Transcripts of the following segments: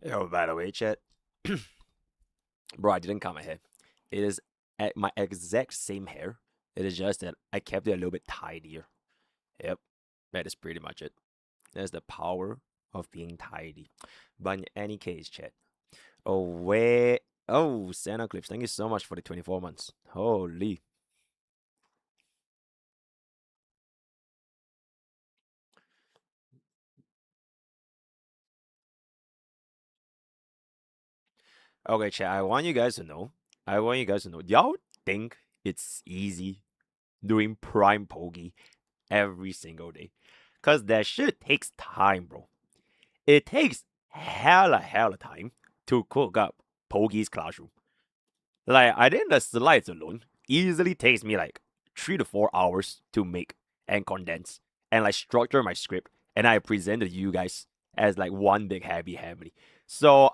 Yo, by the way, chat, bro, I didn't cut my hair. It is at my exact same hair. It is just that I kept it a little bit tidier. Yep, that is pretty much it. That's the power of being tidy. But in any case, chat. Oh, where? Oh, Santa Clips, thank you so much for the 24 months. Holy. Okay, chat, I want you guys to know. Y'all think it's easy doing prime pogi every single day? Because that shit takes time, bro. It takes hella time to cook up Pogi's classroom. Like, I think the slides alone easily takes me like 3 to 4 hours to make and condense and like structure my script, and I present it to you guys as like one big happy family. So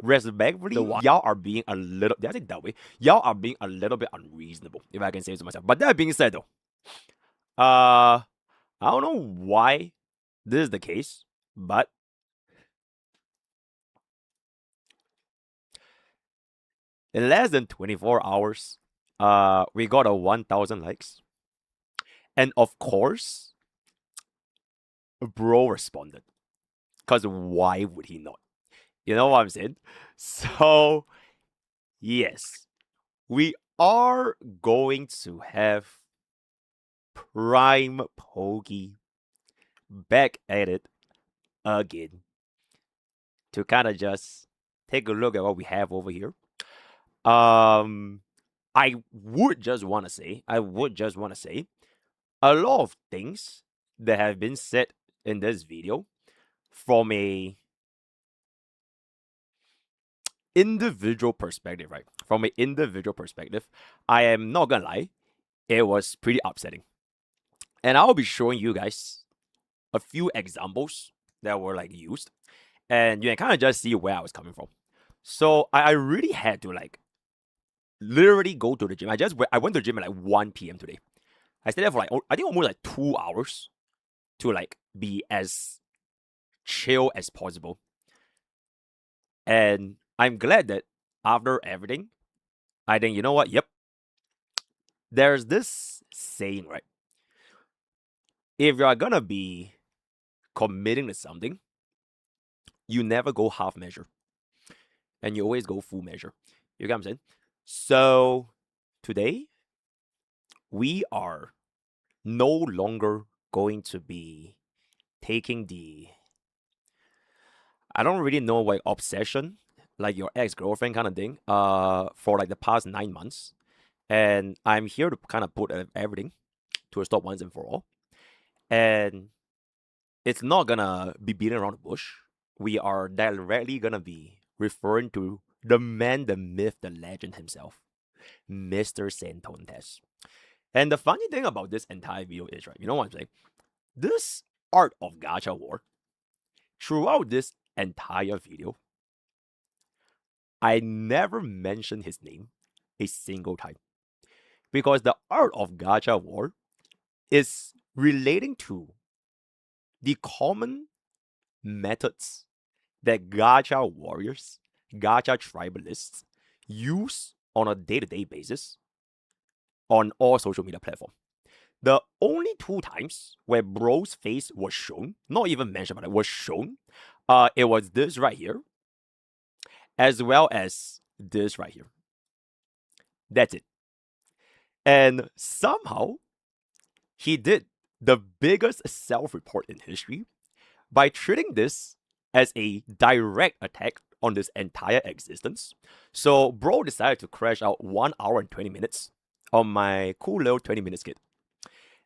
respectfully, y'all are being a little, did I say that way? Y'all are being a little bit unreasonable, if I can say so myself. But that being said though, I don't know why this is the case, but in less than 24 hours, we got a 1,000 likes. And of course, bro responded. Because why would he not? You know what I'm saying? So, yes, we are going to have Prime Pogi back at it again to kind of just take a look at what we have over here. I would just want to say, a lot of things that have been said in this video from a individual perspective, right? From an individual perspective, I am not gonna lie, it was pretty upsetting. And I'll be showing you guys a few examples that were like used, and you can kind of just see where I was coming from. So I really had to like literally go to the gym. I went to the gym at like 1 p.m. today. I stayed there for like I think almost like 2 hours to like be as chill as possible. And I'm glad that after everything, I think, you know what? Yep. There's this saying, right? If you're gonna be committing to something, you never go half measure. And you always go full measure. You get what I'm saying? So today, we are no longer going to be taking the, I don't really know what obsession, like your ex-girlfriend kind of thing, for like the past 9 months. And I'm here to kind of put everything to a stop once and for all. And it's not gonna be beating around the bush. We are directly gonna be referring to the man, the myth, the legend himself, Mr. Santontes. And the funny thing about this entire video is, right, you know what I'm saying? This art of gacha war, throughout this entire video, I never mentioned his name a single time. Because the art of gacha war is relating to the common methods that gacha warriors, gacha tribalists use on a day-to-day basis on all social media platforms. The only 2 times where bro's face was shown, not even mentioned, but it was shown, it was this right here, as well as this right here. That's it. And somehow, he did the biggest self-report in history by treating this as a direct attack on this entire existence. So bro decided to crash out 1 hour and 20 minutes on my cool little 20 minute skit.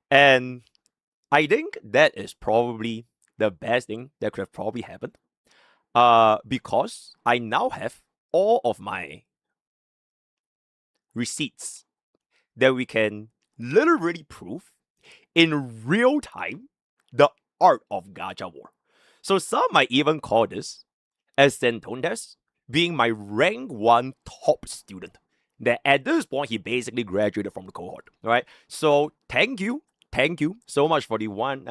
And I think that is probably the best thing that could have probably happened. Because I now have all of my receipts that we can literally prove in real time the art of gacha war. So some might even call this as Santontes being my rank 1 top student. That at this point he basically graduated from the cohort. Right? So thank you thank you so much for the 1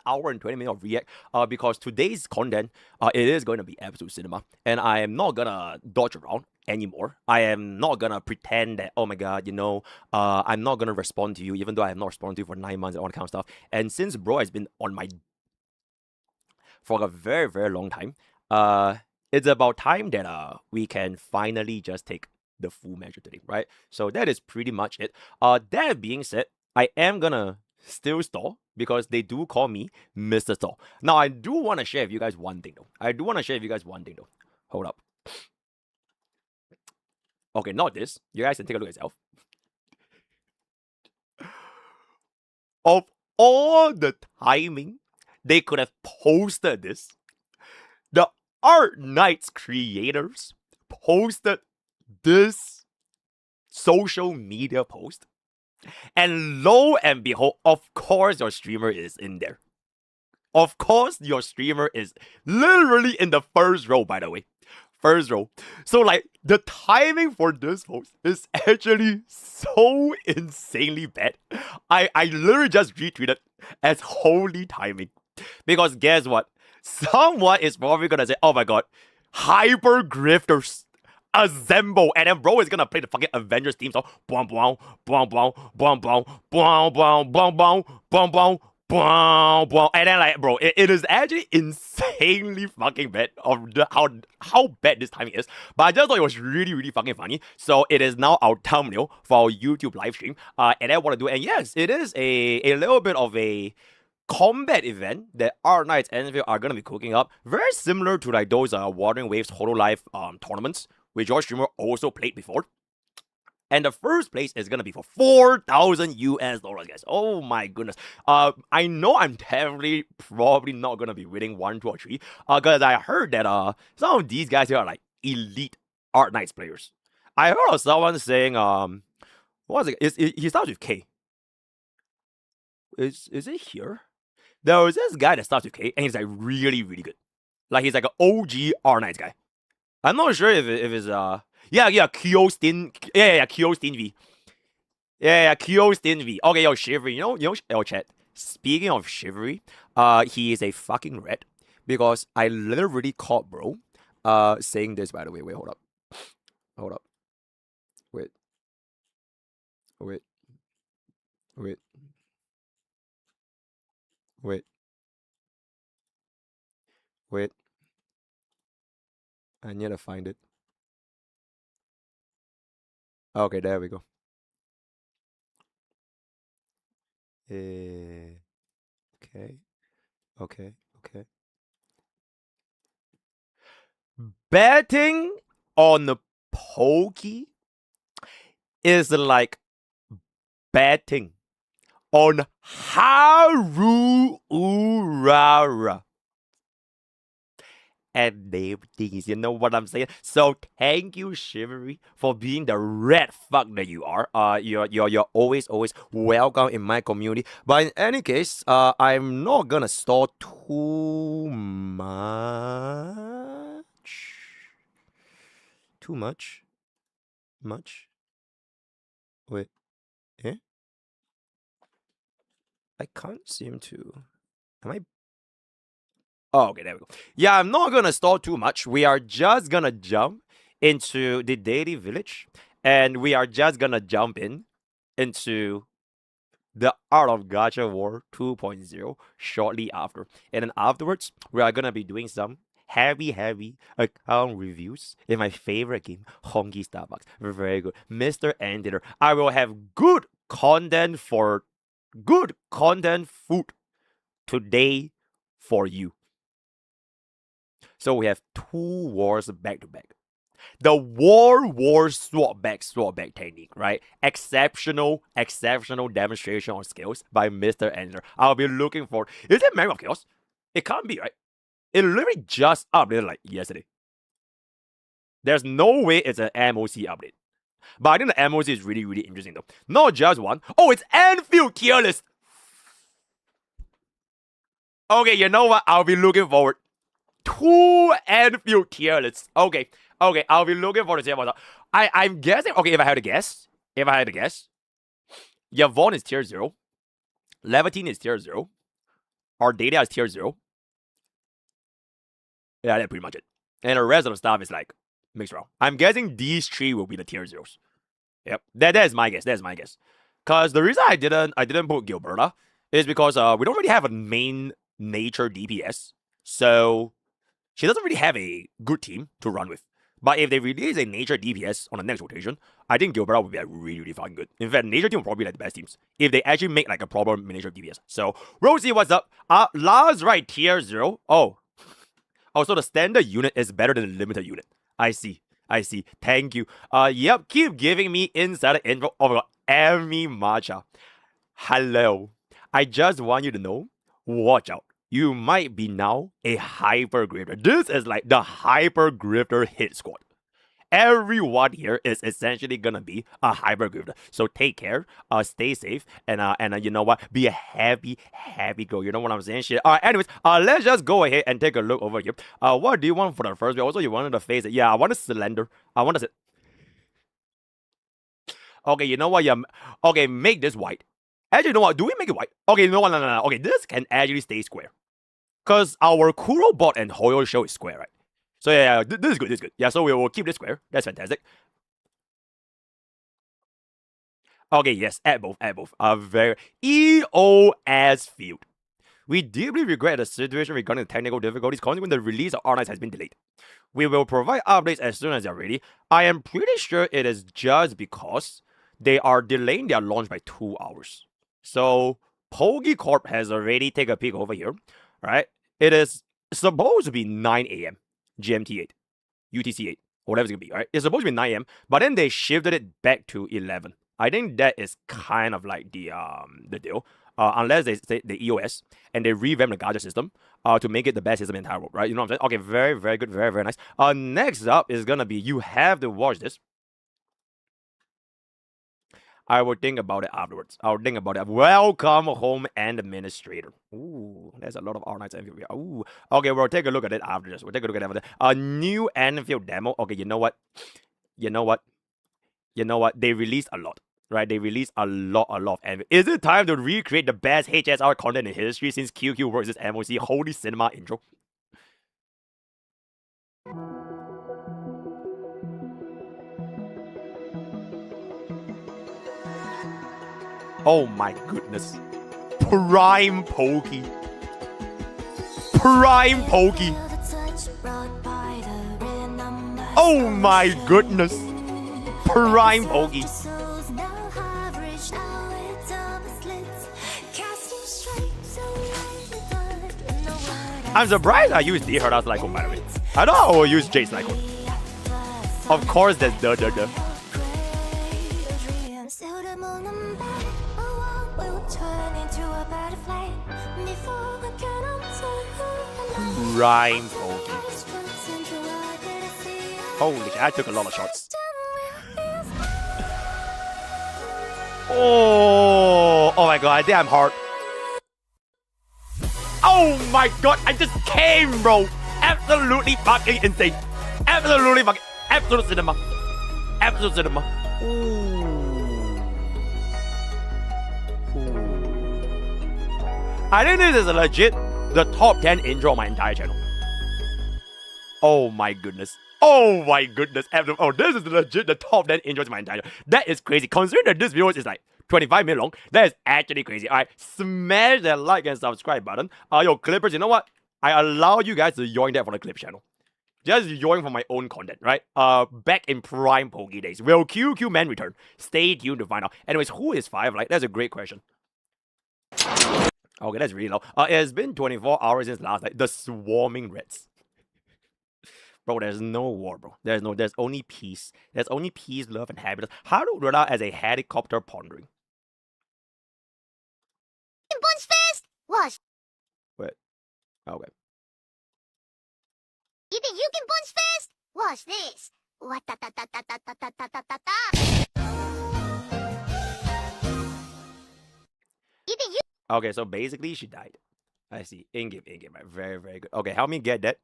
hour and 20 minutes of react. Because today's content, it is going to be absolute cinema, and I am not gonna dodge around anymore. I am not gonna pretend that, oh my god, I'm not gonna respond to you, even though I have not responded to you for 9 months and all that kind of stuff. And since bro has been on my for a very, very long time, it's about time that we can finally just take the full measure today, right? So that is pretty much it. That being said, I am gonna still stall because they do call me Mr. Stall. Now I do want to share with you guys one thing though. Hold up. Okay, not this. You guys can take a look at yourself. Of all the timing they could have posted this, the Ight creators posted this social media post, and lo and behold, of course your streamer is in there. Of course your streamer is literally in the first row, by the way. First row. So like the timing for this post is actually so insanely bad. I literally just retweeted as holy timing. Because guess what? Someone is probably gonna say, oh my god, hyper grifters assemble, and then bro is gonna play the fucking Avengers theme song. Boom boom boom boom boom boom boom boom boom boom boom boom. And then like bro, it is actually insanely fucking bad of how bad this timing is. But I just thought it was really, really fucking funny. So it is now our thumbnail for our YouTube live stream. And I want to do, and yes, it is a little bit of a combat event that our Knights and Enfield are gonna be cooking up. Very similar to like those Wuthering Waves Hololive tournaments, which your streamer also played before. And the first place is gonna be for $4,000 guys. Oh my goodness. I know I'm definitely probably not gonna be winning 1, 2, or 3. Because I heard that some of these guys here are like elite Art Knights players. I heard of someone saying what was it? He starts with K. Is it here? There was this guy that starts with K, and he's like really, really good. Like he's like an OG Art Knights guy. I'm not sure if it's Kyostin. Yeah, Kyostin V. Yeah, Kyostin V. Okay, yo, Shivery. Yo, chat. Speaking of Shivery, he is a fucking rat because I literally caught bro saying this, by the way. Wait, hold up. Wait. I need to find it. Okay, there we go. Okay. Betting on the Pokke is like betting on Haruurara. And everything, you know what I'm saying? So thank you, Shivery, for being the red fuck that you are. You're always welcome in my community. But in any case, I'm not gonna stall too much. Much? Wait, eh? I can't seem to. Am I? Oh, okay, there we go. Yeah, I'm not gonna stall too much. We are just gonna jump into the daily village, and we are just gonna jump into the Art of Gacha War 2.0 shortly after. And then afterwards, we are gonna be doing some heavy account reviews in my favorite game, Honky Starbucks. Very good. Mr. Editor. I will have good content food today for you. So we have 2 wars back to back. The war swap back technique, right? Exceptional demonstration of skills by Mr. Editor. I'll be looking for. Is it Memory of Chaos? It can't be, right? It literally just updated like yesterday. There's no way it's an MOC update. But I think the MOC is really, really interesting though. Not just one. Oh, it's Enfield tier list. Okay, you know what? I'll be looking forward. 2 Enfield tier lists. Okay, I'll be looking forward to see what's up. I'm guessing. Okay, if I had to guess, Yvonne is tier 0. Levantine is tier 0. Our data is tier 0. Yeah, that's pretty much it. And the rest of the stuff is like mixed around. I'm guessing these 3 will be the tier 0s. Yep. That is my guess. That's my guess. Cause the reason I didn't put Gilberta is because we don't really have a main nature DPS. So she doesn't really have a good team to run with. But if they release a nature DPS on the next rotation, I think Gilberta would be like really, really fucking good. In fact, nature team will probably be like the best teams if they actually make like a proper nature DPS. So we'll see what's up. Lars right tier 0. Oh, so the standard unit is better than the limited unit. I see. Thank you. Yep. Keep giving me insider info. Oh my god, Amy Matcha. Hello. I just want you to know. Watch out. You might be now a hyper grifter. This is like the hyper grifter hit squad. Everyone here is essentially gonna be a hyper grifter. So take care, stay safe, and you know what? Be a happy girl. You know what I'm saying? Shit. Anyways, let's just go ahead and take a look over here. What do you want for the first? Also, you wanted to face it. Yeah, I want a cylinder. I want to. Okay, you know what? Yeah. Okay, make this white. Actually, you know what? Do we make it white? Okay, you know what? No. Okay, this can actually stay square. Because our Kuro bot and Hoyo show is square, right? So yeah, this is good. Yeah, so we will keep this square. That's fantastic. Okay, yes, add both. Very EOS field. We deeply regret the situation regarding the technical difficulties causing when the release of R9 has been delayed. We will provide updates as soon as they're ready. I am pretty sure it is just because they are delaying their launch by 2 hours. So Pogi Corp has already taken a peek over here, right? It is supposed to be 9 a.m. GMT 8, UTC 8, whatever it's gonna be, right? It's supposed to be 9 a.m., but then they shifted it back to 11. I think that is kind of like the deal. Unless they say the EOS and they revamp the gacha system to make it the best system in the entire world, right? You know what I'm saying? Okay, very good, very nice. Next up is gonna be, you have to watch this. I will think about it afterwards. I'll think about it. Welcome home, and administrator. Ooh, there's a lot of R9s and Ooh, okay, we'll take a look at it after this. A new Anfield demo. Okay, you know what? They released a lot. Right, they released a lot of Anfield. Is it time to recreate the best HSR content in history since QQ versus MOC? Holy cinema intro. Oh my goodness. Prime Pokey. Oh my goodness. Prime Pokey. I'm surprised I used D-Herdas Lycon, by the way. I thought I would use Jace Lycon. Of course, there's the. Prime Pokey. Holy shit, I took a lot of shots. Oh my god, I think I'm hard. Oh my god, I just came, bro. Absolutely fucking insane. Absolute cinema. Ooh. I think this is legit the top 10 intro of my entire channel. Oh my goodness. Oh, this is legit the top 10 intros of my entire channel. That is crazy. Considering that this video is like 25 minutes long, that is actually crazy. Alright, smash that like and subscribe button. Yo, clippers, you know what? I allow you guys to join that for the clip channel. Just join for my own content, right? Back in prime Poke days. Will QQ Man return? Stay tuned to find out. Anyways, who is 5? Like, that's a great question. Okay, that's really low. It has been 24 hours since last night. The swarming reds. Bro, there's no war, bro. There's only peace. There's only peace, love, and happiness. How to run out as a helicopter pondering? Punch fast! Watch. Wait. Okay. You think you can punch fast? Watch this. What ta ta ta ta ta ta ta ta ta ta. You think you? Okay, so basically she died. I see. In-game, right? Very, very good. Okay, help me get that.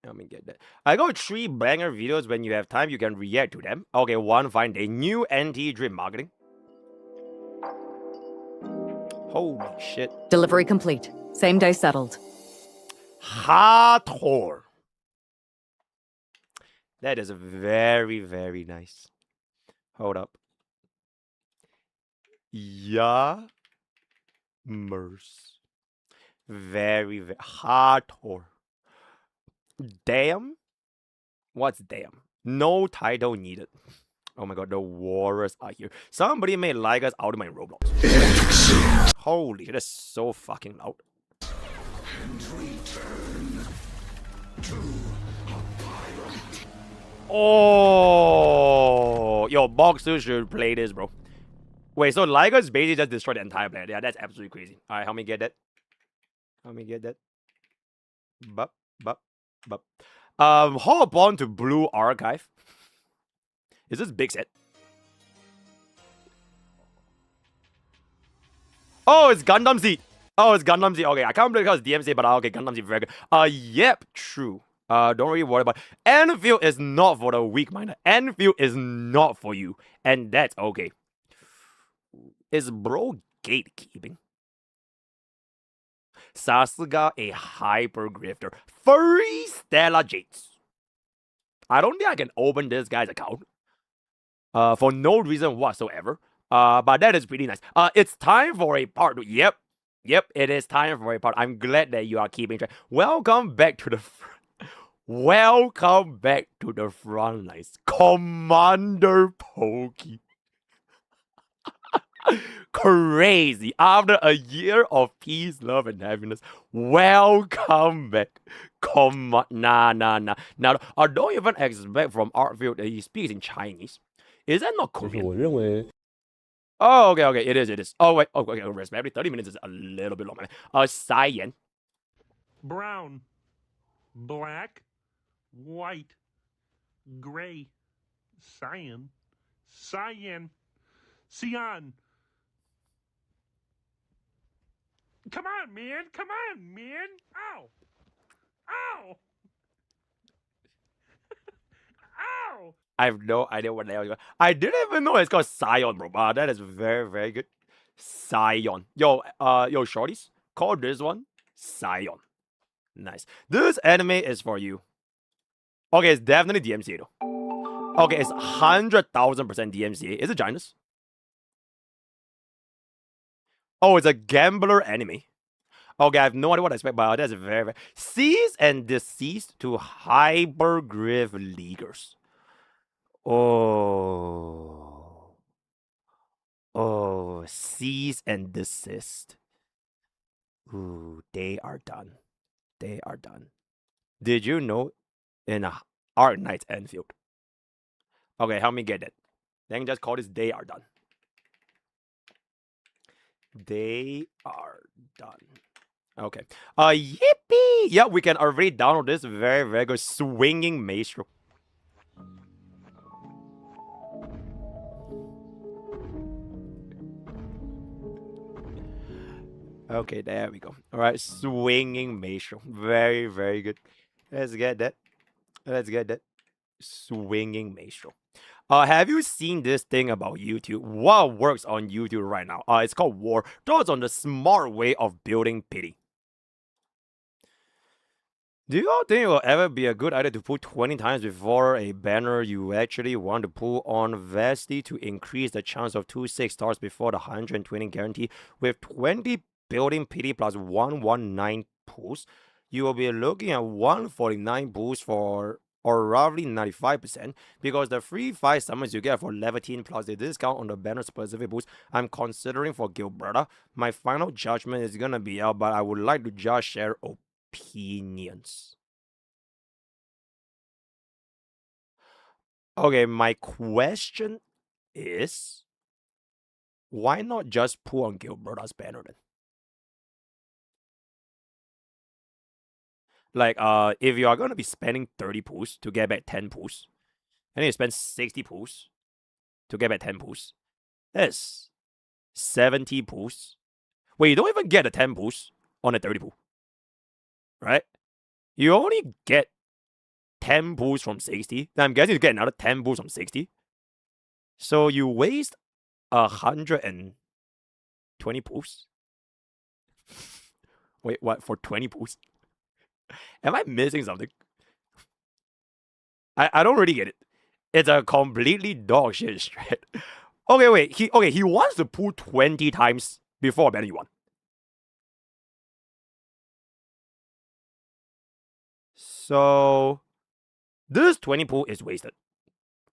Let me get that. I got 3 banger videos. When you have time, you can react to them. Okay, one fine day. New anti-drip marketing. Holy shit. Delivery complete. Same day settled. Hardcore. That is very, very nice. Hold up. Yammers. Very, very hardcore. Damn. What's damn? No title needed. Oh my god, the warriors are here. Somebody may like us out of my Roblox. Holy shit, that's so fucking loud. And return to oh, yo, Boxer should play this, bro. Wait, so Ligas basically just destroyed the entire planet. Yeah, that's absolutely crazy. Alright, help me get that. Help me get that. Bup, bup, bup. Hop on to Blue Archive. Is this big set? Oh, it's Gundam Seed. Oh, it's Gundam Seed. Okay, I can't believe it's DMC, but okay, Gundam Seed very good. Yep, true. Don't really worry about it. Anfield is not for the weak-minded. Anfield is not for you. And that's okay. Is bro gatekeeping? Sasuga a hyper grifter. 3 Stellar Jades. I don't think I can open this guy's account. For no reason whatsoever. But that is pretty nice. It's time for a part 2. Yep, it is time for a part. I'm glad that you are keeping track. Welcome back to the welcome back to the front lines, Commander Pokke. Crazy. After a year of peace, love, and happiness, welcome back. Nah. Now, I don't even expect from Artfield that he speaks in Chinese. Is that not Korean? Oh, okay, it is. Oh, wait, okay, respect. 30 minutes is a little bit long, man. Cyan. Brown. Black. White. Gray. Cyan. Cyan. Cyan. Come on, man. Ow. Ow. Ow. I have no idea what the hell you got. I didn't even know it's called Scion, bro. That is very, very good. Scion. Yo, shorties, call this one Scion. Nice. This anime is for you. Okay, it's definitely DMCA though. Okay, it's 100,000% DMCA. Is it Janus? Oh, it's a gambler anime. Okay, I have no idea what I expect, but that's very, very... Cease and desist to hypergriff leaguers. Oh, cease and desist. Ooh, they are done. Did you know in Art Knight's Enfield? Okay, help me get it. Then just call this they are done. They are done. Okay. Yippee! Yeah, we can already download this very, very good swinging maestro. Okay, there we go. All right, swinging maestro. Very, very good. Let's get that. Swinging maestro. Have you seen this thing about YouTube? What works on YouTube right now? It's called War. Thoughts on the smart way of building pity. Do you all think it will ever be a good idea to put 20 times before a banner you actually want to pull on vastly to increase the chance of 2 6 stars before the 120 guarantee? With 20 building pity plus 119 pulls, you will be looking at 149 pulls for, or roughly 95%, because the free 5 summons you get for level 10 plus the discount on the banner specific boost I'm considering for Gilberta. My final judgment is gonna be out, but I would like to just share opinions. Okay, my question is, why not just pull on Gilberta's banner then? Like, if you are gonna be spending 30 pools to get back 10 pools, and then you spend 60 pools to get back 10 pools, that's 70 pools. Wait, you don't even get the 10 pools on a 30 pool, right? You only get 10 pulls from 60. Then I'm guessing you get another 10 pulls from 60. So you waste 120 pulls. Wait, what? For 20 pulls? Am I missing something? I don't really get it. It's a completely dog shit strat. Okay, wait. He wants to pull 20 times before betting you one. So this 20 pull is wasted.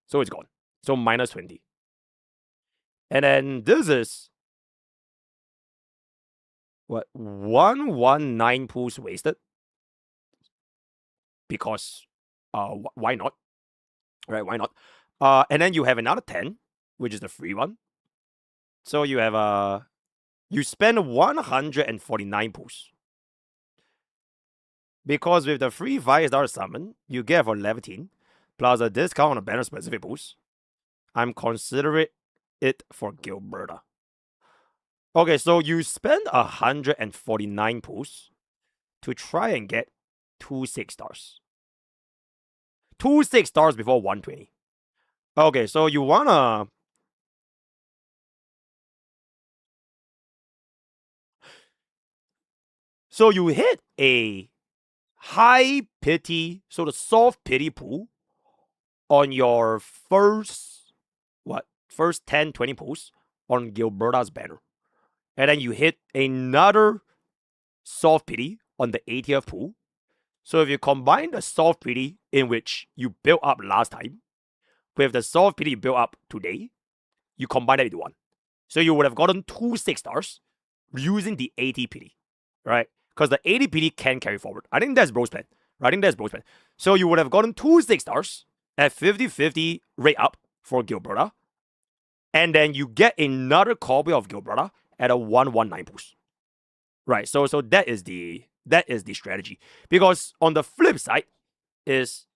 So it's gone. So minus 20. And then this is what? 119 pulls wasted. Because why not? Right, why not? And then you have another 10, which is the free one. So you have you spend 149 pulls. Because with the free 5-star summon, you get for level 10, plus a discount on the banner specific pulls. I'm considering it for Gilberta. Okay, so you spend 149 pulls to try and get 2 6-stars. 2 6-stars before 120. Okay, so you wanna... So you hit a high pity, so the soft pity pool on your first 10, 20 pulls on Gilberta's banner. And then you hit another soft pity on the 80th pool. So if you combine the soft pity in which you built up last time with the soft pity you built up today, you combine that into one. So you would have gotten 2 6-stars using the 80 pity, right? Because the 80 pity can carry forward. I think that's Bro's plan. Right? I think that's Bro's plan. So you would have gotten 2 6-stars at 50-50 rate up for Gilberta. And then you get another copy of Gilberta at a 119 boost. Right. So that is the strategy. Because on the flip side is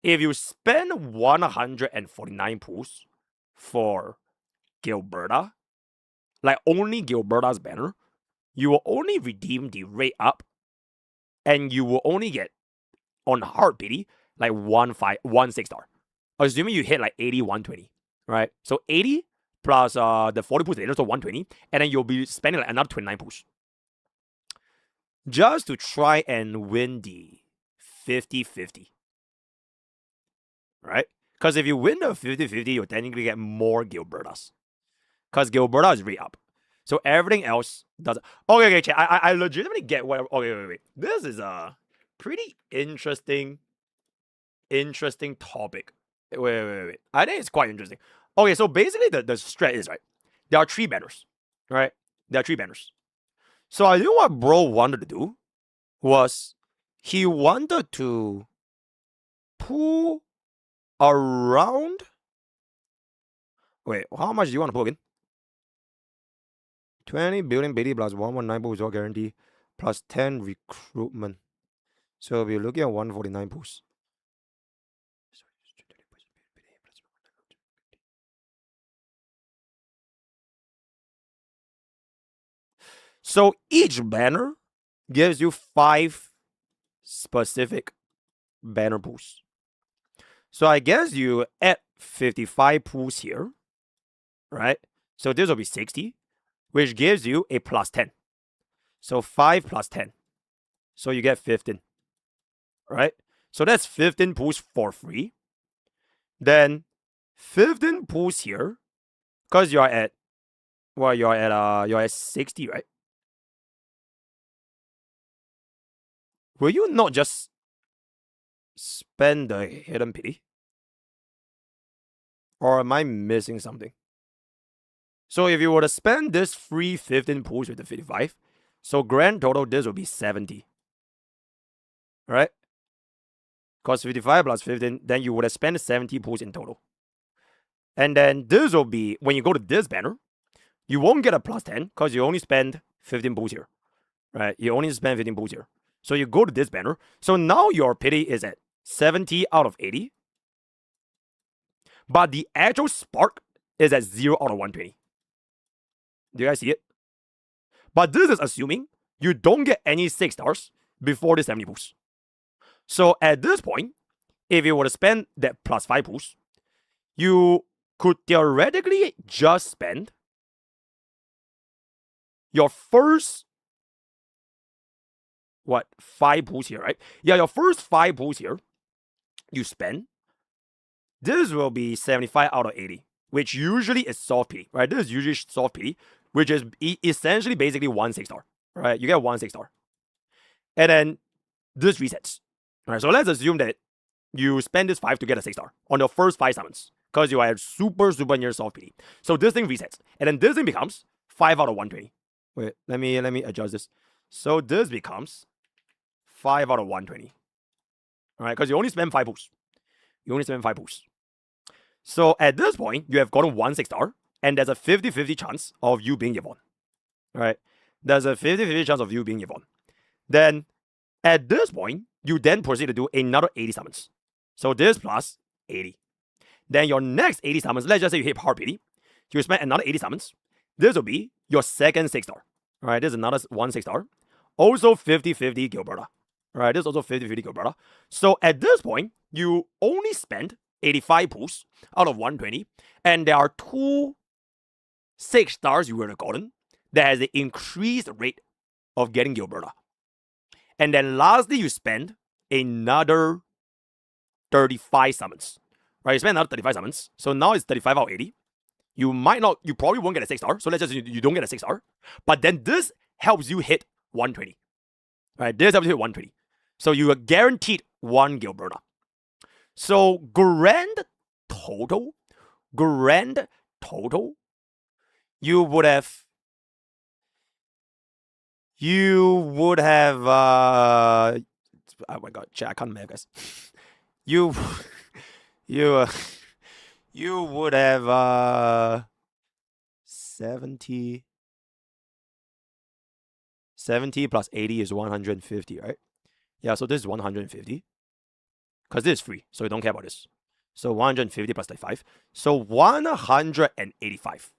if you spend 149 pools for Gilberta, like only Gilberta's banner, you will only redeem the rate up, and you will only get on hard pity like 1 6-star. Assuming you hit like 80, 120, right? So 80 plus the 40 pools later, so 120, and then you'll be spending like another 29 pools. Just to try and win the 50-50. Right? Because if you win the 50-50, you'll technically get more Gilbertas. Because Gilberta is re-up. So everything else doesn't. Okay, chat. I legitimately get what. Okay, wait. This is a pretty interesting topic. Wait. I think it's quite interesting. Okay, so basically the strat is, right, there are 3 banners. Right? There are 3 banners. So I think what bro wanted to do was he wanted to pull around. Wait, how much do you want to pull again? 20 building BD plus 119 pools all guarantee plus 10 recruitment. So we're looking at 149 pools. So each banner gives you 5 specific banner pools. So I guess you add 55 pools here, right? So this will be 60, which gives you a plus 10. So 5 plus 10. So you get 15, right? So that's 15 pools for free. Then 15 pools here, because you're at 60, right? Will you not just spend the hidden pity? Or am I missing something? So if you were to spend this free 15 pools with the 55, so grand total, this will be 70. Right? Because 55 plus 15, then you would have spent 70 pools in total. And then this will be, when you go to this banner, you won't get a plus 10 because you only spend 15 pools here. Right? You only spend 15 pools here. So you go to this banner. So now your pity is at 70 out of 80. But the actual spark is at 0 out of 120. Do you guys see it? But this is assuming you don't get any 6-stars before the 70 boost. So at this point, if you were to spend that plus 5 pools, you could theoretically just spend your first 5 pools here, right? Yeah, your first 5 pools here, you spend. This will be 75 out of 80, which usually is soft pity, right? This is usually soft pity, which is essentially basically 1 6-star, right? You get 1 6-star. And then this resets. All right, so let's assume that you spend this 5 to get a 6-star on your first 5 summons because you are super near soft pity. So this thing resets, and then this thing becomes 5 out of 120. Wait, let me adjust this. So this becomes 5 out of 120. All right, because you only spend 5 pools. You only spend 5 pools. So at this point, you have gotten 1 6-star, and there's a 50-50 chance of you being Yvonne. All right, there's a 50-50 chance of you being Yvonne. Then at this point, you then proceed to do another 80 summons. So this plus 80. Then your next 80 summons, let's just say you hit hard pity, you spend another 80 summons. This will be your second 6-star. All right, this is another 1 6-star. Also 50-50 Gilberta. All right, this is also 50-50 Gilberta. So at this point, you only spend 85 pools out of 120, and there are 2 6-stars you would have gotten that has the increased rate of getting Gilberta. And then lastly, you spend another 35 summons. Right, you spend another 35 summons. So now it's 35 out of 80. You probably won't get a 6-star. So let's just you don't get a 6-star. But then this helps you hit 120. Right, this helps you hit 120. So you are guaranteed 1 Gilberta. So grand total, you would have oh my god, chat, I can't math, guys. You would have 70 plus 80 is 150, right? Yeah, so this is 150. Because this is free, so you don't care about this. So 150 plus 35. So 185.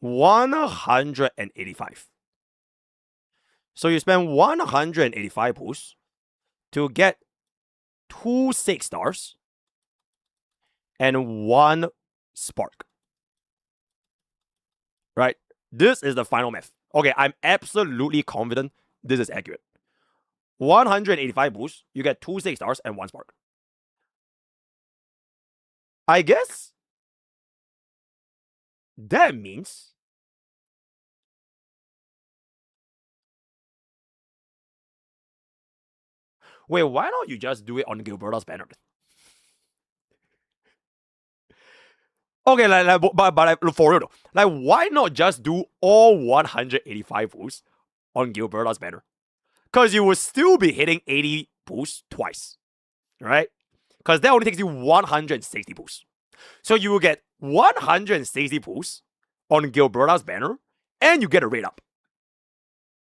185. So you spend 185 pools to get 2 6-stars and 1 spark. Right? This is the final math. Okay, I'm absolutely confident this is accurate. 185 pools, you get 2 6-stars and 1 spark. I guess that means wait, why don't you just do it on Gilberta's banner? Okay, but for real though, like why not just do all 185 pools on Gilberta's banner? Because you will still be hitting 80 pools twice, right? Because that only takes you 160 pools. So you will get 160 pools on Gilberta's banner, and you get a rate up.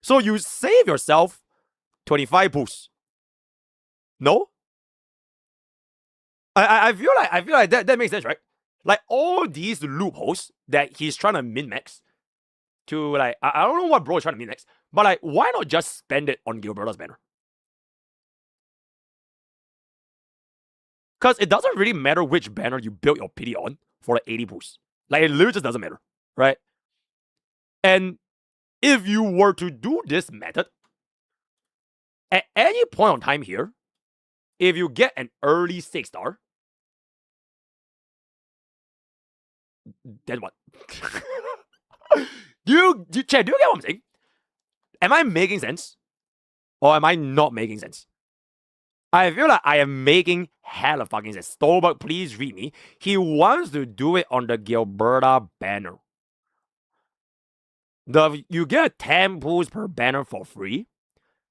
So you save yourself 25 pools. No? I feel like that makes sense, right? Like all these loopholes that he's trying to min-max to like, I don't know what bro is trying to min-max, but like, why not just spend it on Gilberta's banner? Because it doesn't really matter which banner you build your pity on for the 80 pools. Like, it literally just doesn't matter, right? And if you were to do this method, at any point in time here, if you get an early 6-star, then what? Chad, do you get what I'm saying? Am I making sense? Or am I not making sense? I feel like I am making hella fucking sense. Stolberg, please read me. He wants to do it on the Gilberta banner. You get 10 pools per banner for free.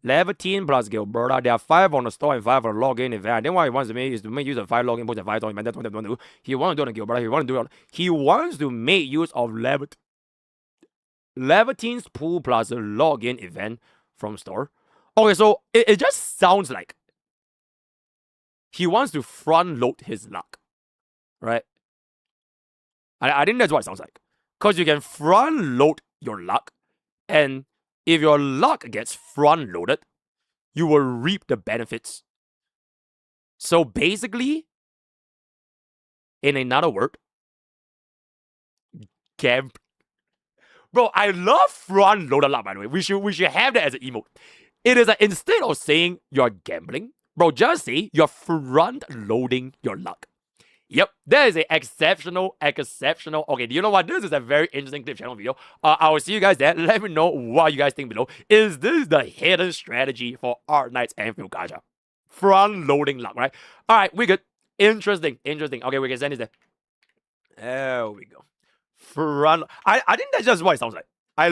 Level 10 plus Gilberta. There are 5 on the store and 5 on the login event. Then what he wants to make is to make use of 5 login pools and 5 store event. That's what they want to do. He wants to do it on Gilberta. He wants to make use of level 10's pool plus a login event from store. Okay, so it just sounds like he wants to front load his luck, right? I think that's what it sounds like. Because you can front load your luck, and if your luck gets front loaded, you will reap the benefits. So basically, in another word, Bro, I love front loaded luck, by the way. We should have that as an emote. It is instead of saying you're gambling, bro, just say you're front loading your luck. Yep, that is an exceptional. Okay, do you know what? This is a very interesting clip channel video. I will see you guys there. Let me know what you guys think below. Is this the hidden strategy for Art Knight's Anfield Gacha? Front loading luck, right? All right, we good. Interesting. Okay, we can send this there. There we go. Front. I think that's just what it sounds like. I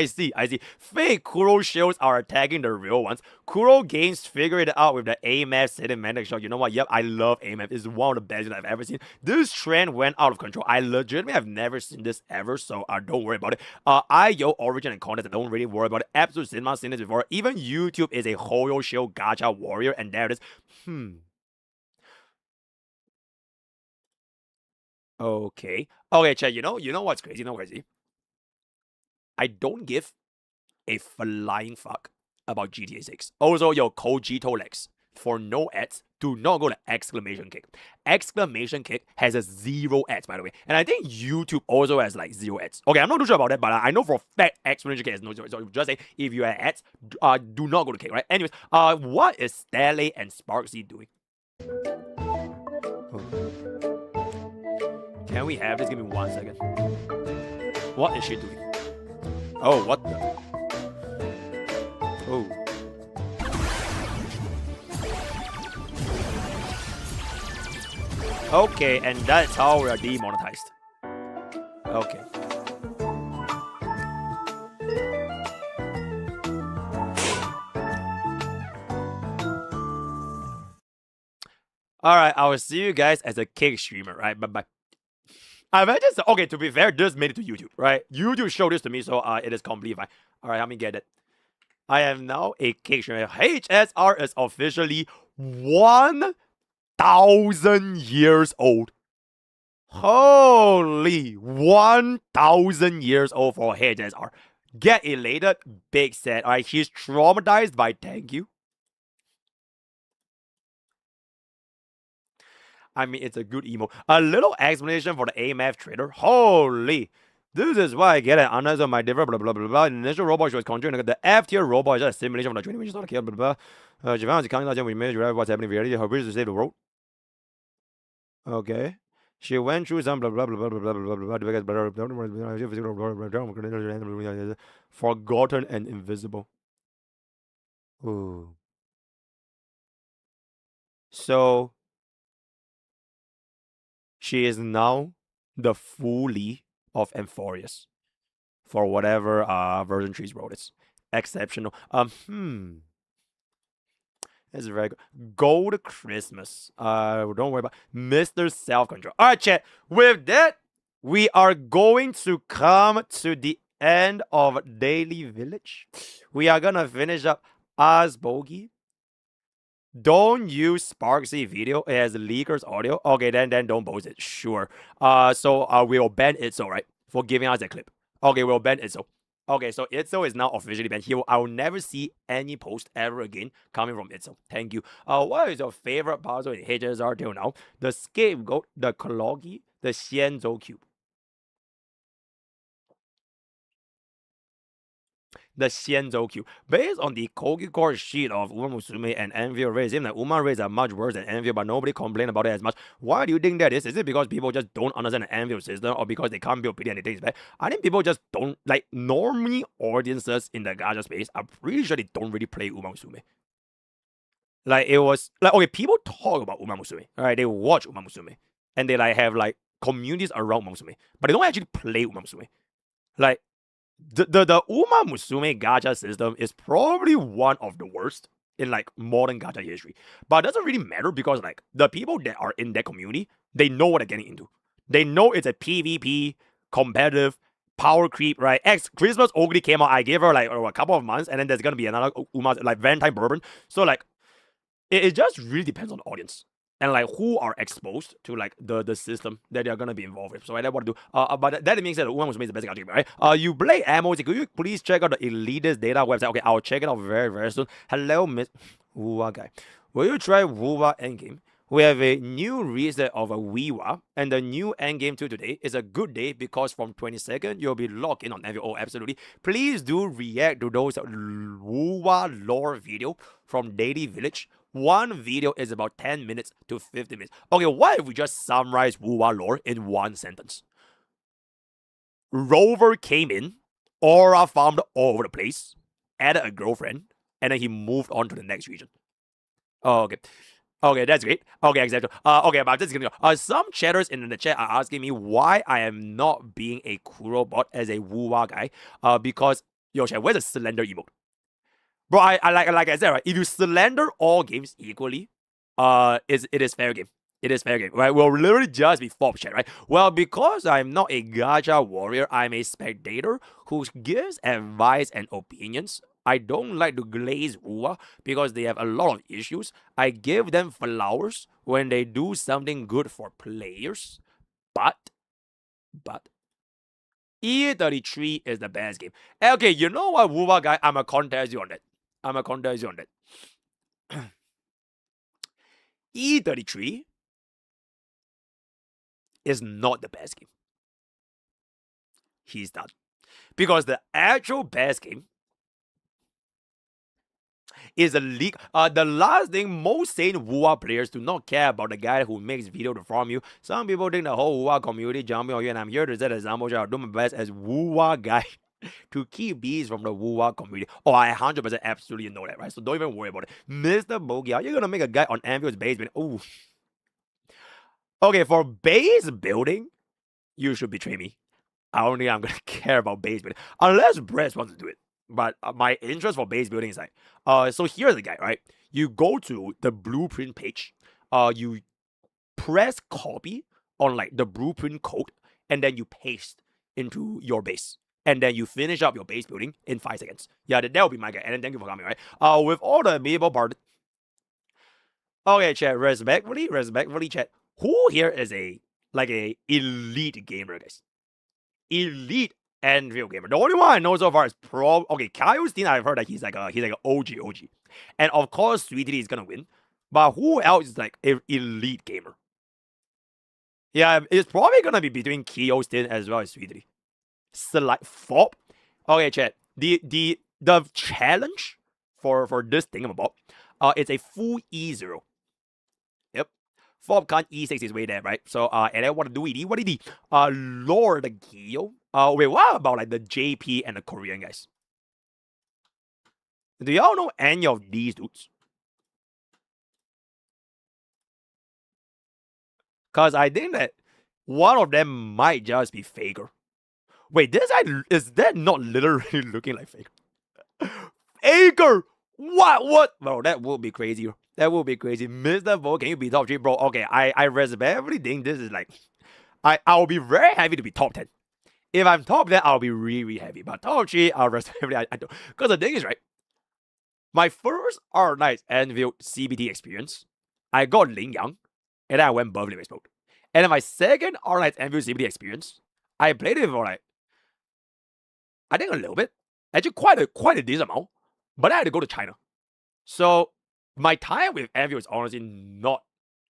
see. Fake Kuro shields are attacking the real ones. Kuro games figure it out with the AMF cinematic shot. You know what? Yep, I love AMF. It's one of the best I've ever seen. This trend went out of control. I legitimately have never seen this ever, so don't worry about it. IO origin and content, don't really worry about it. Absolute Cinema seen this before. Even YouTube is a Hoyo Shield Gacha warrior, and there it is. Okay, chat. You know what's crazy? I don't give a flying fuck about GTA 6. Also, your Kojito Lex. For no ads, do not go to exclamation kick. Exclamation kick has a 0 ads, by the way. And I think YouTube also has like 0 ads. Okay, I'm not too sure about that, but I know for a fact exclamation kick has no 0. So just say if you have ads, do not go to kick, right? Anyways, what is Stelle and Sparksy doing? Can we have this? Give me 1 second. What is she doing? Oh, what the? Oh. Okay, and that's how we are demonetized. Okay. Alright, I will see you guys as a cake streamer, right? Bye-bye. Okay, to be fair, this made it to YouTube, right? YouTube showed this to me, so it is completely fine. Alright, let me get it. I am now a cake streamer. HSR is officially 1,000 years old. Holy, 1,000 years old for HSR. Get elated, big set. Alright, he's traumatized by thank you. I mean, it's a good emo. A little explanation for the AMF trader. Holy. This is why I get it. Under my different blah blah blah blah. Initial robot she was conjuring. The F tier robot is just a simulation of the training, which is not a kill, blah blah blah. Japan is counting out we managed to realize what's happening in reality. Her wish to save the world. Okay. She went through some blah blah blah blah blah blah blah blah. Forgotten and invisible. Ooh. So she is now the fully of Amphorius for whatever version 3's wrote. It's exceptional. That's very good. Gold Christmas. Don't worry about Mr. Self-Control. Alright, chat. With that, we are going to come to the end of Daily Village. We are gonna finish up as Bogey. Don't use Sparksy video as leakers audio. Okay, then don't post it. Sure. So we'll ban Itzo, right? For giving us a clip. Okay, we'll ban Itzo. Okay, so Itzo is now officially banned. I will never see any post ever again coming from Itzo. Thank you. What is your favorite puzzle in HSR till now? The scapegoat, the Kologi, the Xianzhou cube. The Xianzhou cube. Based on the Kogi core sheet of Uma Musume and Envy rays, it seems like Uma rays are much worse than Envy, but nobody complained about it as much. Why do you think that is? Is it because people just don't understand the Envy system, or because they can't build pity and they think it's bad? I think people just don't, like, normally audiences in the gacha space, I'm pretty sure they don't really play Uma Musume. Like, it was, like, okay, people talk about Uma Musume, alright? They watch Uma Musume, and they, like, have, like, communities around Uma Musume, but they don't actually play Uma Musume. Like, the Uma Musume gacha system is probably one of the worst in like modern gacha history. But it doesn't really matter because like the people that are in that community, they know what they're getting into. They know it's a PvP, competitive, power creep, right? Christmas already came out. I gave her like a couple of months, and then there's gonna be another Uma like Valentine Bourbon. So like it just really depends on the audience. and like who are exposed to like the system that they're gonna be involved with. So I don't want to do. But that means that one was made the best game, right? You play ammo. Could you please check out the Elitist data website? Okay, I'll check it out very very soon. Hello, Miss Wuwa guy. Will you try Wuwa endgame? We have a new reset of a Wiwa, and the new endgame to today is a good day because from 22nd you'll be logged in on MV. Oh, absolutely. Please do react to those Wuwa lore video from Daily Village. One video is about 10 minutes to 50 minutes. Okay, what if we just summarize Wuwa lore in one sentence? Rover came in, aura farmed all over the place, added a girlfriend, and then he moved on to the next region. Oh, okay. Okay, that's great. Okay, exactly. Okay, but I'm just gonna go. Some chatters in the chat are asking me why I am not being a Kuro bot as a Wuwa guy. Because yo, chat, where's the slender emote? Bro, I like I said, right? If you slender all games equally, it is fair game. It is fair game, right? We'll literally just be fob chat, right? Well, because I'm not a gacha warrior, I'm a spectator who gives advice and opinions. I don't like to glaze Wuwa because they have a lot of issues. I give them flowers when they do something good for players. But E33 is the best game. Okay, you know what, Wuwa guy? I'm a contest you on that. E33 is not the best game. He's done. Because the actual best game is a league. The last thing, most sane Wuwa players do not care about the guy who makes video to farm you. Some people think the whole Wuwa community jumping on you, and I'm here to set an example. I'll do my best as Wuwa guy to keep bees from the Wuwa community. Oh, I 100% absolutely know that, right? So don't even worry about it. MrPokke, are you gonna make a guy on Anvil's basement? Ooh. Okay, for base building, you should betray me. I don't think I'm gonna care about base building unless Brett wants to do it. But my interest for base building is like, so here's the guy, right? You go to the blueprint page, you press copy on like the blueprint code, and then you paste into your base. And then you finish up your base building in 5 seconds. Yeah, that will be my guy. And then thank you for coming, right? With all the amiable part. Okay, chat, respectfully, chat. Who here is a elite gamer, guys? Elite and real gamer. The only one I know so far is Kyle Steen. I've heard that he's like an OG. And of course, Sweetie is gonna win. But who else is like an elite gamer? Yeah, it's probably gonna be between Kyo Steen as well as Sweetie. Select FOP. Okay, chat. The challenge for this thing about it's a full E0. Yep. FOP can't E6 his way there, right? So and I want to do it. What did he? Lord Gio. Wait, what about like the JP and the Korean guys? Do y'all know any of these dudes? Cause I think that one of them might just be Faker. Wait, this guy, is that not literally looking like Faker? Faker! What? Bro, that would be crazy. That would be crazy. MrPokke, can you be top 3? Bro, okay, I respectfully think this is like, I'll be very happy to be top 10. If I'm top 10, I'll be really, really happy. But top 3, I'll respectfully, I don't. Because the thing is, right, my first R-Knights Anvil CBT experience, I got Ling Yang, and then I went Bubbly Explode. And then my second R-Knights Anvil CBT experience, I played it for like, I think a little bit. Actually, quite a decent amount. But I had to go to China. So my time with Anvil is honestly not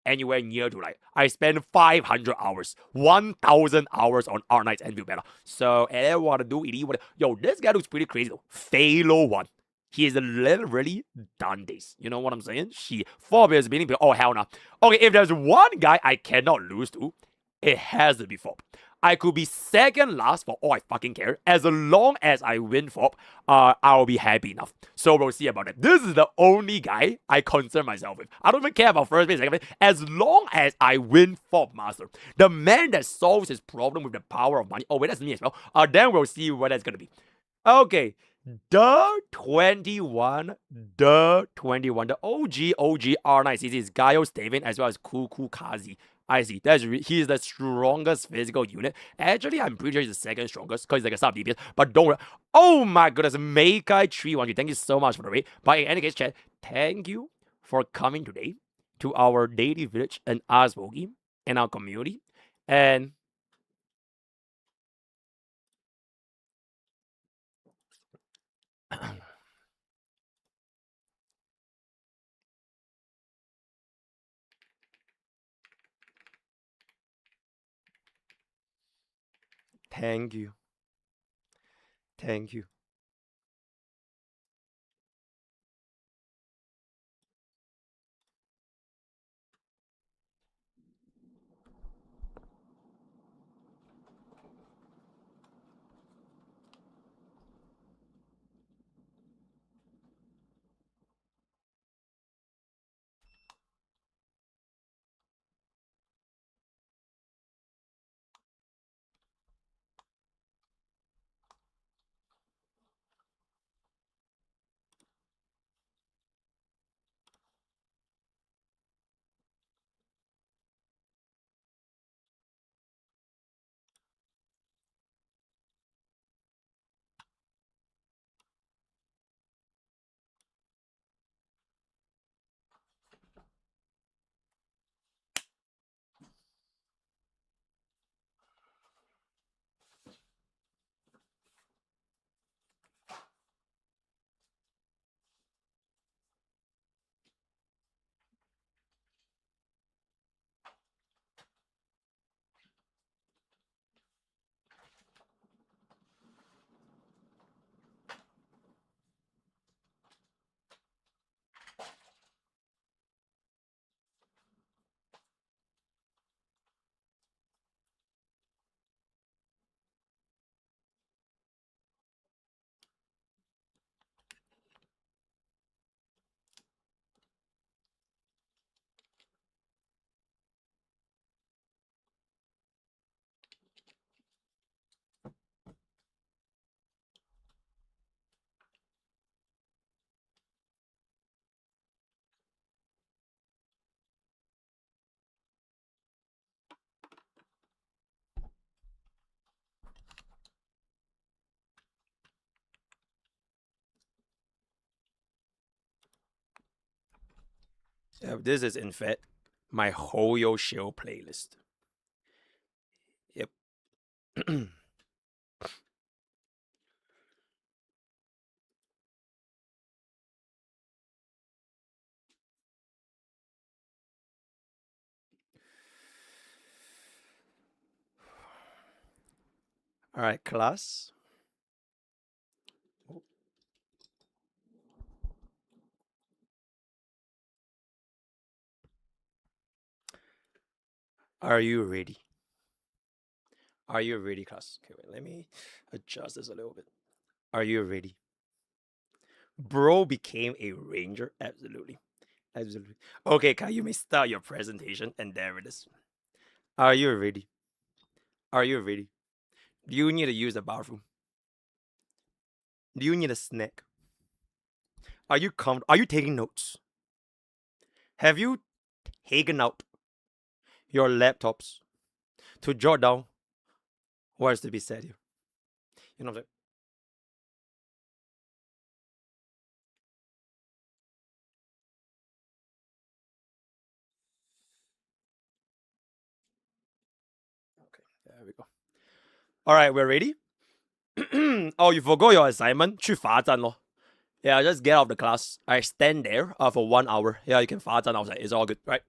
anywhere near to like, I spent 500 hours, 1,000 hours on R-Knights Anvil Battle. So, and I want to do it. Yo, this guy looks pretty crazy though. Phalo 1. He is literally done this. You know what I'm saying? She 4 years beating people. Oh, hell no. Okay, if there's one guy I cannot lose to, it has to be FOP. I could be second last for all I fucking care. As long as I win FOP, I'll be happy enough. So we'll see about it. This is the only guy I concern myself with. I don't even care about first base, second base. As long as I win FOP Master, the man that solves his problem with the power of money. Oh, wait, that's me as well. Then we'll see what that's gonna be. Okay. The 21, the OG R9 CC is Gaio Staven as well as Kuku Kazi. I see. He is the strongest physical unit. Actually, I'm pretty sure he's the second strongest because he's like a sub DPS. But don't worry. Oh my goodness, Meikai 313. Thank you so much for the raid. But in any case, chat, thank you for coming today. to our daily village and MrPokke and our community. And thank you. Thank you. This is in fact my Hoyo Show playlist. Yep. All right, class. Are you ready? Are you ready, class? Okay, wait, let me adjust this a little bit. Are you ready? Bro became a ranger? Absolutely. Absolutely. Okay, Kai, you may start your presentation, and there it is. Are you ready? Are you ready? Do you need to use the bathroom? Do you need a snack? Are you taking notes? Have you taken out your laptops to jot down what is to be said here? You know what I'm saying? Okay, there we go. All right, we're ready. Oh, you forgot your assignment? 去罚站咯. Yeah, just get out of the class. I stand there for 1 hour. Yeah, you can 罚站 outside. It's all good, right?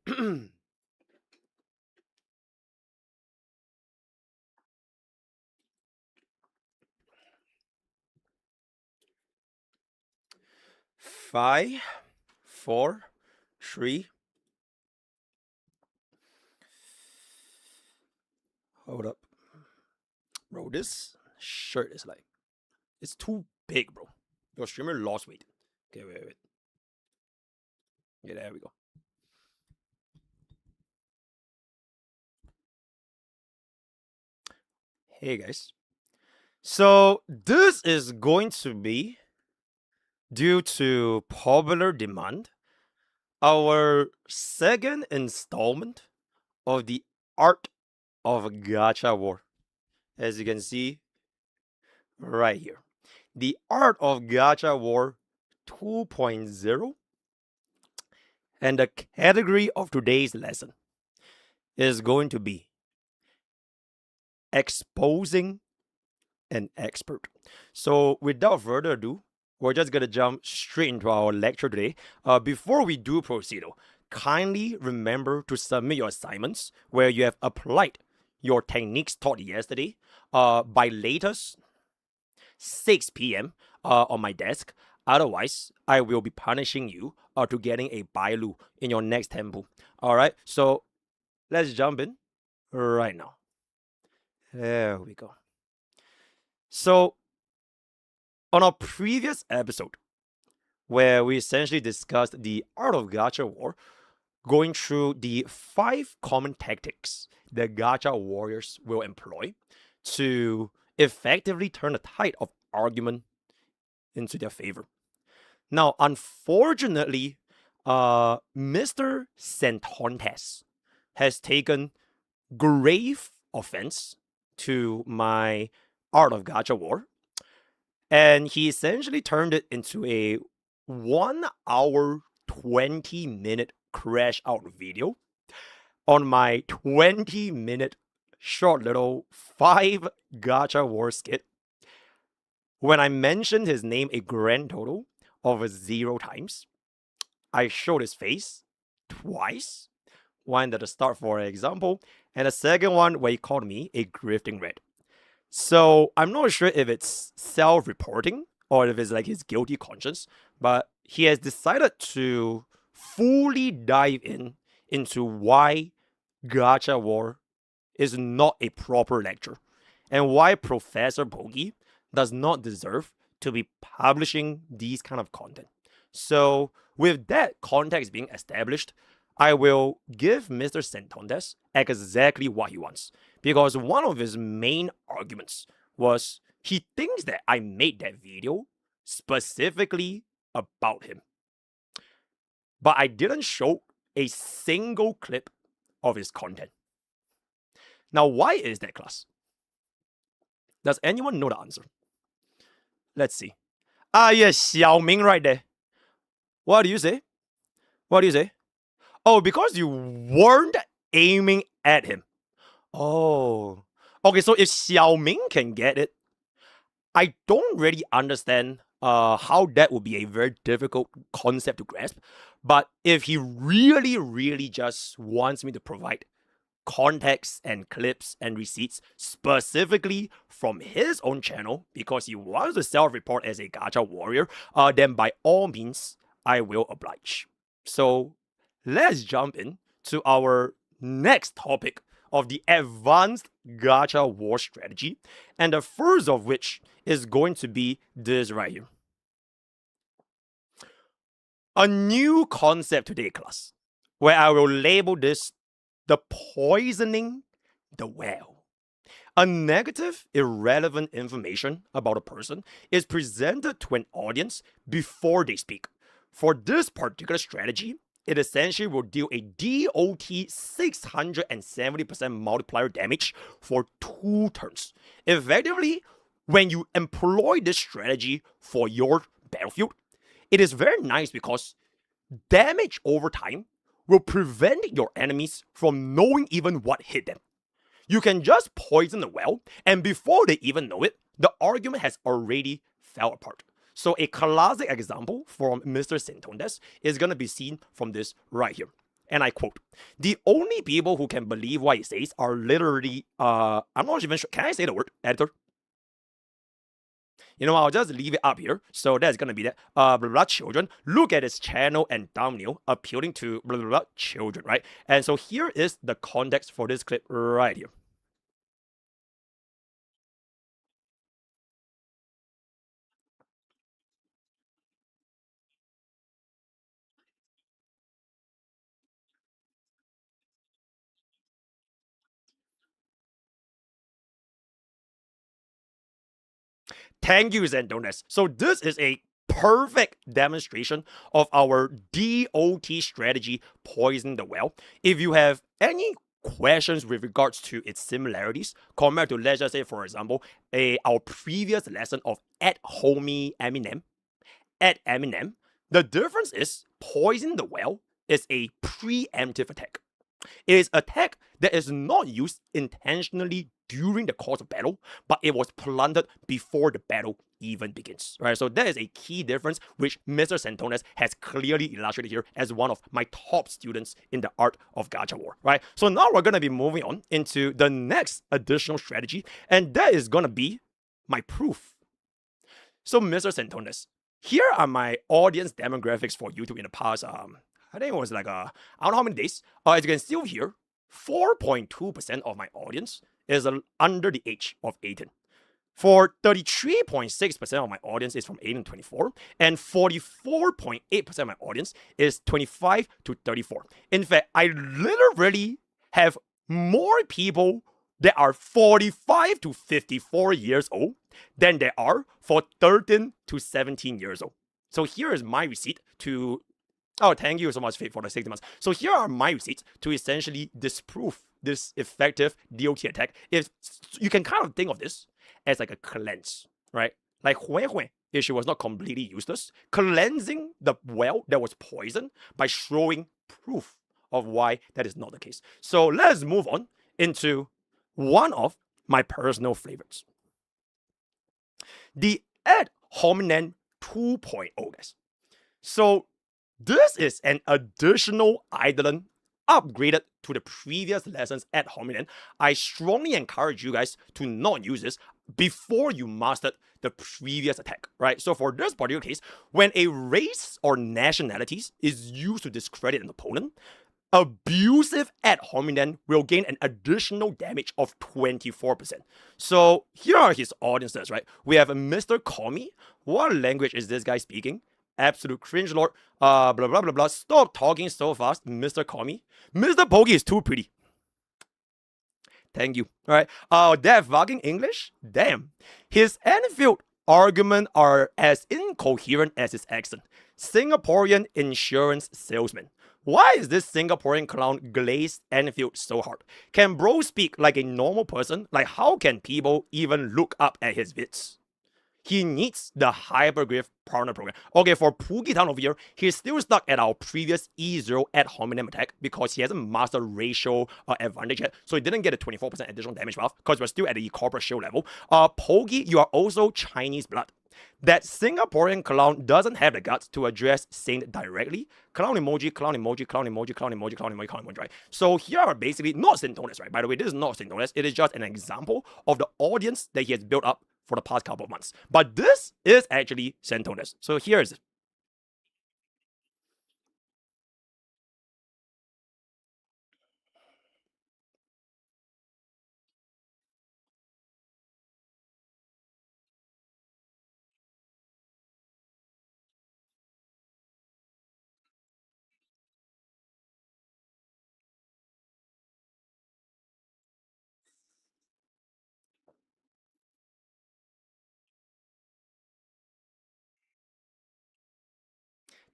Five, four, three. Hold up. Bro, this shirt is like, it's too big, bro. Your streamer lost weight. Okay, wait. Yeah, there we go. Hey, guys. So, this is going to be, due to popular demand, our second installment of the Art of Gacha War. As you can see right here. The Art of Gacha War 2.0 And the category of today's lesson is going to be exposing an expert. So, without further ado, we're just going to jump straight into our lecture today. Before we do proceed, kindly remember to submit your assignments where you have applied your techniques taught yesterday by latest 6 p.m. On my desk. Otherwise, I will be punishing you to getting a bailu in your next temple. All right, so let's jump in right now. There we go. So, on our previous episode, where we essentially discussed the art of gacha war, going through the 5 common tactics that gacha warriors will employ to effectively turn the tide of argument into their favor. Now, unfortunately, Mr. Santontes has taken grave offense to my art of gacha war, and he essentially turned it into a 1 hour 20-minute crash out video on my 20-minute short little 5 gacha war skit when I mentioned his name a grand total of 0 times. I showed his face twice, one at the start, for example, and the second one where he called me a grifting red. So I'm not sure if it's self-reporting or if it's like his guilty conscience, but he has decided to fully dive into why gacha war is not a proper lecture and why Professor Pokke does not deserve to be publishing these kind of content. So with that context being established, I will give Mr. Santontes exactly what he wants. Because one of his main arguments was he thinks that I made that video specifically about him. But I didn't show a single clip of his content. Now, why is that, class? Does anyone know the answer? Let's see. Ah, yes, Xiaoming right there. What do you say? What do you say? Oh, because you weren't aiming at him. Oh. Okay, so if Xiaoming can get it, I don't really understand how that would be a very difficult concept to grasp. But if he really, really just wants me to provide context and clips and receipts specifically from his own channel because he wants to self-report as a gacha warrior, then by all means, I will oblige. So let's jump in to our next topic of the advanced gacha war strategy, and the first of which is going to be this right here. A new concept today, class, where I will label this the poisoning the well. A negative, irrelevant information about a person is presented to an audience before they speak. For this particular strategy, it essentially will deal a DOT 670% multiplier damage for 2 turns. Effectively, when you employ this strategy for your battlefield, it is very nice because damage over time will prevent your enemies from knowing even what hit them. You can just poison the well, and before they even know it, the argument has already fell apart. So a classic example from Mr. Santontes is going to be seen from this right here. And I quote, "The only people who can believe what he says are literally, I'm not even sure, can I say the word, editor? You know, I'll just leave it up here. So that's going to be that. Blah, blah, blah, children. Look at his channel and thumbnail appealing to blah, blah, blah, children, right? And so here is the context for this clip right here. Thank you, Zendones. So this is a perfect demonstration of our DOT strategy, poison the well. If you have any questions with regards to its similarities compared to, let's just say, for example, our previous lesson of at homie Eminem, the difference is poison the well is a preemptive attack. It is attack that is not used intentionally during the course of battle, but it was planted before the battle even begins. Right? So that is a key difference which Mr. Santones has clearly illustrated here as one of my top students in the art of gacha war. Right? So now we're gonna be moving on into the next additional strategy, and that is gonna be my proof. So Mr. Santones, here are my audience demographics for YouTube in the past I think it was like I don't know how many days. As you can still hear, 4.2% of my audience is under the age of 18. For 33.6% of my audience is from 18 to 24, and 44.8% of my audience is 25 to 34. In fact, I literally have more people that are 45 to 54 years old than there are for 13 to 17 years old. So here is my receipt to. Oh, thank you so much for the 60 months. So here are my receipts to essentially disprove this effective DOT attack. If you can kind of think of this as like a cleanse, right? Like Hui, if she was not completely useless, cleansing the well that was poisoned by showing proof of why that is not the case. So let's move on into one of my personal favorites. The ad hominem 2.0, guys. So this is an additional island upgraded to the previous lessons ad hominem. I strongly encourage you guys to not use this before you mastered the previous attack, right? So for this particular case, when a race or nationalities is used to discredit an opponent, abusive ad hominem will gain an additional damage of 24%. So here are his audiences, right? We have Mr. Komi. What language is this guy speaking? Absolute cringe lord. Blah blah blah blah. Stop talking so fast, Mr. Komi. MrPokke is too pretty. Thank you. All right. That fucking English? Damn. His Enfield arguments are as incoherent as his accent. Singaporean insurance salesman. Why is this Singaporean clown glazed Enfield so hard? Can bro speak like a normal person? Like how can people even look up at his vids? He needs the hyperglyph partner program. Okay, for Pookie Town over here, he's still stuck at our previous E0 ad hominem attack because he hasn't mastered ratio advantage yet, so he didn't get a 24% additional damage buff because we're still at the corporate shield level. Pogi, you are also Chinese blood. That Singaporean clown doesn't have the guts to address Saint directly. Clown emoji, clown emoji, clown emoji, clown emoji, clown emoji, clown emoji, right? So here are basically not Santones, right? By the way, this is not Santones. It is just an example of the audience that he has built up for the past couple of months. But this is actually Santones. So here's it.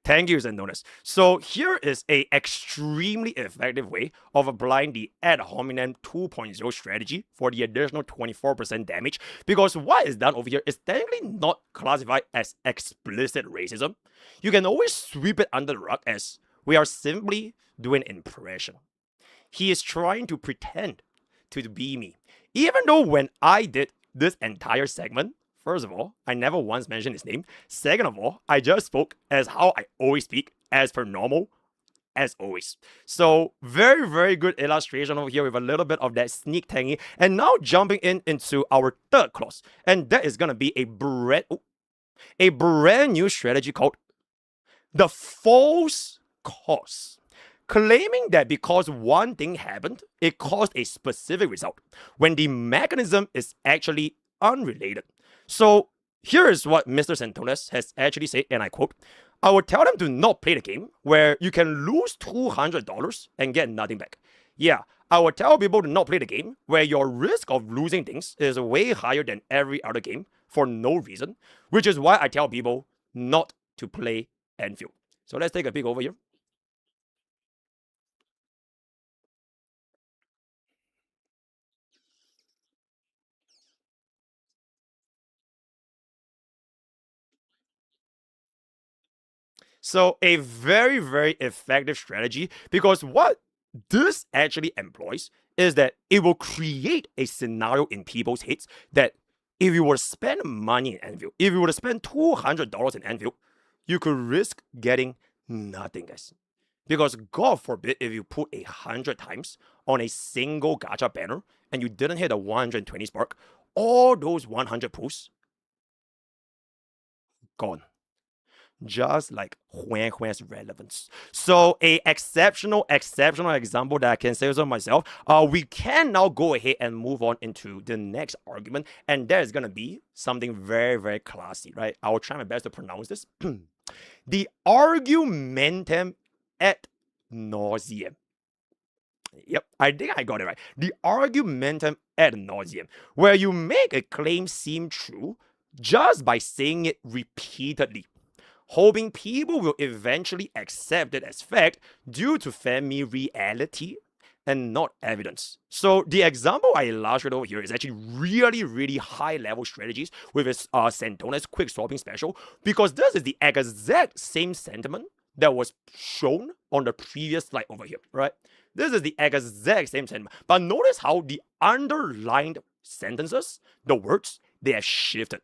Thank you, Santones. So here is a extremely effective way of applying the ad hominem 2.0 strategy for the additional 24% damage, because what is done over here is technically not classified as explicit racism. You can always sweep it under the rug as we are simply doing impression. He is trying to pretend to be me. Even though when I did this entire segment, first of all, I never once mentioned his name. Second of all, I just spoke as how I always speak, as per normal, as always. So very, very good illustration over here with a little bit of that sneak tangy. And now jumping into our third clause. And that is going to be a brand new strategy called the false cause, claiming that because one thing happened, it caused a specific result, when the mechanism is actually unrelated. So here is what Mr. Santones has actually said, and I quote, I would tell them to not play the game where you can lose $200 and get nothing back. Yeah, I would tell people to not play the game where your risk of losing things is way higher than every other game for no reason, which is why I tell people not to play Enfield. So let's take a peek over here. So a very, very effective strategy, because what this actually employs is that it will create a scenario in people's heads that if you were to spend money in Anvil, if you were to spend $200 in Anvil, you could risk getting nothing, guys. Because God forbid if you put 100 times on a single gacha banner and you didn't hit a 120 spark, all those 100 pulls gone. Just like Huan's relevance. So a exceptional example that I can say so myself. We can now go ahead and move on into the next argument, and that is gonna be something very, very classy, right? I will try my best to pronounce this. The argumentum ad nauseam. Yep, I think I got it right. The argumentum ad nauseam, where you make a claim seem true just by saying it repeatedly, hoping people will eventually accept it as fact due to familiarity and not evidence. So the example I illustrated over here is actually really, really high level strategies with its Santona's quick swapping special, because this is the exact same sentiment that was shown on the previous slide over here, right? This is the exact same sentiment. But notice how the underlined sentences, the words, they have shifted,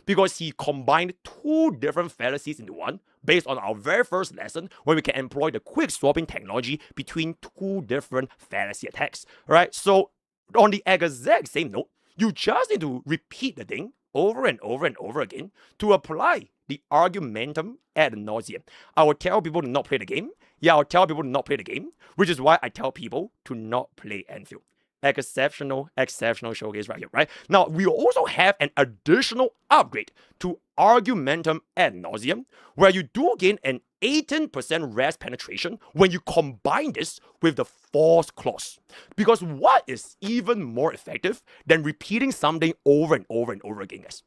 because he combined two different fallacies into one based on our very first lesson when we can employ the quick swapping technology between two different fallacy attacks, right? So on the exact same note, you just need to repeat the thing over and over and over again to apply the argumentum ad nauseam. I will tell people to not play the game. Yeah, I'll tell people to not play the game, which is why I tell people to not play Anfield. Exceptional showcase right here, right? Now, we also have an additional upgrade to argumentum ad nauseam, where you do gain an 18% rest penetration when you combine this with the false clause. Because what is even more effective than repeating something over and over and over again, guys?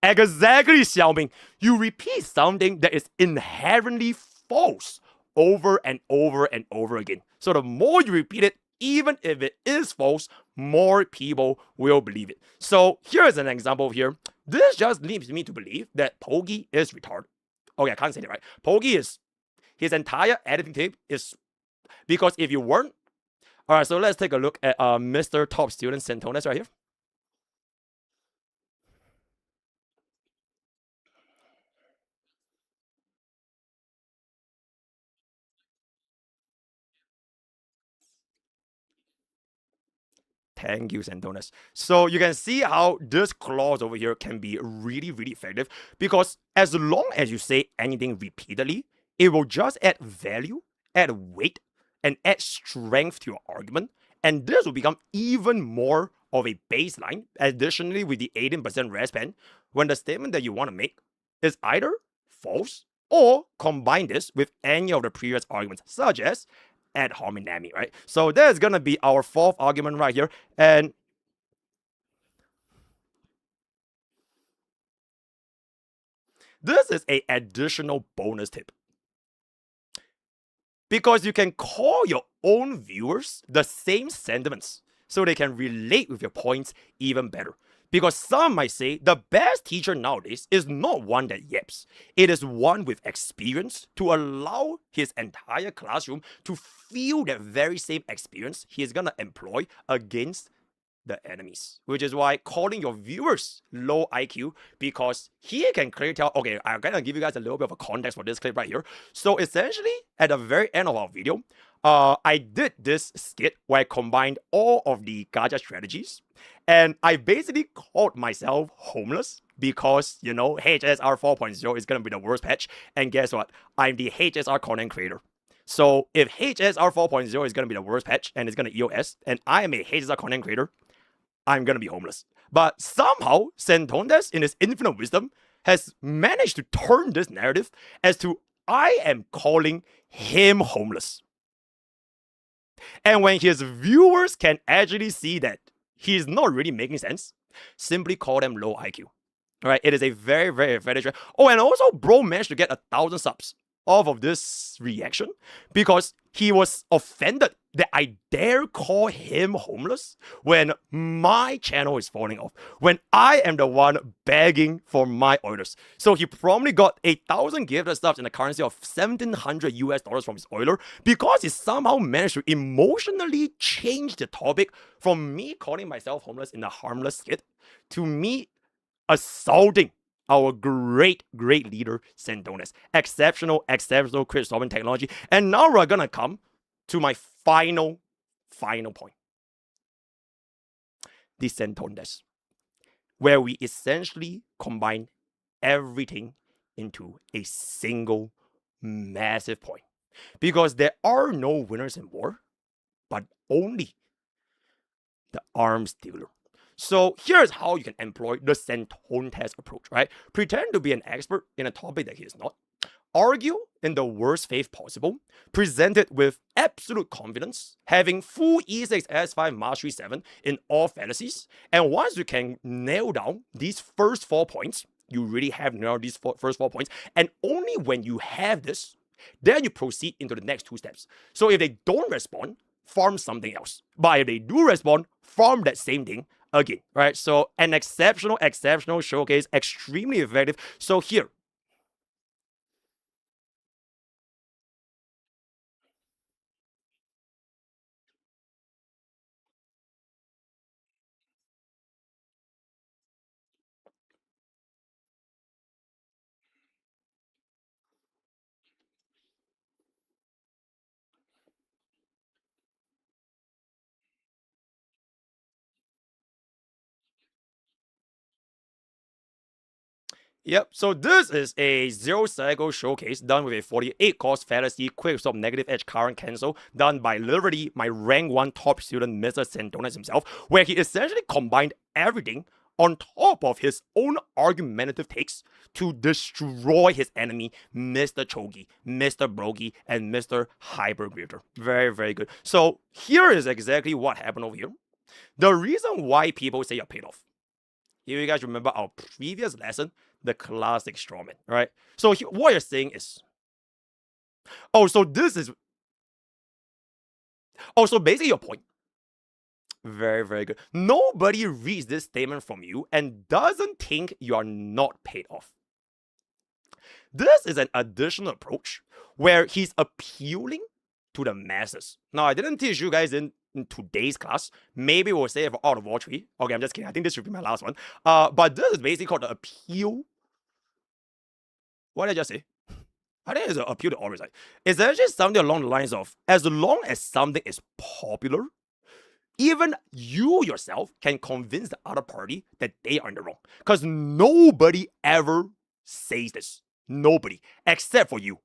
Exactly, Xiaoming. You repeat something that is inherently false over and over and over again. So the more you repeat it, even if it is false, more people will believe it. So here's an example here. This just leads me to believe that Pokke is retarded. Okay, I can't say that right. Pokke is, his entire editing tape is, because if you weren't, all right, so let's take a look at Mr. Top Student Santonas right here. Thank you, Santonas. So you can see how this clause over here can be really, really effective, because as long as you say anything repeatedly, it will just add value, add weight, and add strength to your argument. And this will become even more of a baseline, additionally with the 18% rest pen, when the statement that you want to make is either false or combine this with any of the previous arguments, such as ad hominem, right? So there's gonna be our fourth argument right here, and this is a additional bonus tip, because you can call your own viewers the same sentiments so they can relate with your points even better. Because some might say the best teacher nowadays is not one that yaps. It is one with experience to allow his entire classroom to feel that very same experience he is gonna employ against the enemies. Which is why calling your viewers low IQ, because he can clearly tell, okay, I'm gonna give you guys a little bit of a context for this clip right here. So essentially, at the very end of our video, I did this skit where I combined all of the gacha strategies, and I basically called myself homeless because, you know, HSR 4.0 is gonna be the worst patch, and guess what? I'm the HSR content creator. So if HSR 4.0 is gonna be the worst patch and it's gonna EOS, and I am a HSR content creator, I'm gonna be homeless. But somehow, Santondes, in his infinite wisdom, has managed to turn this narrative as to I am calling him homeless. And when his viewers can actually see that he's not really making sense, simply call them low IQ. Alright, it is a very, very effective. Oh, and also, bro managed to get 1,000 subs off of this reaction because he was offended that I dare call him homeless when my channel is falling off, when I am the one begging for my orders. So he probably got 1,000 gifted subs in the currency of $1,700 from his Euler because he somehow managed to emotionally change the topic from me calling myself homeless in a harmless skit to me assaulting our great leader, Sandonas. Exceptional crit solving technology. And now we're gonna come to my final point. The Sandonas, where we essentially combine everything into a single massive point. Because there are no winners in war, but only the arms dealer. So here's how you can employ the Santon test approach, right? Pretend to be an expert in a topic that he is not. Argue in the worst faith possible, present it with absolute confidence, having full E6 S5 Mastery 7 in all fallacies. And once you can nail down these first 4 points, you really have nailed these first 4 points. And only when you have this, then you proceed into the next 2 steps. So if they don't respond, farm something else. But if they do respond, farm that same thing again, right? So an exceptional showcase, extremely effective. So here, yep, so this is a 0-cycle showcase done with a 48 cost fallacy, quick stop, negative edge, current cancel, done by literally my rank 1 top student, Mr. Sandonas himself, where he essentially combined everything on top of his own argumentative takes to destroy his enemy, Mr. Chogi, Mr. Brogi, and Mr. Hypergrifter. Very good. So here is exactly what happened over here. The reason why people say you're paid off. If you guys remember our previous lesson, the classic strawman, right? So what you're saying is, so basically your point. Very good. Nobody reads this statement from you and doesn't think you are not paid off. This is an additional approach where he's appealing to the masses. Now, I didn't teach you guys in today's class. Maybe we'll say it for Out of War 3. Okay, I'm just kidding. I think this should be my last one. But this is basically called the appeal. What did I just say? I think it's an appeal to all sides. It's actually something along the lines of, as long as something is popular, even you yourself can convince the other party that they are in the wrong. Because nobody ever says this. Nobody. Except for you.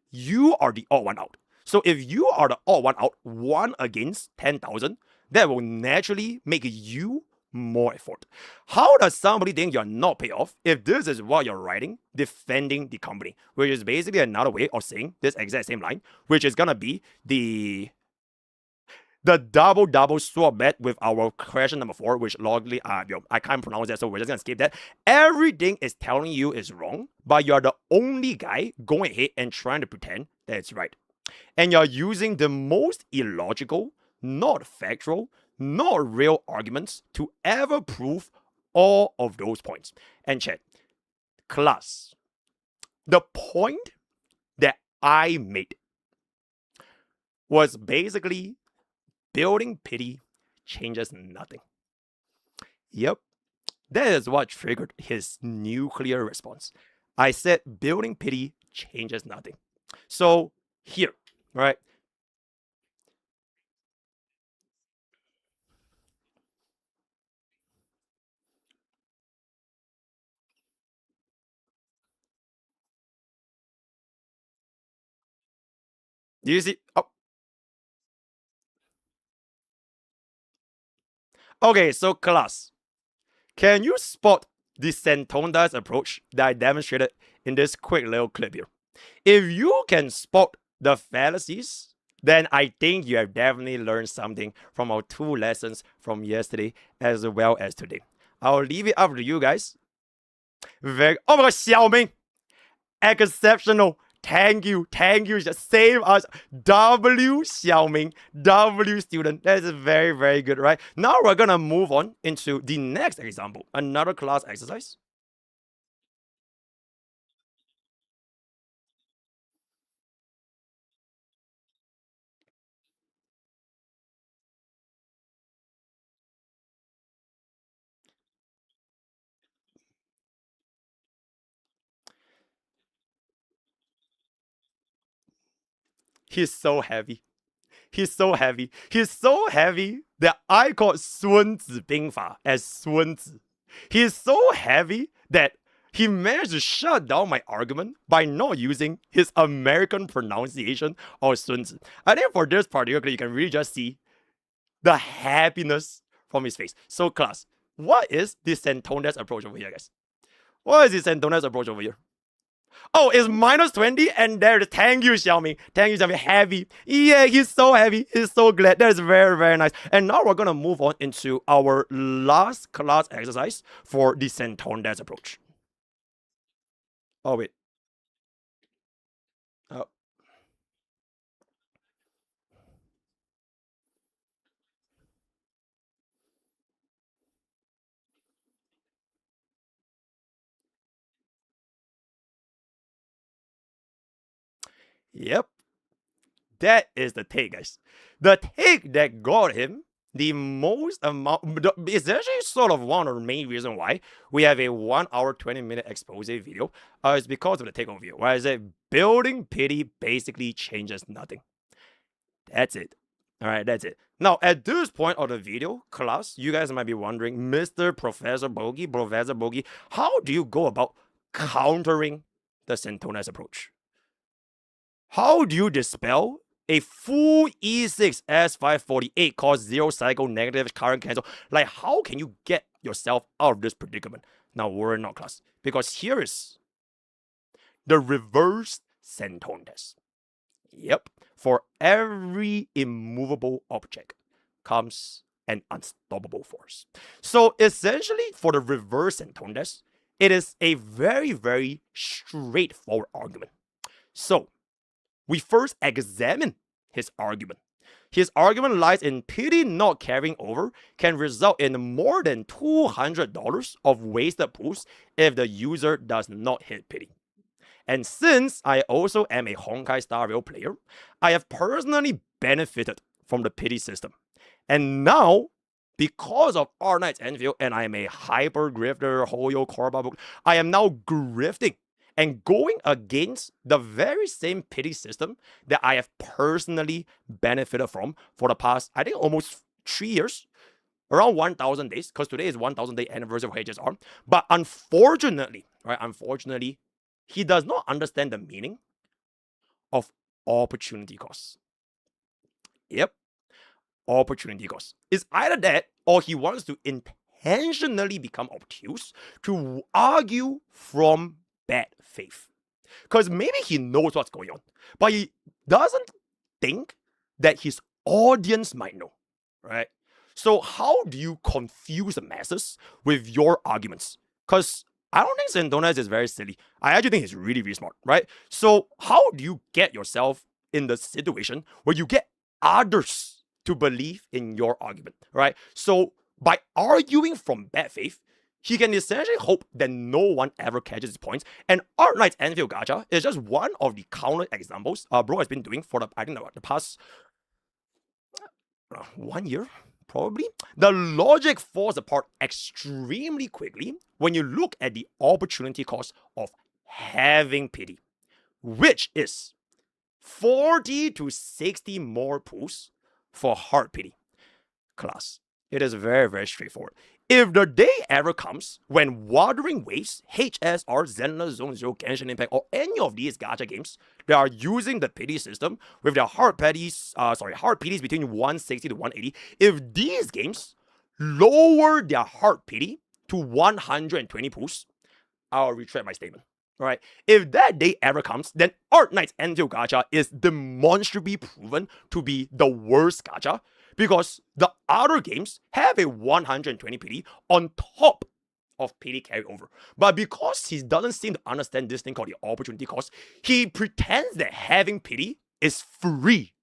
You are the odd one out. So if you are the odd one out, 1 against 10,000, that will naturally make you more effort. How does somebody think you're not paid off if this is what you're writing, defending the company? Which is basically another way of saying this exact same line, which is gonna be the double swap bet with our question number 4, which logically, I can't pronounce that, so we're just gonna skip that. Everything is telling you is wrong, but you're the only guy going ahead and trying to pretend that it's right. And you're using the most illogical, not factual, not real arguments to ever prove all of those points. And chat, class, the point that I made was basically building pity changes nothing. Yep, that is what triggered his nuclear response. I said building pity changes nothing. So here, right? Do you see? Oh. Okay, so class, can you spot the Santondas approach that I demonstrated in this quick little clip here? If you can spot the fallacies, then I think you have definitely learned something from our 2 lessons from yesterday as well as today. I'll leave it up to you guys. Oh my god, Xiaoming! Exceptional Thank you. Just save us. W Xiaoming, W student. That is very, very good, right? Now we're gonna move on into the next example, another class exercise. He's so heavy. He's so heavy. He's so heavy that I call 孙子兵法 as 孙子. He is so heavy that he managed to shut down my argument by not using his American pronunciation of 孙子. I think for this particular, you can really just see the happiness from his face. So, class, what is the Santones approach over here, guys? What is the Santones approach over here? Oh, it's minus 20, and there's thank you, Xiaoming. Thank you, Xiaoming. Heavy. Yeah, he's so heavy. He's so glad. That is very, very nice. And now we're gonna move on into our last class exercise for the Santones approach. Oh, wait. Oh. Yep. That is the take, guys. The take that got him the most amount. It's actually sort of one of the main reasons why we have a 1 hour 20-minute expose video. It's because of the take over here. Where I said building pity basically changes nothing. That's it. All right, that's it. Now, at this point of the video, class, you guys might be wondering, Professor Bogi, how do you go about countering the Santones approach? How do you dispel a full E6 S548 cause 0 cycle negative current cancel? Like, how can you get yourself out of this predicament? Now, worry not, class, because here is the reverse Santones. Yep. For every immovable object comes an unstoppable force. So essentially, for the reverse Santones, it is a very, very straightforward argument. So we first examine his argument. His argument lies in pity not carrying over can result in more than $200 of wasted pools if the user does not hit pity. And since I also am a Honkai Star Rail player, I have personally benefited from the pity system. And now, because of R Knight's Enfield, and I am a hyper grifter, Hoyo Korba book, I am now grifting and going against the very same pity system that I have personally benefited from for the past, I think, almost 3 years. Around 1,000 days, because today is 1,000 day anniversary of HSR. But unfortunately, he does not understand the meaning of opportunity cost. Yep. Opportunity cost. It's either that or he wants to intentionally become obtuse to argue from bad faith. Because maybe he knows what's going on, but he doesn't think that his audience might know, right? So how do you confuse the masses with your arguments? Because I don't think Santones is very silly. I actually think he's really, really smart, right? So how do you get yourself in the situation where you get others to believe in your argument, right? So by arguing from bad faith, he can essentially hope that no one ever catches his points. And Art Knight's Enfield Gacha is just one of the countless examples bro has been doing for the past 1 year, probably. The logic falls apart extremely quickly when you look at the opportunity cost of having pity, which is 40 to 60 more pools for hard pity. Class, it is very, very straightforward. If the day ever comes when Wuthering Waves, HSR, Zenless Zone Zero, Genshin Impact, or any of these gacha games that are using the pity system with their hard pities between 160 to 180, if these games lower their hard pity to 120 pools, I'll retract my statement. All right. If that day ever comes, then Art Knight's Enfield Gacha is demonstrably proven to be the worst gacha, because the other games have a 120 PD on top of pity carryover. But because he doesn't seem to understand this thing called the opportunity cost, he pretends that having pity is free.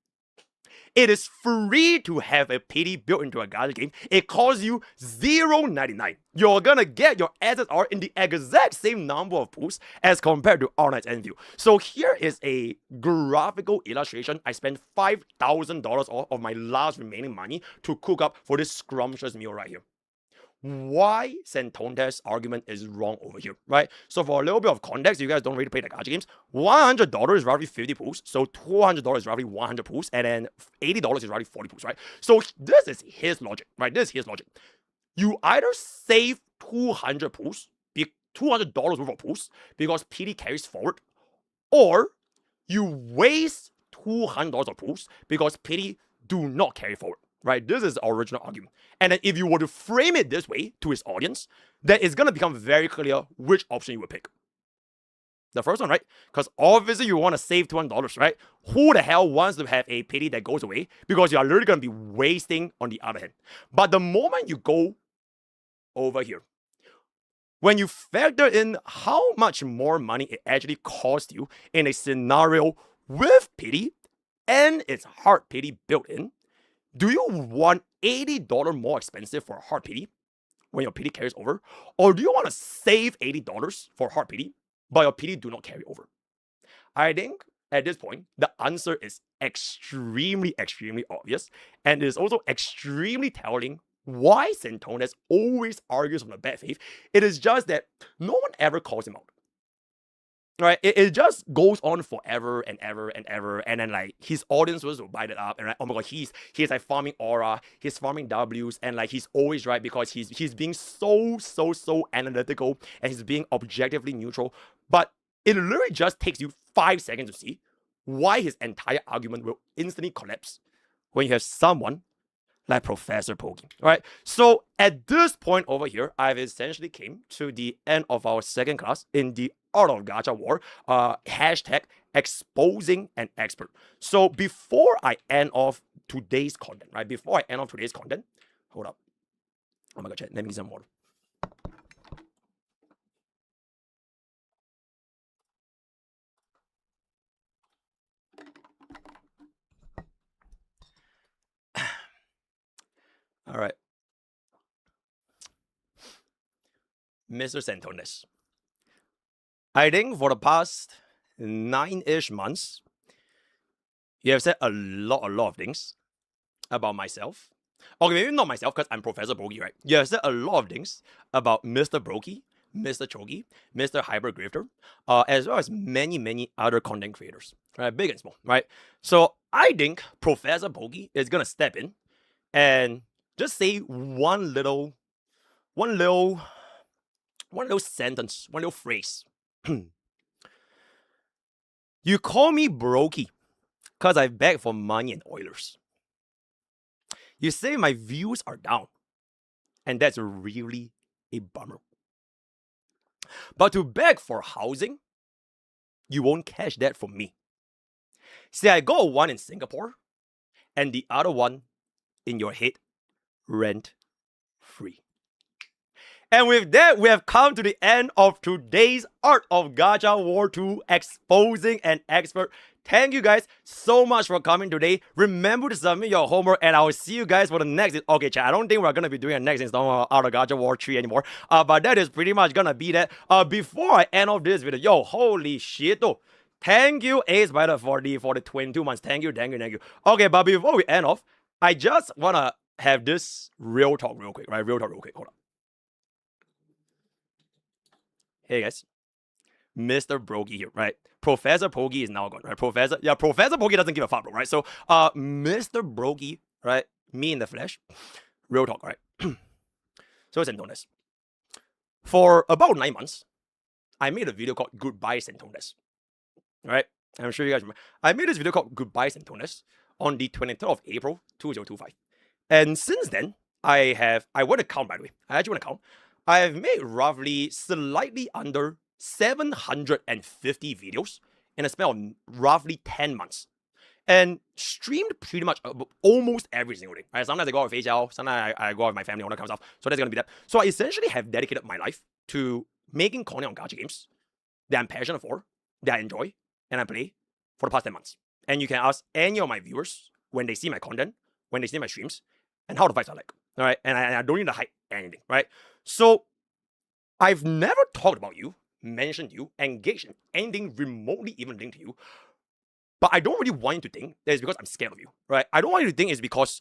It is free to have a pity built into a gacha game. It costs you $0.99. You're gonna get your SSR in the exact same number of pools as compared to All Knight's Enview. So here is a graphical illustration. I spent $5,000 of my last remaining money to cook up for this scrumptious meal right here. Why Santonte's argument is wrong over here, right? So for a little bit of context, you guys don't really play the gacha games. $100 is roughly 50 pools, so $200 is roughly 100 pools, and then $80 is roughly 40 pools, right? So this is his logic, right? This is his logic. You either save 200 pools, $200 worth of pools, because PD carries forward, or you waste $200 of pools because PD do not carry forward. Right? This is the original argument. And then if you were to frame it this way to his audience, then it's going to become very clear which option you would pick. The first one, right? Because obviously you want to save $200, right? Who the hell wants to have a pity that goes away? Because you are literally going to be wasting on the other hand. But the moment you go over here, when you factor in how much more money it actually costs you in a scenario with pity and its hard pity built in, do you want $80 more expensive for a hard pity when your pity carries over? Or do you want to save $80 for hard pity, but your pity do not carry over? I think at this point, the answer is extremely, extremely obvious. And it is also extremely telling why Santontes always argues from the bad faith. It is just that no one ever calls him out. Right, it just goes on forever and ever and ever, and then like his audience will bite it up, and like, oh my god, he's like farming aura, he's farming W's, and like he's always right because he's being so analytical and he's being objectively neutral. But it literally just takes you 5 seconds to see why his entire argument will instantly collapse when you have someone like Professor Pokke. Alright, so at this point over here, I've essentially came to the end of our second class in the Art of Gacha War, hashtag exposing an expert. So before I end off today's content, right? Before I end off today's content, hold up. Oh my god, chat, let me get some water. All right. Mr. Santontes, I think for the past 9-ish months, you have said a lot of things about myself. Okay, maybe not myself because I'm Professor Pokke, right? You have said a lot of things about Mr. Brokey, Mr. Chogi, Mr. Hyper Grifter, as well as many other content creators, right? Big and small, right? So I think Professor Pokke is gonna step in and just say one little sentence, one little phrase. You call me brokey because I beg for money and Oilers. You say my views are down, and that's really a bummer. But to beg for housing, you won't catch that from me. See, I got one in Singapore, and the other one in your head, rent free. And with that, we have come to the end of today's Art of Gacha War 2 Exposing an Expert. Thank you guys so much for coming today. Remember to submit your homework, and I will see you guys for the next. Okay, chat, I don't think we're going to be doing a next installment of Art of Gacha War 3 anymore. But that is pretty much going to be that. Before I end off this video, yo, holy shit, though. Thank you, Ace Spider, for the 22 months. Thank you. Okay, but before we end off, I just want to have this real talk real quick, right? Hold on. Hey guys, Mr. Brokey here, right? Professor Pokke is now gone, right? Professor Pokke doesn't give a fuck, bro, right? So, Mr. Brokey, right? Me in the flesh, real talk, right? So, Santontes, for about 9 months, I made a video called Goodbye Santontes, right? I'm sure you guys remember. I made this video called Goodbye Santontes on the 23rd of April, 2025. And since then, I went to count, by the way. I actually went to count. I have made roughly slightly under 750 videos in a span of roughly 10 months. and streamed pretty much almost every single day. Right? Sometimes I go out with HL, sometimes I go out with my family, all that kind of stuff. So that's gonna be that. So I essentially have dedicated my life to making content on gacha games that I'm passionate for, that I enjoy, and I play for the past 10 months. And you can ask any of my viewers when they see my content, when they see my streams, and how the fights are like. All right, and I don't need to hide anything, right? So I've never talked about you, mentioned you, engaged in anything remotely even linked to you. But I don't really want you to think that it's because I'm scared of you, right? I don't want you to think it's because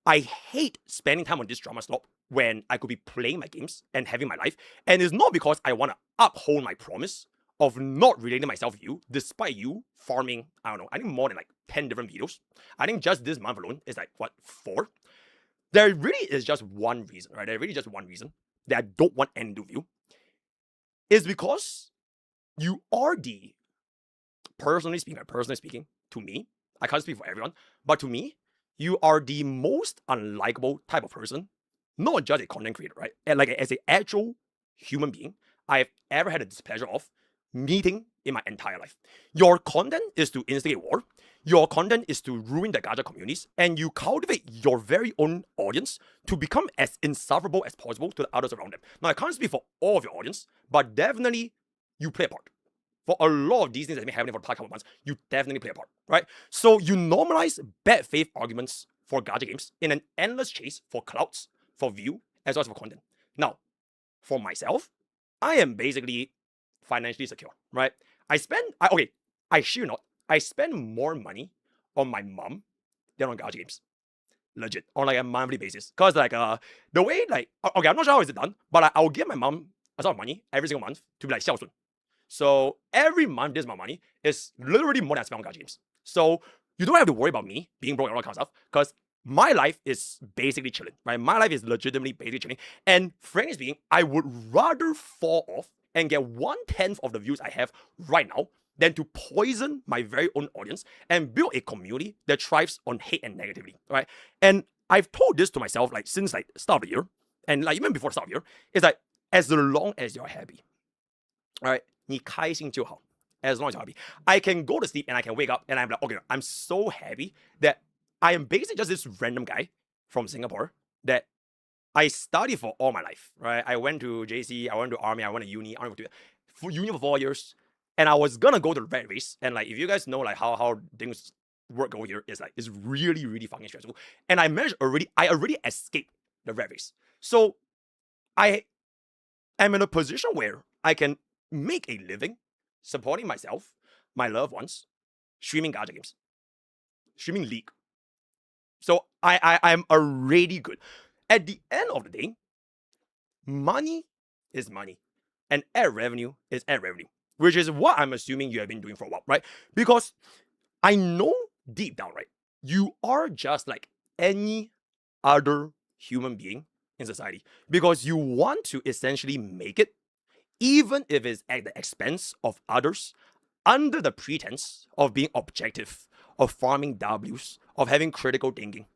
I hate spending time on this drama slop when I could be playing my games and having my life. And it's not because I want to uphold my promise of not relating myself to you, despite you farming, I don't know, I think more than like 10 different videos. I think just this month alone is like, what, 4? There really is just one reason, right? There really just one reason that I don't want anything to do with you. Is because you are the, personally speaking, to me, I can't speak for everyone, but to me, you are the most unlikable type of person, not just a content creator, right? And like as an actual human being, I've ever had the displeasure of meeting in my entire life. Your content is to instigate war. Your content is to ruin the gacha communities, and you cultivate your very own audience to become as insufferable as possible to the others around them. Now, I can't speak for all of your audience, but definitely you play a part. For a lot of these things that have been happening for the past couple of months, you definitely play a part, right? So you normalize bad faith arguments for gacha games in an endless chase for clouds, for view, as well as for content. Now, for myself, I am basically financially secure, right? I shit you not, I spend more money on my mom than on gacha games. Legit, on like a monthly basis. Cause like the way like, okay, I'm not sure how is it done, but I'll give my mom a sort of money every single month to be like 孝顺. So every month, this amount of money is literally more than I spend on gacha games. So you don't have to worry about me being broke and all that kind of stuff, because my life is basically chilling, right? My life is legitimately basically chilling. And frankly speaking, I would rather fall off and get 1/10 of the views I have right now than to poison my very own audience and build a community that thrives on hate and negativity, right? And I've told this to myself like since like start of the year, and like even before the start of the year, is like as long as you're happy, right? 你开心就好. As long as you're happy. I can go to sleep and I can wake up and I'm like, okay, I'm so happy that I am basically just this random guy from Singapore that I studied for all my life, right? I went to JC, I went to army, I went to uni, I went to uni for 4 years, and I was gonna go to the rat race. And like, if you guys know like how things work over here, is like it's really really fucking stressful. And I already escaped the rat race, so I am in a position where I can make a living supporting myself, my loved ones, streaming gacha games, streaming League. So I'm already good. At the end of the day, money is money, and ad revenue is ad revenue, which is what I'm assuming you have been doing for a while, right? Because I know deep down, right, you are just like any other human being in society, because you want to essentially make it, even if it's at the expense of others, under the pretense of being objective, of farming W's, of having critical thinking.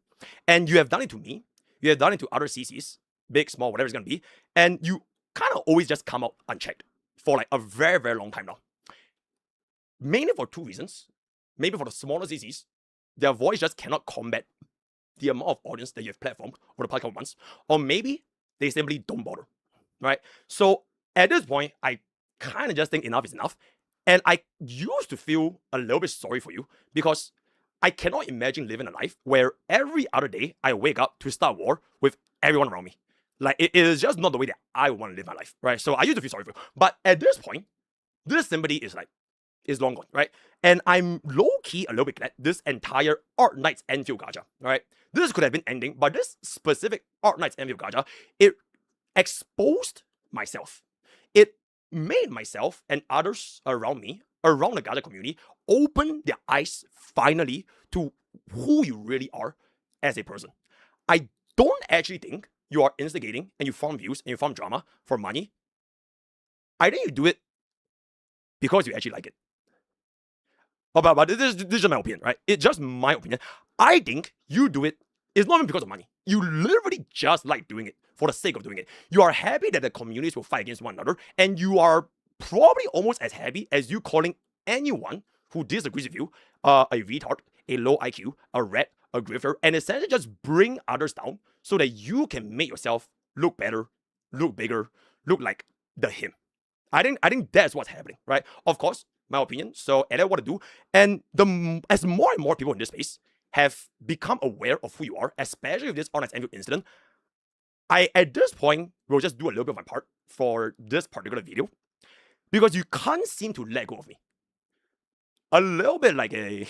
And you have done it to me, you have done it to other CCs, big, small, whatever it's gonna be, and you kind of always just come out unchecked for like a very, very long time now. Mainly for 2 reasons. Maybe for the smaller CCs, their voice just cannot combat the amount of audience that you have platformed over the past couple months, or maybe they simply don't bother, right? So at this point, I kind of just think enough is enough. And I used to feel a little bit sorry for you, because I cannot imagine living a life where every other day I wake up to start war with everyone around me. Like, it is just not the way that I want to live my life, right? So I used to feel sorry for you. But at this point, this sympathy is long gone, right? And I'm low-key a little bit glad this entire Art Knights Enfield gacha, right? This could have been ending, but this specific Art Knights Enfield gacha, it exposed myself. It made myself and others around me, around the gacha community, open their eyes finally to who you really are as a person. I don't actually think you are instigating and you farm views and you farm drama for money. I think you do it because you actually like it. But this is just my opinion, right? It's just my opinion. I think you do it, it's not even because of money. You literally just like doing it for the sake of doing it. You are happy that the communities will fight against one another, and you are probably almost as happy as you calling anyone who disagrees with you a retard, a low IQ, a rat, a grifter, and essentially just bring others down so that you can make yourself look better, look bigger, look like the him. I think that's what's happening, right? Of course, my opinion. So edit what to do, and as more and more people in this space have become aware of who you are, especially with this honest envy incident, I at this point will just do a little bit of my part for this particular video because you can't seem to let go of me. A little bit like an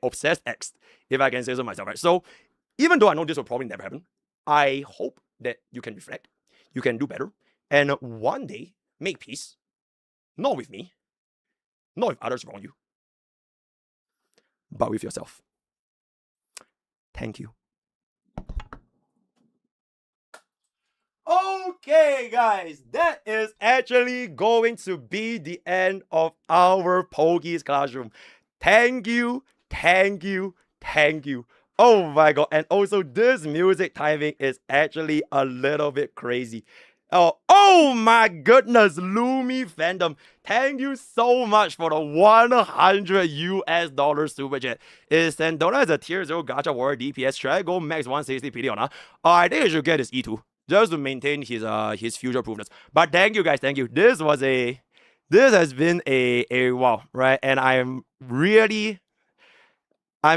obsessed ex, if I can say so myself, right? So even though I know this will probably never happen, I hope that you can reflect, you can do better, and one day make peace, not with me, not with others around you, but with yourself. Thank you. Okay, guys, that is actually going to be the end of our Pokke's classroom. Thank you, thank you, thank you. Oh my god, and also this music timing is actually a little bit crazy. Oh my goodness, Lumi fandom. Thank you so much for the 100 US dollar super chat. Is Santona as a tier 0 gacha warrior DPS? Should I go max 160 PD or not? I think I should get his E2 just to maintain his future proofness. But thank you guys, thank you. This has been a wow, right? And I'm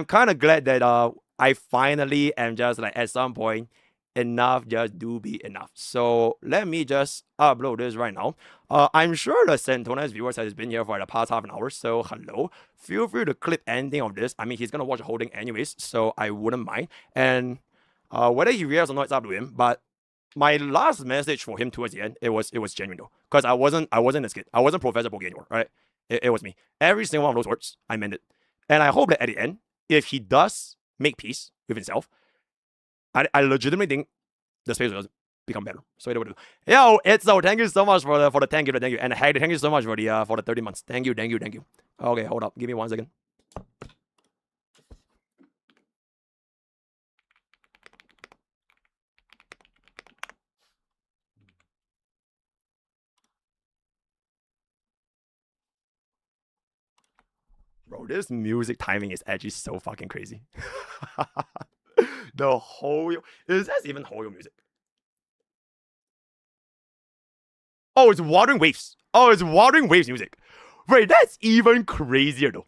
kind of glad that I finally am just like at some point enough just do be enough. So let me just upload this right now. I'm sure the Santona's viewers has been here for the past half an hour, so hello. Feel free to clip anything of this. I mean, he's gonna watch the whole thing anyways, so I wouldn't mind. And whether he reacts or not, it's up to him. But my last message for him towards the end, it was genuine though, because I wasn't this kid. I wasn't Professor Pokke anymore, right? It was me. Every single one of those words, I meant it. And I hope that at the end, if he does make peace with himself, I legitimately think the space will become better. So it. Yo, it's so thank you so much for the thank you, and thank you so much for the 30 months. Thank you. Okay, hold up, give me 1 second. Bro, this music timing is actually so fucking crazy. The whole is that even whole music? Oh, it's Watering Waves. Oh, it's Watering Waves music. Wait, that's even crazier though.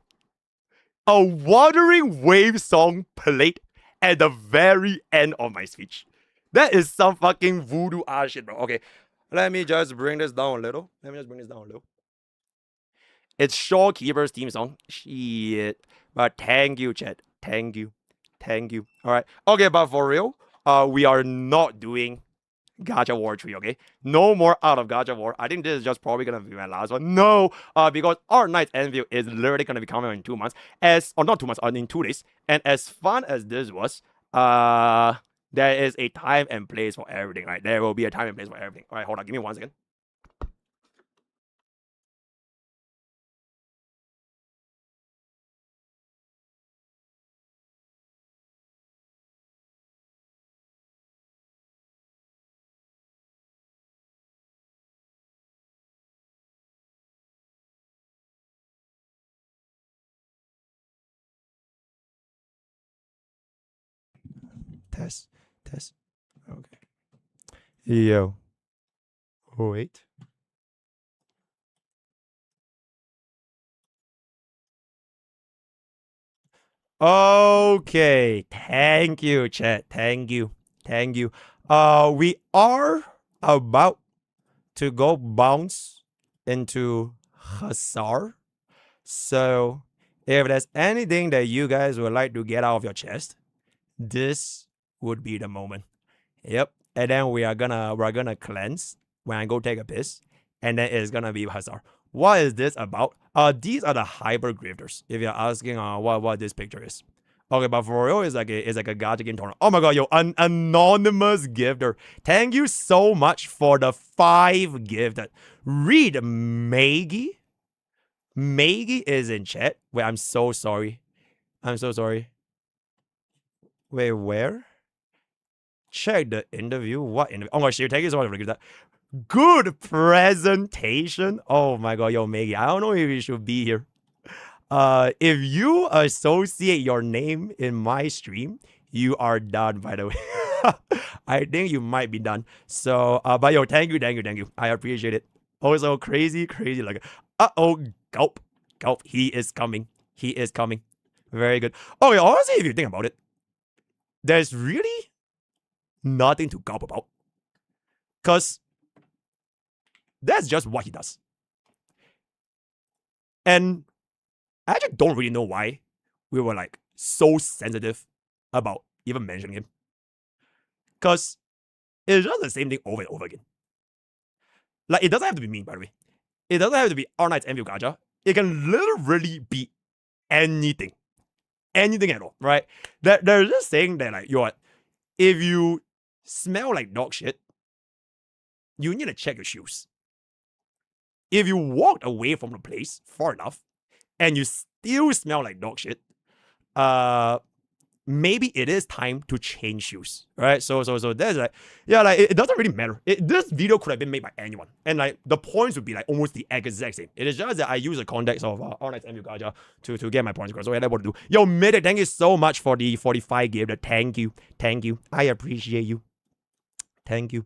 A Watering Waves song played at the very end of my speech. That is some fucking voodoo ass shit, bro. Okay, let me just bring this down a little. It's Shawkeeper's theme song. Shit. But thank you, chat. Thank you. Alright. Okay, but for real, we are not doing Gacha War 3, okay? No more out of Gacha War. I think this is just probably gonna be my last one. No, because our Night's Envy is literally gonna be coming out in 2 months. Not 2 months, in 2 days. And as fun as this was, there is a time and place for everything, right? There will be a time and place for everything. Alright, hold on, give me 1 second. Test. Okay. Yo. Wait. Okay. Thank you, chat. Thank you. We are about to go bounce into Hussar. So if there's anything that you guys would like to get out of your chest, this would be the moment. Yep. And then we're gonna cleanse when I go take a piss, and then it's gonna be Hussar. What is this about? These are the hyper grifters. If you're asking what this picture is. Okay, but for real, it's like a gacha game tournament. Oh my god, yo, an anonymous gifter. Thank you so much for the 5 gifted. Read Maggie. Maggie is in chat. Wait, I'm so sorry. Wait, where? Check the interview. What interview? Oh my shit, thank you so much for that. Good presentation. Oh my god, yo, Maggie. I don't know if you should be here. If you associate your name in my stream, you are done, by the way. I think you might be done. So, but yo, thank you. I appreciate it. Also, crazy, like, gulp. He is coming. Very good. Okay, honestly, if you think about it, there's really nothing to gulp about. Because that's just what he does. And I actually don't really know why we were like so sensitive about even mentioning him. Because it's just the same thing over and over again. Like, it doesn't have to be me, by the way. It doesn't have to be our night's MV gacha. It can literally be anything. Anything at all, right? They're just saying that, like, if you smell like dog shit, you need to check your shoes. If you walked away from the place far enough and you still smell like dog shit, maybe it is time to change shoes, right? So there's like, yeah, like it doesn't really matter. This video could have been made by anyone, and like the points would be like almost the exact same. It is just that I use the context of All Night's MU Gacha to get my points across. So that's what to do. Yo, Medic, thank you so much for the 45 gift. Thank you. I appreciate you. Thank you.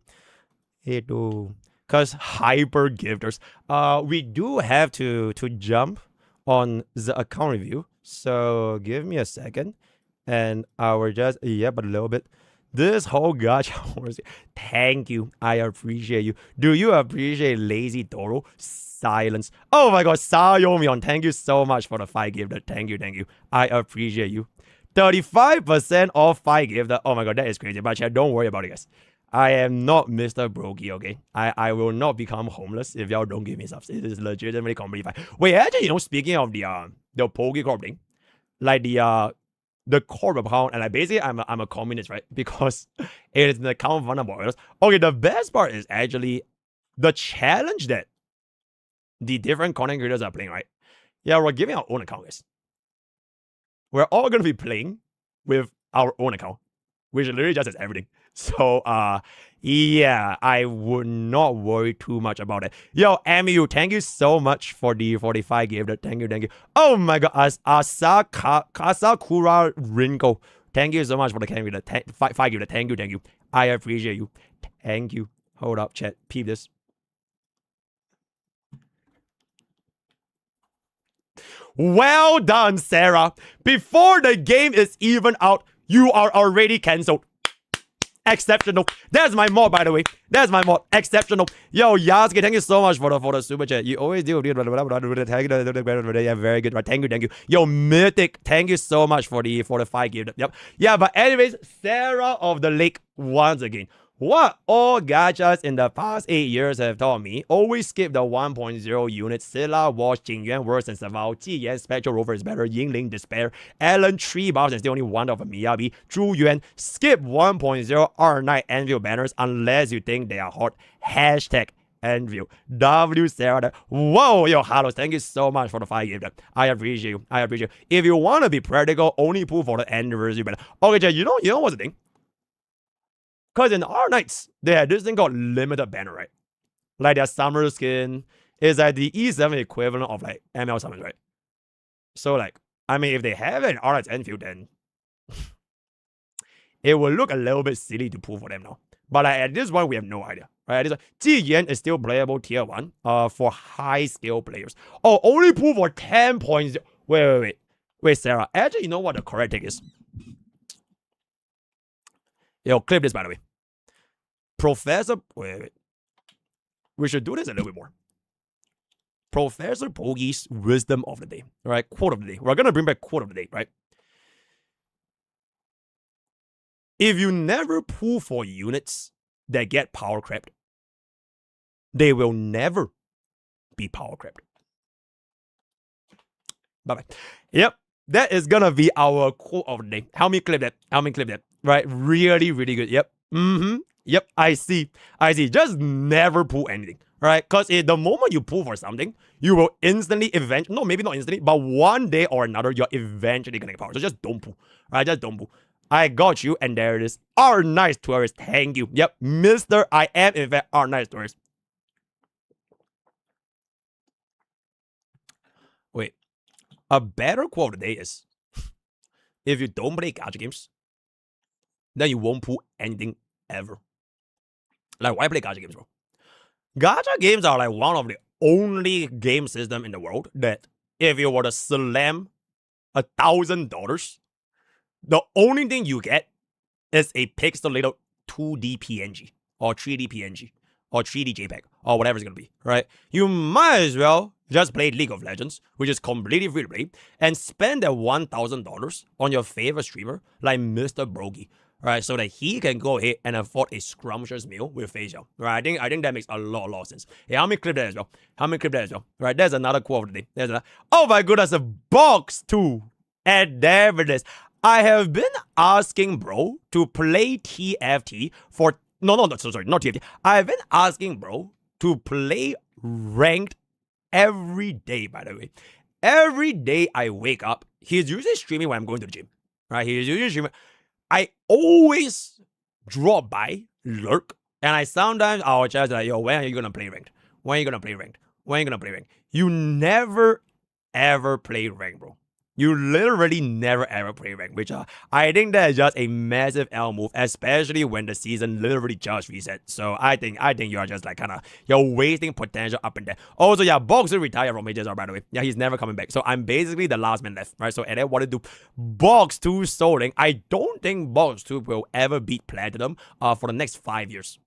Because hyper gifters. We do have to jump on the account review. So give me a second. And I will just, but a little bit. This whole gacha, thank you. I appreciate you. Do you appreciate Lazy Toro? Silence. Oh my god, Sayomyeon, thank you so much for the 5 gifted. Thank you. I appreciate you. 35% off 5 gifted. Oh my god, that is crazy. But chat, don't worry about it, guys. I am MrPokke, okay? I will not become homeless if y'all don't give me subs. It is legitimately completely fine. Wait, actually, speaking of the Poke Corp thing, like the corp account, and like basically I'm a communist, right? Because it is an account funded by others. Okay, the best part is actually the challenge that the different content creators are playing, right? Yeah, we're giving our own account, guys. We're all gonna be playing with our own account, which literally just says everything. So yeah, I would not worry too much about it. Yo, Amiu, thank you so much for the 45 gifted. Thank you. Oh my god, Asakura Ringo. Thank you so much for the 5 gifted. Thank you. I appreciate you. Thank you. Hold up, chat. Peep this. Well done, Sarah. Before the game is even out, you are already cancelled. Exceptional. That's my mod, by the way. That's my mod. Exceptional. Yo, Yasuke, thank you so much for the super chat. You always do. Yeah, very good. Thank you. Yo, Mythic, thank you so much for the 5 gift. Yep. Yeah, but anyways, Sarah of the Lake once again. What all gachas in the past 8 years have taught me, always skip the 1.0 units. Scylla, Wash, Jingyuan worse than Savao, Jiyan, Spectral Rover is better, Yingling, Despair, Alan, 3 bars and still only 1 of a Miyabi, Zhu Yuan, skip 1.0 R9 Anvil banners unless you think they are hot. Hashtag Anvil. W Sarah. Whoa, yo, hello. Thank you so much for the 5 gift. I appreciate you. If you want to be practical, only pull for the anniversary banner. Okay, Jay, you know what's the thing? Because in our nights, they had this thing called limited banner, right? Like their summer skin is like the E7 equivalent of like ML summons, right? So like, I mean, if they have an RX Enfield, then it will look a little bit silly to pull for them now. But like, at this point, we have no idea, right? Jiyan is still playable tier 1 for high skill players. Oh, only pull for 10.0. Wait, Sarah. Actually, you know what the correct take is? Yo, clip this, by the way. Professor, wait. We should do this a little bit more. Professor Pokke's wisdom of the day, right? Quote of the day. We're gonna bring back quote of the day, right? If you never pull for units that get power crept, they will never be power crept. Bye-bye. Yep. That is gonna be our quote of the day. Help me clip that. Right? Really, really good. Yep. Yep. I see. Just never pull anything. Right? Because the moment you pull for something, you will instantly no, maybe not instantly, but one day or another, you're eventually gonna get power. So just don't pull. Right? Just don't pull. I got you, and there it is. Our nice tourist. Thank you. Yep. Mr. I am in fact our nice tourist. Wait. A better quote today is, if you don't play gacha games, then you won't pull anything ever. Like, why play gacha games, bro? Gacha games are like one of the only game system in the world that if you were to slam $1,000, the only thing you get is a pixelated 2D PNG or 3D PNG or 3D JPEG or whatever it's gonna be, right? You might as well just play League of Legends, which is completely free to play, and spend that $1,000 on your favorite streamer like MrPokke, right? So that he can go ahead and afford a scrumptious meal with facial, right? I think that makes a lot of sense. Yeah, how many clip that as well? Right? There's another quote of the day. There's oh my goodness, a box too. And there it is. I have been asking bro to play TFT for not TFT. I've been asking bro to play ranked every day, by the way. Every day I wake up, he's usually streaming when I'm going to the gym. Right? He's usually streaming. I always drop by, lurk, and I'll chat like, yo, when are you gonna play ranked? When are you gonna play ranked? When are you gonna play ranked? You never ever play ranked, bro. You literally never ever play rank, which I think that is just a massive L move, especially when the season literally just reset. So I think you are just like you're wasting potential up and there. Also, yeah, Box will retire from HSR, by the way. Yeah, he's never coming back. So I'm basically the last man left, right? So and then what to do? Box 2 Soling. I don't think Box 2 will ever beat Platinum for the next 5 years.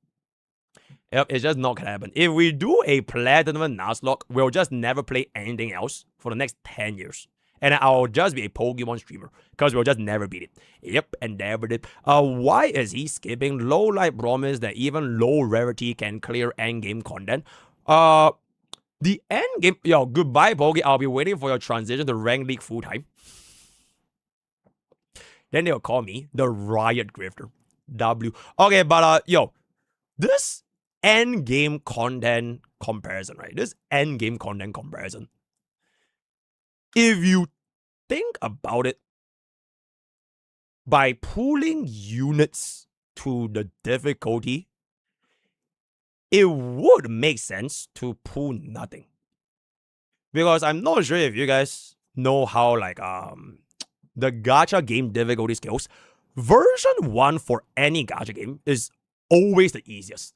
Yep, it's just not gonna happen. If we do a Platinum Nuzlocke, we'll just never play anything else for the next 10 years. And I'll just be a Pokemon streamer because we'll just never beat it. Yep, and never did. Why is he skipping low light promise that even low rarity can clear endgame content? The endgame, yo, goodbye, Poke. I'll be waiting for your transition to rank league full time. Then they'll call me the Riot Grifter. W. Okay, but yo, this endgame content comparison, right? This endgame content comparison. If you think about it, by pulling units to the difficulty, it would make sense to pull nothing. Because I'm not sure if you guys know how the gacha game difficulty scales. Version 1 for any gacha game is always the easiest.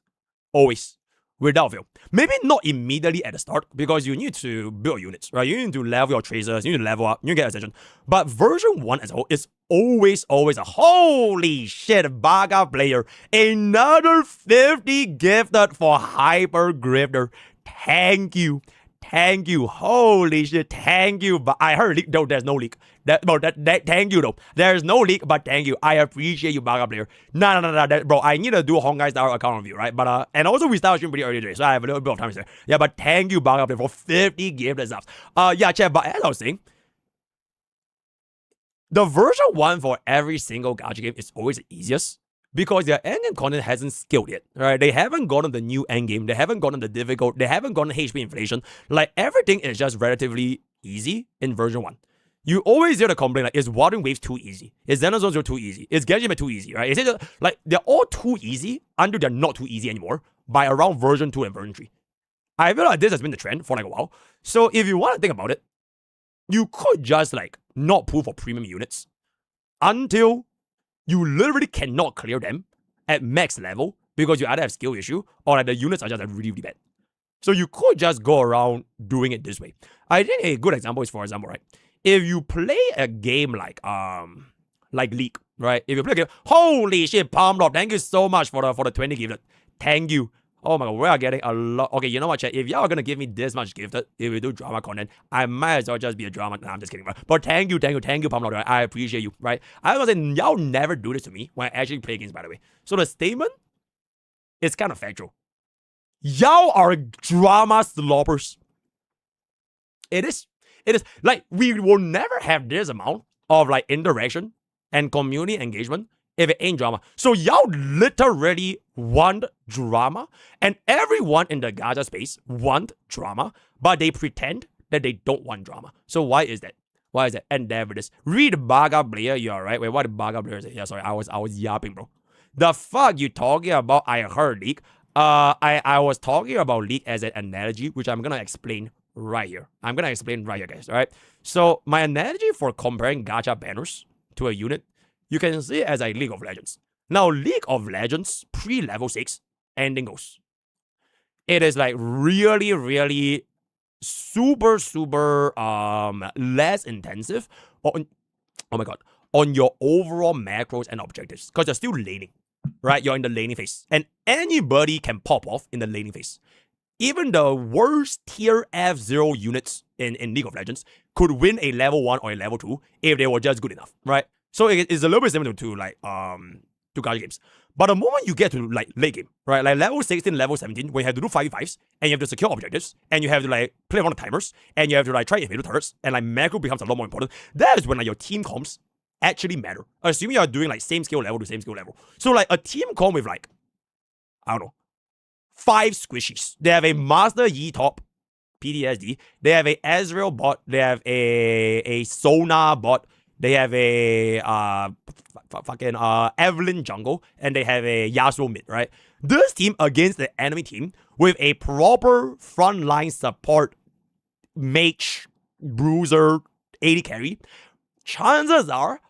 Always. Without fail. Maybe not immediately at the start, because you need to build units, right? You need to level your tracers, you need to level up, you need to get ascension. But version 1 as a whole is always a holy shit, Baga player. Another 50 gifted for Hyper Grifter. Thank you. Holy shit, thank you. But I heard leak, though, there's no leak. Thank you, though. There's no leak, but thank you. I appreciate you, Baga player. No, bro, I need to do Honkai Star account review, right? But, and also we started streaming pretty early today, so I have a little bit of time to say. Yeah, but thank you, Baga player, for 50 gifted subs. Yeah, chat, but as I was saying, the version 1 for every single gacha game is always the easiest. Because their endgame content hasn't scaled yet, right? They haven't gotten the new endgame. They haven't gotten the difficult. They haven't gotten HP inflation. Like, everything is just relatively easy in version 1. You always hear the complaint, like, is Watering Waves too easy? Is Xenosaur's Zero too easy? Is Genjime too easy, right? Is it like, they're all too easy until they're not too easy anymore by around version 2 and version 3. I feel like this has been the trend for like a while. So if you want to think about it, you could just like not pull for premium units until you literally cannot clear them at max level because you either have skill issue or like the units are just like really, really bad. So you could just go around doing it this way. I think a good example is, for example, right? If you play a game like League, right? If you play a game, holy shit, Palm Lord, thank you so much for the 20 gifted. Thank you. Oh my god, we are getting a lot. Okay, you know what, chat? If y'all are gonna give me this much gifted, if we do drama content, I might as well just be a drama. Nah, I'm just kidding. But thank you, Palm Lord. I appreciate you, right? I was saying, y'all never do this to me when I actually play games, by the way. So the statement is kind of factual. Y'all are drama sloppers. It is. Like, we will never have this amount of like interaction and community engagement if it ain't drama. So y'all literally want drama, and everyone in the gacha space want drama, but they pretend that they don't want drama. So why is that? And there it is. Read Baga player, you alright? Wait, what did Baga player say? Yeah, sorry, I was yapping, bro. The fuck you talking about? I heard League. I was talking about League as an analogy, which I'm gonna explain right here. I'm gonna explain right here, guys. All right. So my analogy for comparing gacha banners to a unit, you can see it as a League of Legends. Now, League of Legends pre-level 6 ending goes. It is like really, really super, super less intensive on, oh my god, on your overall macros and objectives. Because you're still laning. Right? You're in the laning phase. And anybody can pop off in the laning phase. Even the worst tier F0 units in League of Legends could win a level 1 or a level 2 if they were just good enough, right? So it's a little bit similar to like to gacha games. But the moment you get to like late game, right? Like level 16, level 17, where you have to do 5v5s and you have to secure objectives and you have to like play on the timers and you have to like try invader turrets and like macro becomes a lot more important. That is when like your team comps actually matter. Assuming you're doing like same skill level to same skill level. So like a team comp with like, I don't know, 5 squishies. They have a Master Yi top PTSD. They have a Ezreal bot. They have a Sona bot. They have a fucking Evelyn jungle, and they have a Yasuo mid. Right, this team against the enemy team with a proper frontline support, mage, bruiser, 80 carry. Chances are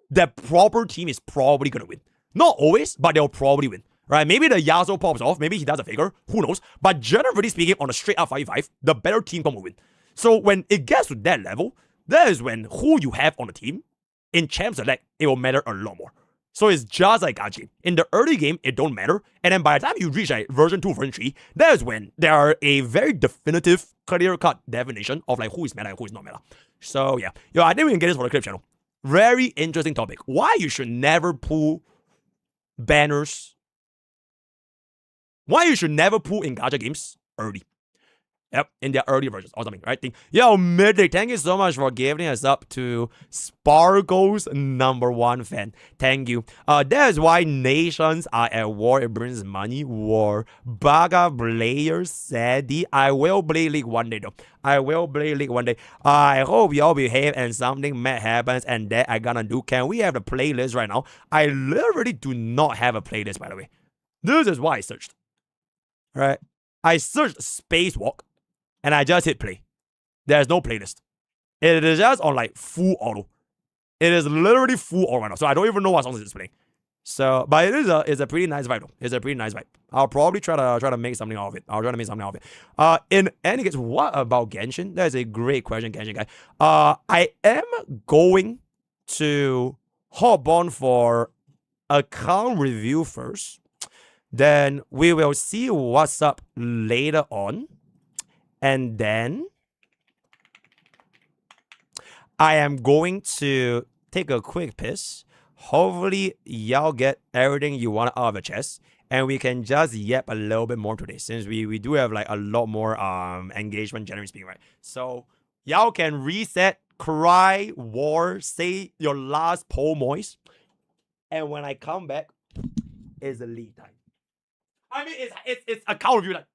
that proper team is probably gonna win. Not always, but they'll probably win. Right? Maybe the Yasuo pops off, maybe he does a figure, who knows? But generally speaking, on a straight up 5v5, the better team will win. So when it gets to that level, that is when who you have on the team, in champ select, it will matter a lot more. So it's just like gacha. In the early game, it don't matter. And then by the time you reach like version 2, version 3, that is when there are a very definitive, clear-cut definition of like who is meta and who is not meta. So yeah. Yo, I think we can get this for the clip channel. Very interesting topic. Why you should never pull banners. Why you should never pull in gacha games early. Yep, in their early versions or something, right? Yo, Mythic, thank you so much for giving us up to Sparkle's #1 fan. Thank you. That is why nations are at war. It brings money. War. Baga players said, I will play League one day though. I will play League one day. I hope y'all behave and something mad happens and that I gonna do. Can we have the playlist right now? I literally do not have a playlist, by the way. This is why I searched. Right? I searched Spacewalk. And I just hit play. There's no playlist. It is just on like full auto. It is literally full auto right now. So I don't even know what songs it's playing. So, but it's a pretty nice vibe though. It's a pretty nice vibe. I'll probably try to make something out of it. I'll try to make something out of it. In any case, what about Genshin? That is a great question, Genshin guy. I am going to hop on for account review first. Then we will see what's up later on. And then I am going to take a quick piss. Hopefully, y'all get everything you want out of the chest. And we can just yap a little bit more today. Since we do have like a lot more engagement, generally speaking, right? So, y'all can reset, cry, war, say your last moist. And when I come back, it's the lead time. I mean, it's account review like.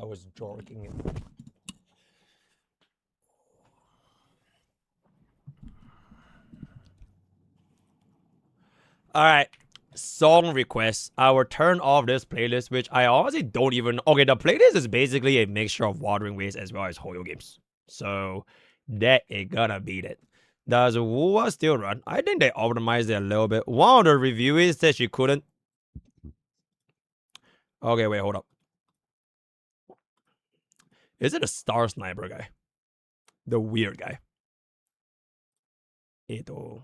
I was jorking it. Alright. Song requests. I will turn off this playlist, which I honestly don't even... Okay, the playlist is basically a mixture of Wuthering Waves as well as Hoyo games. So, that ain't gonna beat it. Does Wuwa still run? I think they optimized it a little bit. One of the reviewers said she couldn't. Okay, wait, hold up. Is it a Star Sniper guy? The weird guy. Ito.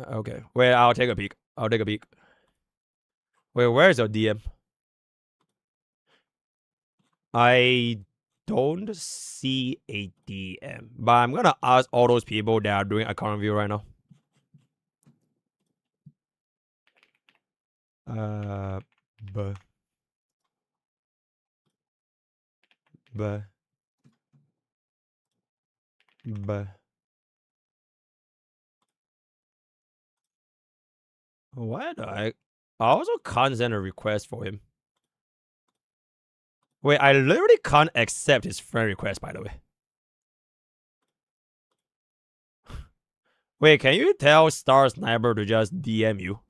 Okay. Wait, I'll take a peek. Wait, where's your DM? I don't see a DM. But I'm gonna ask all those people that are doing account review right now. But why the heck? I also can't send a request for him. Wait, I literally can't accept his friend request, by the way. Wait, can you tell Star Sniper to just DM you?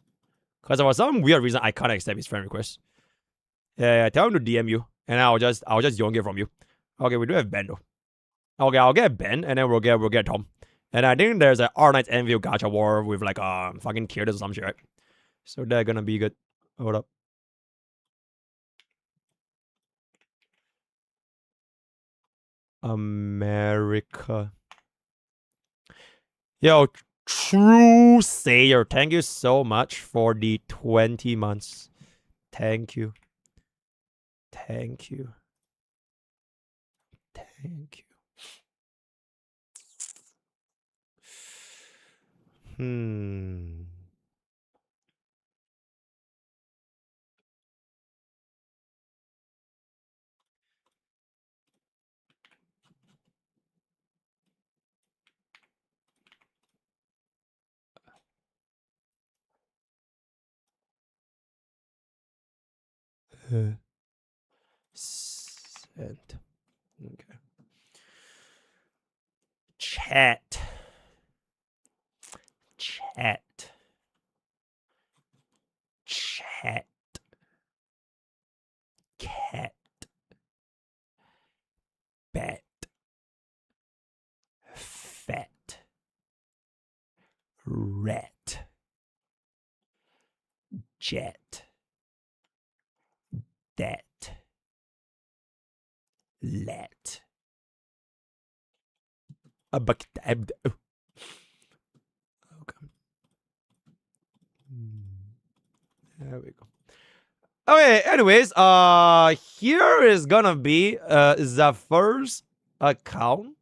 Because for some weird reason, I can't accept his friend request. Yeah, tell him to DM you, and I'll just yonk it from you. Okay, we do have Ben though. Okay, I'll get Ben, and then we'll get Tom. And I think there's an R9's Envy gacha war with like fucking Kyrtis or some shit, right? So they're gonna be good. Hold up. America. Yo, True Sayer, thank you so much for the 20 months. Thank you. Thank you. Thank you. Sent. Okay. Chat. Cat. Bat. Fat. Rat. Jet. Dat. Let. Okay. There we go. Okay, anyways, here is gonna be the first account.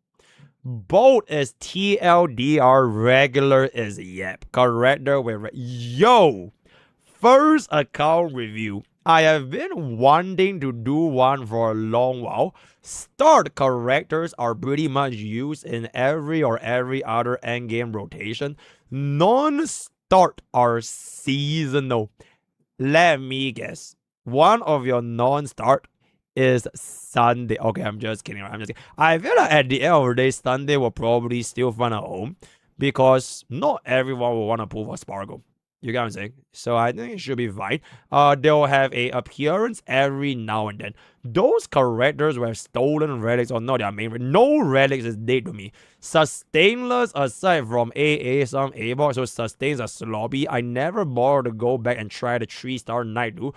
Bold is TLDR, regular is yep. Corrector with yo. First account review. I have been wanting to do one for a long while. Start correctors are pretty much used in every other endgame rotation. Non-start are seasonal. Let me guess. One of your non-start is Sunday. Okay, I'm just kidding. I feel like at the end of the day, Sunday will probably still find a home because not everyone will want to pull for Sparkle. You get what I'm saying? So I think it should be fine. They'll have a appearance every now and then. Those characters who have stolen relics or not their main, no relics is dead to me. Sustainless aside from AA, some A-bar, so sustains are sloppy. I never bother to go back and try the 3-star Night do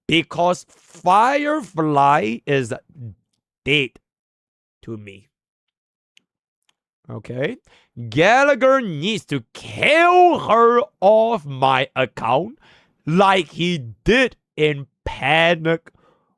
because Firefly is dead to me. Okay. Gallagher needs to kill her off my account like he did in Panic.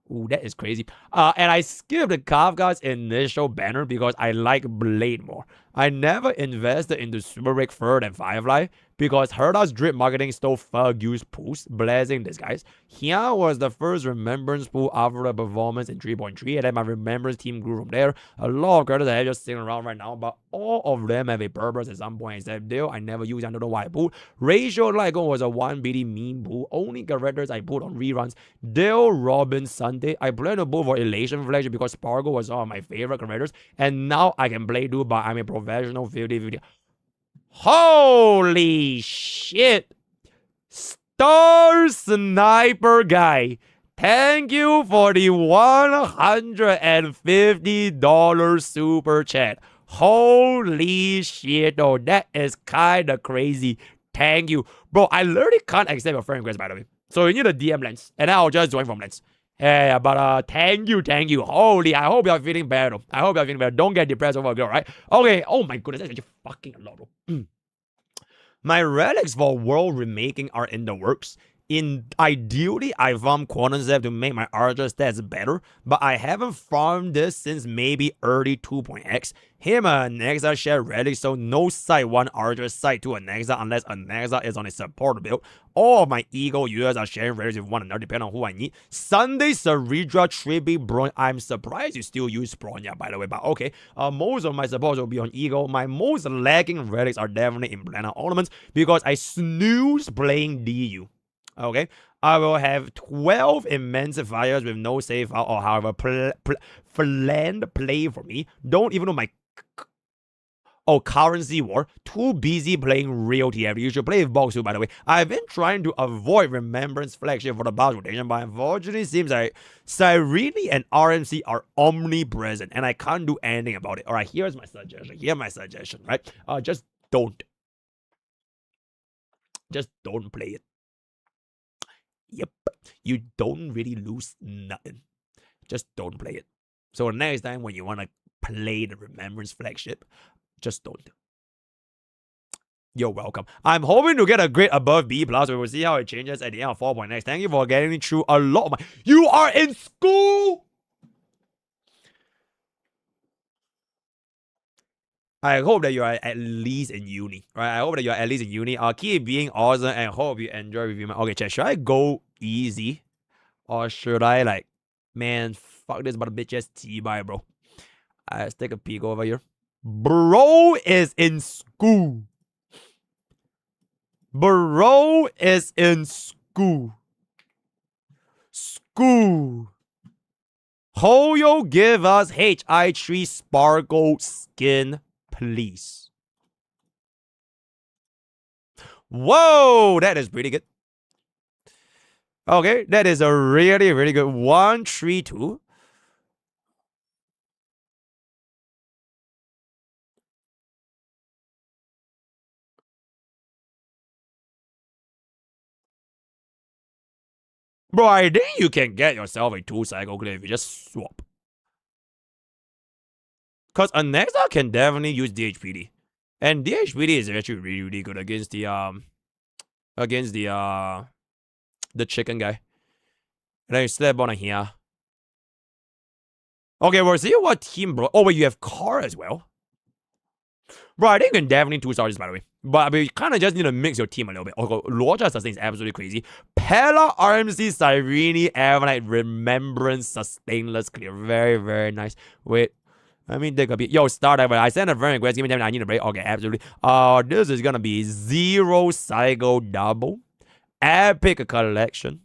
Ooh, that is crazy. And I skipped the Kafka's initial banner because I like Blade more. I never invested into Super Rick Third and Firefly because Herda's drip marketing stole Fergus's pools, blessing this guys. Here was the first remembrance pool after the performance in 3.3, and then my remembrance team grew from there. A lot of characters I have just sitting around right now, but all of them have a purpose at some point, except Dale. I never used, I don't know why I pulled. Ratio Lygon was a 1BD meme pool. Only characters I put on reruns. Dale, Robin, Sunday. I plan to pull for Elation Flagship because Spargo was one of my favorite characters, and now I can play dude, but I'm a professional 50-50. Holy shit! Star Sniper guy, thank you for the $150 super chat. Holy shit, oh, that is kinda crazy. Thank you. Bro, I literally can't accept your friend request, by the way. So you need a DM Lens, and I'll just join from Lens. Yeah, but thank you. Holy, I hope you're feeling better. Don't get depressed over a girl, right? Okay, oh my goodness, that's actually fucking a lot, bro. My relics for world remaking are in the works. Ideally, I farmed Quantum to make my Archer stats better, but I haven't farmed this since maybe early 2.x. Him and Nexa share relics, so no side 1 Archer side 2 Nexa unless a Nexa is on a support build. All of my Eagle users are sharing relics with one another depending on who I need. Sunday Ceredra Trippy Bron. I'm surprised you still use Bronya, by the way, but okay. Most of my supports will be on Eagle. My most lagging relics are definitely in Planet Ornaments because I snooze playing DU. Okay, I will have 12 Immensifiers with no save out or however planned play for me. Don't even know my currency war. Too busy playing real TF. You should play with Boxu, by the way. I've been trying to avoid Remembrance Flagship for the boss rotation, but unfortunately it seems like Cyrene and RMC are omnipresent and I can't do anything about it. Alright, here's my suggestion. Right? Just don't play it. Yep, you don't really lose nothing. Just don't play it. So next time when you want to play the Remembrance Flagship, just don't. You're welcome. I'm hoping to get a grade above B+. We will see how it changes at the end of 4.x. Thank you for getting me through a lot of my... You are in school? I hope that you are at least in uni, right? I hope that you are at least in uni. I'll keep being awesome and hope you enjoy review. Okay, chat. Should I go easy? Or should I, like, man, fuck this, but a bitch ass T-bye, bro. Let's take a peek over here. Bro is in school. Bro is in school. Hoyo, give us HI3 Sparkle skin, please. Whoa, that is pretty good. Okay, that is a really, really good 132. Bro, I think you can get yourself a 2-cycle clear if you just swap. Because Anexa can definitely use DHPD. And DHPD is actually really, really good against the chicken guy. And then you slap on here. Okay, we'll see what team, bro. Oh, wait, you have car as well. Bro, I think you can definitely 2-star this, by the way. But you kind of just need to mix your team a little bit. Okay, Loja sustain is absolutely crazy. Pella, RMC, Cyrene, Avanite, Remembrance, Sustainless, clear. Very, very nice. Wait. I mean, they could be. Yo, start over. I sent a friend request. Give me time. I need a break. Okay, absolutely. This is gonna be 0 cycle double. Epic collection.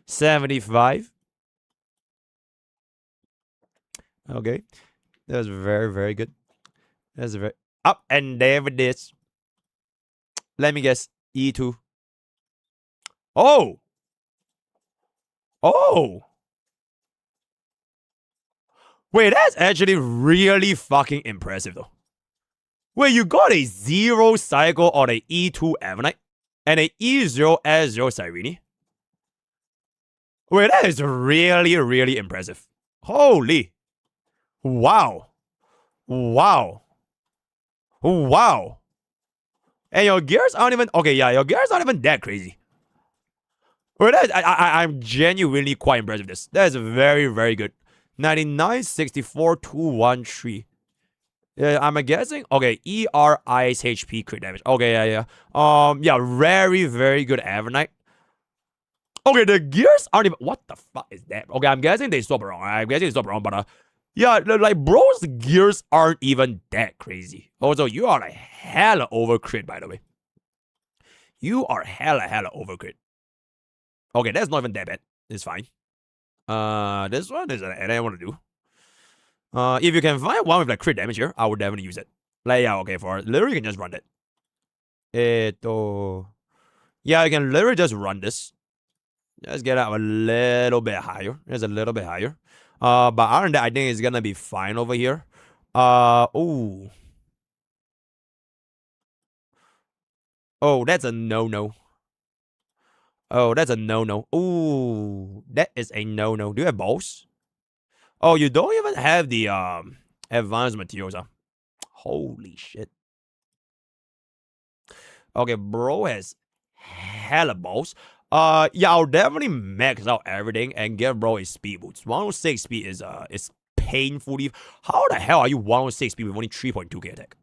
75. Okay. That's very, very good. That's very up and there with this. Let me guess. E2. Oh. Wait, that's actually really fucking impressive though. Wait, you got a 0 cycle on a E2 Avanite and a E0 S0 Cyrene. Wait, that is really, really impressive. Holy. Wow. And your gears aren't even... Okay, yeah, your gears aren't even that crazy. Wait, I'm genuinely quite impressed with this. That is very, very good. 99, 64, 213. Yeah, I'm guessing. Okay, ERISHP crit damage. Okay, yeah. Yeah, very, very good Avernite. Okay, the gears aren't even. What the fuck is that? Okay, I'm guessing they swap around. I'm guessing they swap around, but yeah, like bro's gears aren't even that crazy. Also, you are like hella over crit, by the way. You are hella over crit. Okay, that's not even that bad. It's fine. This one is I don't want to do. If you can find one with like crit damage here, I would definitely use it. Like, yeah, okay, for literally you can just run it. Yeah, you can literally just run this. Just get up a little bit higher. Just a little bit higher. But other than that, I think it's gonna be fine over here. Oh, that's a no. Oh, that's a no. Ooh, that is a no. Do you have balls? Oh, you don't even have the advanced materials. Holy shit. Okay, bro has hella balls. Yeah, I'll definitely max out everything and give bro his speed boots. 106 speed is painfully. How the hell are you 106 speed with only 3.2k attack?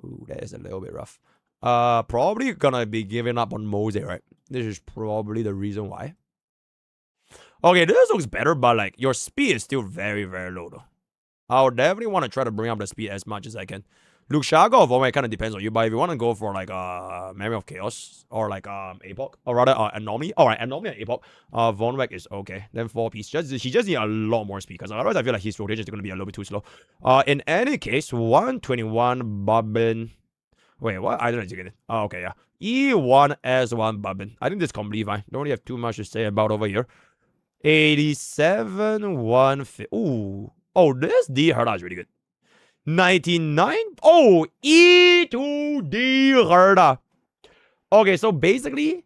Ooh, that is a little bit rough. Probably gonna be giving up on Mose, right? This is probably the reason why. Okay, this looks better, but like your speed is still very, very low though. I'll definitely want to try to bring up the speed as much as I can. Luke Shaga or Vomit kind of depends on you, but if you want to go for like Memory of Chaos or like Epoch, or rather Anomaly, alright, Anomaly and Epoch, Vonwek is okay. Then 4-piece. He just need a lot more speed, because otherwise I feel like his rotation is going to be a little bit too slow. In any case, 121 Bobbin. Wait, what? I don't know if you get it. Oh, okay, yeah. E1S1 Bobbin. I think this is completely fine. Don't really have too much to say about over here. 87, 150. Ooh. Oh, this D Herda is really good. 99. Oh, E2D Herda. Okay, so basically,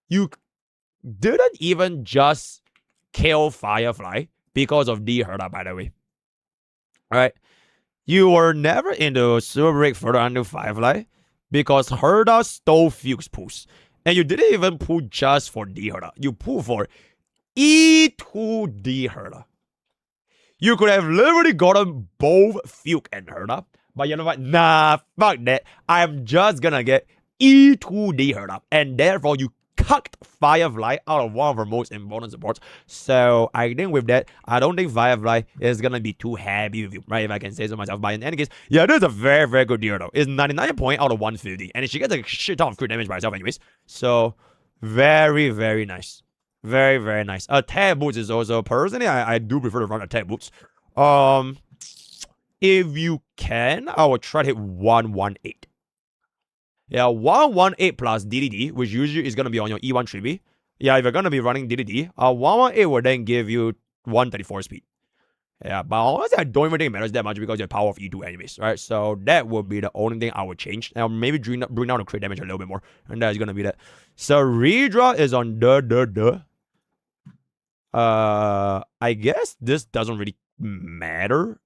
you didn't even just kill Firefly because of D Herda, by the way. Alright. You were never into Super Break further under Firefly because Herda stole Fuchs pulls. And you didn't even pull just for D Herda. You pull for E2D Herda. You could have literally gotten both Fuke and Herda, but you know what? Nah, fuck that. I'm just gonna get E2D Herda, and therefore you cucked Firefly out of one of our most important supports. So I think with that, I don't think Firefly is gonna be too happy with you, right? If I can say so myself. But in any case, yeah, this is a very, very good deal though. It's 99 point out of 150, and she gets a shit ton of crit damage by herself anyways. So very, very nice. Very, very nice. Attack boots is also, personally, I do prefer to run attack boots. If you can, I will try to hit 118. Yeah, 118 plus DDD, which usually is going to be on your E1 Tribi. Yeah, if you're going to be running DDD, 118 will then give you 134 speed. Yeah, but honestly, I don't even think it matters that much because you have power of E2 anyways, right? So that would be the only thing I would change. Now maybe bring down the crit damage a little bit more, and that's going to be that. So redraw is on I guess this doesn't really matter,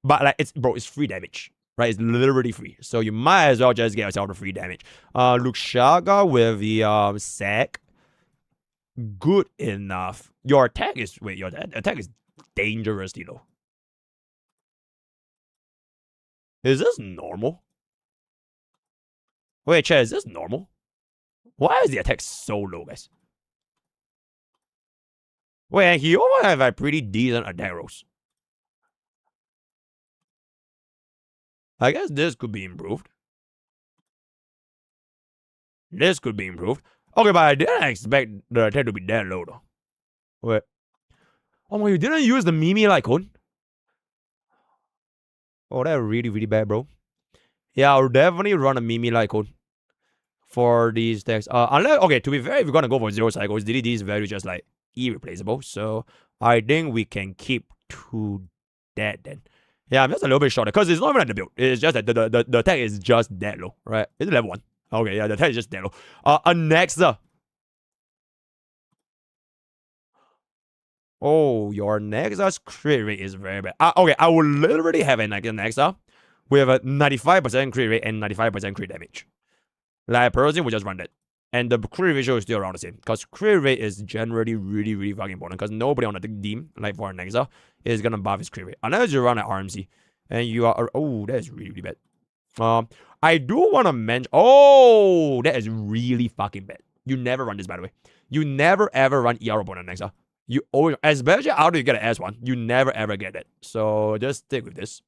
but like it's free damage, right? It's literally free, so you might as well just get yourself the free damage. Luxaga with the sack, good enough. Your attack is your attack is dangerously low. Is this normal? Wait, chat, is this normal? Why is the attack so low, guys? Wait, he also have a pretty decent attack rolls. I guess this could be improved. This could be improved. Okay, but I didn't expect the attack to be that low though. Wait. Oh my, you didn't use the Mimi Lycone? Oh, that's really, really bad, bro. Yeah, I'll definitely run a Mimi Lycone for these decks. Unless, okay, to be fair, if you're gonna go for 0 cycles, DDD's value just like irreplaceable. So I think we can keep to that then. Yeah, I'm just a little bit shorter because it's not even like the build. It's just that the attack is just that low, right? It's level 1. Okay, yeah, the attack is just that low. Anexa. Oh, your Nexa's crit rate is very bad. Okay, I will literally have an Nexa with a 95% crit rate and 95% crit damage. Like, personally, we just run that. And the crit ratio is still around the same. Because crit rate is generally really, really fucking important. Because nobody on the team, like for an Nexa, is going to buff his crit rate. Unless you run an RMC. And you are... Oh, that is really, really bad. I do want to mention... Oh, that is really fucking bad. You never run this, by the way. You never, ever run ER opponent Nexa. You always... Especially after you get an S1. You never, ever get it. So just stick with this.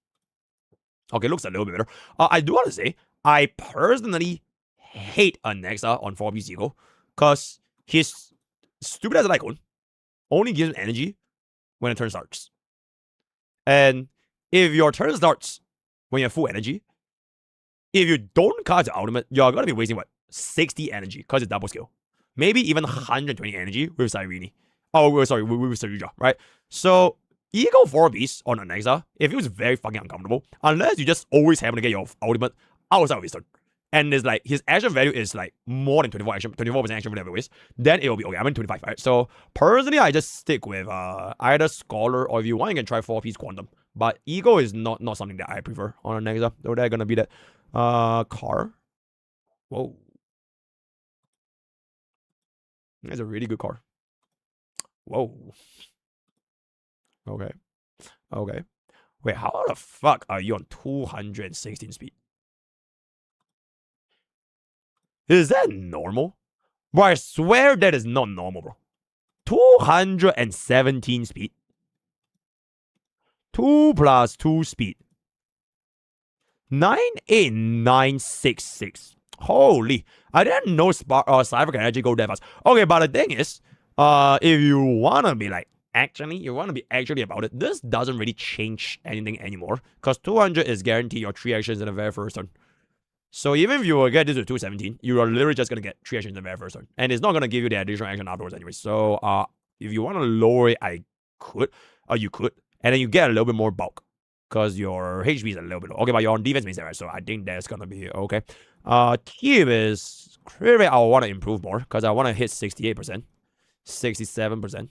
Okay, looks a little bit better. I do want to say, I personally hate a Nexa on 4P Eagle because his stupid as an icon only gives him energy when the turn starts. And if your turn starts when you have full energy, if you don't cast your ultimate, you're going to be wasting, what, 60 energy because it's double skill. Maybe even 120 energy with Cyrene. Oh, sorry, with Saruja, right? So, Eagle 4 Beast on a Nexa, it feels very fucking uncomfortable unless you just always happen to get your ultimate outside of his turn. And it's like his action value is like more than 24% action value anyways, then it will be okay. I mean 25, right? So personally, I just stick with either Scholar or if you want, you can try 4-piece Quantum. But Ego is not something that I prefer on a Nexa. So they're gonna be that car. Whoa. That's a really good car. Whoa. Okay. Okay. Wait, how the fuck are you on 216 speed? Is that normal? Bro, I swear that is not normal, bro. 217 speed. 2 plus 2 speed. 98966. Holy. I didn't know Cypher can actually go that fast. Okay, but the thing is, if you wanna be like, you wanna be actually about it, this doesn't really change anything anymore. Because 200 is guaranteed your 3 actions in the very first turn. So even if you will get this to 217, you are literally just going to get 3 actions in the very first turn. And it's not going to give you the additional action afterwards anyway. So if you want to lower it, you could. And then you get a little bit more bulk. Because your HP is a little bit low. Okay, but you're on defense mainstay, right? So I think that's going to be okay. Team is crit rate I want to improve more. Because I want to hit 68%. 67%.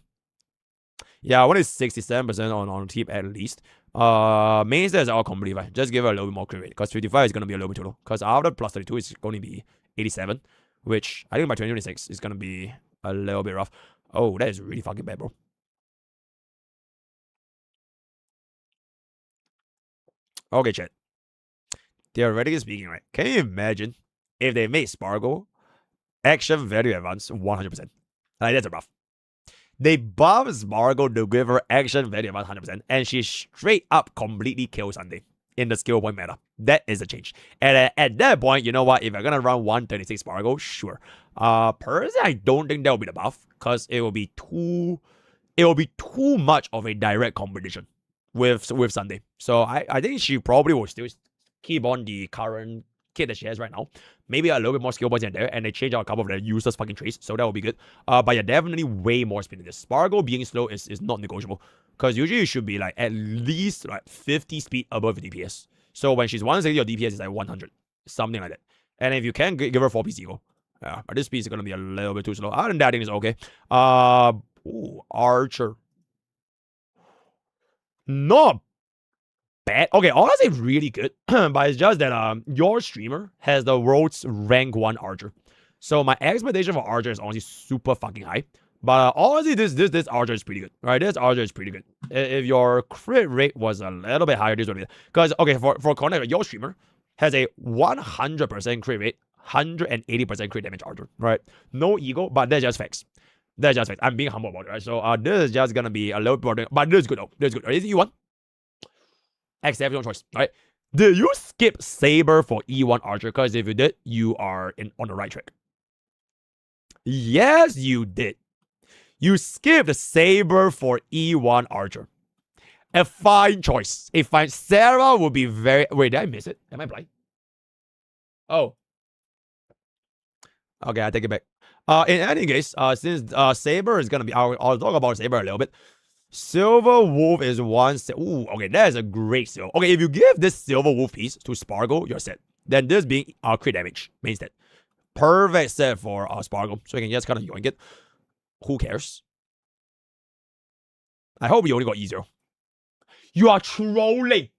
Yeah, I want to hit 67% on team at least. Mainstay is all complete, right? Just give her a little bit more crit rate. Because 55 is going to be a little bit too low. Because after plus 32 is going to be 87. Which I think by 2026 is going to be a little bit rough. Oh, that is really fucking bad, bro. Okay, chat. Theoretically speaking, right? Can you imagine if they made Spargo action value advance 100%? Like, that's a rough. They buff Spargo to give her action value about 100%, and she straight up completely kills Sunday in the skill point meta. That is a change. And at that point, you know what? If I'm gonna run 136 Spargo, sure. Personally, I don't think that will be the buff, because it will be too much of a direct competition with Sunday. So I think she probably will still keep on the current kit that she has right now. Maybe a little bit more skill points in there, and they change out a couple of the useless fucking traits, so that will be good. But yeah, definitely way more speed than this. Spargo being slow is not negotiable, because usually you should be like at least like 50 speed above DPS. So when she's 160, your DPS is like 100, something like that. And if you can give her 4-piece eagle, yeah, but this piece is gonna be a little bit too slow. Other than that, I think it's okay. Archer, not bad. Okay, honestly, really good. But it's just that your streamer has the world's rank 1 Archer. So my expectation for Archer is honestly super fucking high. But honestly, this Archer is pretty good. Right? This Archer is pretty good. If your crit rate was a little bit higher, this would be because okay, for context, your streamer has a 100% crit rate, 180% crit damage Archer. Right? No ego, but that's just facts. That's just facts. I'm being humble about it, right? So this is just gonna be a little bit, but this is good though. This is good. Is it E1? Exceptional choice, right? Did you skip Saber for E1 Archer? Because if you did, you are on the right track. Yes, you did. You skipped Saber for E1 Archer. A fine choice. A fine. Sarah would be very. Wait, did I miss it? Am I blind? Oh. Okay, I take it back. In any case, since Saber is gonna be, I'll talk about Saber a little bit. Silver Wolf is one set. Ooh, okay, that is a great silver. Okay, if you give this Silver Wolf piece to Spargo, you're set. Then this being crit damage, main stat. Perfect set for Spargo. So you can just kind of yoink it. Who cares? I hope you only got E0. You are trolling.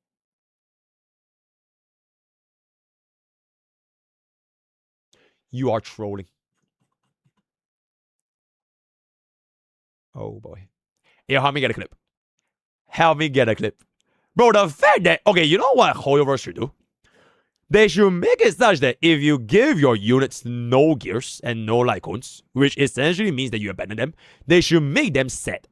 You are trolling. Oh boy. Yeah, help me get a clip. Help me get a clip. Bro, the fact that, okay, you know what Hoyoverse should do? They should make it such that if you give your units no gears and no lycons, which essentially means that you abandon them, they should make them sad.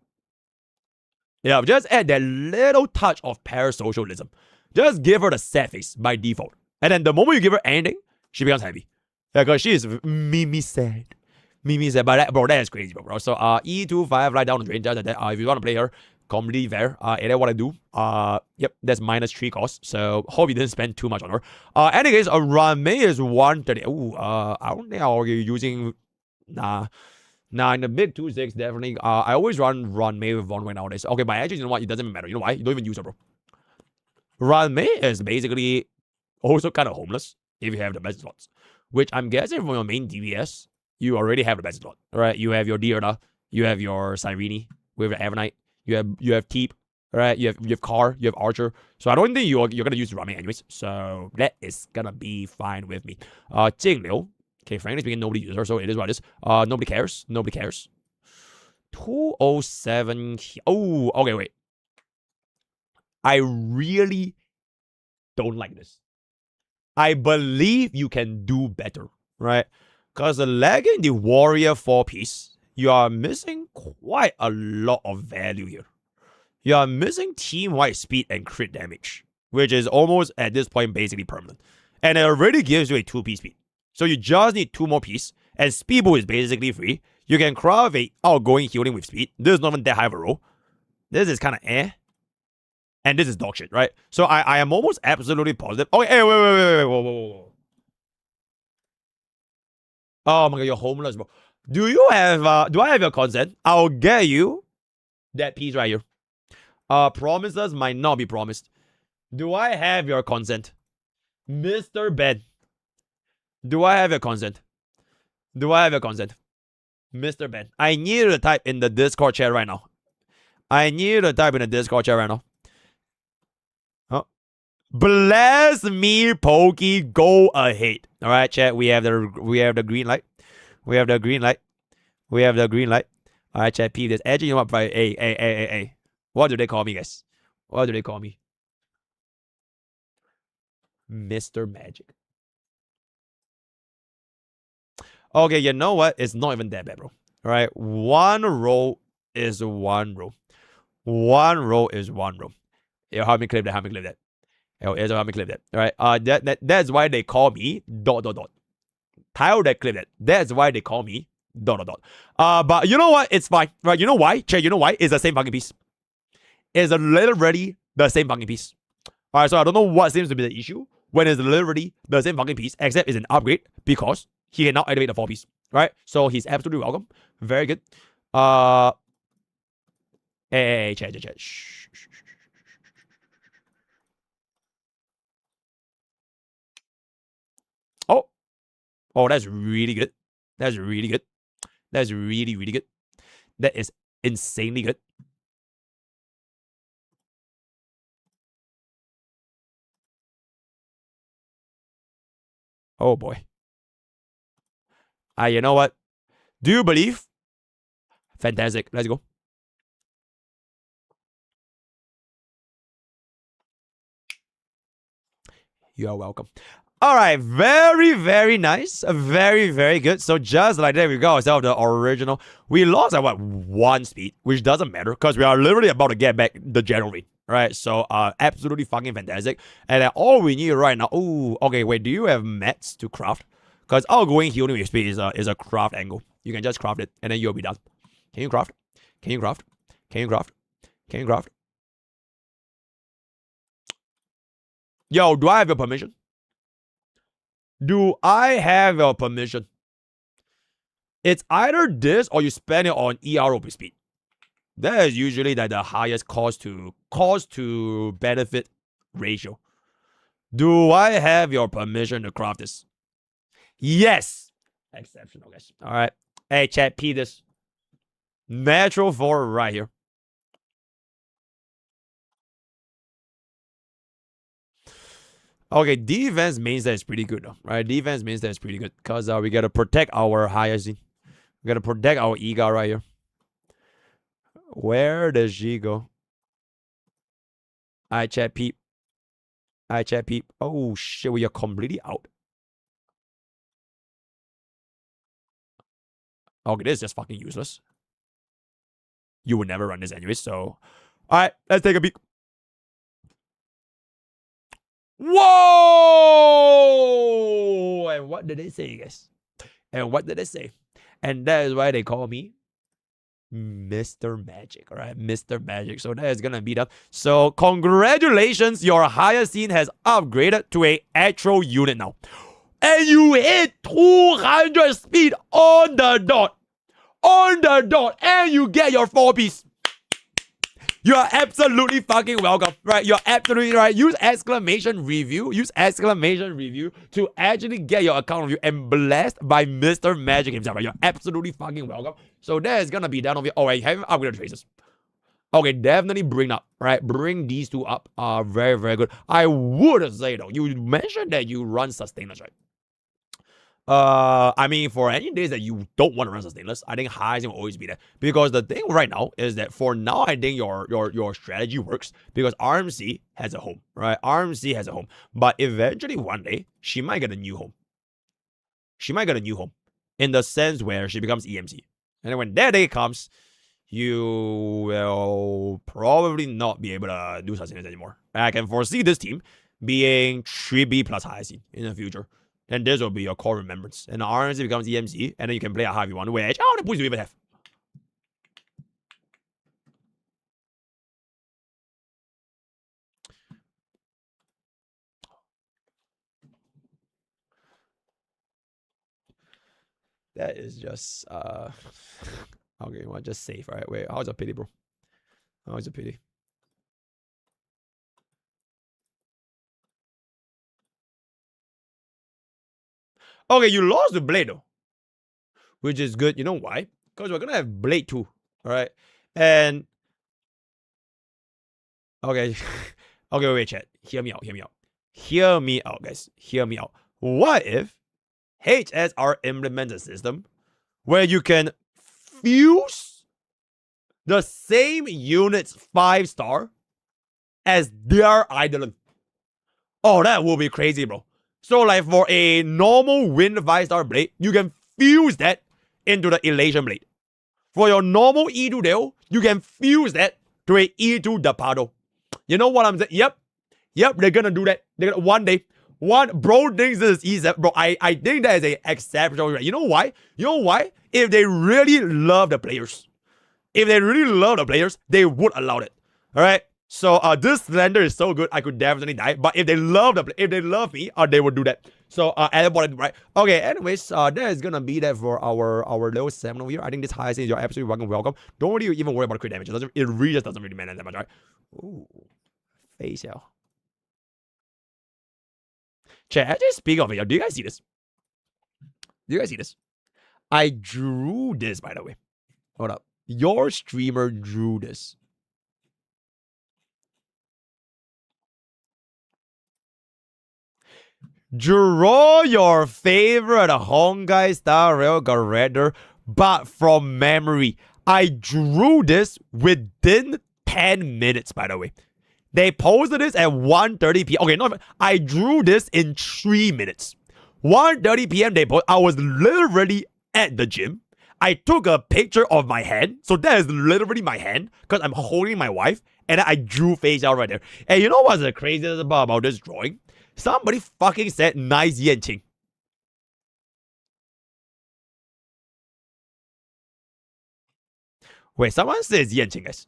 Yeah, just add that little touch of parasocialism. Just give her the sad face by default. And then the moment you give her anything, she becomes happy. Yeah, because she is Mimi sad. Mimi sad. But that, bro, that is crazy, bro. So E25 right down the drain. Just that if you want to play her, completely fair. And then what I do, yep, that's -3 cost. So hope you didn't spend too much on her. Anyways, run May is 130. Ooh, I don't think I'll be using. Nah, in the big 2-6, definitely. I always run May with one way nowadays. Okay, but actually, you know what? It doesn't even matter. You know why? You don't even use her, bro. Run May is basically also kind of homeless if you have the best slots. Which I'm guessing from your main DPS, you already have the best slot. Right? You have your Deerna, you have your Cyrene, with the Avernite, you have Keep, right? You have Car, you have Archer. So I don't think you're gonna use Run May anyways. So that is gonna be fine with me. Jing Liu. Okay, frankly speaking, nobody uses her, so it is what it is. Nobody cares. Nobody cares. 207. Oh, okay, wait. I really don't like this. I believe you can do better, right? Because the lagging the warrior 4-piece, you are missing quite a lot of value here. You are missing team-wide speed and crit damage, which is almost at this point basically permanent. And it already gives you a 2-piece speed. So you just need 2 more pieces, and Speedboat is basically free. You can craft a outgoing healing with speed. This is not even that high of a roll. This is kind of eh. And this is dog shit, right? So I am almost absolutely positive. Okay, hey, wait, whoa. Oh my god, you're homeless, bro. Do I have your consent? I'll get you that piece right here. Promises might not be promised. Do I have your consent? Mr. Ben. Do I have your consent? Do I have your consent? Mr. Ben. I need you to type in the Discord chat right now. I need you to type in the Discord chat right now. Oh. Bless me, Pokey. Go ahead. Alright, chat. We have the green light. We have the green light. We have the green light. Alright, chat. P this. Edging you up by hey. What do they call me, guys? What do they call me? Mr. Magic. Okay, you know what? It's not even that bad, bro. All right, one roll is one roll. One roll is one roll. Yo, help me clip that. Help me clip that. Yo, help me clip that. All right. That's why they call me ... Tile that clip that. That's why they call me ... But you know what? It's fine. Right? You know why? Che, you know why? It's the same fucking piece. It's literally the same fucking piece. All right. So I don't know what seems to be the issue when it's literally the same fucking piece, except it's an upgrade because he can now activate the 4-piece, right? So he's absolutely welcome. Very good. Hey, chat. Shh. Oh, that's really good. That's really good. That's really good. That is insanely good. Oh boy. You know what? Do you believe? Fantastic. Let's go. You are welcome. All right, very nice. Very good. So just like that, we got ourselves the original. We lost at what, 1 speed, which doesn't matter because we are literally about to get back the general rate. Right, so absolutely fucking fantastic. And all we need right now. Oh, okay. Wait, do you have mats to craft? Because outgoing healing with speed is a craft angle. You can just craft it, and then you'll be done. Can you craft? Can you craft? Can you craft? Can you craft? Yo, do I have your permission? Do I have your permission? It's either this or you spend it on ERO speed. That is usually like the highest cost to benefit ratio. Do I have your permission to craft this? Yes. Exceptional, guys. All right. Hey, chat, P this. Natural 4 right here. Okay, defense means that it's pretty good, though, right? Defense means that it's pretty good because we got to protect our highest. We got to protect our Ega right here. Where does she go? I chat peep. I chat peep. Oh shit, we are completely out. Okay, this is just fucking useless. You would never run this anyway, so. Alright, let's take a peek. Whoa! And what did they say, guys? And what did they say? And that is why they call me Mr. Magic, all right? Mr. Magic. So that is gonna be that. So congratulations, your higher scene has upgraded to a actual unit now. And you hit 200 speed on the dot. On the dot. And you get your 4-piece. You are absolutely fucking welcome, right? You're absolutely right. Use exclamation review. Use exclamation review to actually get your account review and blessed by Mr. Magic himself, right? You're absolutely fucking welcome. So that is gonna be done over here. Oh, wait, haven't upgraded traces. Okay, definitely bring up, right? Bring these two up. Very, very good. I would say though, you mentioned that you run sustainers, right? I mean, for any days that you don't want to run sustainless, I think highs will always be there. Because the thing right now is that for now, I think your strategy works because RMC has a home, right? RMC has a home. But eventually one day, she might get a new home. She might get a new home in the sense where she becomes EMC. And then when that day comes, you will probably not be able to do sustainers anymore. I can foresee this team being 3B plus high scene in the future. And this will be your core remembrance. And the RNC becomes EMC, and then you can play a high if you want. Which, how many points do you even have? That is just, okay, well, just safe, right? Wait, how's a pity, bro? How's a pity? Okay, you lost the blade, though. Which is good. You know why? Because we're going to have blade 2, all right? And, okay. Okay, wait, chat. Hear me out, hear me out. Hear me out, guys. Hear me out. What if HSR implements a system where you can fuse the same unit's 5-star as their Eidolon? Oh, that will be crazy, bro. So, like, for a normal Wind 5-star blade, you can fuse that into the Elation blade. For your normal E2 Dale, you can fuse that to a E2 Dapado. You know what I'm saying? Yep, they're gonna do that. They're gonna, one day. Bro thinks this is easy. Bro, I think that is a exceptional. You know why? You know why? If they really love the players. If they really love the players, they would allow it. Alright? So this slender is so good, I could definitely die. But if they love me, they would do that. So everybody, right? Okay, anyways, that is gonna be that for our little segment over here. I think this high is you're absolutely fucking welcome. Don't really even worry about crit damage. It really just doesn't really matter that much, right? Ooh. Face out. Chat, actually, speaking of it, do you guys see this? Do you guys see this? I drew this, by the way. Hold up. Your streamer drew this. Draw your favorite Honkai style Railgun Raider, but from memory. I drew this within 10 minutes, by the way. They posted this at 1:30 p.m. Okay, no, I drew this in 3 minutes. 1:30 p.m. they posted. I was literally at the gym. I took a picture of my hand. So that is literally my hand because I'm holding my wife. And I drew face out right there. And you know what's the craziest about this drawing? Somebody fucking said nice Yanqing. Wait, someone says Yanqing, guys.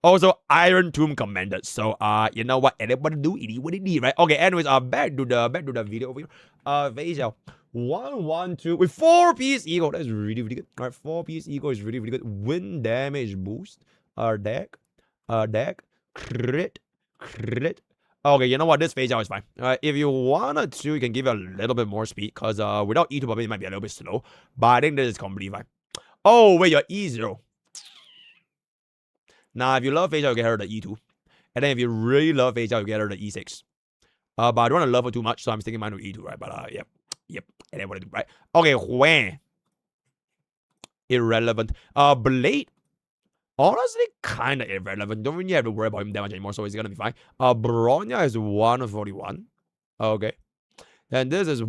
Also, Iron Tomb commented. So, you know what? Anybody do it? What it need, right? Okay. Anyways, back to the video over here. Facial 112 with 4-piece ego. That's really good. All right, 4-piece ego is really good. Wind damage boost. Deck, crit. Okay, you know what? This phase out is fine. If you wanted to, you can give it a little bit more speed because without E2, probably it might be a little bit slow. But I think this is completely fine. Oh wait, you're E0. Now, if you love phase out, you get her the E2. And then if you really love phase out, you get her the E6. But I don't want to love her too much, so I'm sticking mine with E2, right? But yeah. Yep. And then what I do, right? Okay, when irrelevant. Blade. Honestly, kind of irrelevant. Don't really have to worry about him that much anymore, so he's gonna be fine. Bronya is 141. Okay. And this is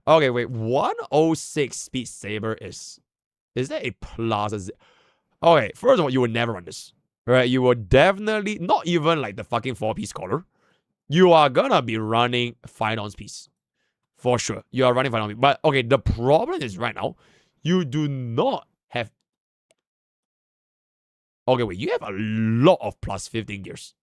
okay. Wait, 106 speed saber is that a plus? Okay, first of all, you would never run this, right? You will definitely not even like the fucking 4-piece collar. You are gonna be running 5-ounce piece for sure. You are running 5-ounce piece, but okay. The problem is right now, you do not have. Okay, wait, you have a lot of plus 15 gears.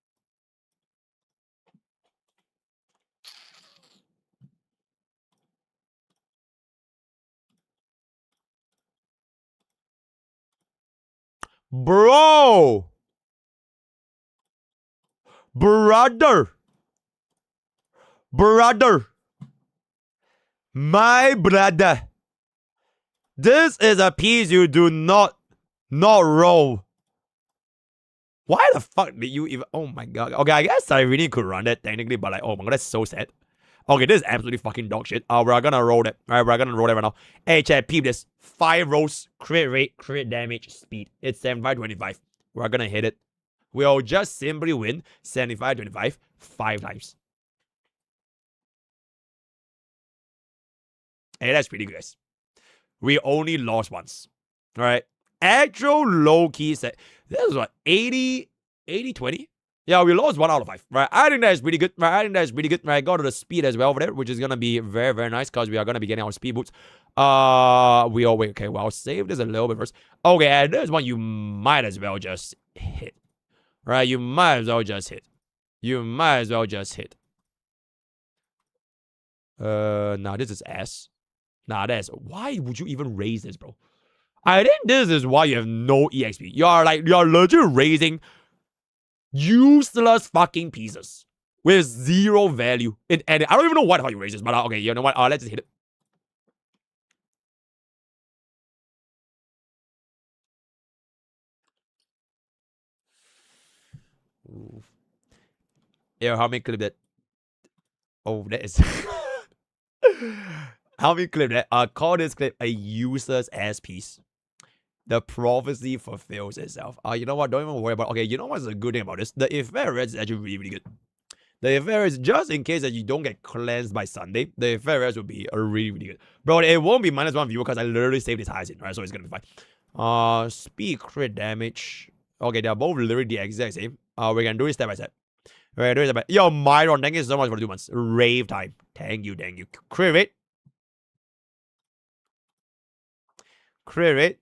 Bro! Brother! Brother! My brother! This is a piece you do not roll. Why the fuck did you even... Oh my god. Okay, I guess I really could run that technically, but like, oh my god, that's so sad. Okay, this is absolutely fucking dog shit. We're gonna roll that. Alright, we're gonna roll that right now. Hey, chat, peep this. 5 rolls, crit rate, crit damage, speed. It's 75-25. We're gonna hit it. We'll just simply win 75-25 5 times. Hey, that's pretty good, guys. We only lost once. Alright. Actual low-key set. This is what, 80-20? Yeah, we lost 1 out of 5. Right. I think that's pretty good. Right. I think that's pretty good. Right. Go to the speed as well over there, which is gonna be very, very nice because we are gonna be getting our speed boots. Wait, okay, well, I'll save this a little bit first. Okay, and there's one you might as well just hit. Right, you might as well just hit. You might as well just hit. Nah, this is S. Nah, that's why would you even raise this, bro? I think this is why you have no EXP. You're legit raising useless fucking pieces with 0 value. And I don't even know why the fuck you raise this, but okay, you know what? Let's just hit it. Ooh. Yeah, how many clip that? Oh, that is. How many clip that? Call this clip a useless ass piece. The prophecy fulfills itself. You know what? Don't even worry about. Okay, you know what's the good thing about this? The effect is actually really, really good. The effect is just in case that you don't get cleansed by Sunday. The effect will be really, really good, bro. It won't be -1 viewer because I literally saved this highest in, right? So it's gonna be fine. Speed crit damage. Okay, they're both literally the exact same. We can do it step by step. We're doing it step by. Yo, Myron, thank you so much for the 2 months. Rave time. Thank you. Crit rate. Crit rate.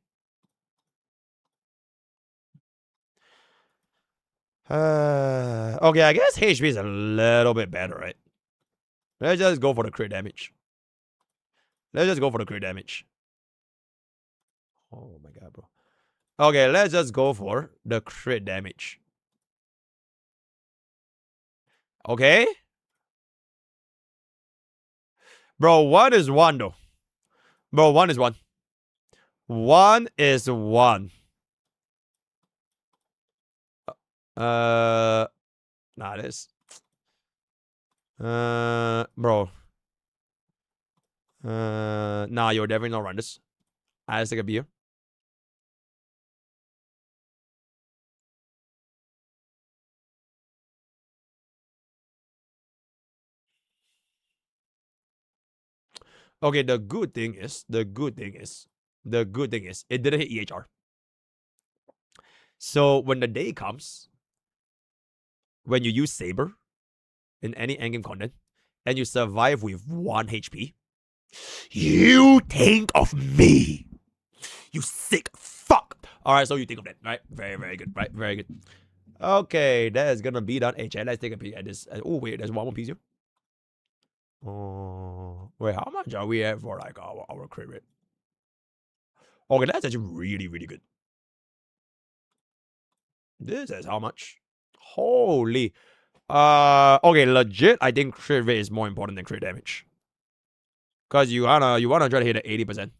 Okay, I guess HP is a little bit better, right? Let's just go for the crit damage. Oh my god, bro. Okay, let's just go for the crit damage. Okay? Bro, 1 is 1 though. Bro, 1 is 1. 1 is 1. Nah, this. Bro. Nah, you're definitely not run this. I just take a beer. Okay, the good thing is, it didn't hit EHR. So when the day comes, when you use Saber in any endgame content, and you survive with 1 HP, you think of me. You sick fuck. Alright, so you think of that, right? Very, very good, right? Very good. Okay, that is gonna be done. Hey, chat, let's take a peek at this. Oh, wait, there's 1 more piece here. Oh, wait, how much are we at for like our crit rate? Okay, that's actually really, really good. This is how much? Holy. Okay, legit, I think crit rate is more important than crit damage. Because you wanna try to hit at 80%.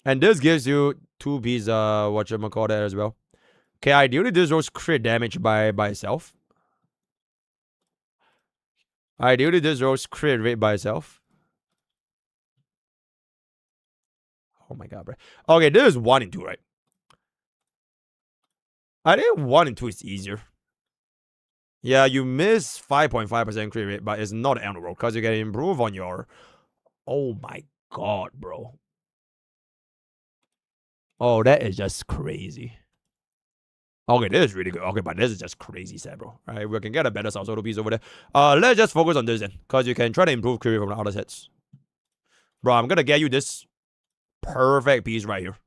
And this gives you 2 pieces, whatchamacallit as well. Okay, ideally this rolls crit damage by itself. Ideally, this rolls crit rate by itself. Oh my god, bro. Okay, this is 1 and 2, right? I think 1 and 2 is easier. Yeah, you miss 5.5% crit rate, but it's not the end of the world because you can improve on your. Oh my god, bro. Oh, that is just crazy. Okay, this is really good. Okay, but this is just crazy sad, bro. Alright, we can get a better Salsodo piece over there. Let's just focus on this then. Because you can try to improve crit rate from the other sets. Bro, I'm gonna get you this perfect piece right here.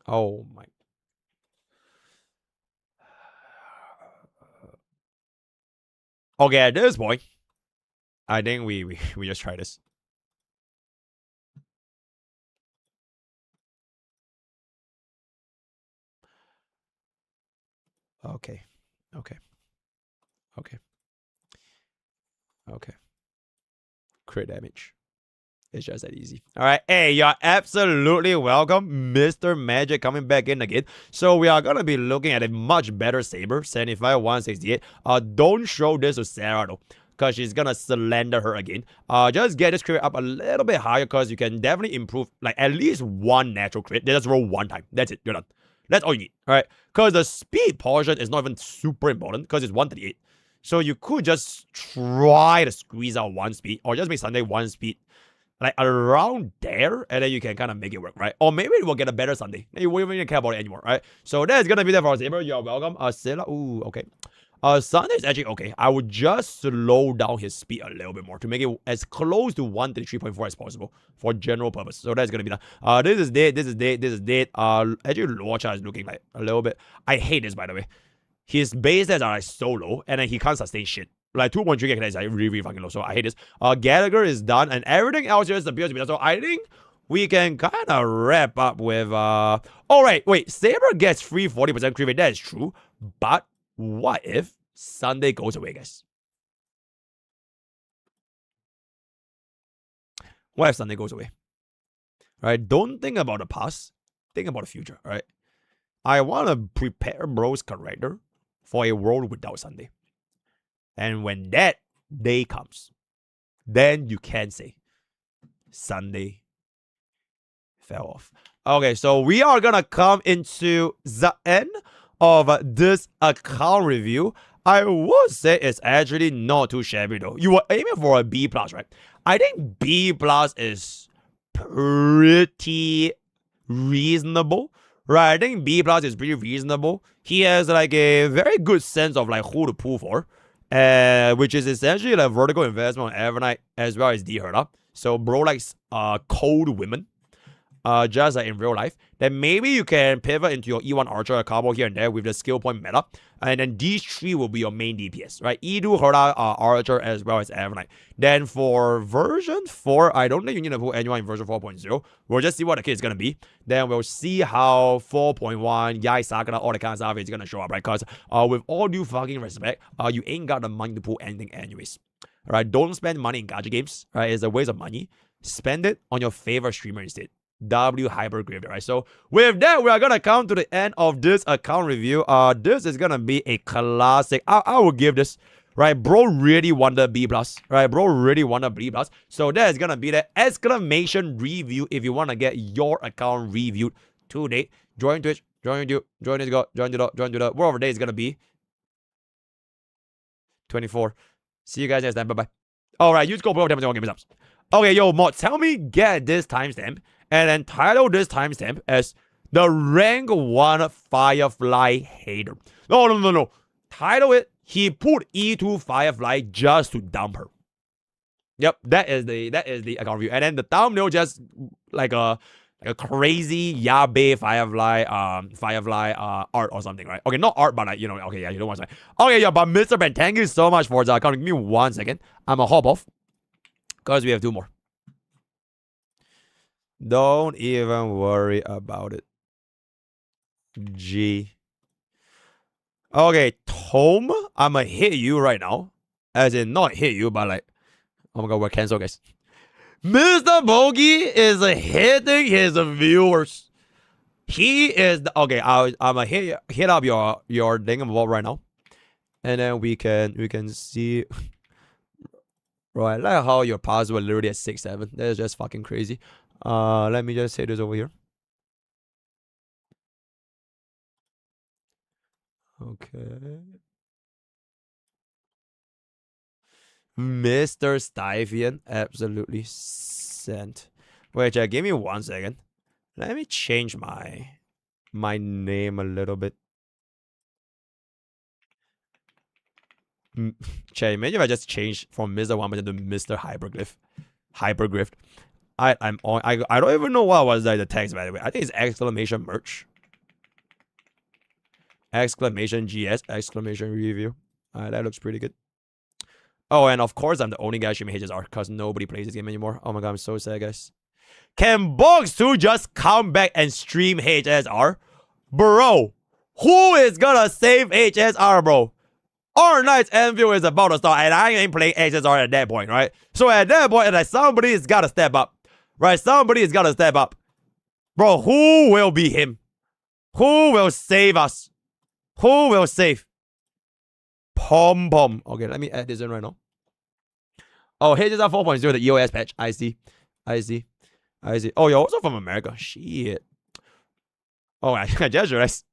Oh my. Okay, at this point, I think we just try this. Okay. Okay. Okay. Okay. Crit damage. It's just that easy. All right. Hey, you're absolutely welcome, Mr. Magic, coming back in again. So we are going to be looking at a much better Saber, 75, 168. Don't show this to Sarah, though, because she's going to slander her again. Just get this crit up a little bit higher, because you can definitely improve, like, at least 1 natural crit. They just roll 1 time. That's it. You're done. That's all you need. All right. Because the speed portion is not even super important, because it's 138. So you could just try to squeeze out 1 speed, or just make Sunday 1 speed, like around there, and then you can kind of make it work, right? Or maybe we'll get a better Sunday. You won't even care about it anymore, right? So that's gonna be there for our Saber. You're welcome. Sela, ooh, okay. Sunday is actually okay. I would just slow down his speed a little bit more to make it as close to 133.4 as possible for general purpose. So that's gonna be that. This is dead. This is dead. This is dead. Actually, Luocha is looking like a little bit. I hate this, by the way. His base stats are like so low, and then he can't sustain shit. Like 2.3 kinetic is like really, really fucking low. So I hate this. Gallagher is done, and everything else just appears to be done. So I think we can kind of wrap up with alright, wait, Saber gets free 40% crit rate. That is true. But what if Sunday goes away, guys? What if Sunday goes away? Right? Don't think about the past. Think about the future. Alright. I wanna prepare bro's character for a world without Sunday. And when that day comes, then you can say Sunday fell off. Okay, so we are gonna come into the end of this account review. I would say it's actually not too shabby though. You were aiming for a B plus, right? I think B plus is pretty reasonable. Right, I think B plus is pretty reasonable. He has like a very good sense of like who to pull for. Which is essentially like vertical investment on Evernight as well as D-Herda. So bro likes cold women. Just like in real life. Then maybe you can pivot into your E1 Archer combo here and there with the skill point meta. And then these 3 will be your main DPS, right? E2, Herda, Archer, as well as Evernight. Then for version 4, I don't think you need to put anyone in version 4.0. We'll just see what the kit is going to be. Then we'll see how 4.1, Yai Sakura, all the kind of stuff is going to show up, right? Because with all due fucking respect, you ain't got the money to pull anything anyways. Alright, don't spend money in gacha games, right? It's a waste of money. Spend it on your favorite streamer instead. W Hyper Graveyard, right? So with that, we are gonna come to the end of this account review. This is gonna be a classic. I will give this, right? Bro really wanted B plus, right? Bro really wanted B plus. So that is gonna be the exclamation review if you wanna get your account reviewed today. Join Twitch, join YouTube, join Discord, join the word of the day is gonna be 24. See you guys next time. Bye bye. All right, use code bro. Okay, yo, mod, tell me get this timestamp. And then title this timestamp as the rank 1 Firefly hater. No. Title it, he put E2 Firefly just to dump her. Yep, that is the account review. And then the thumbnail just like a crazy Yabe Firefly art or something, right? Okay, not art, but like, you know, okay, yeah, you don't want to say. Okay, yeah, but Mr. Ben, thank you so much for the account. Give me 1 second. I'm gonna hop off because we have 2 more. Don't even worry about it. G. Okay, Tom, I'm gonna hit you right now. As in, not hit you, but like, oh my god, we're canceled, guys. MrPokke is hitting his viewers. He is the, okay. I'm gonna hit up your thingamabob right now, and then we can see. Bro, I like how your password literally at 6-7. That is just fucking crazy. Let me just hit this over here. Okay. Mr. Styvian, absolutely sent. Wait, Jack, give me 1 second. Let me change my name a little bit. Chat, imagine if I just change from Mr. 1% to Mr. Hypergriff. I don't even know what was like the text, by the way. I think it's exclamation merch. Exclamation GS, exclamation review. That looks pretty good. Oh, and of course, I'm the only guy streaming HSR because nobody plays this game anymore. Oh my god, I'm so sad, guys. Can Box2 just come back and stream HSR? Bro, who is gonna save HSR, bro? Our night's Anvil is about to start, and I ain't playing HSR at that point, right? So at that point, like, somebody's gotta step up, right? Somebody's gotta step up. Bro, who will be him? Who will save us? Who will save? Pom pom. Okay, let me add this in right now. Oh, HSR 4.0, the EOS patch. I see. Oh, you're also from America. Shit. Oh, I just realized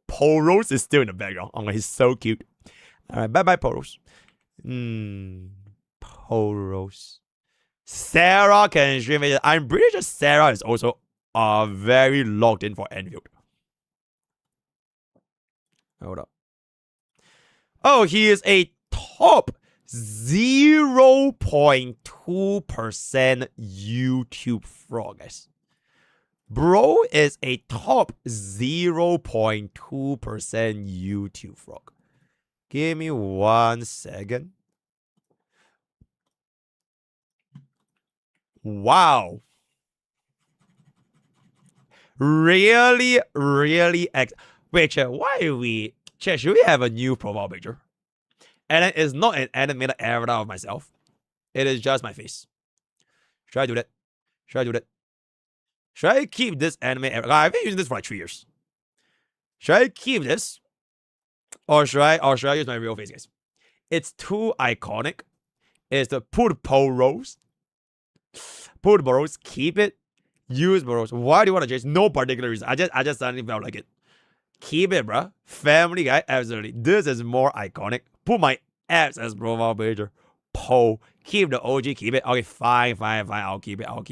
Poros is still in the background. Oh, he's so cute. Alright, bye-bye, Poros. Poros. Sarah can stream it. I'm pretty sure Sarah is also very logged in for Enfield. Hold up. Oh, he is a top 0.2% YouTube frog, guys. Bro is a top 0.2% YouTube frog. Give me 1 second. Wow. Really? Wait, chat, why are we... Chat, should we have a new profile picture? And it is not an animated avatar of myself. It is just my face. Should I do that? Should I keep this anime avatar? I've been using this for like 3 years. Should I keep this? Or should I use my real face, guys? It's too iconic. It's the Purporos. Keep it. Use Boros. Why do you want to change? No particular reason. I just suddenly felt like it. Keep it, bruh. Family Guy, absolutely. This is more iconic. Put my apps as profile picture. Po. Keep the OG. Keep it. Okay, fine. I'll keep it. Okay.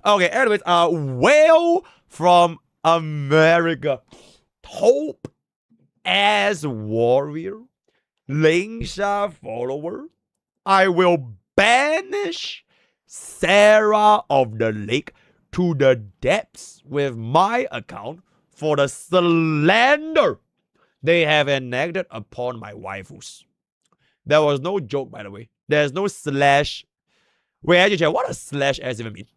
Okay, anyways, Whale from America. Top as warrior. Lingsha follower. I will banish Sarah of the Lake to the depths with my account for the slander they have enacted upon my waifus. There was no joke, by the way. There's no slash. Wait, actually, chat, what does slash s even mean?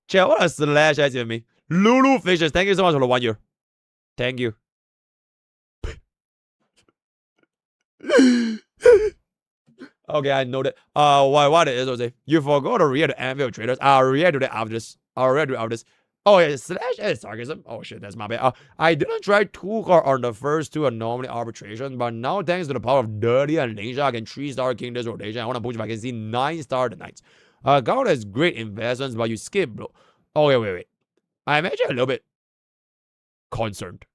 Chat, what does slash s even mean? Lulu Fishes, thank you so much for the 1 year. Thank you. Okay, I know that. What it is, Jose? You forgot to react to Anvil traders. I'll react to that after this. Oh, yeah, slash is sarcasm. Oh, shit, that's my bad. I didn't try too hard on the first 2 anomaly arbitration, but now, thanks to the power of Dirty and Ninja, I can 3-star king this rotation. I want to push if I can see 9-star tonight. Count as great investments, but you skip, bro. Oh, wait. I'm actually a little bit concerned.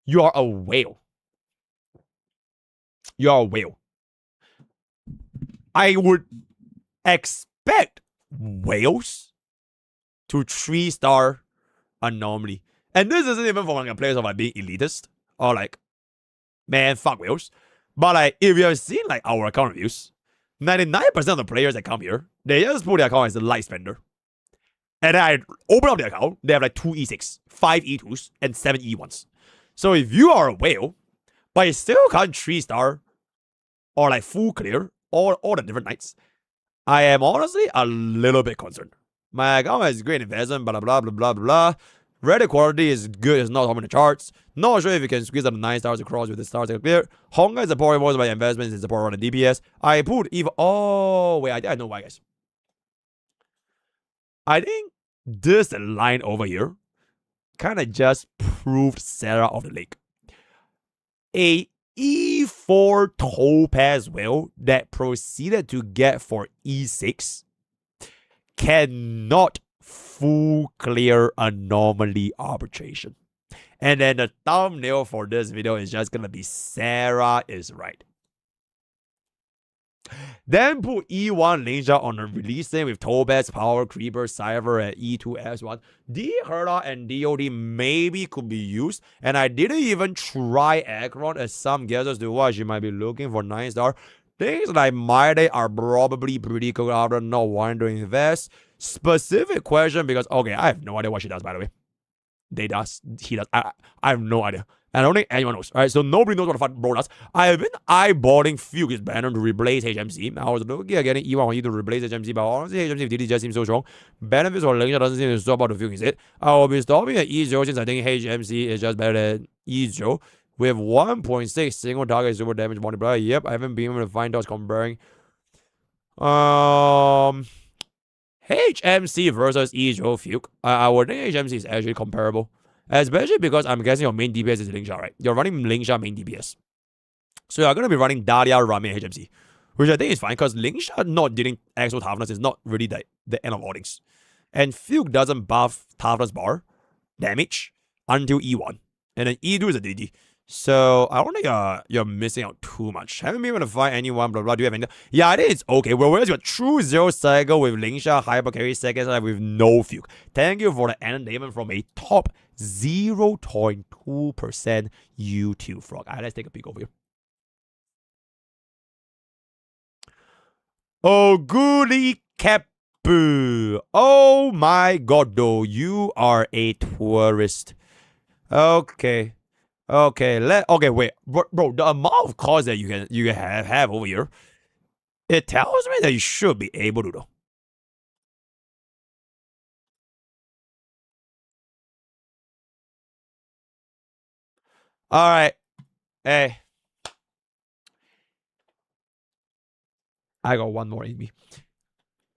You are a whale. I would expect whales to 3-star anomaly. And this isn't even from like a place of like being elitist or like, man, fuck whales. But like, if you have seen like our account reviews, 99% of the players that come here, they just put their account as a light spender. And then I open up their account, they have like 2 E6, 5 E2s, and 7 E1s. So if you are a whale, but you still can't 3-star or like full clear all the different nights, I am honestly a little bit concerned. My account has great investment, blah, blah, blah, blah, blah, blah. Reddit quality is good, it's not top in the charts. Not sure if you can squeeze up 9 stars across with the stars that clear. Honga is supporting most of my investments, is supporting on the DPS. I put even. Oh, wait, I know why, guys. I think this line over here kind of just proved Sarah of the lake. A E4 Topaz whale that proceeded to get for E6 cannot full clear anomaly arbitration. And then the thumbnail for this video is just gonna be Sarah is right. Then put E1 Ninja on a release lane with Topaz, Power, Creeper, Cypher at E2 S1. D Herda and DOD maybe could be used. And I didn't even try Akron as some guesses to what she might be looking for 9-star. Things like My Day are probably pretty cool after not wanting to invest. Specific question because, okay, I have no idea what she does, by the way. He does. I have no idea. And I don't think anyone knows. Alright, so nobody knows what the fuck bro does. I have been eyeballing Fugue's banner to replace HMC. I was looking at getting E1 on E to replace HMC, but honestly, HMC DD just seems so strong. Benefits for Linkshot doesn't seem to stop out the Fugue instead. I will be stopping at E0 since I think HMC is just better than E0. With 1.6 single target super damage multiplier. Yep, I haven't been able to find those comparing. HMC versus E0 Fugue. I would think HMC is actually comparable. Especially because I'm guessing your main DPS is Linkshot, right? You're running Linkshot main DPS. So you're going to be running Dahlia, Rami, and HMC. Which I think is fine because Linkshot not dealing exo toughness is not really the end of all things. And Fugue doesn't buff toughness bar damage until E1. And then E2 is a DD. So I don't think you're missing out too much. Haven't been able to find anyone, blah, blah. Do you have any? Yeah, I think it's okay. Well, whereas you got true 0 cycle with Linkshot, hyper carry second side with no Fugue. Thank you for the entertainment from a top 0.2% YouTube frog. Alright, let's take a peek over here. Oh, goody Capu. Oh my god, though. You are a tourist. Okay. Okay, wait. Bro, the amount of cards that you can have over here, it tells me that you should be able to, though. Alright. Hey. I got one more in me.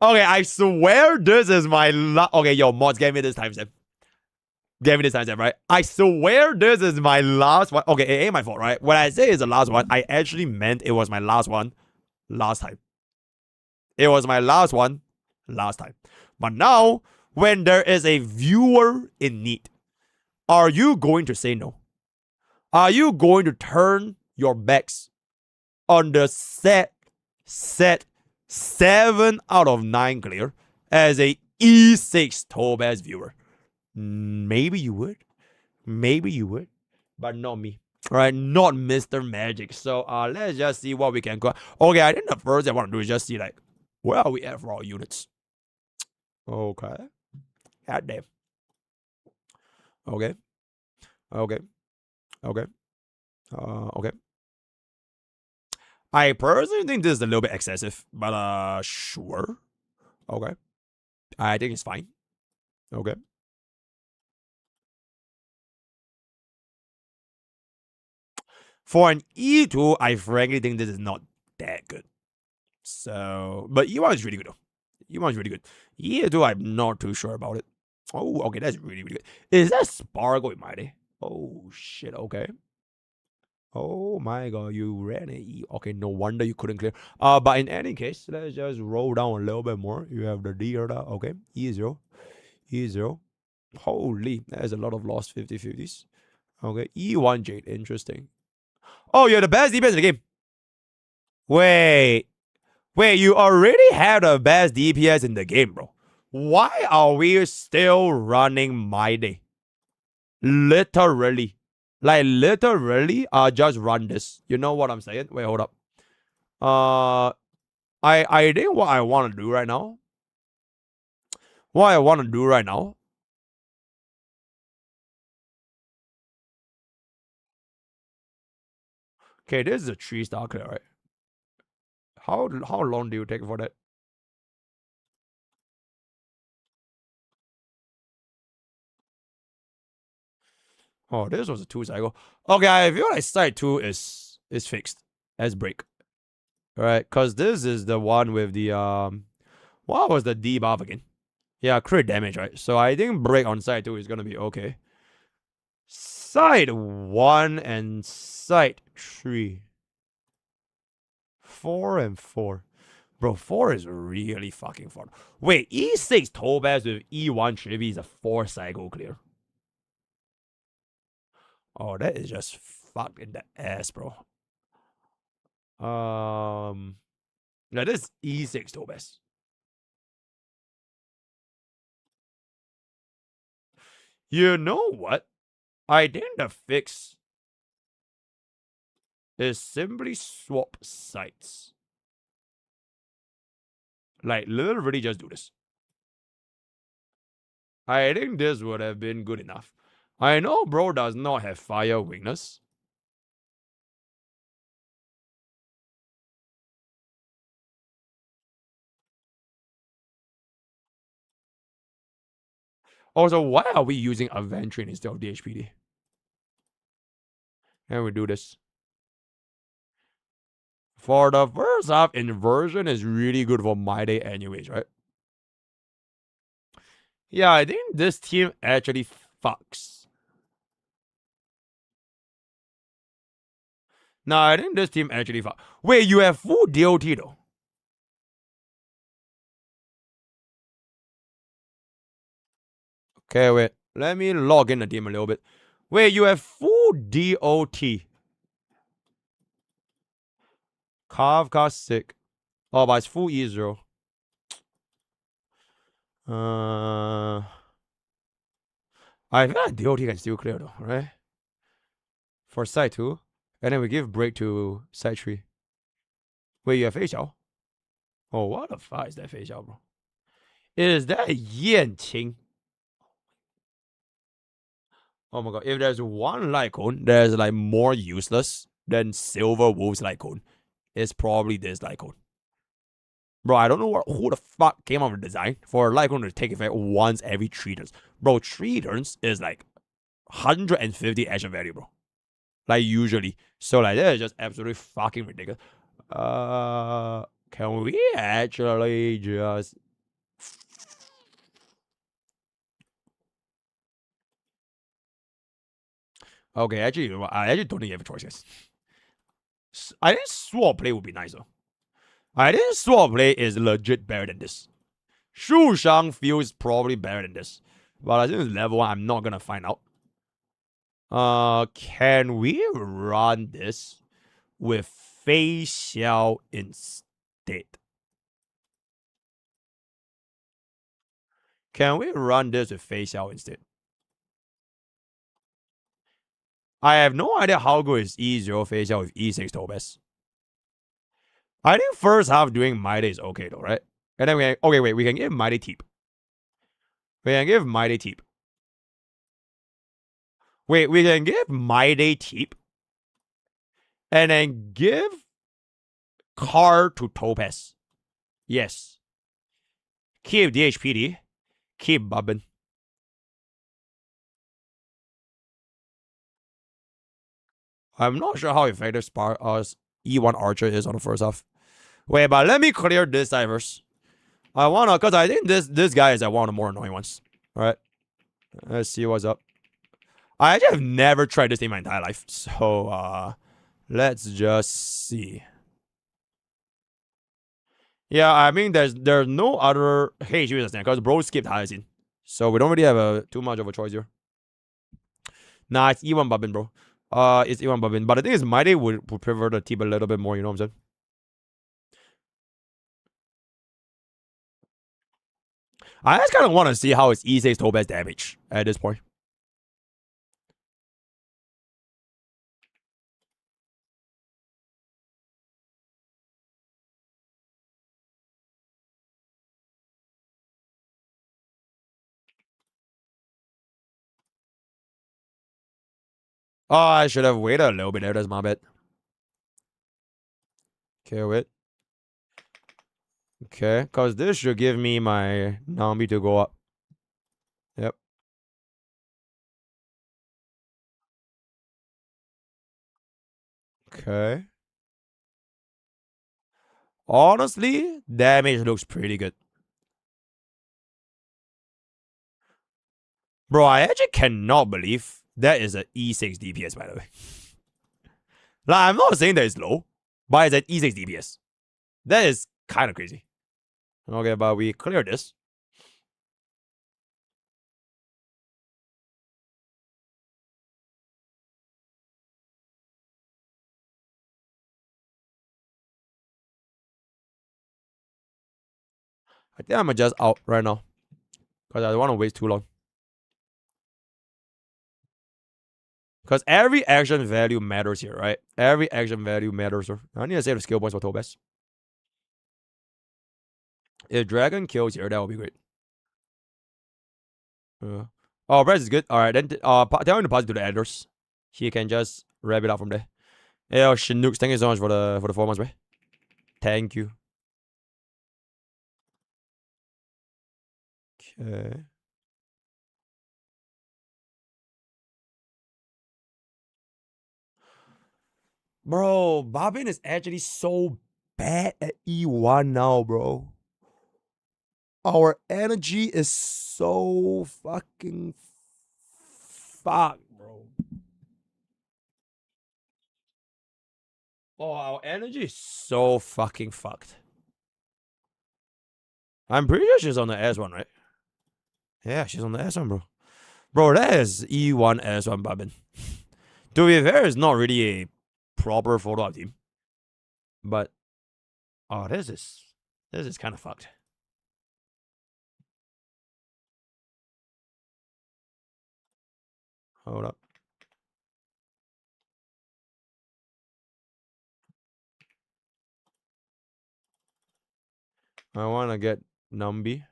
Okay, I swear this is my okay, yo, mods, give me this timestamp. Give me this timestamp, right? I swear this is my last one. Okay, it ain't my fault, right? When I say it's the last one, I actually meant it was my last one last time. It was my last one last time. But now, when there is a viewer in need, are you going to say no? Are you going to turn your backs on the set 7 out of 9 clear as a E6 Topaz viewer? Maybe you would. Maybe you would. But not me. Alright, not Mr. Magic. So let's just see what we can go. Okay, I think the first thing I want to do is just see like where are we at for our units. Okay. God damn. Okay. Okay. Okay. Okay. I personally think this is a little bit excessive, but sure. Okay. I think it's fine. Okay. For an E2, I frankly think this is not that good. So, but E1 is really good though. E1 is really good. E2, I'm not too sure about it. Oh, okay, that's really, really good. Is that Sparkle with Mighty? Oh, shit, okay. Oh my god, you ran an E. Okay, no wonder you couldn't clear. But in any case, let's just roll down a little bit more. You have the D here, okay. E0. E0. Holy, there's a lot of lost 50-50s. Okay, E1 Jade, interesting. Oh, you're the best DPS in the game. Wait, you already have the best DPS in the game, bro. Why are we still running My Day? Literally. Like, literally, just run this. You know what I'm saying? Wait, hold up. I think what I want to do right now. What I want to do right now. Okay, this is a 3-star clear, right? How long do you take for that? Oh, this was a 2-cycle. Okay, I feel like side 2 is fixed as break. Alright, because this is the one with the what was the debuff again? Yeah, crit damage, right? So I think break on side 2 is gonna be okay. Side 1 and side 3. 4 and 4. Bro, 4 is really fucking fun. Wait, E6 Topaz with E1 Chibi is a 4-cycle clear. Oh, that is just fucked in the ass, bro. Yeah, this is E6 Topaz. You know what? I think the fix is simply swap sites. Like, literally just do this. I think this would have been good enough. I know bro does not have fire weakness. Also, why are we using Aventurine instead of DHPD? And we do this. For the first half, inversion is really good for my day anyways, right? Yeah, I think this team actually fucks. No, I think this team actually fucks. Wait, you have full DOT though. Okay, wait. Let me log in the team a little bit. Wait, you have full DOT. Kafka sick. Oh, but it's full E0. I feel like DOT can still clear though, right? For side 2. And then we give break to side 3. Wait, you have Feixiao? Oh, what the fuck is that Feixiao, bro? Is that Yanqing? Oh my god, if there's one Lycone that is like more useless than Silver Wolf's Lycone, it's probably this Lycone. Bro, I don't know who the fuck came up with the design for Lycone to take effect once every 3 turns. Bro, 3 turns is like 150 action value, bro. Like usually. So like that is just absolutely fucking ridiculous. Can we actually just okay, actually, I actually don't think you have a choice, guys. I think sword play would be nicer. I think sword play is legit better than this. Shu Shang feels probably better than this. But I think it's level 1, I'm not gonna find out. Can we run this with Fei Xiao instead? Can we run this with Fei Xiao instead? I have no idea how good is E0 Fei Xiao with E6 Topaz. I think first half doing Mighty is okay though, right? And then we can, okay, wait, we can give Mighty Teep. We can give Mighty Teep. Wait, we can give Mighty Teep. And then give Car to Topaz. Yes. Keep DHPD. Keep Bubbin. I'm not sure how effective E1 Archer is on the first half. Wait, but let me clear this side first. I wanna, cause I think this guy is one of the more annoying ones. Alright. Let's see what's up. I actually have never tried this in my entire life. So let's just see. Yeah, I mean there's no other HU stand because bro skipped Hyacinth. So we don't really have too much of a choice here. Nah, it's E1 Bubbin, bro. It's E1 Bubbin. But the thing is, Mighty would prefer the tip a little bit more, you know what I'm saying? I just kind of want to see how it's E6 Topaz damage at this point. Oh, I should have waited a little bit there. That's my bad. Okay, wait. Okay, because this should give me my Nambi to go up. Yep. Okay. Honestly, damage looks pretty good. Bro, I actually cannot believe that is an E6 DPS, by the way. Like, I'm not saying that it's low, but it's an E6 DPS. That is kind of crazy. Okay, but we clear this. I think I'm just out right now. Because I don't want to waste too long. Because every action value matters here, right? Every action value matters. I need to save the skill points for Tobes. If Dragon kills here, that would be great. Oh, Brez is good. Alright, then tell him to pass it to the Elders. He can just wrap it up from there. Yeah, Chinooks, thank you so much for the 4 months, man. Thank you. Okay. Bro, Babin is actually so bad at E1 now, bro. Our energy is so fucking fucked, bro. Oh, our energy is so fucking fucked. I'm pretty sure she's on the S1, right? Yeah, she's on the S1, bro. Bro, that is E1 S1 Babin. To be fair, it's not really a proper photo of team. But, oh, this is kind of fucked. Hold up. I want to get Numby.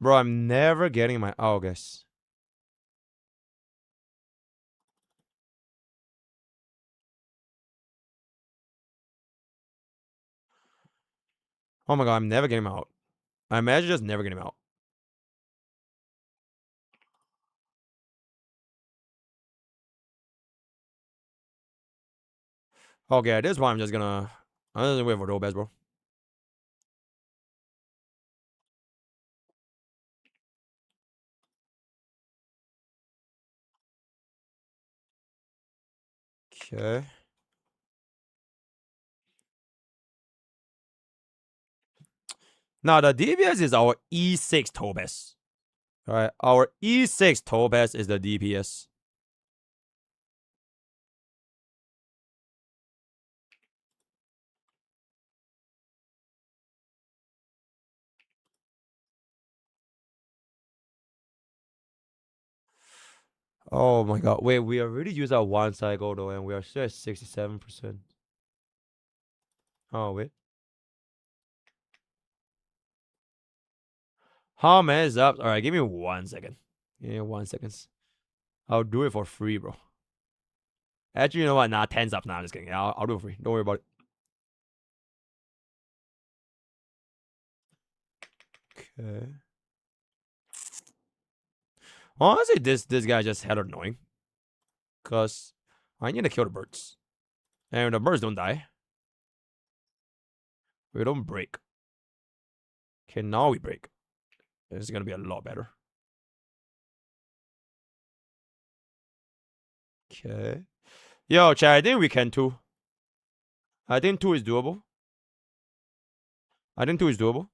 Bro, I'm never getting my August. Oh my god, I'm never getting him out. I imagine just never getting him out. Okay, this one I'm just gonna wait for Robes, bro. Okay. Now the DPS is our E6 Topaz. Alright, our E6 Topaz is the DPS. Oh my god. Wait, we already used our 1 cycle though, and we are still at 67%. Oh, wait. How many zaps? Alright, give me 1 second. Give me 1 second. I'll do it for free, bro. Actually, you know what? Nah, 10 zaps. Nah, I'm just kidding. Yeah, I'll do it for free. Don't worry about it. Okay. Honestly, this guy just hella annoying. Cause I need to kill the birds. And if the birds don't die, we don't break. Okay, now we break. This is gonna be a lot better. Okay. Yo, chat, I think we can too. I think 2 is doable. I think 2 is doable.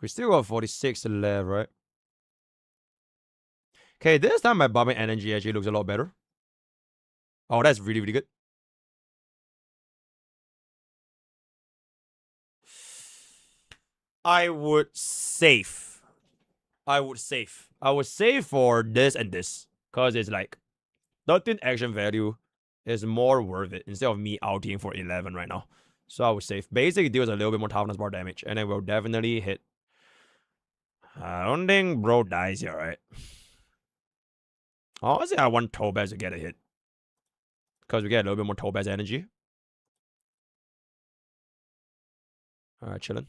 We still got 46 left, right? Okay, this time my bombing energy actually looks a lot better. Oh, that's really, really good. I would save. I would save for this and this. Because it's like 13 action value is more worth it instead of me ulting for 11 right now. So I was safe. Basically deals a little bit more toughness bar damage, and it will definitely hit. I don't think bro dies here, right? Honestly, I want Topaz to get a hit. Because we get a little bit more Topaz energy. Alright, chilling.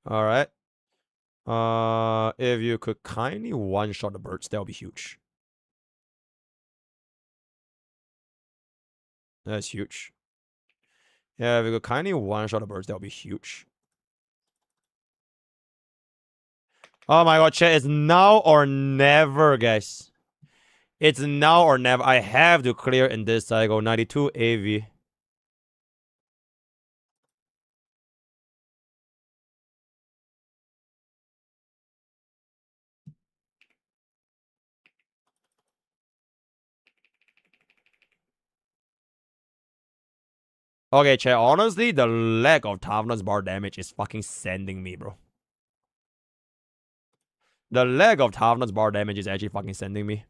Alright. If you could kindly one-shot the birds, that would be huge. That's huge. Yeah, if you could kindly one-shot the birds, that would be huge. Oh my god, chat, it's now or never, guys. It's now or never. I have to clear in this cycle. 92 AV. Okay, chat, honestly, the lack of toughness bar damage is fucking sending me, bro. The lack of toughness bar damage is actually fucking sending me.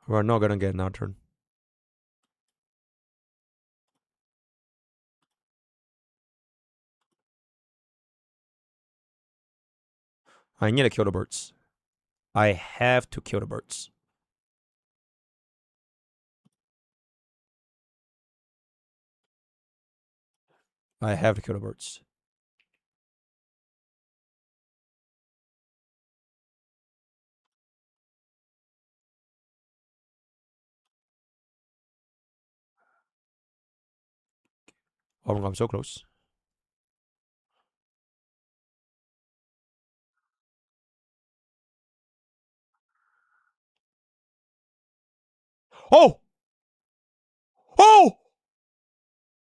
We're not gonna get another turn. I need to kill the birds. I have to kill the birds. I have to kill the birds. Oh, I'm so close. Oh! Oh!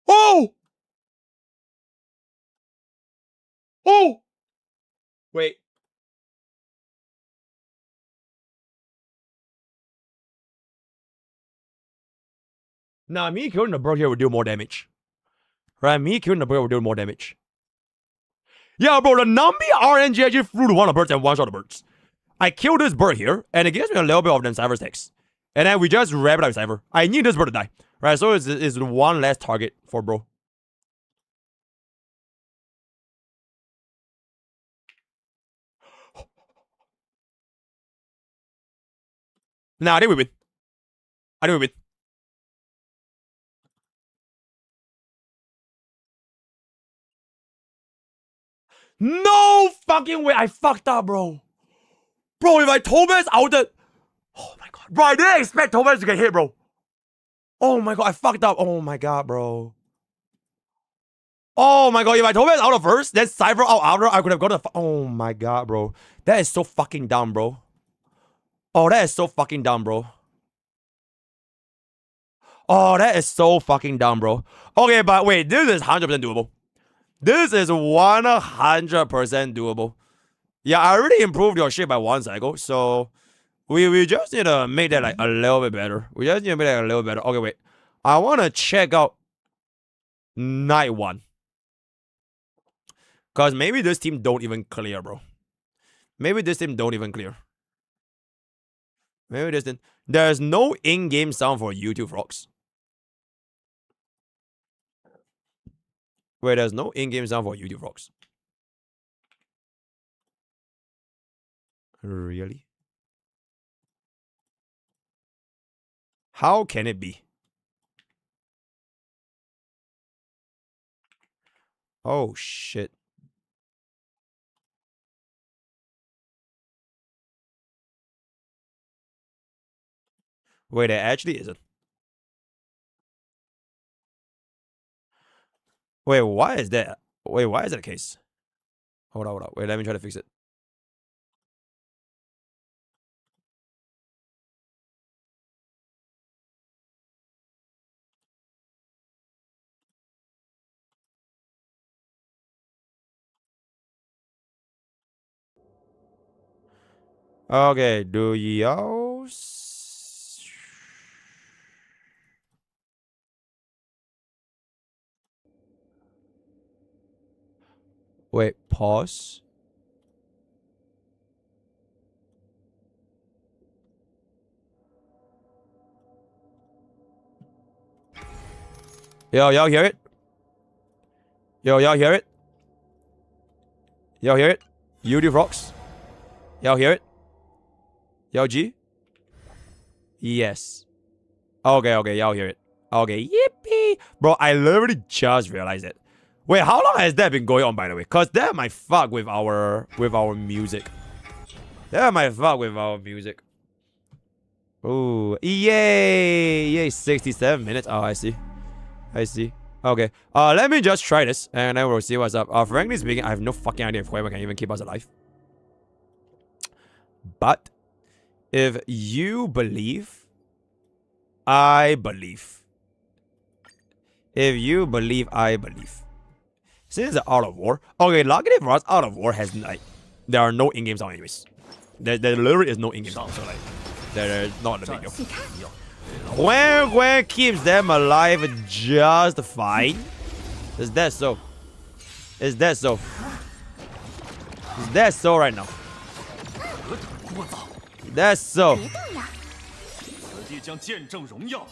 Oh! Oh! Wait. Nah, me killing the bird here would do more damage. Right? Me killing the bird would do more damage. Yeah, bro, the Nambi RNG actually flew to one of the birds and one shot the birds. I kill this bird here, and it gives me a little bit of them cyber sticks. And then we just wrap it up with cyber. I need this bird to die. Right, so it's one less target for bro. Nah, I think we win. I think we win. No fucking way. I fucked up, bro. Bro, if I Thomas out the... Oh my god. Bro, I didn't expect Thomas to get hit, bro. Oh my god, I fucked up. Oh my god, bro. Oh my god, if I Thomas out of first, then Cypher out after, I could have got a... Oh my god, bro. That is so fucking dumb, bro. Oh, that is so fucking dumb, bro. Oh, that is so fucking dumb, bro. Okay, but wait, this is 100% doable. This is 100% doable. Yeah, I already improved your shit by one cycle, so we just need to make that like a little bit better. We just need to make that a little better. Okay, wait. I want to check out night one. Because maybe this team don't even clear, bro. Maybe this team don't even clear. Maybe this team... There's no in-game sound for YouTube frogs. Wait, there's no in-game sound for YouTube frogs. Really? How can it be? Oh, shit. Wait, it actually isn't. Wait, why is that? Wait, why is that the case? Hold on, hold on. Wait, let me try to fix it. Okay, do y'all... Wait, pause. Yo, y'all hear it? Yo, y'all hear it? Y'all hear it? YouTube rocks. Y'all hear it? Y'all G? Yes. Okay, y'all hear it. Okay, yippee. Bro, I literally just realized it. Wait, how long has that been going on, by the way? Because that might fuck with our music. That might fuck with our music. Ooh, yay! 67 minutes. Oh, I see. Okay. Let me just try this, and then we'll see what's up. Frankly speaking, I have no fucking idea if Huevo can even keep us alive. But if you believe, I believe. If you believe, I believe. Since the Art of War, okay, luckily for us, Art of War has like there are no in-game sound anyways. There literally is no in-game sound, so like there's not a big deal. When keeps them alive just fine. Is that so? Is that so? Is that so right now? That's so. 此地将见证荣耀，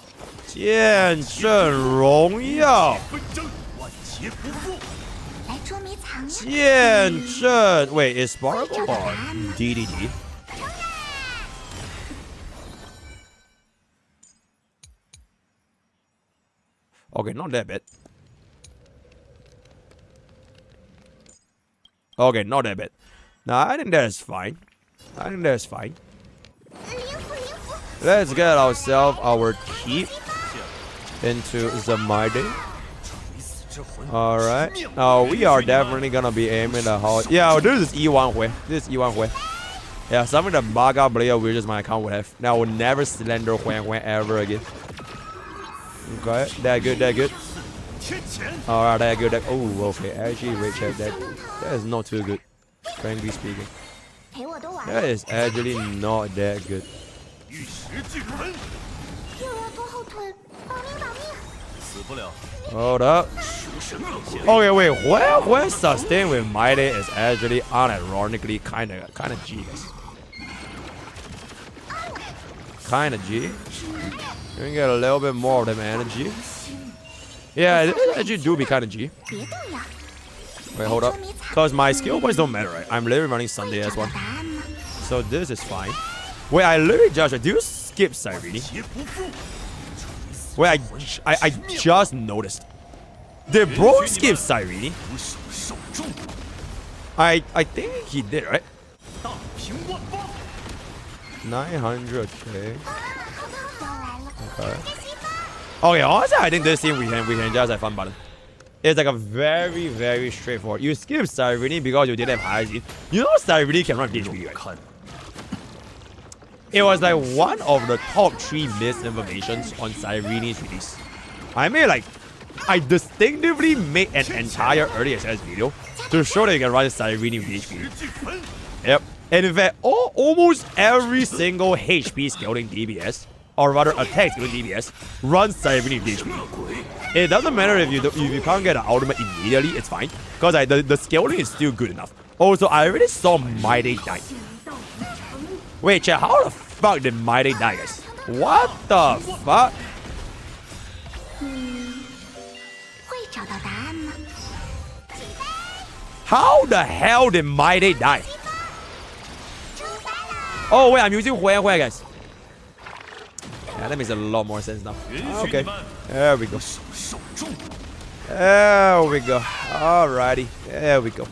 见证荣耀，纷争万劫不复。来捉迷藏呀！见证。Wait, is Sparkle or DDD? Okay, not that bad. Okay, not that bad. Nah, I think that is fine. Let's get ourselves our keep into the Mighty. Alright. We are definitely gonna be aiming the hard. Yeah, this is E1 Hui. Yeah, something that Baga Blair Wizards my account would have. Now I will never slender Hui ever again. Okay, that good. Alright, that good. Oh, okay. Actually, wait, check that. That is not too good. Frankly speaking. 陪我都玩 That 了， is actually not that good. 玉石俱焚，又要拖后腿，保命保命！死不了。 Hold up. 属神恶邪， Okay, wait. Where sustain with Mighty is actually unironically kinda G, guys. Kinda G. You can get a little bit more of them energy. Yeah, it actually do be kinda G. 别动呀！ Wait, hold up. Cause my skill points don't matter, right? I'm literally running Sunday 找 as 到 one. 答案吗？ So this is fine. Wait, I literally just... Do you skip Cyrene? 劫不复。 Wait, I just noticed. Did bro skip Cyrene? 徒手受重， I think he did, right? 大平万方。 900k. 要来了， Okay. Okay, honestly, I think this team we can just have fun button. It's like a very, very straightforward. You skip Cyrene because you didn't have high speed. You know Cyrene can run DHP, right? 看， It was like one of the top 3 misinformations on Cyrene's release. I mean, like, I distinctively made an entire early access video to show that you can run Cyrene with HP. 俱焚， Yep. And in fact, almost every single HP scaling DBS, or rather attack scaling DBS, runs Cyrene with HP. It doesn't matter if you can't get an ultimate immediately, it's fine. Because like, the scaling is still good enough. Also, I already saw Mighty die. Wait, chat, how the fuck did Mighty die, guys? What the fuck? 会找到答案吗？ How the hell did Mighty die? Oh wait, I'm using Hui, guys. Yeah, that makes a lot more sense now. 允许 Okay, 你们 there we go. 手受重， There we go. Alrighty, there we go.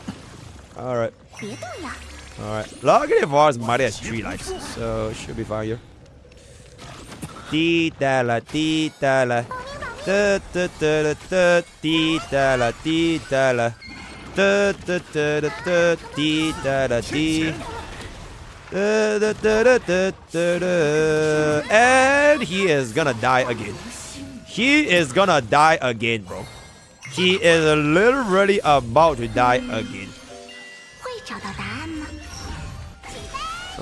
Alright, 别动呀！ alright. Luckily for us, Mighty has 3 lives, so should be fine here. Dee da la dee da la. Da da da da da dee da la dee da la. Da da da da da dee da la dee. Da, da, da, da, da, da, da. And he is gonna die again. He is gonna die again, bro. He is literally about to die again. 会找到答案吗？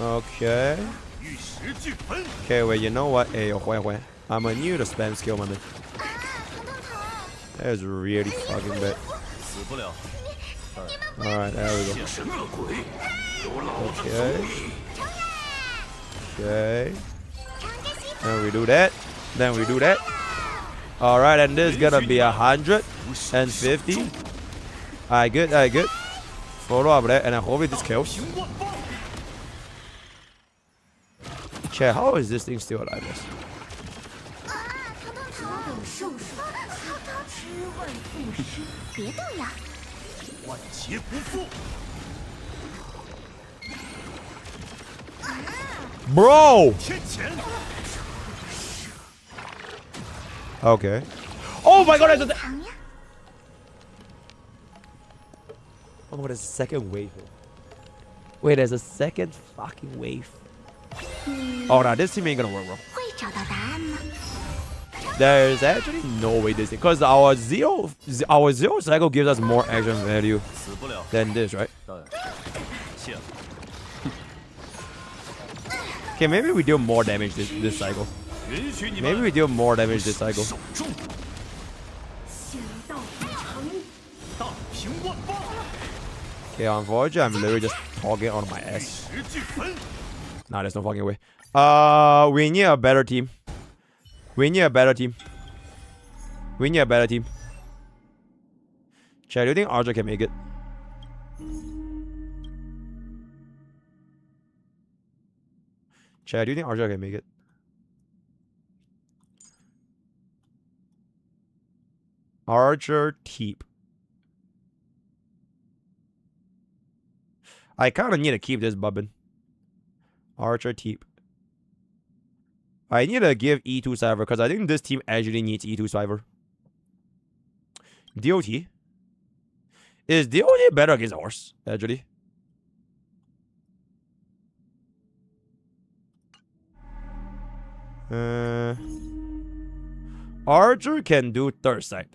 Okay. 玉石俱焚。 Okay, wait, you know what? Hey, I'm gonna need to spam skill, my man. 啊，疼疼疼！ That is really fucking bad. 死不了。 Alright, there we go. 邪神恶鬼，有老子 Okay. 走你！ Okay. 长着西 Then we do that. Then we do that. Alright, and this is gonna be 150. Alright, good, alright, good. Follow up that, and I hope it just kills. 平万棒。 Chat, how is this thing still alive? 啊，疼疼疼！受伤，吃味赋诗，别动呀！ 万劫不复。 Bro! 天谴。 Okay. Oh my god, that's a... 疼呀！ Oh, there's a second wave. Wait, there's a second fucking wave. Oh, no, this team ain't gonna work, bro. 会找到答案吗？ There's actually no way this thing, because our zero cycle gives us more action value 死不了。 than this, right? 当然。谢了。 Okay, maybe we deal more damage this cycle. 允许你 Maybe 们 we deal more damage this cycle. 手中。大平万棒。 Okay, unfortunately, I'm literally just talking on my 玉 ass. 石俱焚。 Nah, there's no fucking way. We need a better team. We need a better team. We need a better team. Chad, do you think Archer can make it? Chad, do you think Archer can make it? Archer Teep. I kind of need to keep this bubbin. Archer Teep. I need to give E2 Cypher because I think this team actually needs E2 Cypher. DOT. Is DOT better against horse, actually? Archer can do third sight.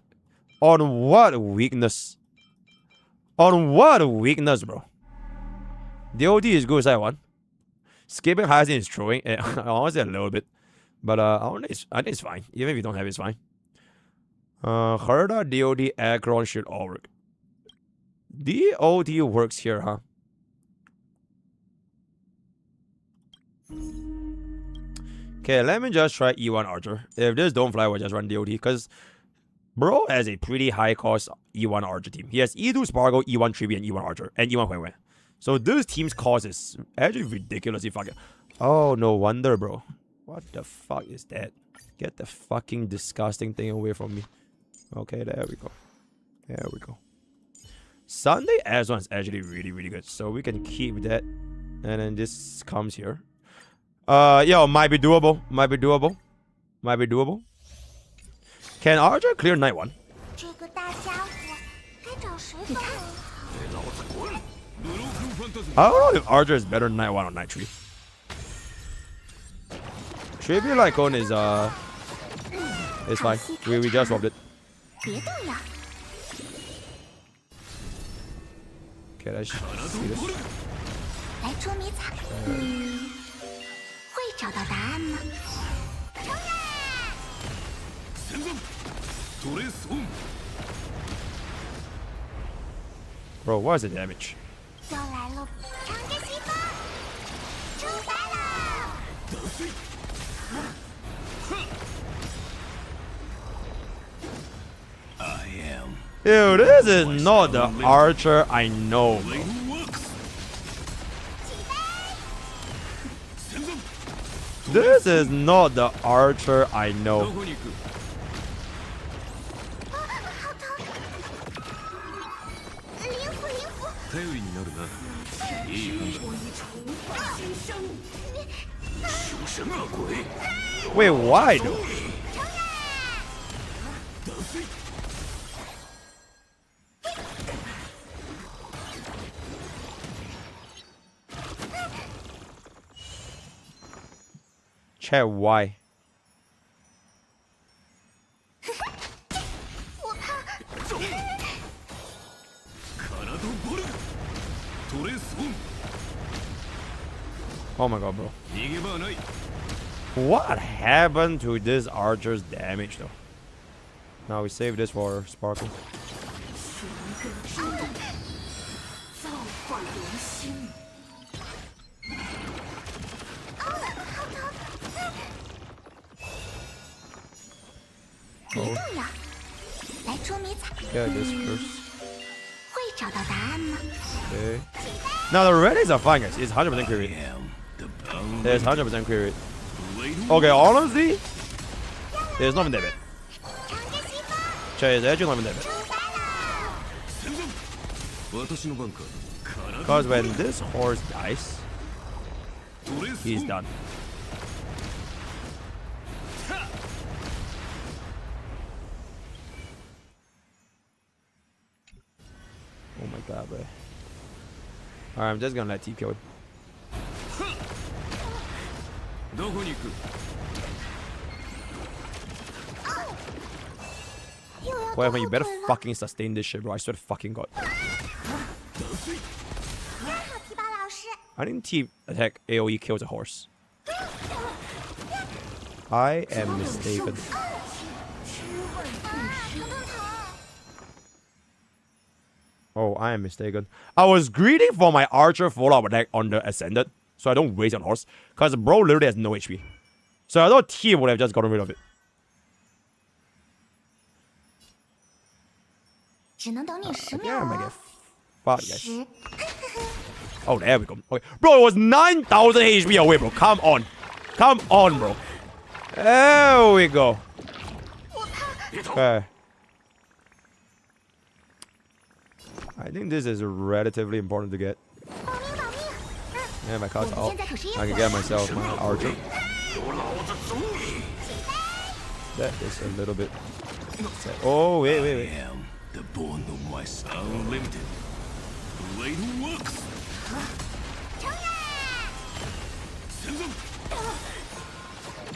On what weakness? On what weakness, bro? DOT is good side one. Skipping highest is throwing. Honestly, a little bit. But I think it's fine. Even if you don't have it, it's fine. Herda, DOT, Akron should all work. DOT works here, huh? Okay, let me just try E1 Archer. If this don't fly, we'll just run DOT. Because bro has a pretty high cost E1 Archer team. He has E2 Spargo, E1 Tribute, and E1 Archer. And E1 Hui Hui. So this team's cost is actually ridiculously fucking... Oh, no wonder, bro. What the fuck is that? Get the fucking disgusting thing away from me. Okay, there we go. There we go. Sunday S1 is actually really, really good. So we can keep that. And then this comes here. Yo, might be doable. Might be doable. Might be doable. Can Archer clear night 1? 这个大家伙该找谁帮忙？ 给老子滚！ I don't know if Archer is better than night 1 or night 3. Tribute Lycon is fine. We just swapped it. 别动呀！ Okay, let's see this. 来捉迷藏。会找到答案吗？ 先锋，ドレスオン。 Bro, what is the damage? 要来了，长着西风，出发了！ 得罪。 I am Ew, this is not the Archer I know, bro. Works. 起飞！ 先锋， This is not the Archer I ど know. こに行く？ 啊，好疼！灵符，灵符！ 頼りになるな。いい判断。凶神恶鬼。 Wait, why though? 得罪。 Chat, why? 我怕。カナドボル。トレスオン。Oh my god, bro. What happened to this archer's damage, though? Now we save this for Sparkle. 全个真的造化龙心。别动呀，来捉迷彩。 Yeah, this first. 会找到答案吗？ Okay. Now the red is a fine, guys. It's 100% clear rate. It's 100% clear rate. Okay, honestly, it's not even that bad. 长着西风， Check, it's actually not even that bad. 私の番か。 Because when this horse dies, he's done. Oh my god, bro. Alright, I'm just gonna let T kill it. どこに行く？ 又要 Whatever, 拖 you 后 better 腿了。 fucking sustain this shit, bro. I swear to fucking god. 你好，提拔老师。 I think T attack AoE kills a horse. I am mistaken. 疼疼疼！ Oh, I am mistaken. I was greedy for my archer follow-up attack on the ascended, so I don't waste on horse. Because bro literally has no HP. So I thought T would have just gotten rid of it. 只能等你10 Yeah, I 秒 might 哦 get。fucked, guys. 10。 Oh, there we go. Okay. Bro, it was 9,000 HP away, bro. Come on. Come on, bro. There we go. Okay. I think this is relatively important to get. 保命保命！ Yeah, my 我 card's 们 out. 现在可是 I 业 can 务 get myself my archer. 有老子走你！ That is a little bit sad. Oh, wait, wait, wait. I am the born of my unlimited. Blade works. 承认。先走。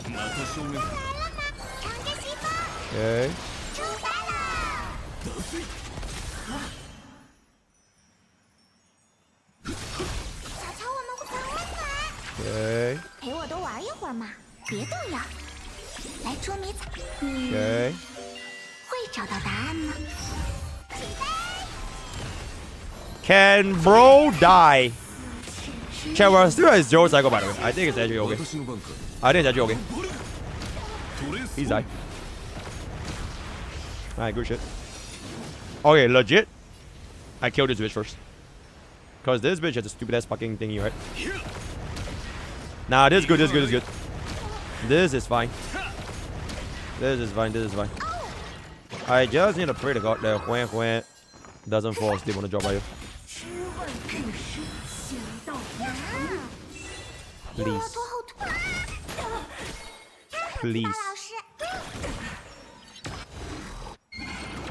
また正面。来了吗？长着西风， Okay. 出发了。得罪。瞧瞧我们会玩玩。 Okay. 陪我多玩一会儿嘛，别动呀。来捉迷彩， Okay. 会找到答案吗？ Can bro die? Okay, we're still at 0 cycle, by the way. I think it's actually okay. 私の番か。 I think it's actually okay. トレース He's died. Alright, good shit. Okay, legit. I killed this bitch first. Because this bitch has a stupid ass fucking thingy, right? Nah, this is good, this is good, this is good. This is fine. This is fine, this is fine. I just need to pray to God that Huan doesn't fall asleep on the job by you. 吃万更深，想到无穷。又要 Please. 拖后腿。 Please. 老师，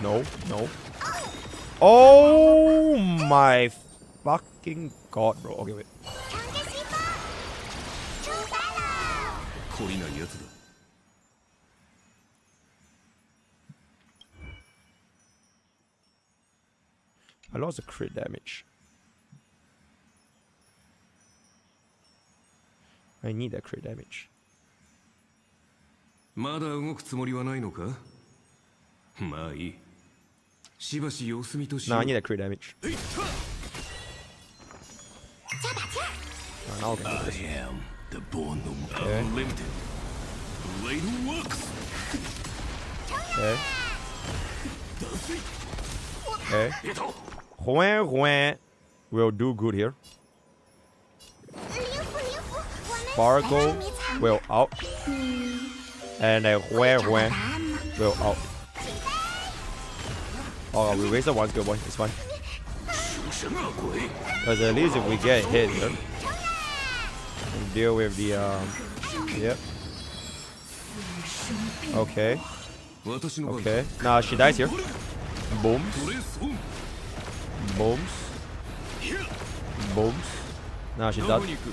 No, no. Oh my fucking god, bro. Okay, wait. 长着西风，出发了。懲りないやつだ。 I lost a crit damage. I need that crit damage. まだ動くつもりはないのか？まあいい。しばし様子見とし Nah, よ I う。 need that crit damage. 加把劲儿。 Now I can do I this. am the born of Okay. unlimited. Blade works. Okay. 得罪。 Okay. 别逃。 Huan will do good here. 灵符灵符，我们 Sparkle 来捉迷藏。 will out. And then 会找到 Huan 答案吗？ will out. Oh, we wasted one skill point. It's fine. 属什么鬼？ Because at least if we get hit here, and deal with the yep. Okay. 私の番か。 Okay. Now she dies here. Booms. トレースオン。 Booms. Booms. Now she's ど done. こに行く？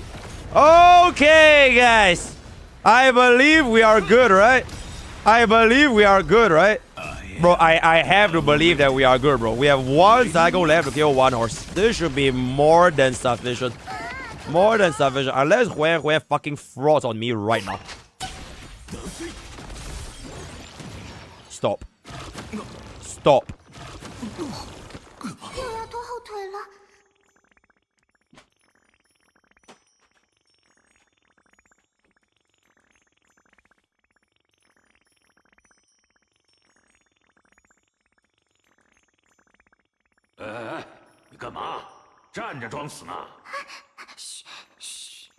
Okay, guys. I believe we are good, right? I believe we are good, right? Bro, I have to believe that we are good, bro. We have one cycle left to kill one horse. This should be more than sufficient. More than sufficient. Unless Hue fucking frauds on me right now. Stop. Stop. 又要拖后腿了。你干嘛？站着装死呢？嘘嘘。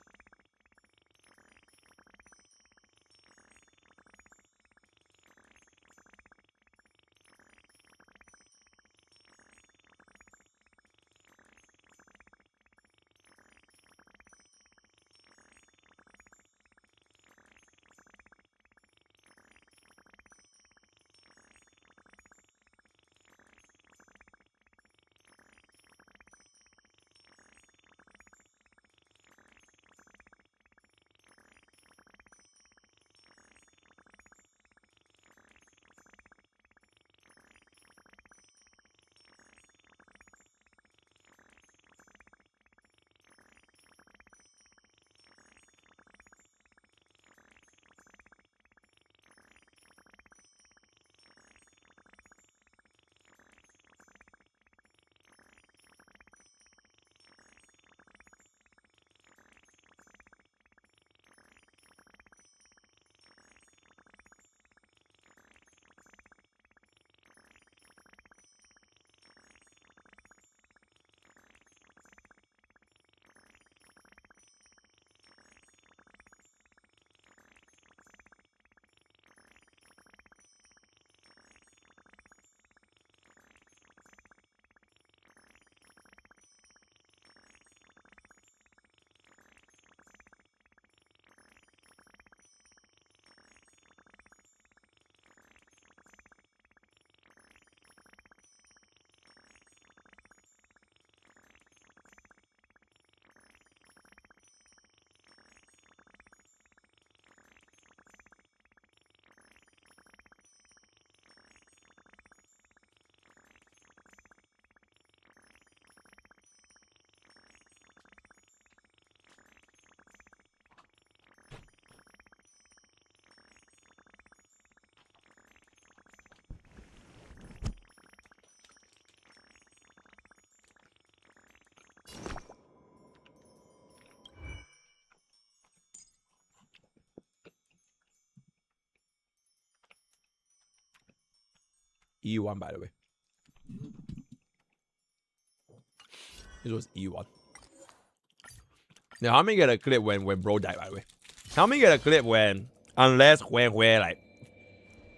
E1, by the way. This was E1. Now, how many get a clip when bro died, by the way? How many get a clip when, unless when like,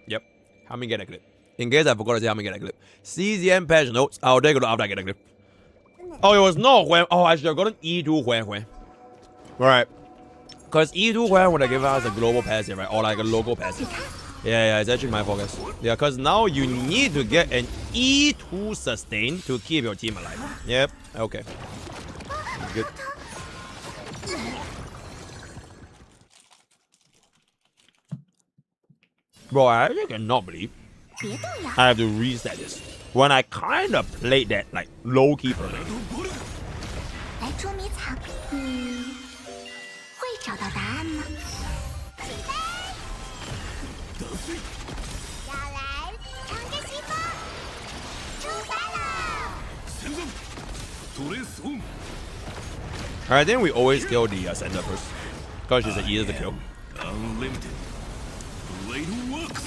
yep. How many get a clip? In case I forgot to say how many get a clip. CZN patch notes. I'll take it after I get a clip. Oh, it was not when. Oh, I should have gotten E2 when. Right. Because E2 when would have given us a global passive, right? Or like a local passive. Yeah, it's actually my focus. Yeah, because now you need to get an E2 sustain to keep your team alive. Yep, okay. Good. Bro, I actually cannot believe I have to reset this. When I kind of played that, like, low-key play. 来捉迷藏，会找到答案吗？要来尝个西风，出发了！ I think we always kill the center first. Because she's easier to kill. Unlimited. Blade works.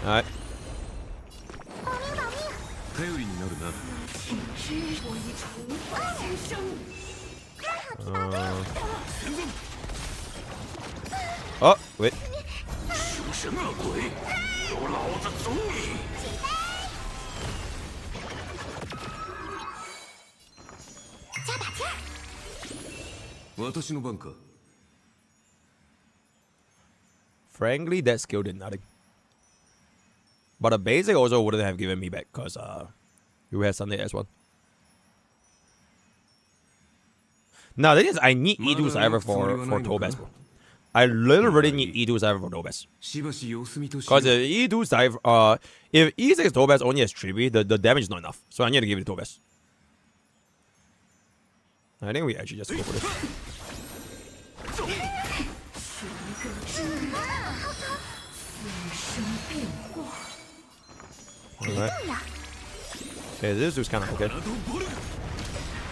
Alright. 保命保命！頼りになるな。我已重返新生。太好提拔了！ Oh, wait. 属什么鬼？有老子阻你！ 加把劲儿！私の番か。 Frankly, that skill did nothing. But a basic also wouldn't have given me back because you had Sunday as well. Now, the thing is, I need E2 Cypher for Tobas, bro. I literally need E2 Cypher for Topaz. しばし様子見としよ Because E2 Cypher, if E6 Topaz only has 3B, the damage is not enough. So I need to give it to Topaz. I think we actually just go for this. Alright. Okay, this dude's kind of okay.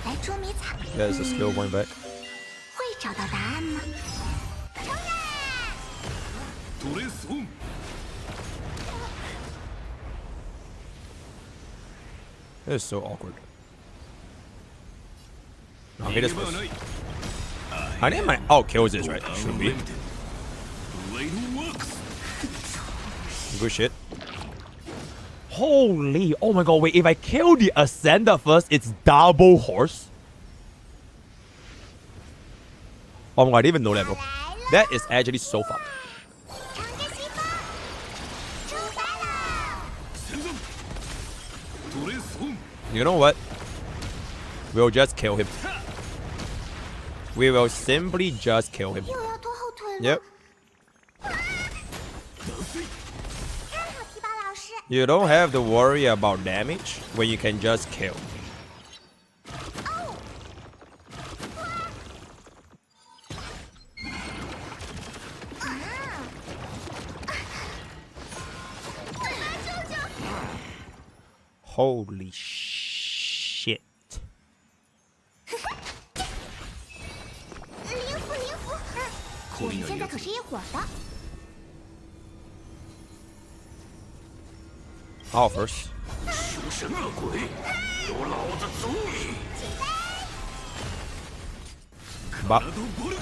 来捉迷藏， Yeah, it's a skill going back. 会找到答案吗？ トレースオン This is so awkward. No, hit this 逃げ場は first. ない I think my out kills this, right? Should be. ブレイドワークス Good shit. Holy! Oh my god, wait, if I kill the Ascender first, it's double horse? Oh my god, I didn't even know that, bro. That is actually so fucked. 长着西风，出发了！戦山トレースオン You know what? We'll just kill him. We will simply just kill him. 又要拖后腿了。 Yep. 看好提宝老师， You don't have to worry about damage when you can just kill. Holy shit. 灵符灵符，我们现在可是一伙的。 I'll first. 凶神恶鬼，有老子足矣！ But ラドボルグ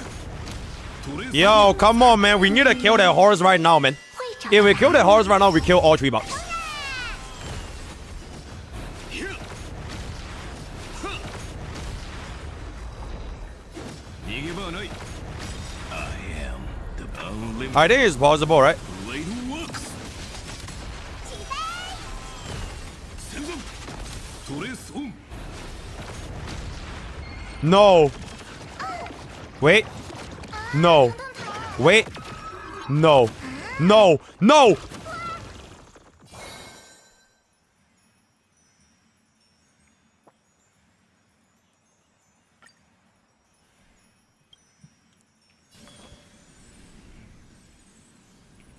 トレース yo, come on, man. We need to kill that horse right now, man. 会找 If we kill that horse right now, we kill all 3 bucks. 逃げ場はない I am the unlimited I think it's possible, right? ブレイドワークス戦山トレースオン No. Wait. No. Wait. No. No. No.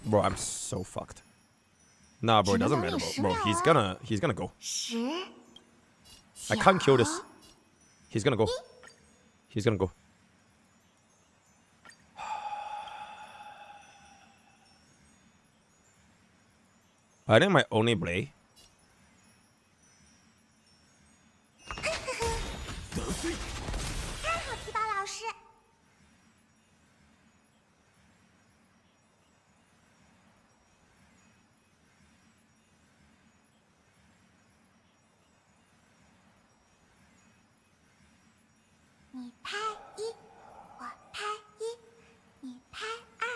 Bro, I'm so fucked. Nah, bro, it doesn't matter, bro. Bro, he's gonna go. 10 I can't kill this. He's gonna go. He's gonna go. I think my only play. 看好提宝老师，你拍一，我拍一，你拍二，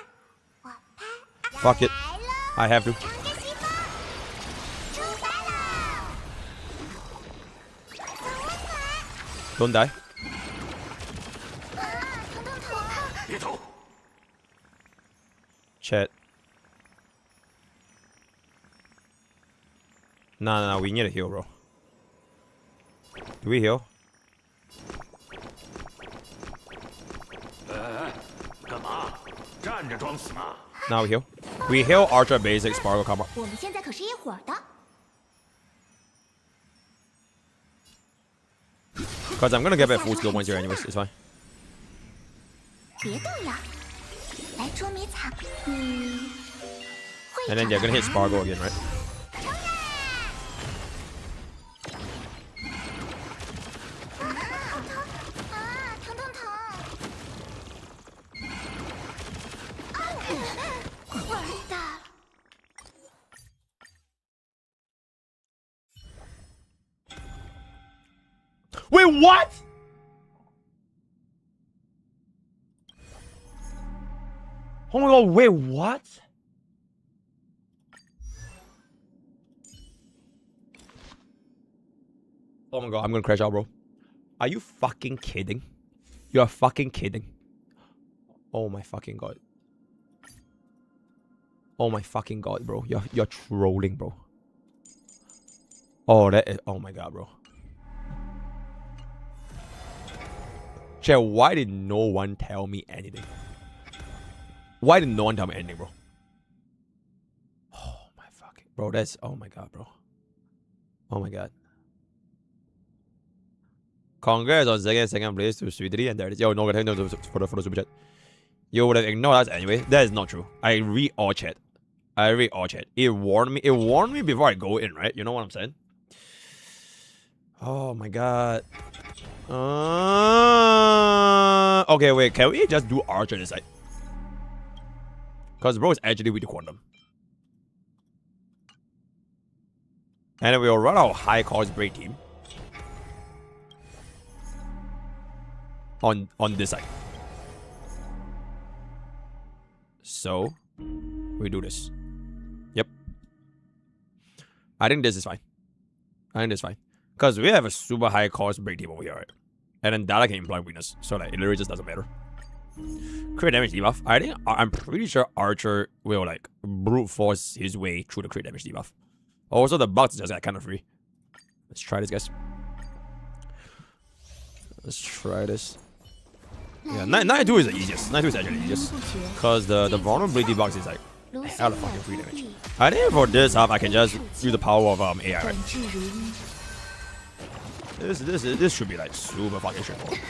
我拍二。 Fuck it. 来了， I have to. 长着西风，出发了！走我腿， Don't die. 啊，疼疼疼！别走， Chat. Nah, we need a heal, bro. Do we heal? 干嘛？站着装死吗？ Now we heal. We heal Archer basic Sparkle combo. 我们现在可是一伙的。 Because I'm gonna get back full skill points here anyways. It's fine. 别动摇，来捉迷藏。你会 And then 找 you're 到 gonna hit 答案 Sparkle again, right? 啊，疼疼疼！完蛋了！ Wait, what? Oh my god, wait, what? Oh my god, I'm gonna crash out, bro. Are you fucking kidding? You're fucking kidding. Oh my fucking god. Oh my fucking god, bro. You're trolling, bro. Oh, that is... Oh my god, bro. Chat, why did no one tell me anything? Why did no one tell me anything, bro? Oh my fucking... Bro, that's... Oh my god, bro. Oh my god. Congrats on second place to Sweetie, and there it is. Yo, no, thank you for the super chat. You would have ignored us anyway. That is not true. I read all chat. It warned me. It warned me before I go in, right? You know what I'm saying? Oh my god. Okay, wait. Can we just do Archer this side? Because bro is actually with the quantum. And then we'll run our high cost break team on this side. So we do this. Yep. I think this is fine. Because we have a super high cost break team over here, right? And then Data can imply weakness. So like it literally just doesn't matter. Crit damage debuff. I'm pretty sure Archer will like brute force his way through the crit damage debuff. Also the bugs just got kind of free. Let's try this, guys. Let's try this. Yeah, 92 is the easiest. 92 is actually the easiest. Because the vulnerability box is like hella fucking free damage. I think for this half I can just use the power of AI, right? This should be like super fucking straightforward.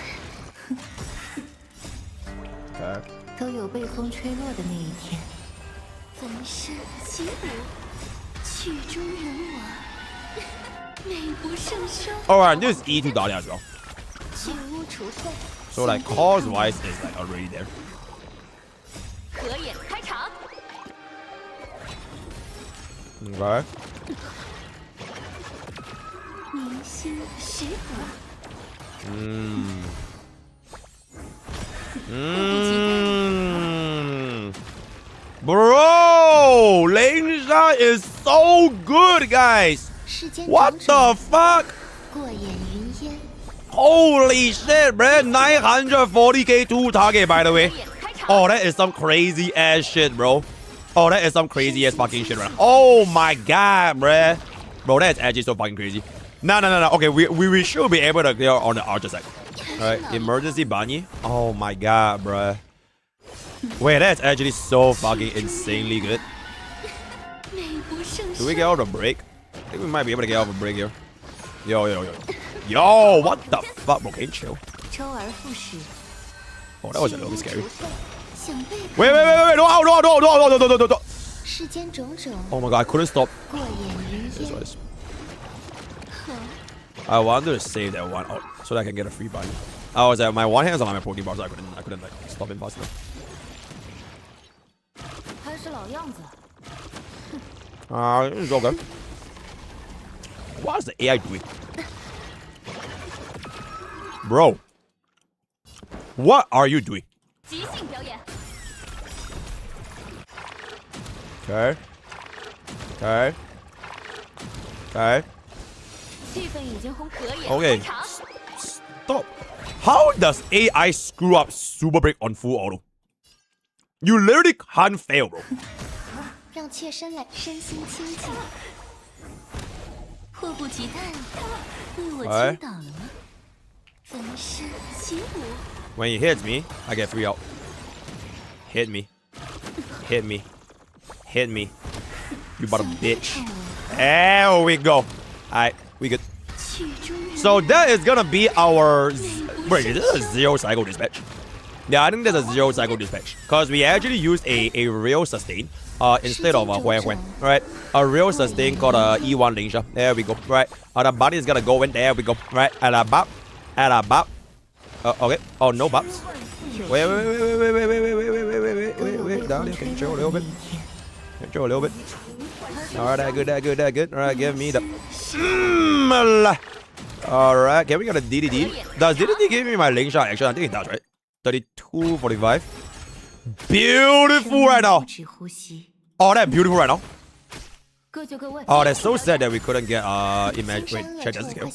Okay. 都有被风吹落的那一天。粉身起舞，曲终人亡，美不胜收。 Alright, this is E2 Dahlia as well. 去污除退。 So like cost wise is like already there. 合眼开场。 Okay. 明星识谱。Bro, Lingsha is so good, guys. What the fuck? 过眼云烟。 Holy shit, bro. 940k 2 target, by the way. Oh, that is some crazy ass shit, bro. Oh, that is some crazy ass fucking shit, right? Oh my god, bro. Bro, that's actually so fucking crazy. No. Okay, we should be able to clear on the Archer side. Alright, emergency bunny. Oh my god, bro. Wait, that's actually so fucking insanely good. Do we get out of a break? I think we might be able to get out of a break here. Yo, what the fuck, bro? Can you chill? Oh, that was a little bit scary. Wait. No. Oh my god, I couldn't stop. This. I wanted to save that one out so that I can get a free bunny. I was at my one hand was on my Pokemon, so I couldn't like stop him fast enough. It's all good. What is the AI doing? Bro. What are you doing? Okay. Okay. Stop. How does AI screw up Super Break on full auto? You literally can't fail, bro. 让妾身来身心清静。迫不及待为我倾倒了吗？粉身起舞。 When he hits me, I get 3 out. Hit me. You about a bitch. There we go. Alright, we good. So that is gonna be our... Wait, is this a 0 cycle dispatch? Yeah, I think there's a 0 cycle dispatch. Because we actually used a real sustain instead of a Huan. Right? A real sustain called a E1 Lingsha. There we go. Right? The body is gonna go in. There we go. Right? At a bop. Okay. Oh, no bops. Wait. Down here. Control a little bit. Alright, that good. Alright, give me the... Alright, can we get a DDD? Does DDD give me my Lingsha action? I think it does, right? 32-45. Beautiful right now. Oh, that's beautiful right now. Oh, that's so sad that we couldn't get image. Wait, check this skill.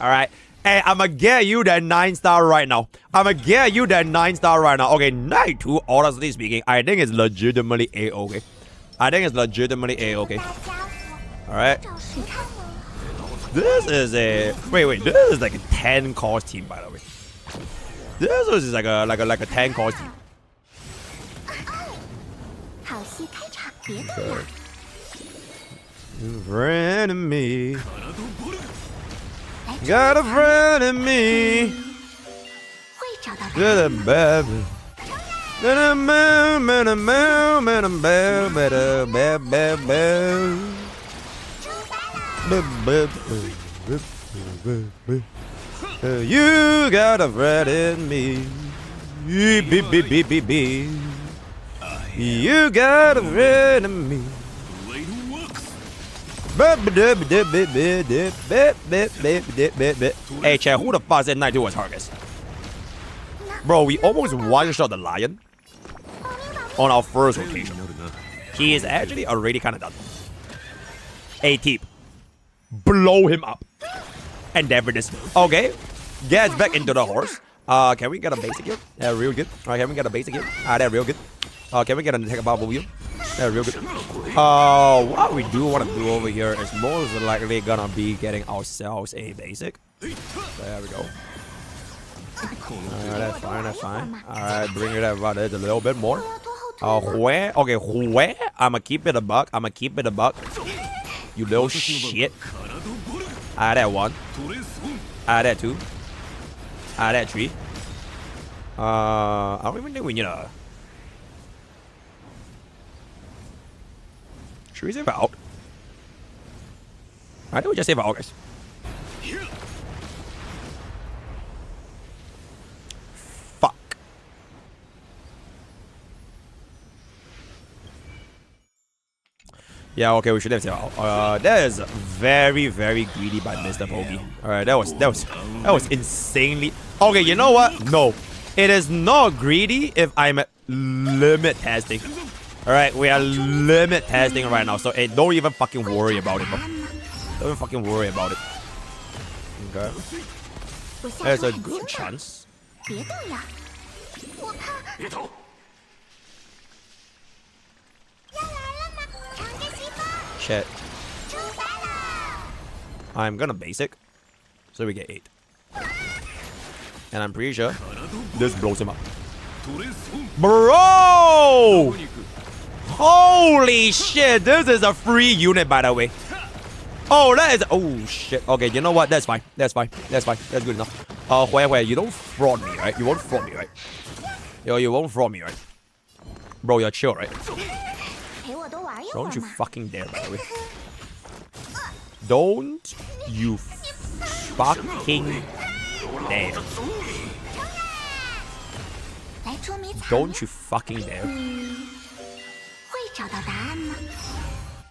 Alright. Hey, I'ma get you that 9-star right now. I'ma get you that 9-star right now. Okay, night 2, honestly speaking, I think it's legitimately A-okay. I think it's legitimately A-okay. Alright. This is a... Wait. This is like a 10-cost team, by the way. This is like a 10-cost team. 好戏开场，别动呀！ Friend of me. Got a friend in me. 会找到 To the baby. To the moon, to the moon, to the moon, to the moon. You got a friend in me. You got a friend in me. Hey, chat, who the fuck said 92 was Hargus? Bro, we almost one-shot the lion on our first rotation. He is actually already kind of done. A-Tip. Blow him up. And there it is. Okay. Gets back into the horse. Can we get a basic here? Yeah, real good. Alright, can we get a basic here? That's real good. Can we get an attack above here? That's real good. What we do want to do over here is most likely gonna be getting ourselves a basic. There we go. Alright, that's fine. Alright, bring it up about it a little bit more. Where? Okay, where? I'ma keep it a buck. You little shit. That 1. That 2. That 3. I don't even think we need a... Should we save out? I think we just save out, guys. Fuck. Yeah, okay, we should have saved out. That is very, very greedy by MrPokke. Alright, that was insanely... Okay, you know what? No. It is not greedy if I'm at limit testing. Alright, we are limit testing right now, so hey, don't even fucking worry about it, bro. Don't even fucking worry about it. Okay. There's a good chance. 别动呀！我怕。别动！ 要来了吗？乘着西风。 Shit. 出发啦！ I'm gonna basic, so we get 8. And I'm pretty sure this blows him up. Bro! Holy shit, this is a free unit, by the way. Oh, that is... Oh, shit. Okay, you know what? That's fine. That's good enough. Where, you don't fraud me, right? You won't fraud me, right? Yo, you won't fraud me, right? Bro, you're chill, right? 陪我多玩一会 Don't 儿 you 嘛。 fucking dare, by the way. Don't you fucking dare. 来捉迷藏。 Don't you fucking dare. 会找到答案吗？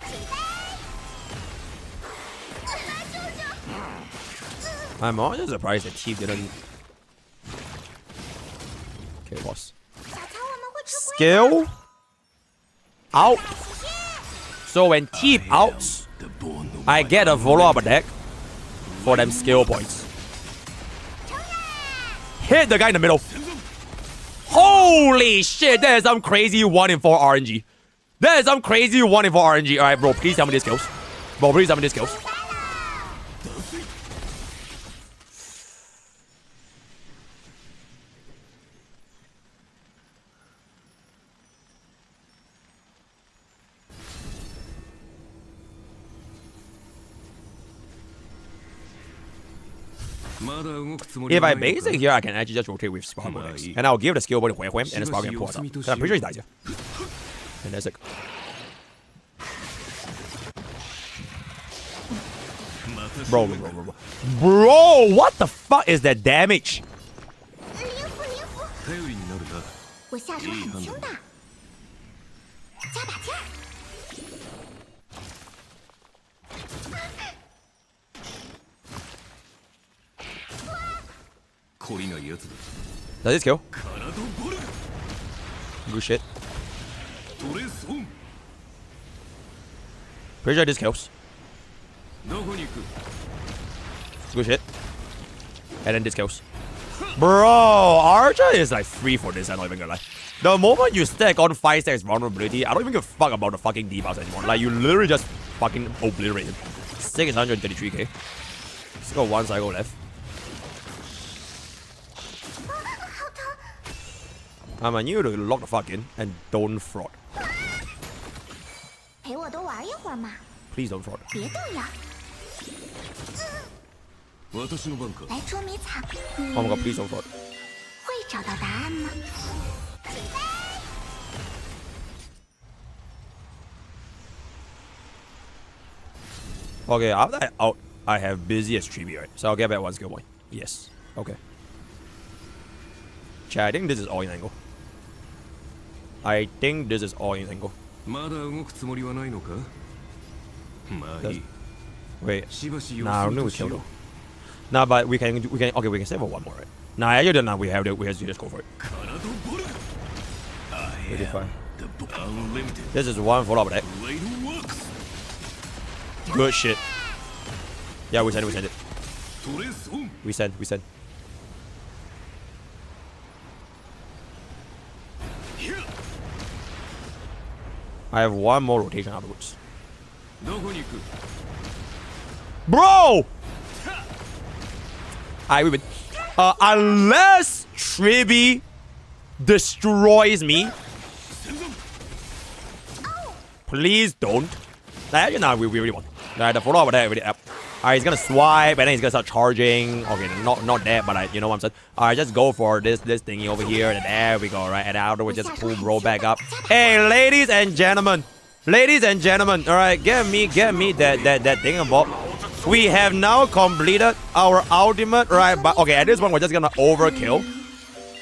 起飞！ I'm honestly surprised that Teep didn't... Okay, boss. 小乔，我们会吃亏。 Skill out. So when Teep outs, I get a follow-up attack for them skill points. Hit the guy in the middle. Holy shit, that is some crazy 1 in 4 RNG. That is some crazy 1 in 4 RNG. Alright, bro, please tell me these skills. Bro, please tell me these skills. If I basic here, I can actually just rotate with Sparkle next. And I'll give the skill point to Huehue, and the Sparkle can pull us up. And I'm pretty sure he dies here. And that's it. Bro, what the fuck is that damage? 灵符，灵符，頼りになるな。我下手很轻的。加把劲儿。 懲りないやつだ。 Does this kill? 体ボルグ。 Good shit. トレスオン。 Pretty sure this kills. どこに行く？ Good shit. And then this kills. Bro, Archer is like free for this, I'm not even gonna lie. The moment you stack on 5 stacks vulnerability, I don't even give a fuck about the fucking debuffs anymore. Like, you literally just fucking obliterate him. 633k. Still got 1 cycle left. I'm on you to lock the fuck in and don't fraud. 陪我多玩一会儿嘛， Please don't fraud. 别动呀！私の番か。来捉迷藏，你 Oh my god, please don't fraud. 会找到答案吗？ Okay, after I out, I have busy as tribute, right? So I'll get back 1 skill point. Yes. Okay. Chat, I think this is all in angle. I think this is all in angle. まだ動くつもりはないのか。まあいい。 Wait. しばし様 Nah, I 子 knew 見 we としよ killed う him. Nah, but we can okay, we can save for 1 more, right? Nah, actually nah, we have to just go for it. 体ボルグ Pretty fine. The Unlimited This is 1 follow-up attack. Blade Works Good shit. Yeah, we send it. トレースオン We send. I have 1 more rotation afterwards. どこに行く Bro! I win. Unless Tribi destroys me, please don't. Actually, no, we really won. The follow-up attack really up. Alright, he's gonna swipe and then he's gonna start charging. Okay, not that, but you know what I'm saying. Alright, just go for this thingy over here, and there we go. Right, and afterwards just pull roll back up. Hey, ladies and gentlemen, alright, get me that thing about. We have now completed our ultimate, right? But okay, at this point we're just gonna overkill.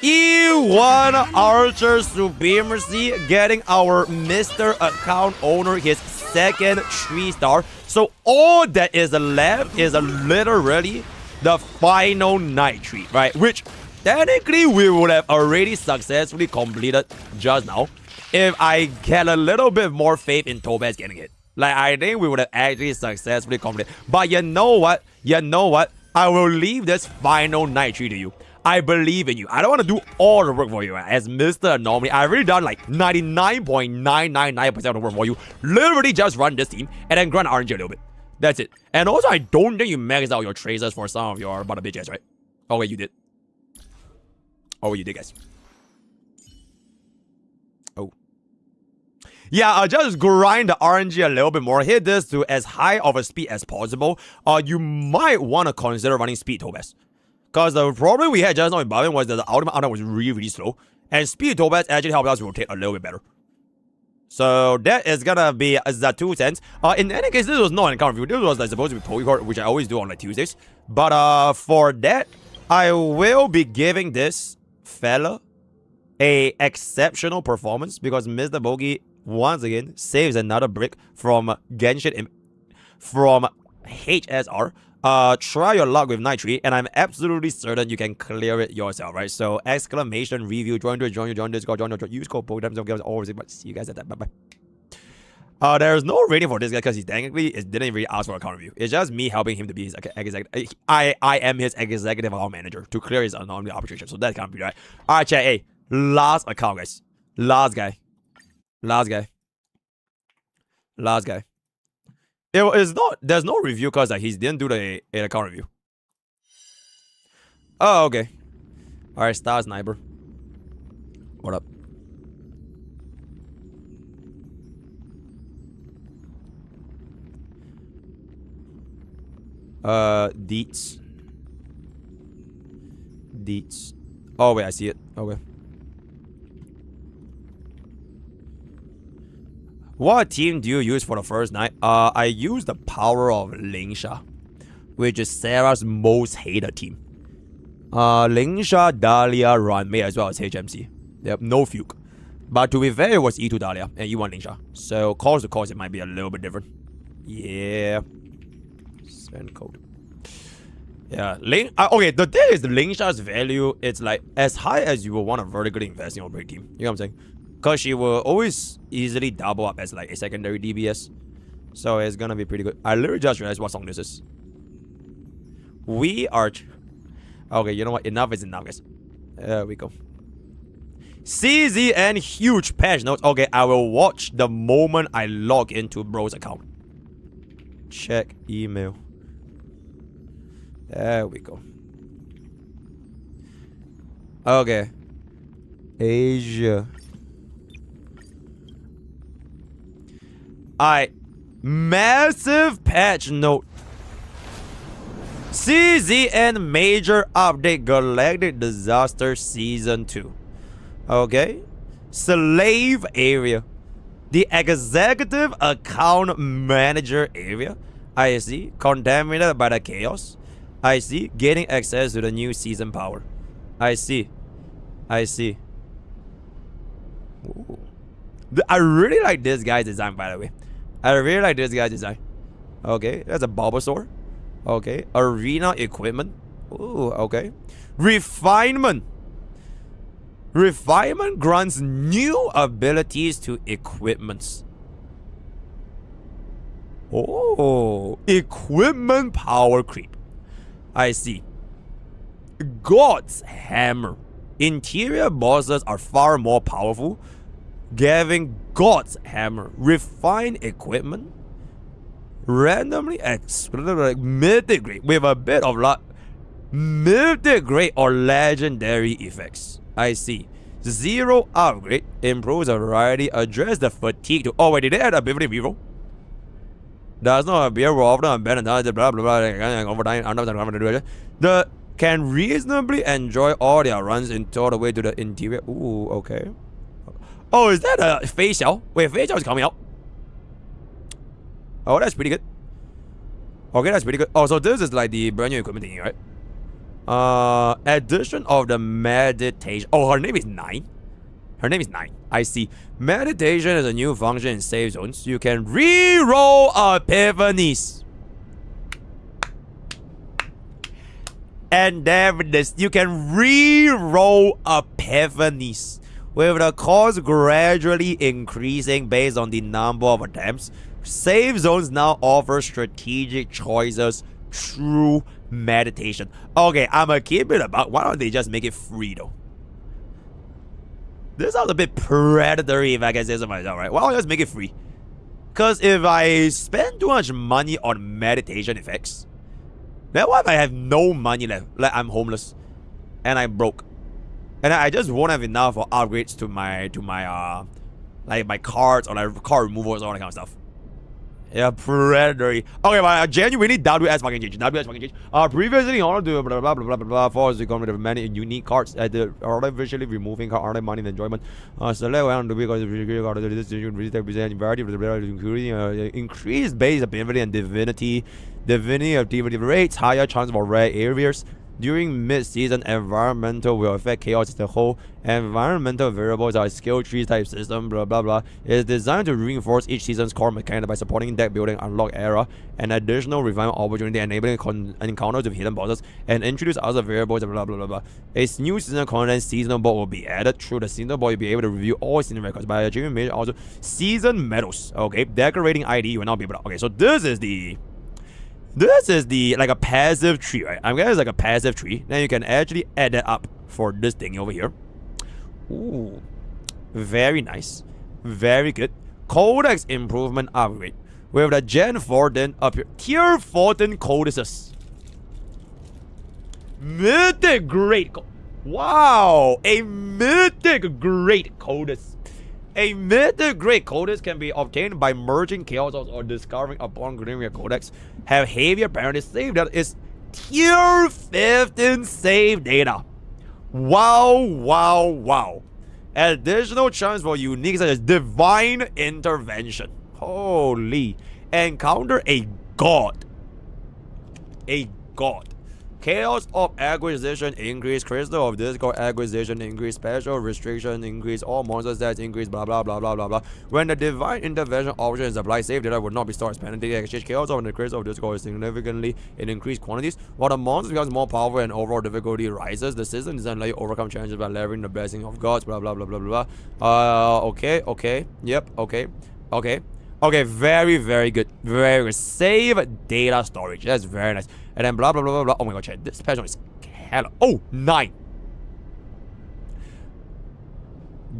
E1 Archer Supremacy, getting our Mr. Account Owner his 2nd 3-star. So all that is left is literally the final night treat, right? Which technically we would have already successfully completed just now if I get a little bit more faith in Topaz getting it. Like, I think we would have actually successfully completed. But you know what? I will leave this final night treat to you. I believe in you. I don't want to do all the work for you. As Mr. Anomaly, I've already done like 99.999% of the work for you. Literally just run this team and then grind RNG a little bit. That's it. And also, I don't think you maxed out your tracers for some of your butter bitches, right? Oh, wait, you did. Oh, you did, guys. Oh. Yeah, just grind the RNG a little bit more. Hit this to as high of a speed as possible. You might want to consider running speed Topaz. Because the problem we had just now in Bavin was that the ultimate outcome was really slow. And speed Topaz actually helped us rotate a little bit better. So that is gonna be the 2 cents. In any case, this was not an encounter review. This was like, supposed to be Poke Card, which I always do on like Tuesdays. But for that, I will be giving this fella a exceptional performance because Mr. Bogey once again saves another brick from Genshin from HSR. Try your luck with Night Tree, and I'm absolutely certain you can clear it yourself, right? So, exclamation review, join Discord, use code PokeTime, always, but see you guys at that, bye-bye. There's no rating for this guy because he technically didn't really ask for a account review. It's just me helping him to be his executive. I am his executive account manager to clear his anomaly arbitration, so that can't be right. Alright, chat, hey, last account, guys. Last guy. There's no review because he didn't do the account review. Oh, okay. Alright, Star Sniper. What up? Deets. Oh, wait, I see it. Okay. What team do you use for the first night? I use the power of Lingsha, which is Sarah's most hated team. Lingsha, Dahlia, Ranmei, as well as HMC. Yep, no Fuke. But to be fair, it was E2 Dahlia and E1 Lingsha. So, course to course, it might be a little bit different. Yeah. Send code. Yeah, okay, the thing is, the Lingsha's value, it's like as high as you will want to vertically invest in your break team. You know what I'm saying? Because she will always easily double up as like a secondary DBS. So it's gonna be pretty good. I literally just realized what song this is. We are... Okay, you know what? Enough is enough, guys. There we go. CZN huge patch notes. Okay, I will watch the moment I log into bro's account. Check email. There we go. Okay. Asia. Alright. Massive patch note. CZN major update Galactic Disaster Season 2. Okay. Slave area. The executive account manager area. I see. Contaminated by the chaos. I see. Getting access to the new season power. I see. I see. Ooh. I really like this guy's design, by the way. I really like this guy's design. Okay, that's a Bulbasaur. Okay, arena equipment. Ooh, okay. Refinement. Refinement grants new abilities to equipments. Oh, equipment power creep. I see. God's Hammer. Interior bosses are far more powerful. Giving God's Hammer refined equipment. Randomly like mythic grade with a bit of luck. Mythic grade or legendary effects. I see. 0 upgrade. Improves a variety. Address the fatigue to. Oh wait, did they add ability reroll? Does not appear often on better blah blah blah over time. The can reasonably enjoy all their runs into all the way to the interior. Ooh, okay. Oh, is that a facial? Wait, facial is coming out. Oh, that's pretty good. Okay, that's pretty good. Oh, so this is like the brand new equipment thing, right? Addition of the meditation. Oh, her name is 9. Her name is 9. I see. Meditation is a new function in save zones. You can re-roll epiphanies. And there it is. You can re-roll epiphanies, with the cost gradually increasing based on the number of attempts. Save zones now offer strategic choices through meditation. Okay, I'ma keep it about. Why don't they just make it free though? This sounds a bit predatory if I can say so myself, right? Why don't I just make it free? Because if I spend too much money on meditation effects, then what if I have no money left? Like I'm homeless and I'm broke, and I just won't have enough for upgrades to my like my cards or like card removals, all that kind of stuff. Yeah, predatory. Okay, but genuinely WS fucking change. WS fucking change. Previously in order to blah blah blah blah blah blah force to come with many unique cards at the artificially removing card money and enjoyment. Select one to because this represent variety of the including increased base ability and divinity activity rates, higher chance for rare areas. During mid-season, environmental will affect chaos as a whole. Environmental variables are a skill tree type system, blah blah blah. It is designed to reinforce each season's core mechanic by supporting deck building, unlock era, and additional refinement opportunity, enabling encounters with hidden bosses, and introduce other variables, blah blah blah blah. A new season content seasonal board will be added. Through the seasonal board, you'll be able to review all season records by achieving major also season medals. Okay, decorating ID, you will not be able to. Okay, so this is the like a passive tree, right? I'm guessing it's like a passive tree. Then you can actually add that up for this thing over here. Ooh, very nice, very good. Codex improvement upgrade with the Gen 14 up here. Tier 14 codices. Mythic great. Wow, a mythic great codice. A mythic great codex can be obtained by merging chaos or discovering upon creating a codex. Have heavier penalty save data is tier 15 save data. Wow, wow, wow. Additional chance for unique such as divine intervention. Holy. Encounter a god. A god. Chaos of acquisition increase, crystal of discord acquisition increase, special restriction increase, all monster stats increase, blah blah blah blah blah blah. When the divine intervention option is applied, save data will not be stored as penalty. Exchange chaos of the crystal of discord is significantly in increased quantities. While the monster becomes more powerful and overall difficulty rises, the system doesn't let you overcome challenges by leveraging the blessing of gods, blah blah blah blah blah. Okay, yep, okay. Okay, very good. Very good. Save data storage. That's very nice. And then blah blah blah blah blah. Oh my god, chat. This patch is hell. Oh, 9.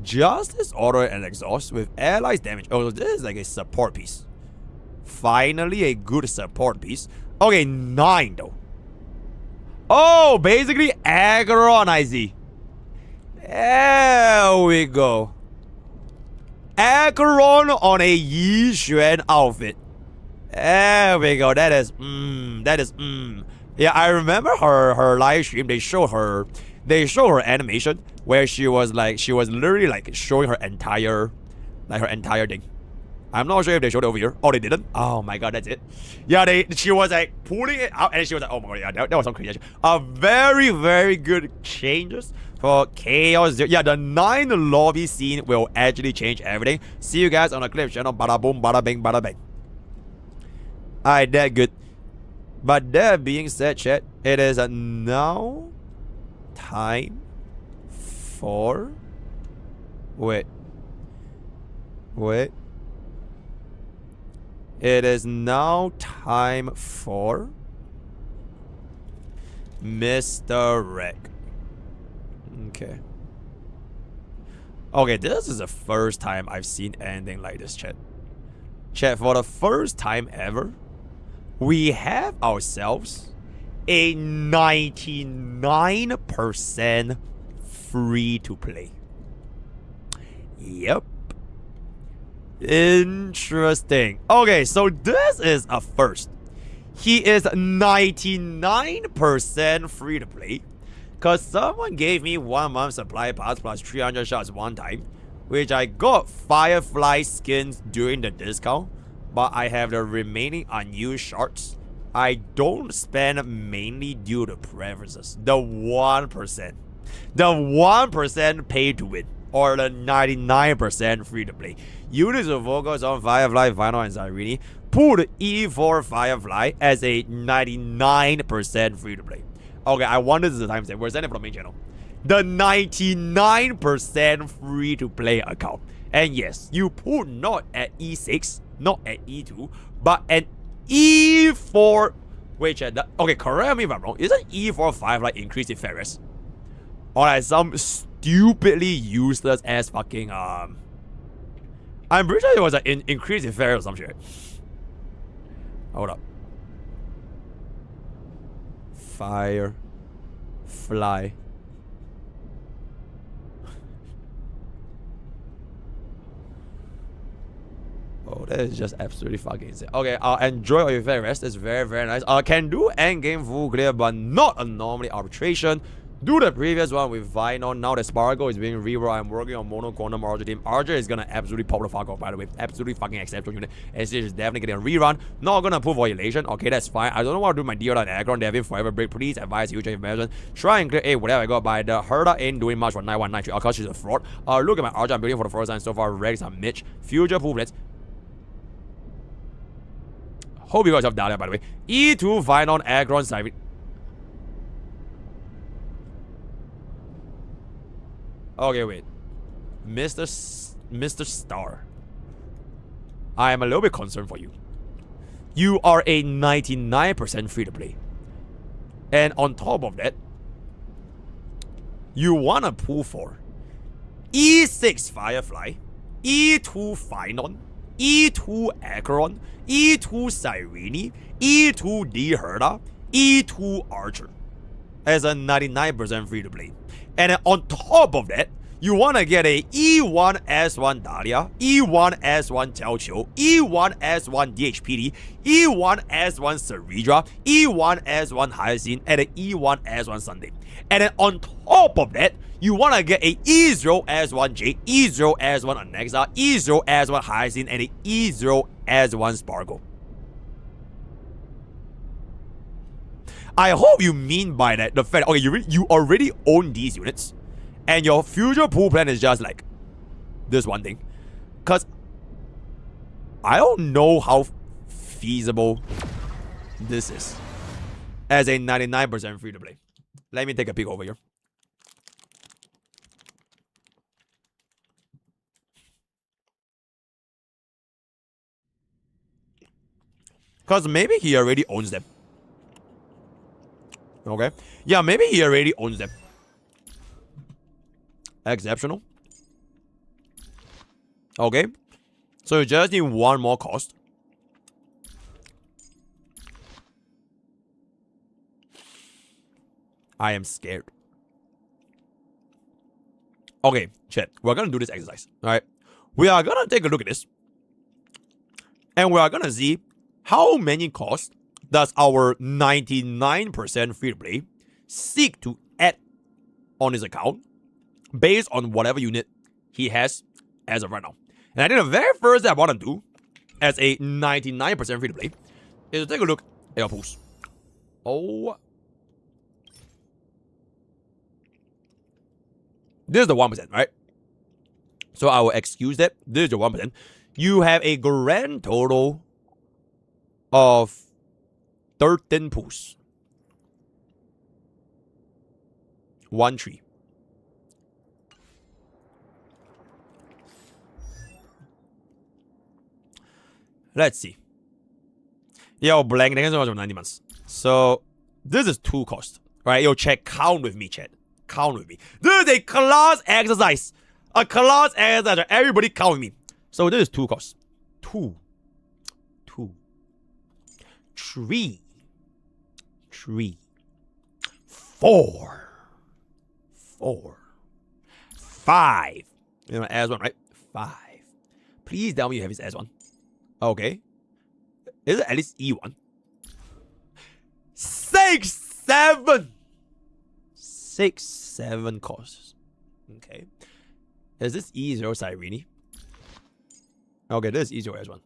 Justice, Order, and Exhaust with allies damage. Oh, this is like a support piece. Finally, a good support piece. Okay, 9 though. Oh, basically aggro on IZ. There we go. Acheron on a Yi Xuan outfit. There we go. That is Yeah, I remember her live stream. They show her animation where she was literally like showing her entire thing. I'm not sure if they showed it over here. Oh, they didn't? Oh my god, that's it. Yeah, she was like pulling it out and she was like, oh my god, yeah, that was some crazy shit. Very, very good changes for Chaos. Yeah, the 9 lobby scene will actually change everything. See you guys on the clip channel. Bada boom, bada bing, bada bang. Alright, that good. But that being said, chat, it is now time for... Wait. It is now time for Mr. Reg. Okay. Okay, this is the first time I've seen anything like this, chat. Chat, for the first time ever, we have ourselves a 99% free to play. Yep. Interesting. Okay, so this is a first. He is 99% free to play. Cause someone gave me 1 month supply pass plus 300 shots one time, which I got Firefly skins during the discount, but I have the remaining unused shards. I don't spend mainly due to preferences. The 1%. The 1% pay to win. Or the 99% free to play. Units will focus on Firefly, Vinyl, and Zyrene. Put E4 Firefly as a 99% free to play. Okay, I wonder this is the timestamp. We're sending it from the main channel. The 99% free to play account. And yes, you put not at E6, not at E2, but at E4. Wait, chat. Okay, correct me if I'm wrong. Isn't E4 Firefly increased in Ferris? Or like some stupidly useless ass fucking I'm pretty sure it was an increase in Ferris or some shit. Hold up. Firefly. Oh, that is just absolutely fucking insane. Okay, enjoy your fair rest. It's very, very nice. Can do endgame full clear, but not anomaly arbitration. Do the previous one with Vinyl. Now that Spargo is being reroll, I'm working on Mono Quantum Archer team. Archer is gonna absolutely pop the fuck off, by the way. Absolutely fucking exceptional unit. And Stage is definitely getting a rerun. Not gonna pull Violation. Okay, that's fine. I don't know what to do with my Deodar and Aggron. They have been forever break. Please advise future information. Try and clear A, whatever I got by the Herda ain't doing much for 9193. Because she's a fraud. Look at my Archer I'm building for the first time so far. Regs and Mitch. Future Poolblets. Hope you guys have Dahlia, by the way. E2 Vinyl Aggron Cyrene. Okay, wait. Mr. Star. I am a little bit concerned for you. You are a 99% free to play. And on top of that, you want to pull for E6 Firefly, E2 Phynon, E2 Acheron, E2 Cyrene, E2 D Herda, E2 Archer as a 99% free to play. And then on top of that, you want to get a E1 S1 Dahlia, E1 S1 Telcho, E1 S1 DHPD, E1 S1 Ceredra, E1 S1 Hyacinth, and an E1 S1 Sunday. And then on top of that, you want to get a E0 S1 J, E0 S1 Anexa, E0 S1 Hyacinth, and an E0 S1 Sparkle. I hope you mean by that the fact, okay, you already own these units, and your future pool plan is just like this one thing. Because I don't know how feasible this is as a 99% free to play. Let me take a peek over here. Because maybe he already owns them. Okay. Yeah, maybe he already owns them. Exceptional. Okay. So you just need one more cost. I am scared. Okay, chat. We're gonna do this exercise. Alright. We are gonna take a look at this. And we are gonna see how many costs does our 99% free to play seek to add on his account based on whatever unit he has as of right now. And I think the very first thing I want to do as a 99% free to play is to take a look at your pools. Oh. This is the 1%, right? So I will excuse that. This is the 1%. You have a grand total of 13 pools. 1 tree. Let's see. Yo, blank next one 90 months. So this is 2 cost. Right? Yo, chat, count with me, chat. Count with me. This is a class exercise. A class exercise. Everybody count with me. So this is 2 costs. 2. 3. 4. 5. You know, as one, right? 5. Please tell me you have his as one. Okay. Is it at least E1? 6, 7. 6, 7 costs. Okay. Is this E0 Cyrene? Okay, this is E0 as one.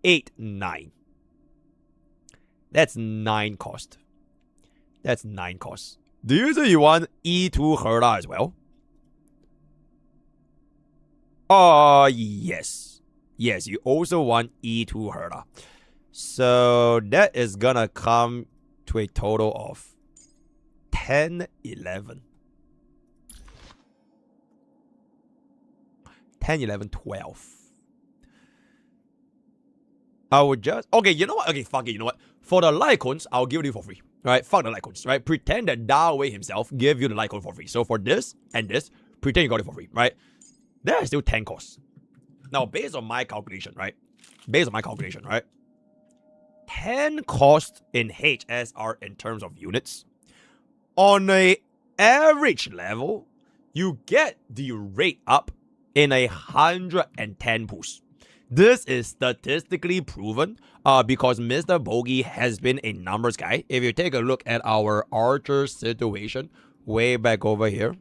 8, 9. That's 9 cost. That's 9 costs. Do you say you want E2 Herda as well? Yes. Yes, you also want E2 Herda. So that is gonna come to a total of 10, 11. 10, 11, 12. I would just... Okay, you know what? Okay, fuck it, you know what? For the Lycons, I'll give it you for free. Right? Fuck the Lycons, right? Pretend that Darway himself gave you the Lycon for free. So for this and this, pretend you got it for free, right? There are still 10 costs. Now, based on my calculation, right? 10 costs in HSR in terms of units. On a average level, you get the rate up in 110 pools. This is statistically proven because MrPokke has been a numbers guy. If you take a look at our Archer situation way back over here.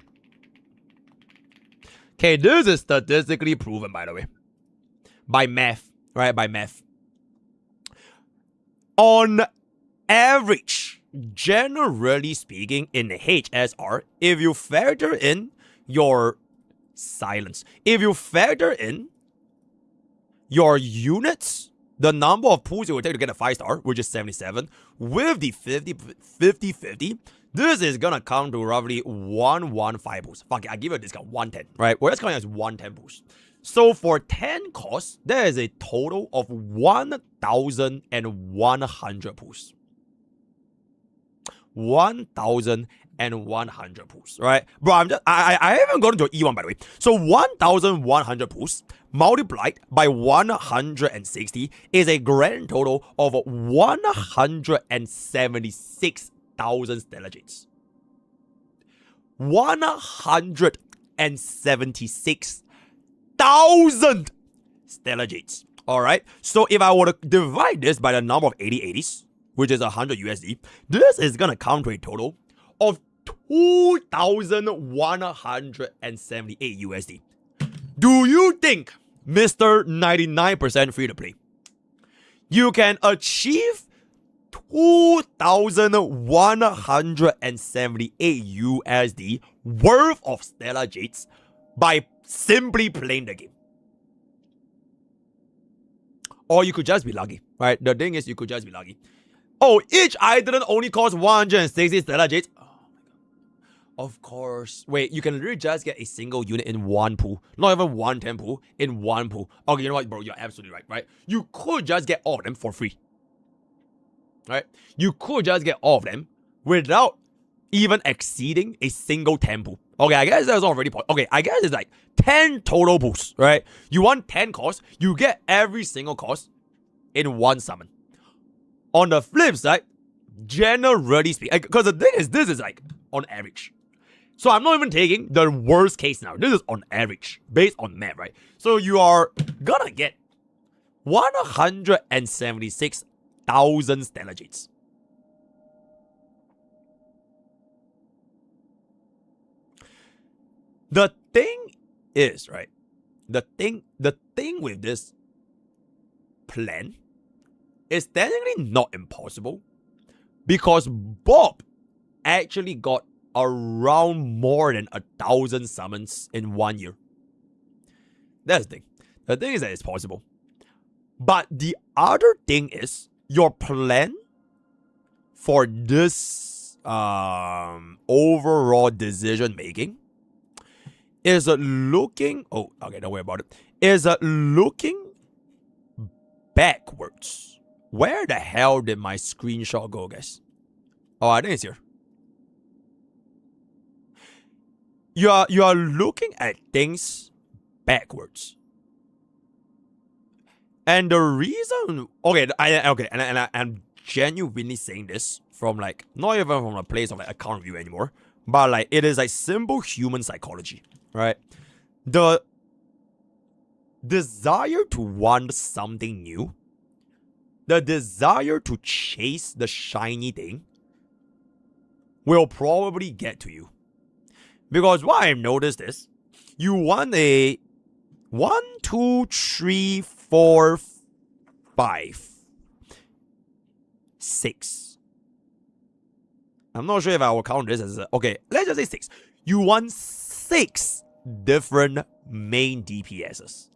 Okay, this is statistically proven, by the way. By math, right? By math. On average, generally speaking, in HSR, if you factor in your silence, if you factor in your units, the number of pools it will take to get a 5-star, which is 77, with the 50-50, this is gonna come to roughly 115 pools. Fuck it, I give it a discount, 110, right? We're just counting as 110 pools. So for 10 costs, there is a total of 1,100 pools. 1,100 pools, right? Bro, I haven't gone into E1, by the way. So 1,100 pools multiplied by 160 is a grand total of 176,000 stellar jades. 176,000 stellar jades. All right. So if I were to divide this by the number of 8080s, which is 100 USD, this is gonna come to a total of 2,178 USD. Do you think, Mr. 99% free to play, you can achieve 2,178 USD worth of stellar jades by simply playing the game? Or you could just be lucky, right? The thing is, you could just be lucky. Oh, each item only costs 160 stellar jades. Oh my god. Of course. Wait, you can literally just get a single unit in one pool. Not even 110 pool, in one pool. Okay, you know what, bro? You're absolutely right, right? You could just get all of them for free. right? You could just get all of them without even exceeding a single 10 pool. Okay, I guess that's already okay. I guess it's like 10 total pools, right? You want 10 costs, you get every single cost in one summon. On the flip side, generally speaking, because the thing is, this is like on average. So I'm not even taking the worst case now. This is on average, based on map, right? So you are gonna get 176,000 Stellar Jades. The thing is, right? The thing with this plan is technically not impossible, because Bob actually got around more than 1,000 summons in 1 year. That's the thing. The thing is that it's possible. But the other thing is, your plan for this overall decision making is looking... Oh, okay, don't worry about it. Is looking backwards. Where the hell did my screenshot go, guys? Oh, I think it's here. You are looking at things backwards. And the reason... Okay, I'm genuinely saying this from like, not even from a place of like account review anymore, but like, it is like simple human psychology, right? The desire to want something new, the desire to chase the shiny thing will probably get to you. Because what I've noticed is, you want a 1, 2, 3, 4, 5, 6. I'm not sure if I will count this as okay, let's just say 6. You want 6 different main DPSs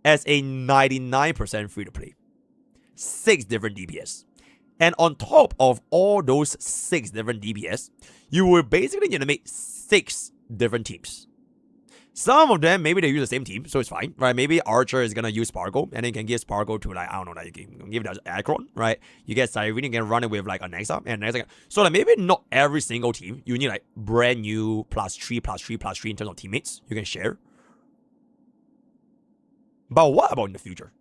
as a 99% free to play. 6 different DPS. And on top of all those 6 different DPS, you will basically need to make 6 different teams. Some of them, maybe they use the same team, so it's fine, right? Maybe Archer is gonna use Sparkle, and then you can give Sparkle to like, I don't know, like you can give it to Akron, right? You get Siren, you can run it with like a Nexa, and Nexa. So like maybe not every single team, you need like brand new +3, +3, +3 in terms of teammates you can share. But what about in the future?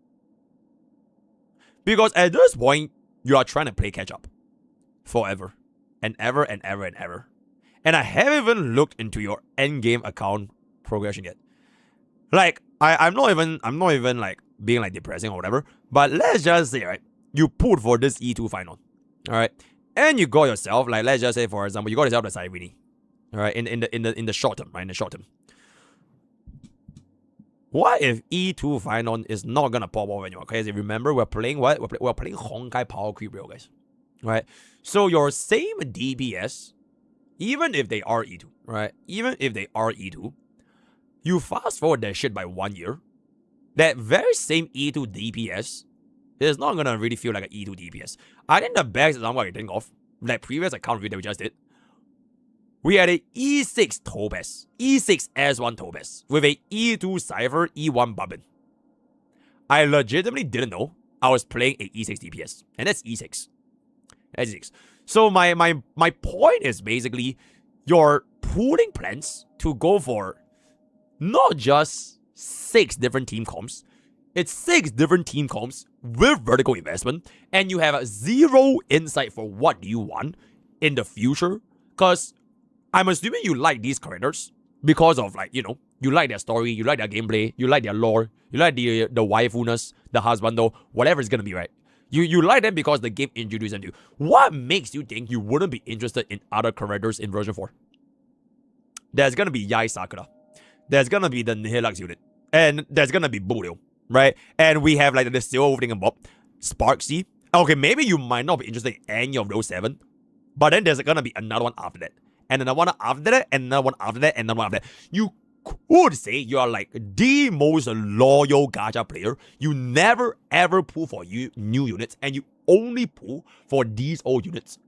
Because at this point, you are trying to play catch up forever and ever and ever and ever. And I haven't even looked into your endgame account progression yet. Like, I'm not even like being like depressing or whatever. But let's just say, right, you pulled for this E2 final, all right, and you got yourself like, let's just say for example, you got yourself the Sirini, all right, in the short term, right, in the short term. What if E2 final is not gonna pop off anymore? Because remember, we're playing what? We're playing Honkai Power Creep Rail, guys. Right? So your same DPS, even if they are E2, right? Even if they are E2, you fast forward that shit by 1 year, that very same E2 DPS is not gonna really feel like an E2 DPS. I think the best example I can think of, that previous account review that we just did, we had a E6 Topaz, E6 S1 Topaz, with a E2 Cypher, E1 Bubbin. I legitimately didn't know I was playing a E6 DPS, and that's E6. That's E6. So my point is basically, you're pooling plans to go for not just 6 different team comps, it's 6 different team comps with vertical investment, and you have zero insight for what you want in the future, because I'm assuming you like these characters because of, like, you know, you like their story, you like their gameplay, you like their lore, you like the waifuness, the husbando, whatever it's gonna be, right? You like them because the game introduced them to you. What makes you think you wouldn't be interested in other characters in version 4? There's gonna be Yai Sakura. There's gonna be the Nihilux unit. And there's gonna be Bulio, right? And we have like the Silver thing about Sparksy. Okay, maybe you might not be interested in any of those 7, but then there's gonna be another one after that. And another one after that, and another one after that, and another one after that. You could say you are like the most loyal gacha player. You never ever pull for new units, and you only pull for these old units.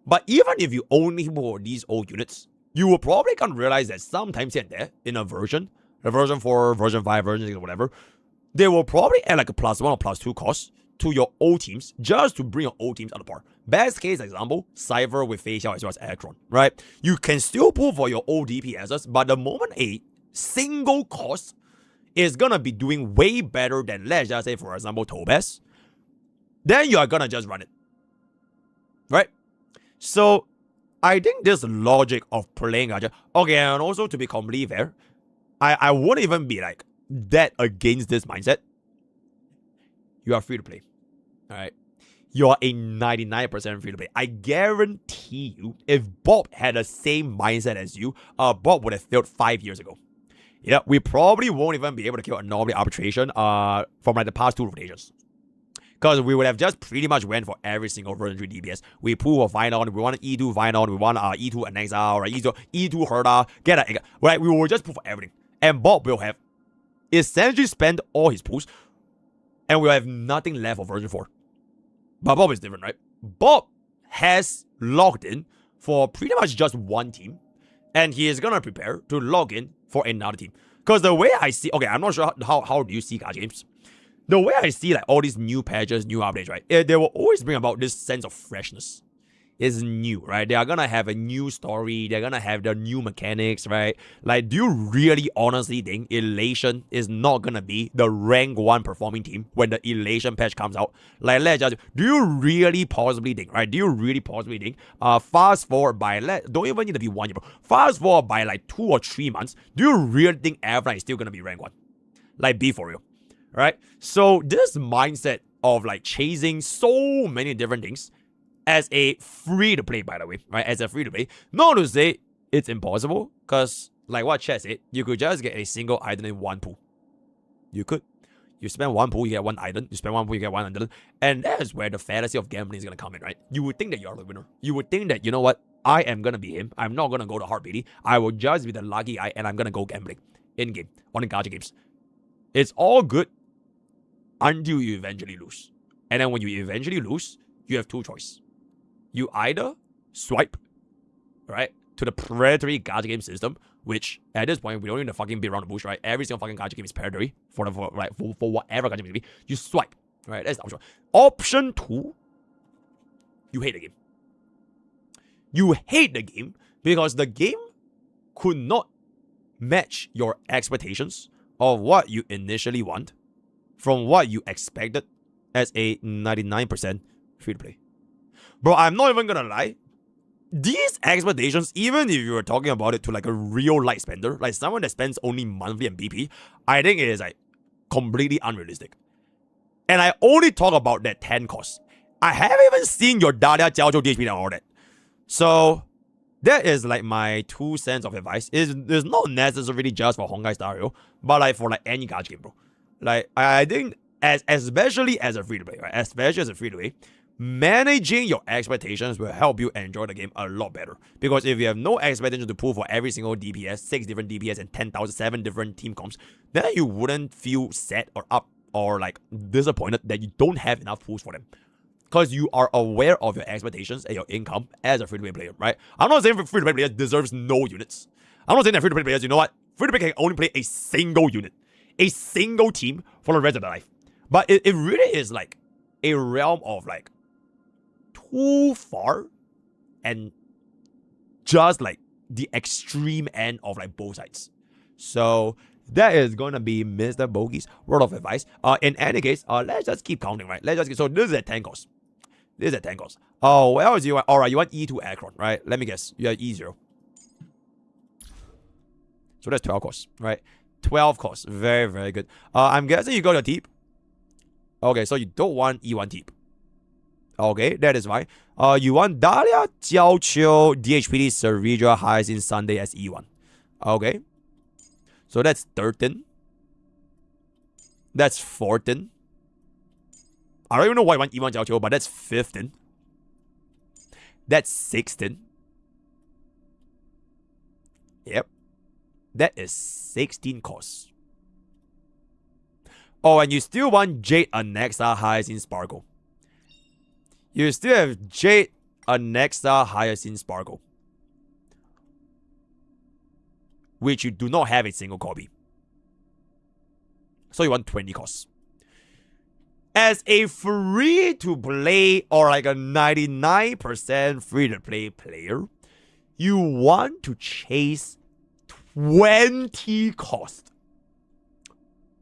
But even if you only pull for these old units, you will probably come to realize that sometimes here and there, in a version 4, version 5, version 6, whatever, they will probably add like a +1 or +2 cost to your old teams just to bring your old teams on par. Best case example, Cypher with Facial as well as Akron, right? You can still pull for your old DPSs, but the moment a single cost is gonna be doing way better than, let's just say, for example, Tobes, then you are gonna just run it, right? So I think this logic of playing Gacha, okay, and also to be completely fair, I wouldn't even be like that against this mindset. You are free to play, all right? You are a 99% free to play. I guarantee you, if Bob had the same mindset as you, Bob would have failed 5 years ago. Yeah, we probably won't even be able to kill Anomaly Arbitration from like the past 2 rotations. Because we would have just pretty much went for every single version 3 DPS. We pull for Vinon, we want E2 Vinon, we want E2 Anexa, or E2 Herda, right? We will just pull for everything. And Bob will have essentially spent all his pulls, and we'll have nothing left for version 4. But Bob is different, right? Bob has logged in for pretty much just one team, and he is gonna prepare to log in for another team. Because the way I see, okay, I'm not sure how do you see gacha games. The way I see like all these new patches, new updates, right? They will always bring about this sense of freshness. It's new, right? They are gonna have a new story. They're gonna have the new mechanics, right? Like, do you really honestly think Elation is not gonna be the rank 1 performing team when the Elation patch comes out? Like, let's just, do you really possibly think, right? Do you really possibly think, fast forward by, don't even need to be 1 year, bro. Fast forward by like 2 or 3 months, do you really think Avalon is still gonna be rank 1? Like, be for real, right? So this mindset of like chasing so many different things as a free-to-play, by the way, right? As a free-to-play, not to say it's impossible, because like what Chet said, you could just get a single item in 1 pool. You could. You spend 1 pool, you get 1 item. You spend 1 pool, you get 1 item. And that's where the fallacy of gambling is going to come in, right? You would think that you're the winner. You would think that, you know what? I am going to be him. I'm not going to go to hard beating. I will just be the lucky guy, and I'm going to go gambling in-game, on the gacha games. It's all good until you eventually lose. And then when you eventually lose, you have 2 choices. You either swipe, right, to the predatory gacha game system, which at this point we don't need to fucking beat around the bush, right? Every single fucking gacha game is predatory for whatever gacha game it be. You swipe, right? That's the option. Option 2, you hate the game. You hate the game because the game could not match your expectations of what you initially want from what you expected as a 99% free to play. Bro, I'm not even gonna lie. These expectations, even if you were talking about it to like a real light spender, like someone that spends only monthly and BP, I think it is like completely unrealistic. And I only talk about that 10 cost. I haven't even seen your Dahlia Jiaozhou DHP and all that. So that is like my 2 cents of advice. It's not necessarily just for Honkai Star Rail, but like for like any gacha game, bro. Like I think especially as a free to play, right? Especially as a free to play, managing your expectations will help you enjoy the game a lot better. Because if you have no expectation to pull for every single DPS, 6 different DPS and 10,000, 7 different team comps, then you wouldn't feel sad or up or like disappointed that you don't have enough pulls for them. Because you are aware of your expectations and your income as a free-to-play player, right? I'm not saying free-to-play players deserves no units. I'm not saying that free-to-play players, you know what? Free-to-play can only play a single unit, a single team for the rest of their life. But it really is like a realm of like too far and just like the extreme end of like both sides. So that is gonna be MrPokke's word of advice. In any case, let's just keep counting, right? So this is at 10 cost. This is at 10 cost. Oh, what else do you want? Alright, you want E2 Akron, right? Let me guess. You have E0. So that's 12 costs, right? 12 costs. Very, very good. I'm guessing you got your Teep. Okay, so you don't want E1 Teep. Okay, that is fine. You want Dahlia, Jiaoqiu, DHPD, Ceridra, Hyacinth, Sunday as E1. Okay. So that's 13. That's 14. I don't even know why I want E1 Jiaoqiu, but that's 15. That's 16. Yep. That is 16 costs. Oh, and you still want Jade, Anexa, Hyacinth, Sparkle. You still have Jade, Anexa, Hyacinth, Sparkle, which you do not have a single copy. So you want 20 costs. as a free-to-play or like a 99% free-to-play player, you want to chase 20 cost.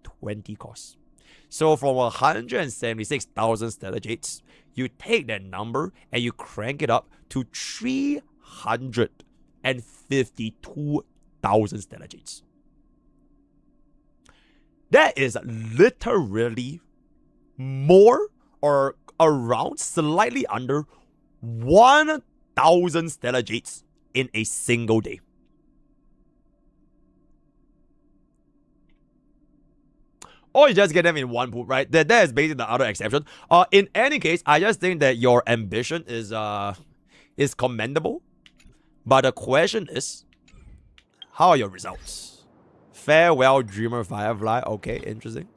20 cost. So from 176,000 stellar jades, you take that number and you crank it up to 352,000 stellar jades. That is literally more or around slightly under 1,000 stellar jades in a single day. Or you just get them in one pool, right? That is basically the other exception. In any case, I just think that your ambition is commendable. But the question is, how are your results? Farewell, Dreamer Firefly. Okay, interesting.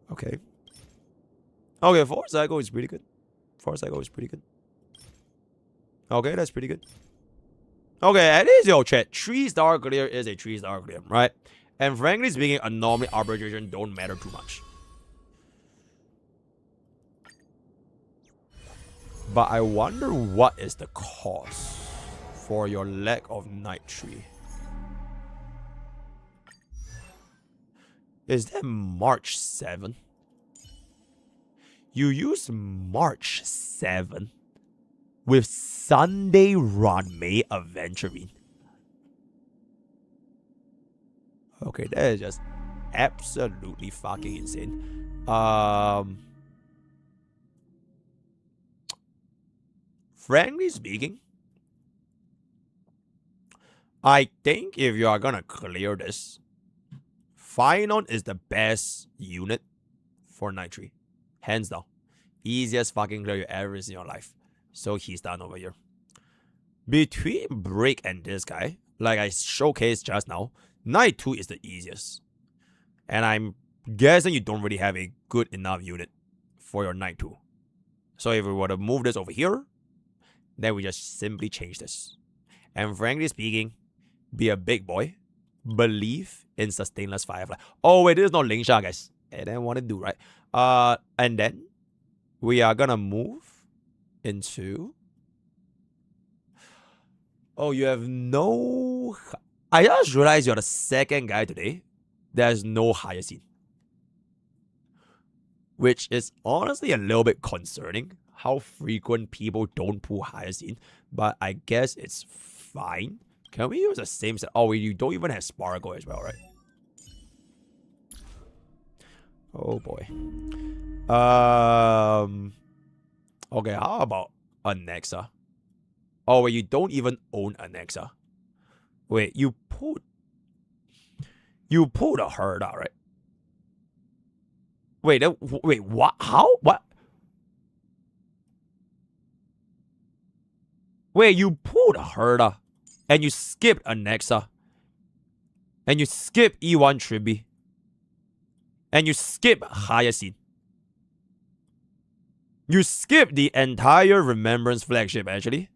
Okay. Okay, Force Cycle is pretty good. Force Cycle is pretty good. Okay, that's pretty good. Okay, at least yo chat, 3-star clear is a 3-star clear, right? And frankly speaking, anomaly arbitration don't matter too much. But I wonder what is the cause for your lack of Night Tree. Is that March 7? You use March 7 with Sunday Ranmei Aventurine. Okay, that is just absolutely fucking insane. Frankly speaking, I think if you are gonna clear this, Phynon is the best unit for Night Tree. Hands down. Easiest fucking clear you ever seen in your life. So he's done over here. Between Break and this guy, like I showcased just now, Night 2 is the easiest. And I'm guessing you don't really have a good enough unit for your Night 2. So if we were to move this over here, then we just simply change this. And frankly speaking, be a big boy. Believe in Sustainless Firefly. Oh wait, this is not Lingsha, guys. And then what to do, right? And then we are gonna move into. Oh, you have no. I just realized you're the second guy today. There's no hyacinth, which is honestly a little bit concerning. How frequent people don't pull hyacinth, but I guess it's fine. Can we use the same set? Oh, wait, you don't even have Sparkle as well, right? Oh boy. Okay, how about Anexa? Oh wait, you don't even own Anexa. Wait, you pulled a Herda, right? Wait, wait, what? How? What? Wait, you pulled a Herda and you skipped Anexa and you skip E1 Tribi and you skip Hyacinth. You skip the entire Remembrance flagship, actually.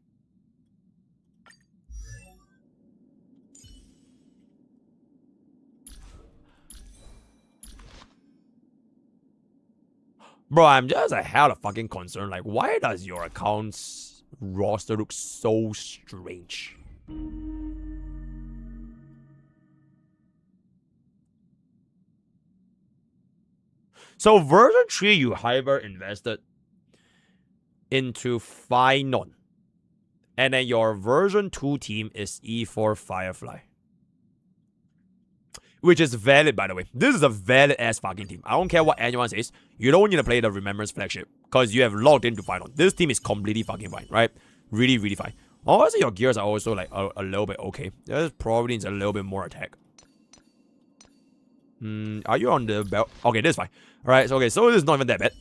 Bro, I'm just a hell of fucking concerned. Like, why does your account's roster look so strange? So version 3, you hyper invested into Phynon. And then your version 2 team is E4 Firefly. Which is valid, by the way. This is a valid ass fucking team. I don't care what anyone says. You don't need to play the Remembrance flagship because you have logged into Phynon. This team is completely fucking fine, right? Really, really fine. Honestly, your gears are also like a little bit okay. This probably needs a little bit more attack. Are you on the belt? Okay, this is fine. Alright, so okay, so this is not even that bad.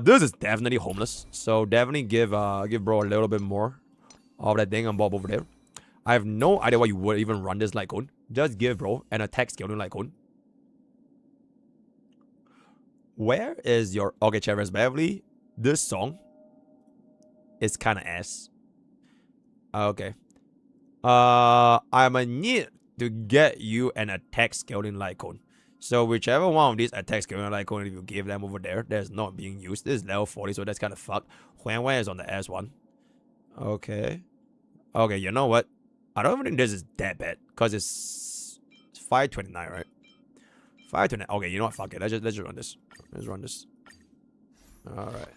This is definitely homeless. So definitely give bro a little bit more of that thing and bob over there. I have no idea why you would even run this light cone. Just give bro an attack scaling light cone. Where is your okay, Chavis Beverly? This song is kind of ass. Okay. I'm gonna need to get you an attack scaling light cone. So whichever one of these attack scaling light cone you give them over there, that's not being used. This is level 40, so that's kind of fucked. Huan is on the S1. Okay. Okay, you know what? I don't even think this is that bad. Because it's 529, right? 529. Okay, you know what? Fuck it. Let's just run this. Let's run this. Alright.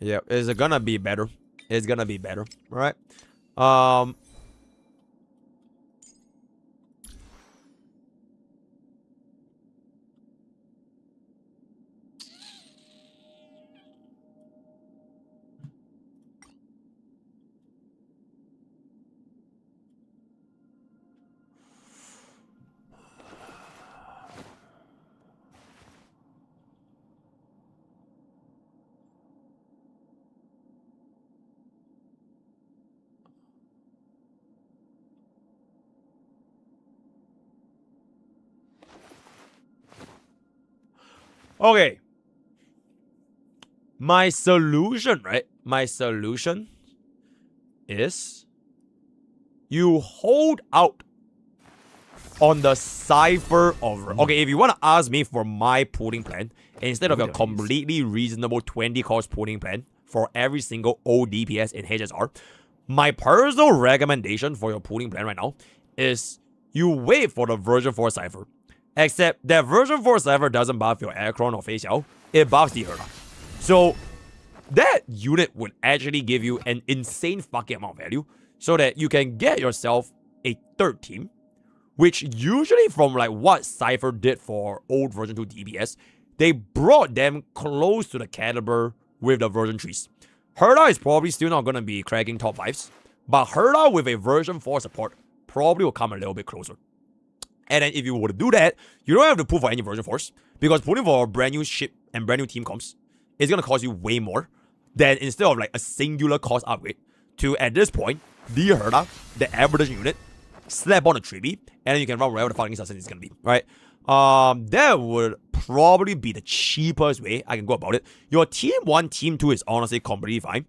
Yeah, it's gonna be better. It's gonna be better. Alright. Okay. My solution, right? My solution is you hold out on the cipher of... Okay, if you want to ask me for my pooling plan, instead of your completely reasonable 20 cost pooling plan for every single ODPS in HSR, my personal recommendation for your pooling plan right now is you wait for the version 4 cipher. Except that version 4 cipher doesn't buff your Aircron or Face Xiao, it buffs the Herda. So that unit would actually give you an insane fucking amount of value so that you can get yourself a third team, which usually from like what Cypher did for old version 2 DPS, they brought them close to the caliber with the version 3s. Herda is probably still not going to be cracking top 5s, but Herda with a version 4 support probably will come a little bit closer. And then if you were to do that, you don't have to pull for any version 4s, because pulling for a brand new ship and brand new team comps is going to cost you way more than instead of like a singular cost upgrade to, at this point, the Herda, the average unit, slap on a Tribi, and then you can run wherever the fucking assassin is going to be, right? That would probably be the cheapest way I can go about it. Your Team 1, Team 2 is honestly completely fine.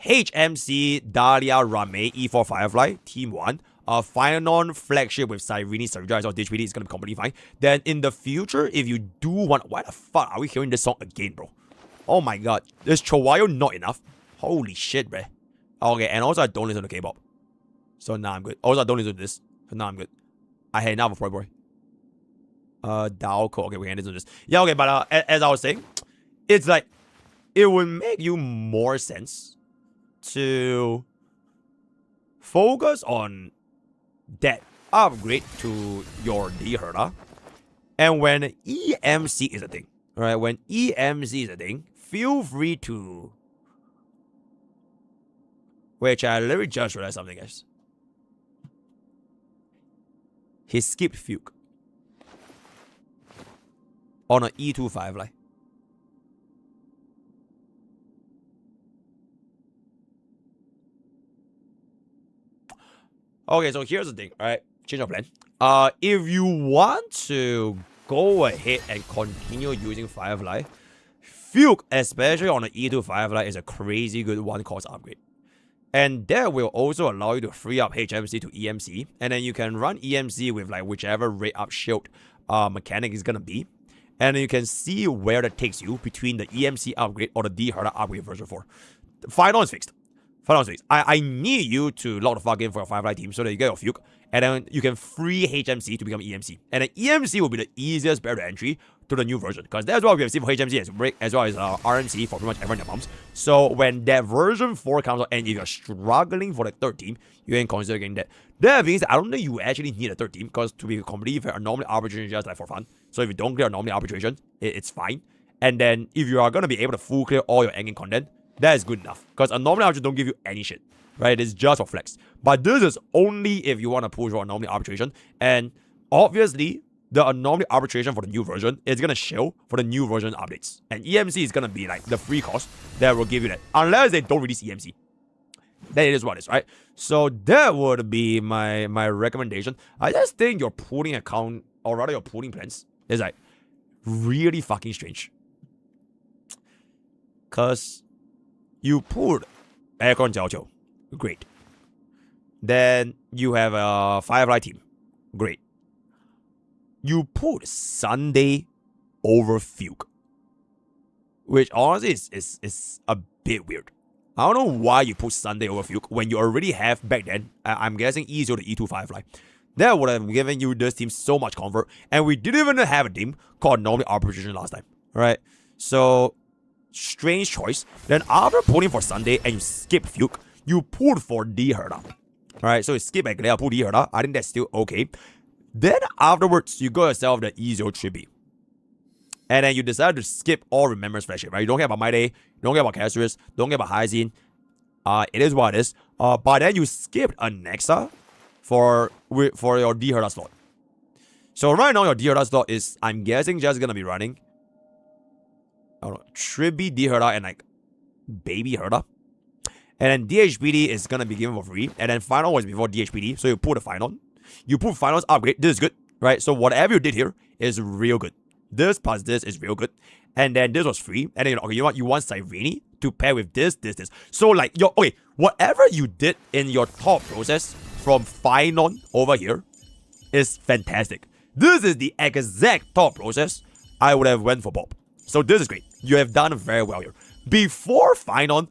HMC, Dahlia, Rame, E4 Firefly, Team 1. Final flagship with Cyrene, Surja, or Ditch is going to be completely fine. Then in the future, if you do want... Why the fuck are we hearing this song again, bro? Oh my god. Is Chihuahua not enough? Holy shit, bruh. Okay, and also I don't listen to K-pop. So now I'm good. Also I don't listen to this. So now I'm good. I had enough of Boy Boy. Daoko. Okay, we can listen to this. Yeah, okay, but as I was saying, it's like, it would make you more sense to focus on that upgrade to your D Herda. And when EMC is a thing, right? When EMC is a thing, feel free to... Which I literally just realized something, guys. He skipped Fuke on an E2 Firefly. Okay, so here's the thing, right? Change of plan. If you want to go ahead and continue using Firefly, Fuke, especially on the E2 Firefly, is a crazy good one-cost upgrade. And that will also allow you to free up HMC to EMC, and then you can run EMC with like whichever rate up shield mechanic is gonna be, and then you can see where that takes you between the EMC upgrade or the D Herda upgrade version 4. Final is fixed. Final is fixed. I need you to lock the fuck in for your Firefly team so that you get your Fuke, and then you can free HMC to become EMC. And then EMC will be the easiest barrier to entry to the new version, because that's what we have seen for HMC as well as RNC for pretty much everyone that pumps. So when that version 4 comes out, and if you're struggling for the third team, you can consider getting that. That means I don't think you actually need a third team, because to be completely fair, anomaly arbitration is just like for fun. So if you don't clear anomaly arbitration, it's fine. And then if you are going to be able to full clear all your endgame content, that is good enough, because anomaly arbitration don't give you any shit, right? It's just for flex. But this is only if you want to push for anomaly arbitration, and obviously the anomaly arbitration for the new version is going to show for the new version updates. And EMC is going to be like the free cost that will give you that. Unless they don't release EMC. Then it is what it is, right? So that would be my recommendation. I just think your pooling account, or rather your pooling plans, is like really fucking strange. Because you put Aircon Jiaoqiu. Great. Then you have a Firefly team. Great. You put Sunday over Fugue, which honestly is a bit weird. I don't know why you put Sunday over Fugue when you already have back then, I'm guessing E0 to E2 Firefly. That would have given you this team so much comfort, and we didn't even have a team called Normally Arbitration last time, right? So, strange choice. Then after pulling for Sunday and you skip Fugue, you pulled for D Herda. Alright, so you skip Aglea, pull D Herda. I think that's still okay. Then afterwards, you got yourself the E0 Tribute. And then you decide to skip all Remembrance Flagship, right? You don't care about My Day, you don't care about Casterus, don't care about Hyzine. It is what it is. But then you skipped a Nexa for your D Herda slot. So right now your D Herda slot is, I'm guessing, just gonna be running, I don't know, Tribby D Herda and like Baby Herda. And then DHPD is gonna be given for free. And then Final was before DHPD, so you put the Final. You put Finals upgrade. This is good, right? So whatever you did here is real good. This plus this is real good. And then this was free. And then okay, you know what? You want Cyrene to pair with this. So like whatever you did in your thought process from Finon over here is fantastic. This is the exact thought process I would have went for Bob. So this is great. You have done very well here. Before Finon,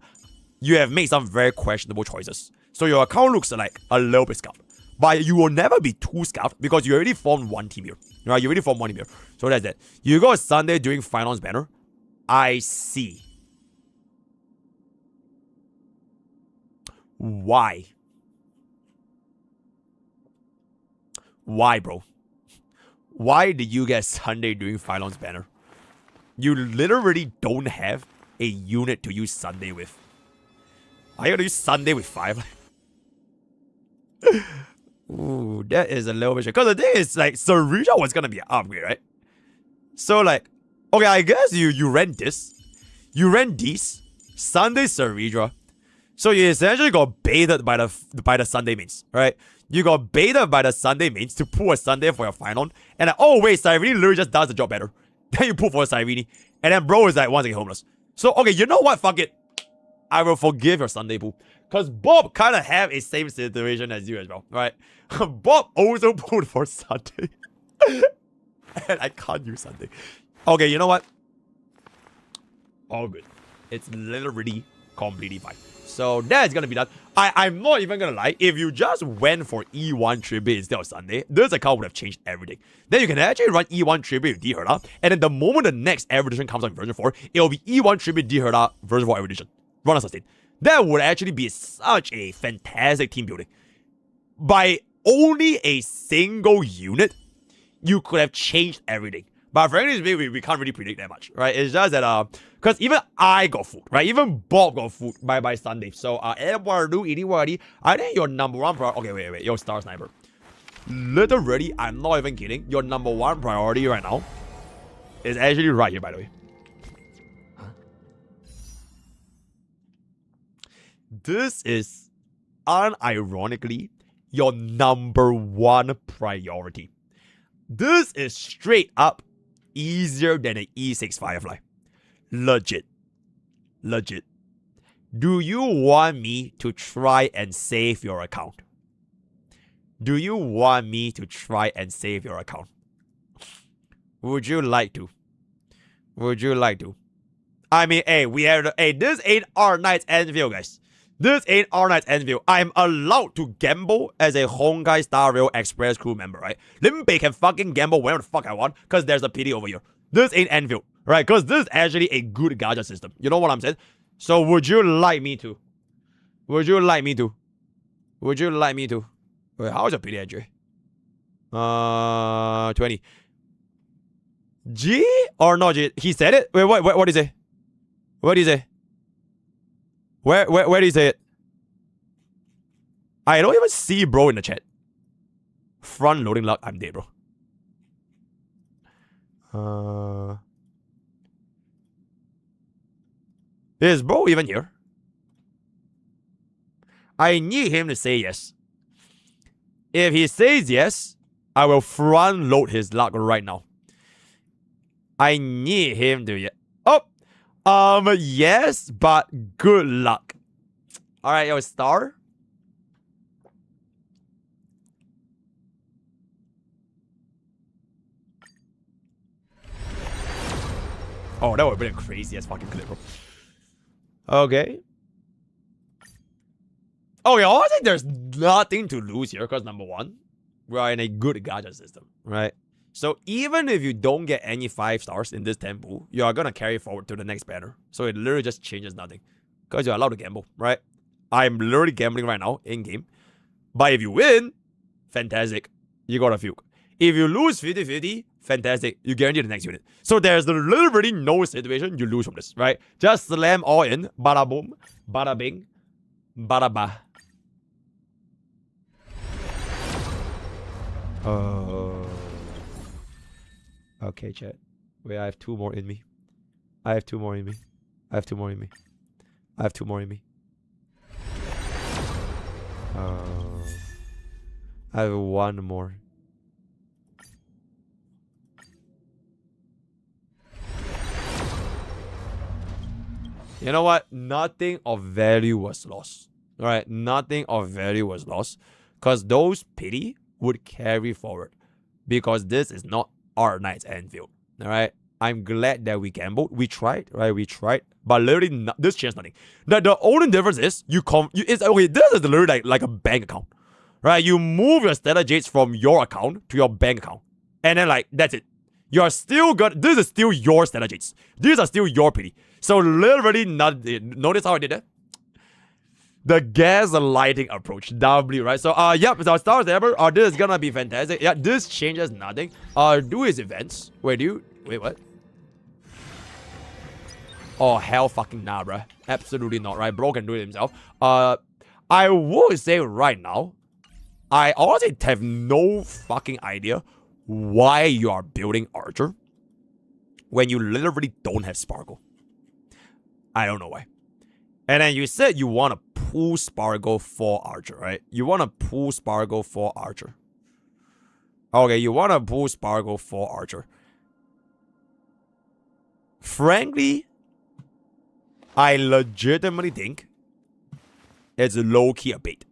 you have made some very questionable choices. So your account looks like a little bit scuffed. But you will never be too scuffed because you already formed one team here. Right? You already formed one team here. So that's that. You got Sunday during Finals banner. I see. Why? Why, bro? Why did you get Sunday during Finals banner? You literally don't have a unit to use Sunday with. Are you gonna use Sunday with 5? Ooh, that is a little bit. Because the thing is, like, Sarija was gonna be an upgrade, right? So, like, okay, I guess you ran this. You ran these. Sunday Sarija. So you essentially got baited by the Sunday mains, right? You got baited by the Sunday mains to pull a Sunday for your final. And like, oh wait, Cyrene literally just does the job better. Then you pull for a Cyrene. And then bro is like, once again homeless. So, okay, you know what? Fuck it. I will forgive your Sunday pull. Because Bob kind of have a same situation as you as well, right? Bob also pulled for Sunday. And I can't use Sunday. Okay, you know what? All good. It's literally completely fine. So that's gonna be done. I'm not even gonna lie. If you just went for E1 Tribute instead of Sunday, this account would have changed everything. Then you can actually run E1 Tribute with D Herda. And then the moment the next Air Edition comes out in version 4, it'll be E1 Tribute D Herda version 4 Air Edition. Run a sustain. That would actually be such a fantastic team building. By only a single unit, you could have changed everything. But frankly, we can't really predict that much, right? It's just that, because even I got fooled, right? Even Bob got fooled by Sunday. So, anybody, I think your number one priority, okay, wait, your Star Sniper. Literally, I'm not even kidding. Your number one priority right now is actually right here, by the way. This is, unironically, your number one priority. This is straight up easier than an E6 Firefly. Legit. Do you want me to try and save your account? Do you want me to try and save your account? Would you like to? I mean, hey, this ain't our Knight's Enfield, guys. This ain't our Knight's Enfield. I'm allowed to gamble as a Honkai Star Rail Express crew member, right? Limbei can fucking gamble wherever the fuck I want, because there's a pity over here. This ain't Enfield, right? Because this is actually a good gacha system. You know what I'm saying? So would you like me to? Wait, how is your pity, Andrew? 20. G or not G? He said it? Wait, what did he say? What did he say? Where did he say it? I don't even see bro in the chat. Front loading luck, I'm dead, bro. Is bro even here? I need him to say yes. If he says yes, I will front load his luck right now. I need him to yes. Yes, but good luck. Alright, yo, star. Oh, that would have been a crazy ass fucking clip, bro. Okay. Okay, honestly, there's nothing to lose here because number one, we're in a good gacha system, right? So even if you don't get any 5 stars in this tempo, you are gonna carry forward to the next banner. So it literally just changes nothing. Because you're allowed to gamble, right? I'm literally gambling right now in game. But if you win, fantastic. You got a fugue. If you lose 50-50, fantastic. You guarantee the next unit. So there's literally no situation you lose from this, right? Just slam all in. Bada boom. Bada bing. Bada ba. Okay, chat. Wait, I have 2 more in me. I have 2 more in me. I have 2 more in me. I have 2 more in me. I have 1 more. You know what? Nothing of value was lost. Alright, nothing of value was lost. Because those pity would carry forward. Because this is not our Knight's Anfield. Alright? I'm glad that we gambled. We tried, right? We tried. But literally, this changed nothing. The only difference is, it's okay, this is literally like a bank account. Right? You move your strategies from your account to your bank account. And then like, that's it. You're still good. This is still your strategies. These are still your pity. So literally, notice how I did that? The gaslighting approach, W, right? So, yep, so stars ever. This is gonna be fantastic. Yeah, this changes nothing. Do his events. Wait, what? Oh, hell fucking nah, bruh. Absolutely not, right? Bro can do it himself. I would say right now, I honestly have no fucking idea why you are building Archer when you literally don't have Sparkle. I don't know why. And then you said you want to pull Sparkle for Archer, right? You want to pull Sparkle for Archer. Okay, you want to pull Sparkle for Archer. Frankly, I legitimately think it's low-key a bait.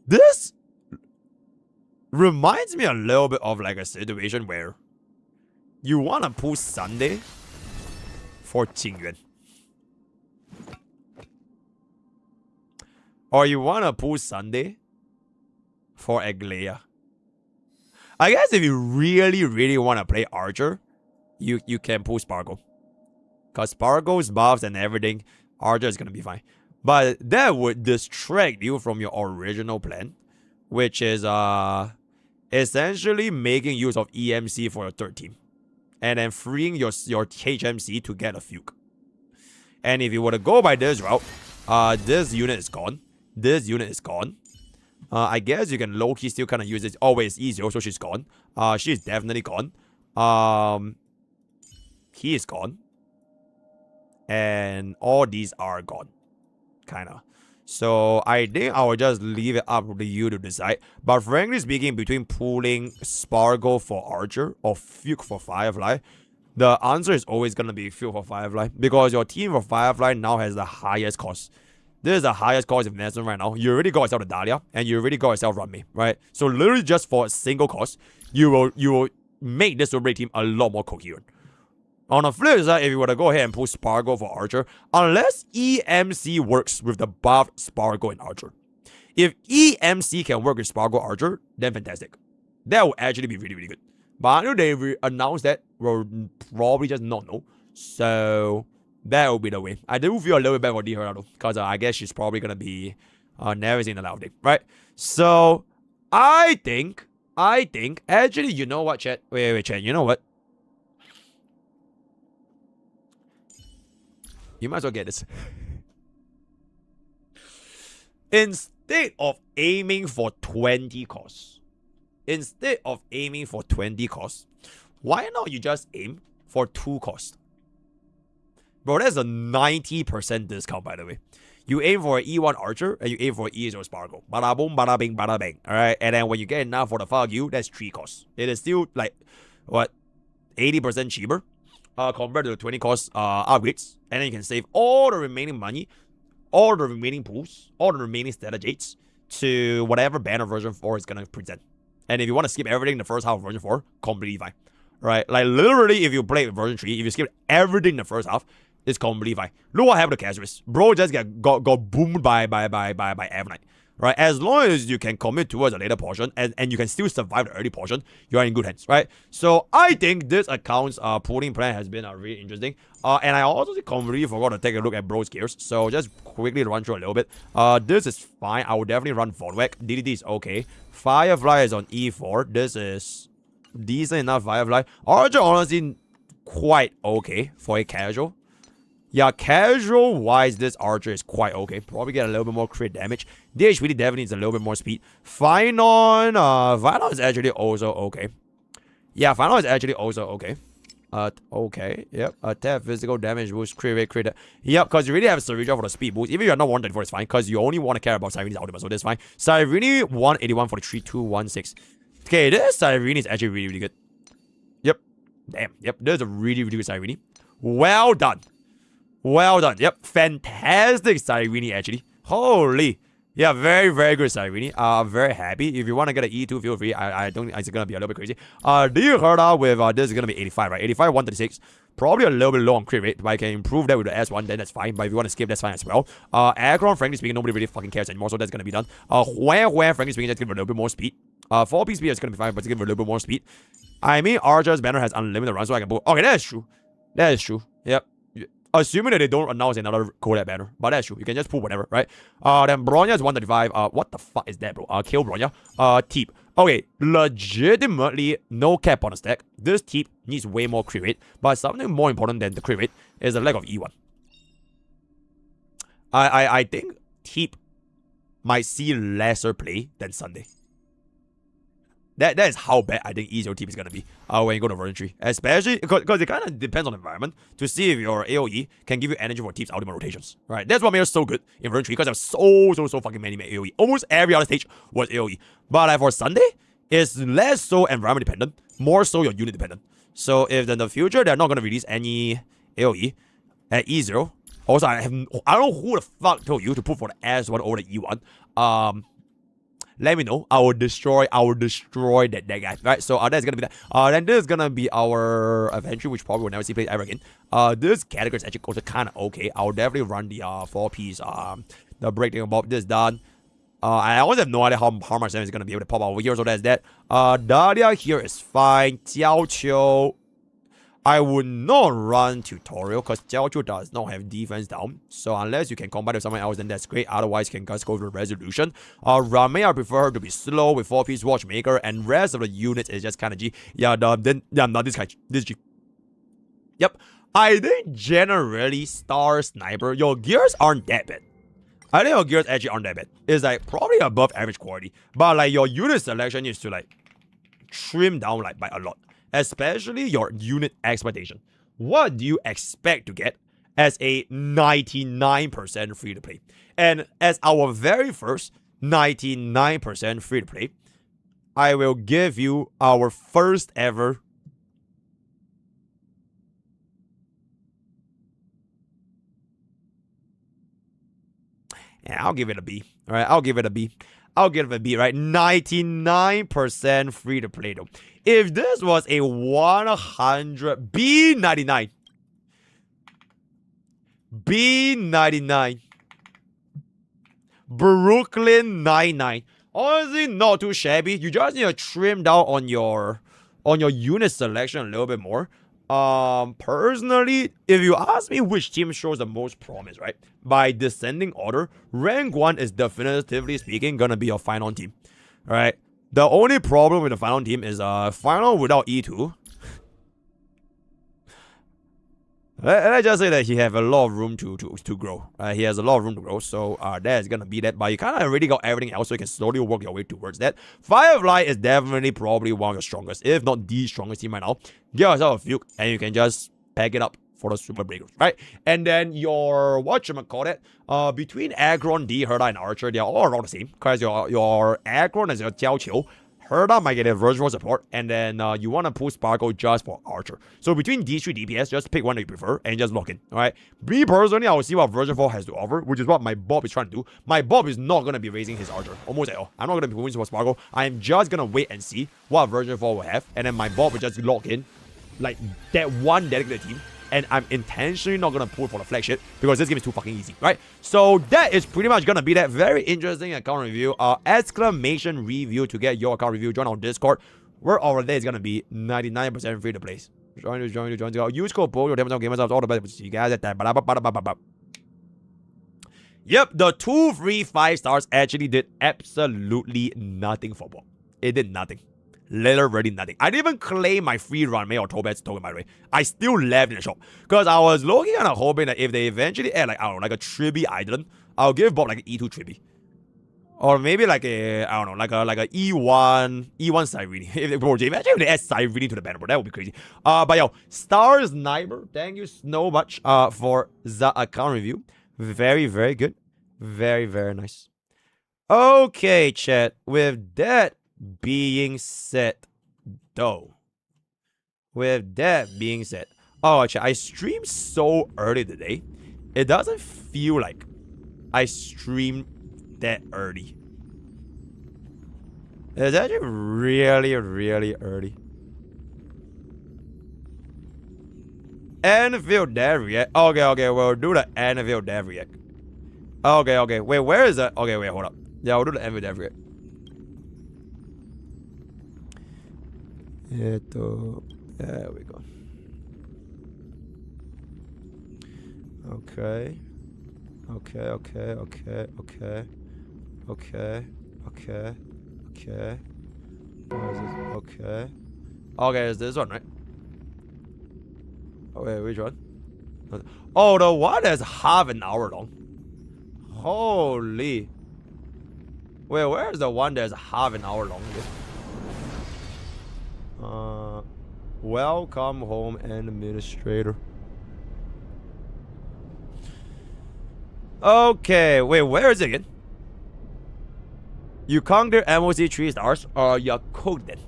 This reminds me a little bit of like a situation where you want to pull Sunday for Qingyuan. Or you want to pull Sunday for Aglaia. I guess if you really, really want to play Archer, you can pull Sparkle. Because Sparkle's buffs and everything, Archer is going to be fine. But that would distract you from your original plan, which is essentially making use of EMC for your third team. And then freeing your HMC to get a fugue. And if you were to go by this route, this unit is gone. This unit is gone. I guess you can low-key still kind of use it. Oh, wait, it's easier, so she's gone. She's definitely gone. He is gone. And all these are gone. Kinda. So I think I will just leave it up to you to decide. But frankly speaking, between pulling Sparkle for Archer or Fugue for Firefly, the answer is always going to be Fugue for Firefly. Because your team for Firefly now has the highest cost. This is the highest cost investment right now. You already got yourself a Dahlia, and you already got yourself Runme, right? So literally just for a single cost, you will make this Super team a lot more coherent. On the flip side, if you were to go ahead and pull Sparkle for Archer, unless EMC works with the buffed Sparkle and Archer. If EMC can work with Sparkle Archer, then fantastic. That will actually be really, really good. But until they announce that, we'll probably just not know. So that will be the way. I do feel a little bit bad for Dihera though, because I guess she's probably going to be never seen a loud day, right? So I think, actually, you know what, chat? Wait, chat, you know what? You might as well get this. Instead of aiming for 20 costs, why not you just aim for 2 costs? Bro, that's a 90% discount, by the way. You aim for an E1 Archer, and you aim for an E0 Sparkle. Bada boom, bada bing, bada bang. Alright, and then when you get enough for the fuck you, that's 3 costs. It is still, like, what, 80% cheaper compared to the 20 cost upgrades. and then you can save all the remaining money, all the remaining pools, all the remaining strategies to whatever banner version 4 is gonna present. And if you want to skip everything in the first half of version 4, completely fine. Right? Like literally, if you play version 3, if you skip everything in the first half, it's completely fine. Look what happened to Casualist. Bro just got boomed by Avonite. Right? As long as you can commit towards a later portion and you can still survive the early portion, you are in good hands, right? So I think this account's pooling plan has been really interesting. And I also completely forgot to take a look at Bro's gears. So just quickly run through a little bit. This is fine. I will definitely run Vodwag. DDD is okay. Firefly is on E4. This is decent enough Firefly. Archer honestly quite okay for a casual. Yeah, casual-wise, this Archer is quite okay. Probably get a little bit more crit damage. DHPD definitely needs a little bit more speed. Finon is actually also okay. Yeah, Finon is actually also okay. Okay, yep. Attack, physical damage boost, crit rate, crit. Yep, because you really have Sarija for the speed boost. Even if you're not 134, it's fine, because you only want to care about Cyreni's ultimate, so that's fine. Cyrene, 181 for the 3-2-1-6. Okay, this Cyrene is actually really, really good. Yep. Damn, yep. This is a really, really good Cyrene. Well done. Well done. Yep. Fantastic Cyrene, actually. Holy. Yeah, very, very good Cyrene. Very happy. If you want to get an E2, feel free. I don't think it's going to be a little bit crazy. Do you heard out with this is going to be 85, right? 85, 136. Probably a little bit low on crit rate, but I can improve that with the S1, then that's fine. But if you want to skip, that's fine as well. Aggron, frankly speaking, nobody really fucking cares anymore, so that's going to be done. Where, frankly speaking, that's going to be a little bit more speed. 4-piece speed is going to be fine, but it's going to be a little bit more speed. I mean, Archer's banner has unlimited run, so I can put... Okay, that's true. That is true. Yep. Assuming that they don't announce another Kodak banner. But that's true. You can just pull whatever, right? Then Bronya is 135. What the fuck is that, bro? Kill Bronya. Teep. Okay, legitimately no cap on the stack. This Teep needs way more crit rate. But something more important than the crit rate is the lack of E1. I think Teep might see lesser play than Sunday. That is how bad I think EZO Teep is going to be when you go to version 3. Especially because it kind of depends on the environment to see if your AoE can give you energy for Teep's ultimate rotations. Right? That's what made it so good in version 3 because there's so fucking many AoE. Almost every other stage was AoE. But like for Sunday, it's less so environment dependent, more so your unit dependent. So if in the future they're not going to release any AoE at E0, also I don't know who the fuck told you to put for the S1 over the E1. Let me know. I will destroy that guy. Right? So that's gonna be that. Then this is gonna be our adventure, which probably will never see played ever again. This category is actually also kinda okay. I'll definitely run the 4-piece the breakdown about this done. I also have no idea how much damage is gonna be able to pop over here, so that's that. Dahlia here is fine. Jiao Qiu, I would not run tutorial because Jiao Qiu does not have defense down. So unless you can combine with someone else, then that's great. Otherwise, you can just go for resolution. Rame, I prefer her to be slow with 4-piece watchmaker, and rest of the units is just kind of G. Yeah, then not this guy. This G. Yep. I think generally Star Sniper, your gears aren't that bad. I think your gears actually aren't that bad. It's like probably above average quality. But like your unit selection is to like trim down like by a lot. Especially your unit expectation. What do you expect to get as a 99% free to play? And as our very first 99% free to play, I will give you our first ever I'll give it a B. All right, I'll give it a B. I'll give it a B, right? 99% free to play though. If this was a 100 B99, B99, Brooklyn 99. Honestly, not too shabby. You just need to trim down on your unit selection a little bit more. Personally, if you ask me which team shows the most promise, right? By descending order, rank 1 is definitively speaking gonna be your final team. Right? The only problem with the final team is final without E2. Let's just say that he have a lot of room to grow. He has a lot of room to grow, so that's gonna be that. But you kind of already got everything else, so you can slowly work your way towards that. Firefly is definitely probably one of your strongest, if not the strongest team right now. Get yourself a few, and you can just pack it up for the super breakers, right? And then your whatchamacallit, between Aggron, D, Herda, and Archer, they're all around the same. Because your Aggron is your Jiao Qiu, Herda might get a Virgin Force support, and then you want to pull Sparkle just for Archer. So between these 3 DPS, just pick one that you prefer and just lock in. Alright. Me personally, I will see what Virgin Force has to offer, which is what my Bob is trying to do. My Bob is not gonna be raising his Archer. Almost at all. I'm not gonna be pulling for Sparkle. I am just gonna wait and see what Virgin Force will have, and then my Bob will just lock in like that one dedicated team. And I'm intentionally not gonna pull for the flagship because this game is too fucking easy, right? So that is pretty much gonna be that very interesting account review. Exclamation review to get your account review. Join our Discord. Where over there is gonna be 99% free to play. Join. Use code BO. Your gamers all the best. See you guys at that. Yep, the 2 free 5 stars actually did absolutely nothing for Bob. It did nothing. Literally nothing. I didn't even claim my free run or Tobet's token, by the way. I still left in the shop. Because I was looking and hoping that if they eventually add, like, I don't know, like a Tribby Island, I'll give Bob like an E2 Tribby. Or maybe like a, I don't know, like a E1 Cyrene. Imagine if they add Cyrene to the banner, bro. That would be crazy. But yo, Star Sniper, thank you so much for the account review. Very, very good. Very, very nice. Okay, chat. With that being said, though, oh, actually, I streamed so early today, it doesn't feel like I streamed that early. It's actually really, really early. Anvil Dev React. Okay, we'll do the Anvil Dev React. Okay, wait, where is that? Okay, wait, hold up. Yeah, we'll do the Anvil Dev React. There we go. Okay. What is this? Okay, it's this one, right? Oh, wait, which one? Oh, the one that's half an hour long. Holy. Wait, where's the one that's half an hour long? Welcome home, administrator. Okay, wait, where is it again? You conquer MOC 3 stars, or you're cooked then.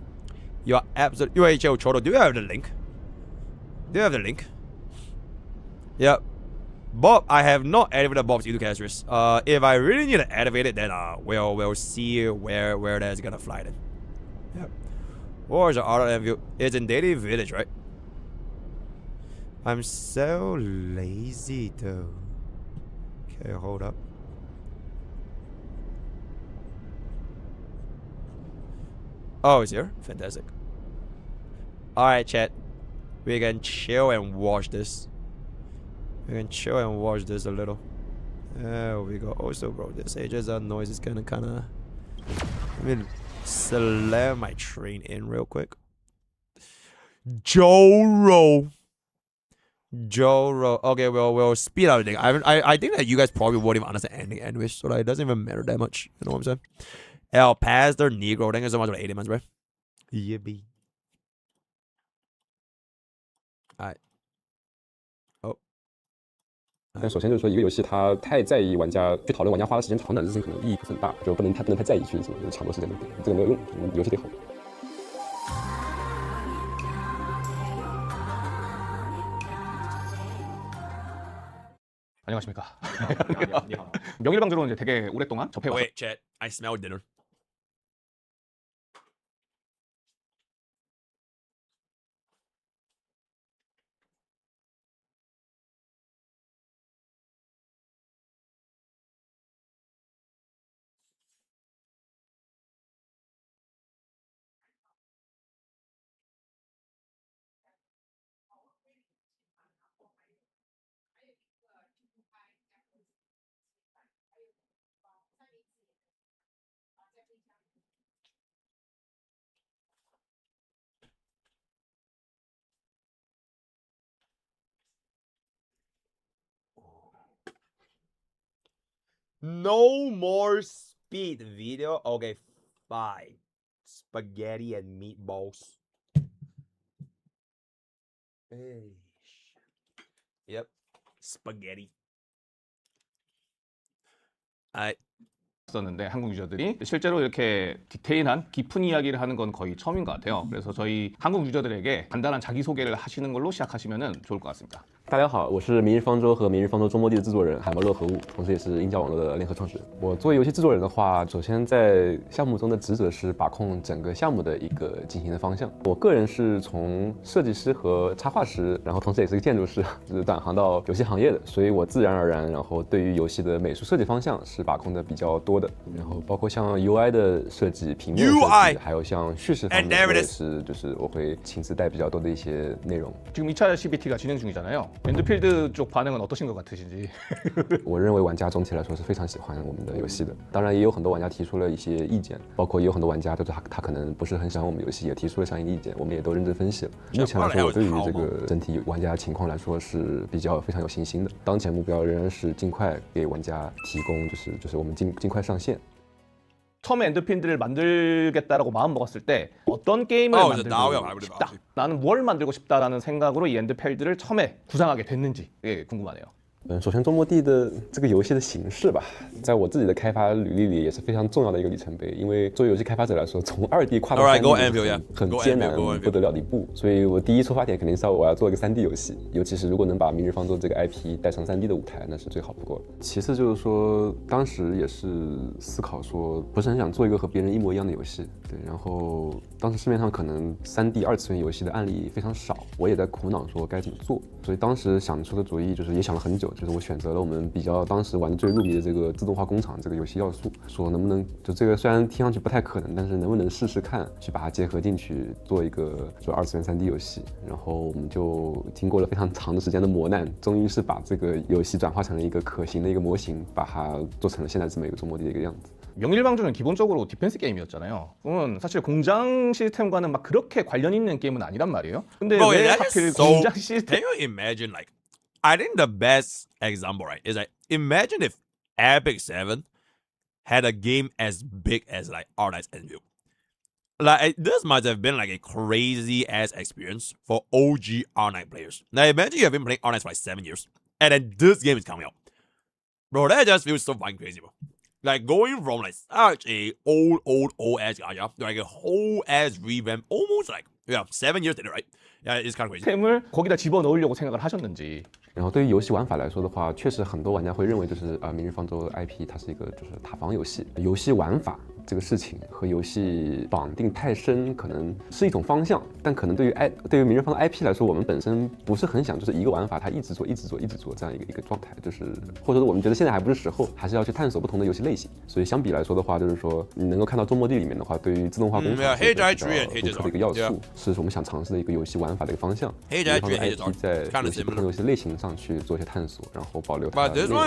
You're absolutely. Wait, Choto, do you have the link? Yep. Bob, I have not activated Bob's E2 characteristics. If I really need to activate it, then we'll see where that's gonna fly then. Yep. Where's the other view? It's in Daily Village, right? I'm so lazy though. Okay, hold up. Oh, it's here? Fantastic. Alright, chat. We can chill and watch this. We can chill and watch this a little. There we go. Also, bro, this Aegis noise is kinda. I mean, slam my train in real quick. Joro. Okay, we'll speed up the thing. I think that you guys probably won't even understand anything anyways, so like, it doesn't even matter that much. You know what I'm saying? El Pastor Negro. Thank you so much for 80 months, bro. Yippee. Alright. 但首先就是说，一个游戏它太在意玩家去讨论玩家花的时间长短这事情，可能意义不是很大，就不能太在意去什么抢夺时间的点，这个没有用，游戏得好。 안녕하십니까. 명일방주로 이제 되게 오랫동안 접해왔어. Wait, chat. I smell dinner. No more speed video. Okay, fine. Spaghetti and meatballs. Hey. Yep. Spaghetti. Alright. 썼는데 한국 유저들이 실제로 이렇게 디테일한 깊은 이야기를 하는 건 거의 처음인 것 같아요. 그래서 저희 한국 유저들에게 간단한 자기소개를 하시는 걸로 시작하시면 좋을 것 같습니다.大家好，我是明日方舟和明日方舟周末地的制作人海魔乐和物，同时也是鹰角网络的联合创始人。我作为游戏制作人的话，首先在项目中的职责是把控整个项目的一个进行的方向。我个人是从设计师和插画师，然后同时也是个建筑师，就是转行到游戏行业的，所以我自然而然，然后对于游戏的美术设计方向是把控的比较多的。然后包括像 UI 的设计、平面设计，还有像叙事方面，我也是就是我会亲自带比较多的一些内容。 지금 2차 CBT가 진행 중이잖아요. 엔드필드 쪽 반응은 어떠신 것 같으신지? 我认为玩家总体来说是非常喜欢我们的游戏的，当然也有很多玩家提出了一些意见，包括也有很多玩家就是他可能不是很喜欢我们游戏，也提出了相应的意见，我们也都认真分析了。目前来说，我对于这个整体玩家情况来说是非常有信心的。当前目标仍然是尽快给玩家提供，就是我们尽快上线。 처음에 엔드필드를 만들겠다라고 마음 먹었을 때 어떤 게임을 만들고 싶다. 나는 뭘 만들고 싶다라는 생각으로 이 엔드필드를 처음에 구상하게 됐는지 궁금하네요. 首先，周末地的这个游戏的形式吧，在我自己的开发履历里也是非常重要的一个里程碑。因为作为游戏开发者来说，从2D 跨到3D 很艰难不得了的一步。所以我第一出发点肯定是我要做一个3D 游戏，尤其是如果能把《明日方舟》这个 IP 带上3D 的舞台，那是最好不过的。其次就是说，当时也是思考说，不是很想做一个和别人一模一样的游戏。对，然后当时市面上可能3D 二次元游戏的案例非常少，我也在苦恼说该怎么做。所以当时想出的主意就是也想了很久。 就是我选择了我们比较当时玩的最入迷的这个自动化工厂这个游戏要素，说能不能就这个虽然听上去不太可能，但是能不能试试看，去把它结合进去做一个就二次元3D 游戏。然后我们就经过了非常长的时间的磨难，终于是把这个游戏转化成了一个可行的一个模型，把它做成了现在这么一个周末的一个样子。 명일방주는 기본적으로 디펜스 게임이었잖아요. 그건 사실 공장 시스템과는 막 그렇게 관련 있는 게임은 아니란 말이에요. 근데 왜 하필 공장 시스템? Can you imagine like? I think the best example, right, is like imagine if Epic 7 had a game as big as like Artist Anvil. Like this must have been like a crazy ass experience for OG R9 players. Now imagine you have been playing R9 for like 7 years, and then this game is coming out, bro. That just feels so fucking crazy, bro. Like going from like such a old ass gacha to like a whole ass revamp, almost like 7 years later, right? Yeah, it's kind of crazy. 시스템을 거기다 집어넣으려고 생각을 하셨는지. 然后对于游戏玩法来说的话，确实很多玩家会认为就是明日方舟 IP 它是一个就是塔防游戏，游戏玩法这个事情和游戏绑定太深，可能是一种方向，但可能对于明日方舟 IP 来说，我们本身不是很想就是一个玩法它一直做这样一个状态，就是或者说我们觉得现在还不是时候，还是要去探索不同的游戏类型。所以相比来说的话，就是说你能够看到周末地里面的话，对于自动化工厂是一个独特的一个要素，是我们想尝试的一个游戏玩法的一个方向。明日方舟 IP 在游戏不同游戏类型上去做一些探索，然后保留它的内容。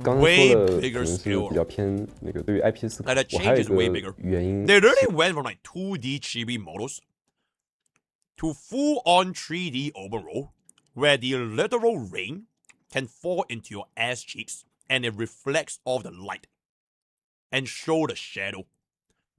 刚刚说的可能是比较偏那个对于 IP 思考，我还有一个原因。They really went from like 2D chibi models to full-on 3D open world, where the literal rain can fall into your ass cheeks and it reflects off the light and show the shadow.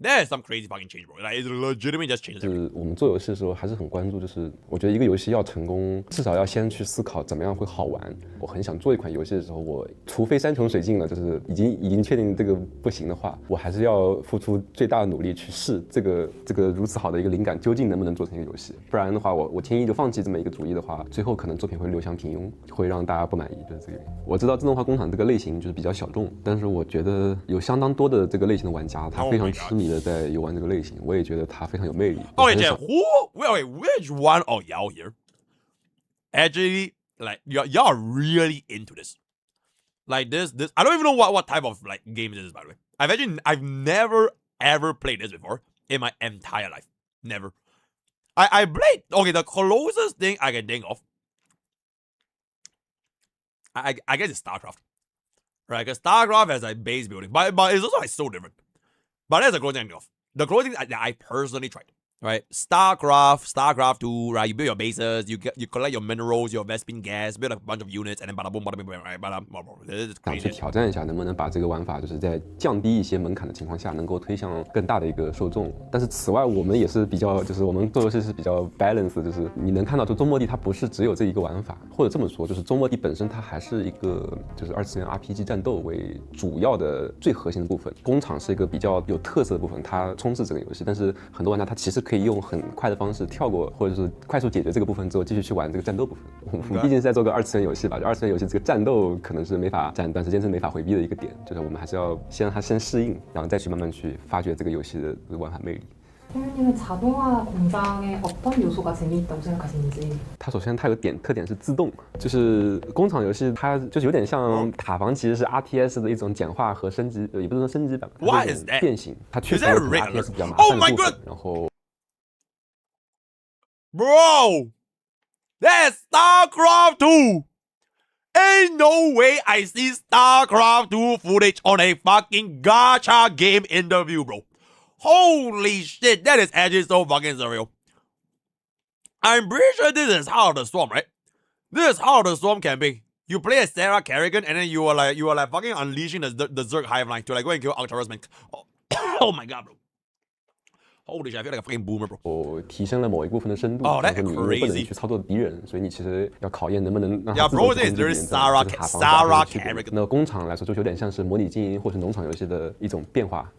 That is some crazy fucking change, bro. Like, it legitimately just changes everything. 我们做游戏的时候还是很关注，就是我觉得一个游戏要成功，至少要先去思考怎么样会好玩。我很想做一款游戏的时候，我除非山穷水尽了，就是已经确定这个不行的话，我还是要付出最大的努力去试这个如此好的一个灵感究竟能不能做成一个游戏。不然的话，我轻易就放弃这么一个主意的话，最后可能作品会流向平庸，会让大家不满意，就是这个原因。我知道自动化工厂这个类型就是比较小众，但是我觉得有相当多的这个类型的玩家，他非常痴迷的在游玩这个类型，我也觉得它非常有魅力。Okay, Jeff, wait, which one of y'all here actually like y'all are really into this? Like this, I don't even know what type of like game this is, by the way. I've never ever played this before in my entire life. Never. I played, okay, the closest thing I can think of, I guess it's StarCraft. Right, because StarCraft has like base building, but it's also like so different. But that's the closest thing I think of. The closest thing that I personally tried right? StarCraft 2, right? You build your bases, you collect your minerals, your Vespin gas, build a bunch of units, and then bada boom, bada boom, right? This is 想去 crazy. 挑战一下，能不能把这个玩法就是在降低一些门槛的情况下，能够推向更大的一个受众。但是此外，我们也是比较，就是我们做游戏是比较 balance， 就是你能看到，就中末地它不是只有这一个玩法，或者这么说，就是中末地本身它还是一个就是二次元 RPG 战斗为主要的最核心的部分。工厂是一个比较有特色的部分，它充斥这个游戏，但是很多玩家他其实可以用很快的方式跳过，或者是快速解决这个部分之后，继续去玩这个战斗部分。我们毕竟是在做个二次元游戏吧，就二次元游戏这个战斗可能是没法短时间是没法回避的一个点，就是我们还是要先让它先适应，然后再去慢慢去发掘这个游戏的玩法魅力。태민님은 자동화 공장의 어떤 요소가 재미있다고 생각하시는지? 它首先它有特点是自动，就是工厂游戏它就是有点像塔防，其实是 RTS 的一种简化和升级，也不是说升级版，它是一种变形，它确实 RTS 比较麻烦的部分。然后 Bro, that's StarCraft 2. Ain't no way I see StarCraft 2 footage on a fucking gacha game interview, bro. Holy shit, that is actually so fucking surreal. I'm pretty sure this is Heart of the Storm, right? This is Heart of the Storm campaign. You play as Sarah Kerrigan, and then you are like fucking unleashing the Zerg Hive Line to like go and kill Arcturus, man. Oh my god, bro. Holy shit, I feel like a fucking boomer, bro. 提升了某一部分的深度，然后你又不能去操作敌人，所以你其实要考验能不能让它自动去控制敌人。Sarah Kerrigan。那工厂来说，就有点像是模拟经营或是农场游戏的一种变化。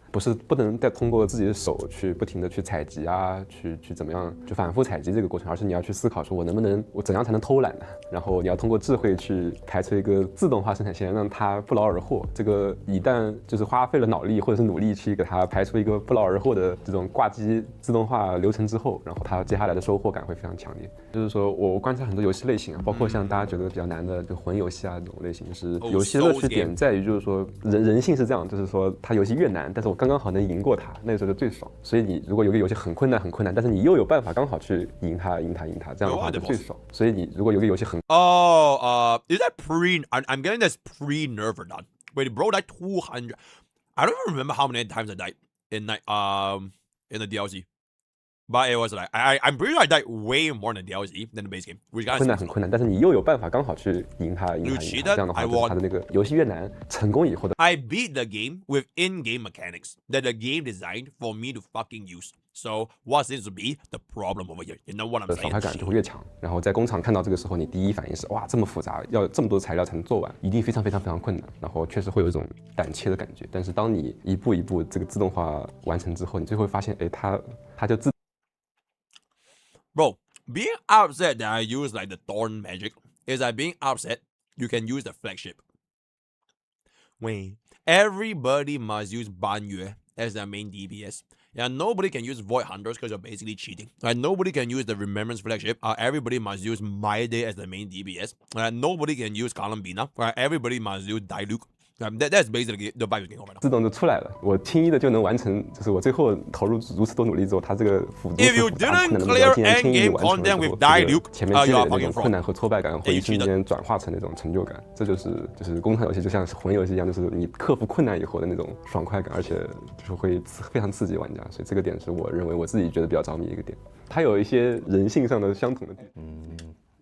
不能再通过自己的手去不停的去采集啊，去怎么样，去反复采集这个过程，而是你要去思考说我怎样才能偷懒呢？然后你要通过智慧去排出一个自动化生产线，让它不劳而获。这个一旦就是花费了脑力或者是努力去给它排出一个不劳而获的这种挂机自动化流程之后，然后它接下来的收获感会非常强烈。就是说我观察很多游戏类型啊，包括像大家觉得比较难的就魂游戏啊这种类型，就是游戏乐趣点在于就是说人性是这样，就是说它游戏越难，但是我刚刚好能赢过它，那个时候就最爽。所以你如果有个游戏很困难，但是你又有办法刚好去赢它，这样的话就最爽。所以你如果有个游戏很is that I'm getting this pre-nerf or not? Wait, bro, that 200. I don't even remember how many times I died in the DLC. But it was like I'm pretty sure I died way more in the DLC than the base game. Which 很困难，但是你又有办法刚好去赢它，这样的话就是它的那个游戏越难，成功以后的。I beat the game with in-game mechanics that the game designed for me to fucking use. So what seems to be the problem over here? You know what I'm saying? 爽快感就会越强。然后在工厂看到这个时候，你第一反应是哇，这么复杂，要这么多材料才能做完，一定非常困难。然后确实会有一种胆怯的感觉。但是当你一步一步这个自动化完成之后，你就会发现，哎，它就自。Bro, being upset that I use like the Thorn magic is like being upset you can use the flagship. Wait, everybody must use Banyue as their main DPS. Yeah, nobody can use Void Hunters because you're basically cheating. Right? Nobody can use the Remembrance flagship. Everybody must use Maide as the main DPS. Nobody can use Columbina. Everybody must use Diluc. That's basically the vibe game right now. 自动就出来了，我轻易的就能完成，就是我最后投入如此多努力之后，它这个辅助 If you didn't clear endgame content with Diluc, 前面积累的那种困难和挫败感会一瞬间转化成那种成就感，这就是工厂游戏就像魂游戏一样，就是你克服困难以后的那种爽快感，而且就是会非常刺激玩家，所以这个点是我认为我自己觉得比较着迷的一个点。它有一些人性上的相同的地方。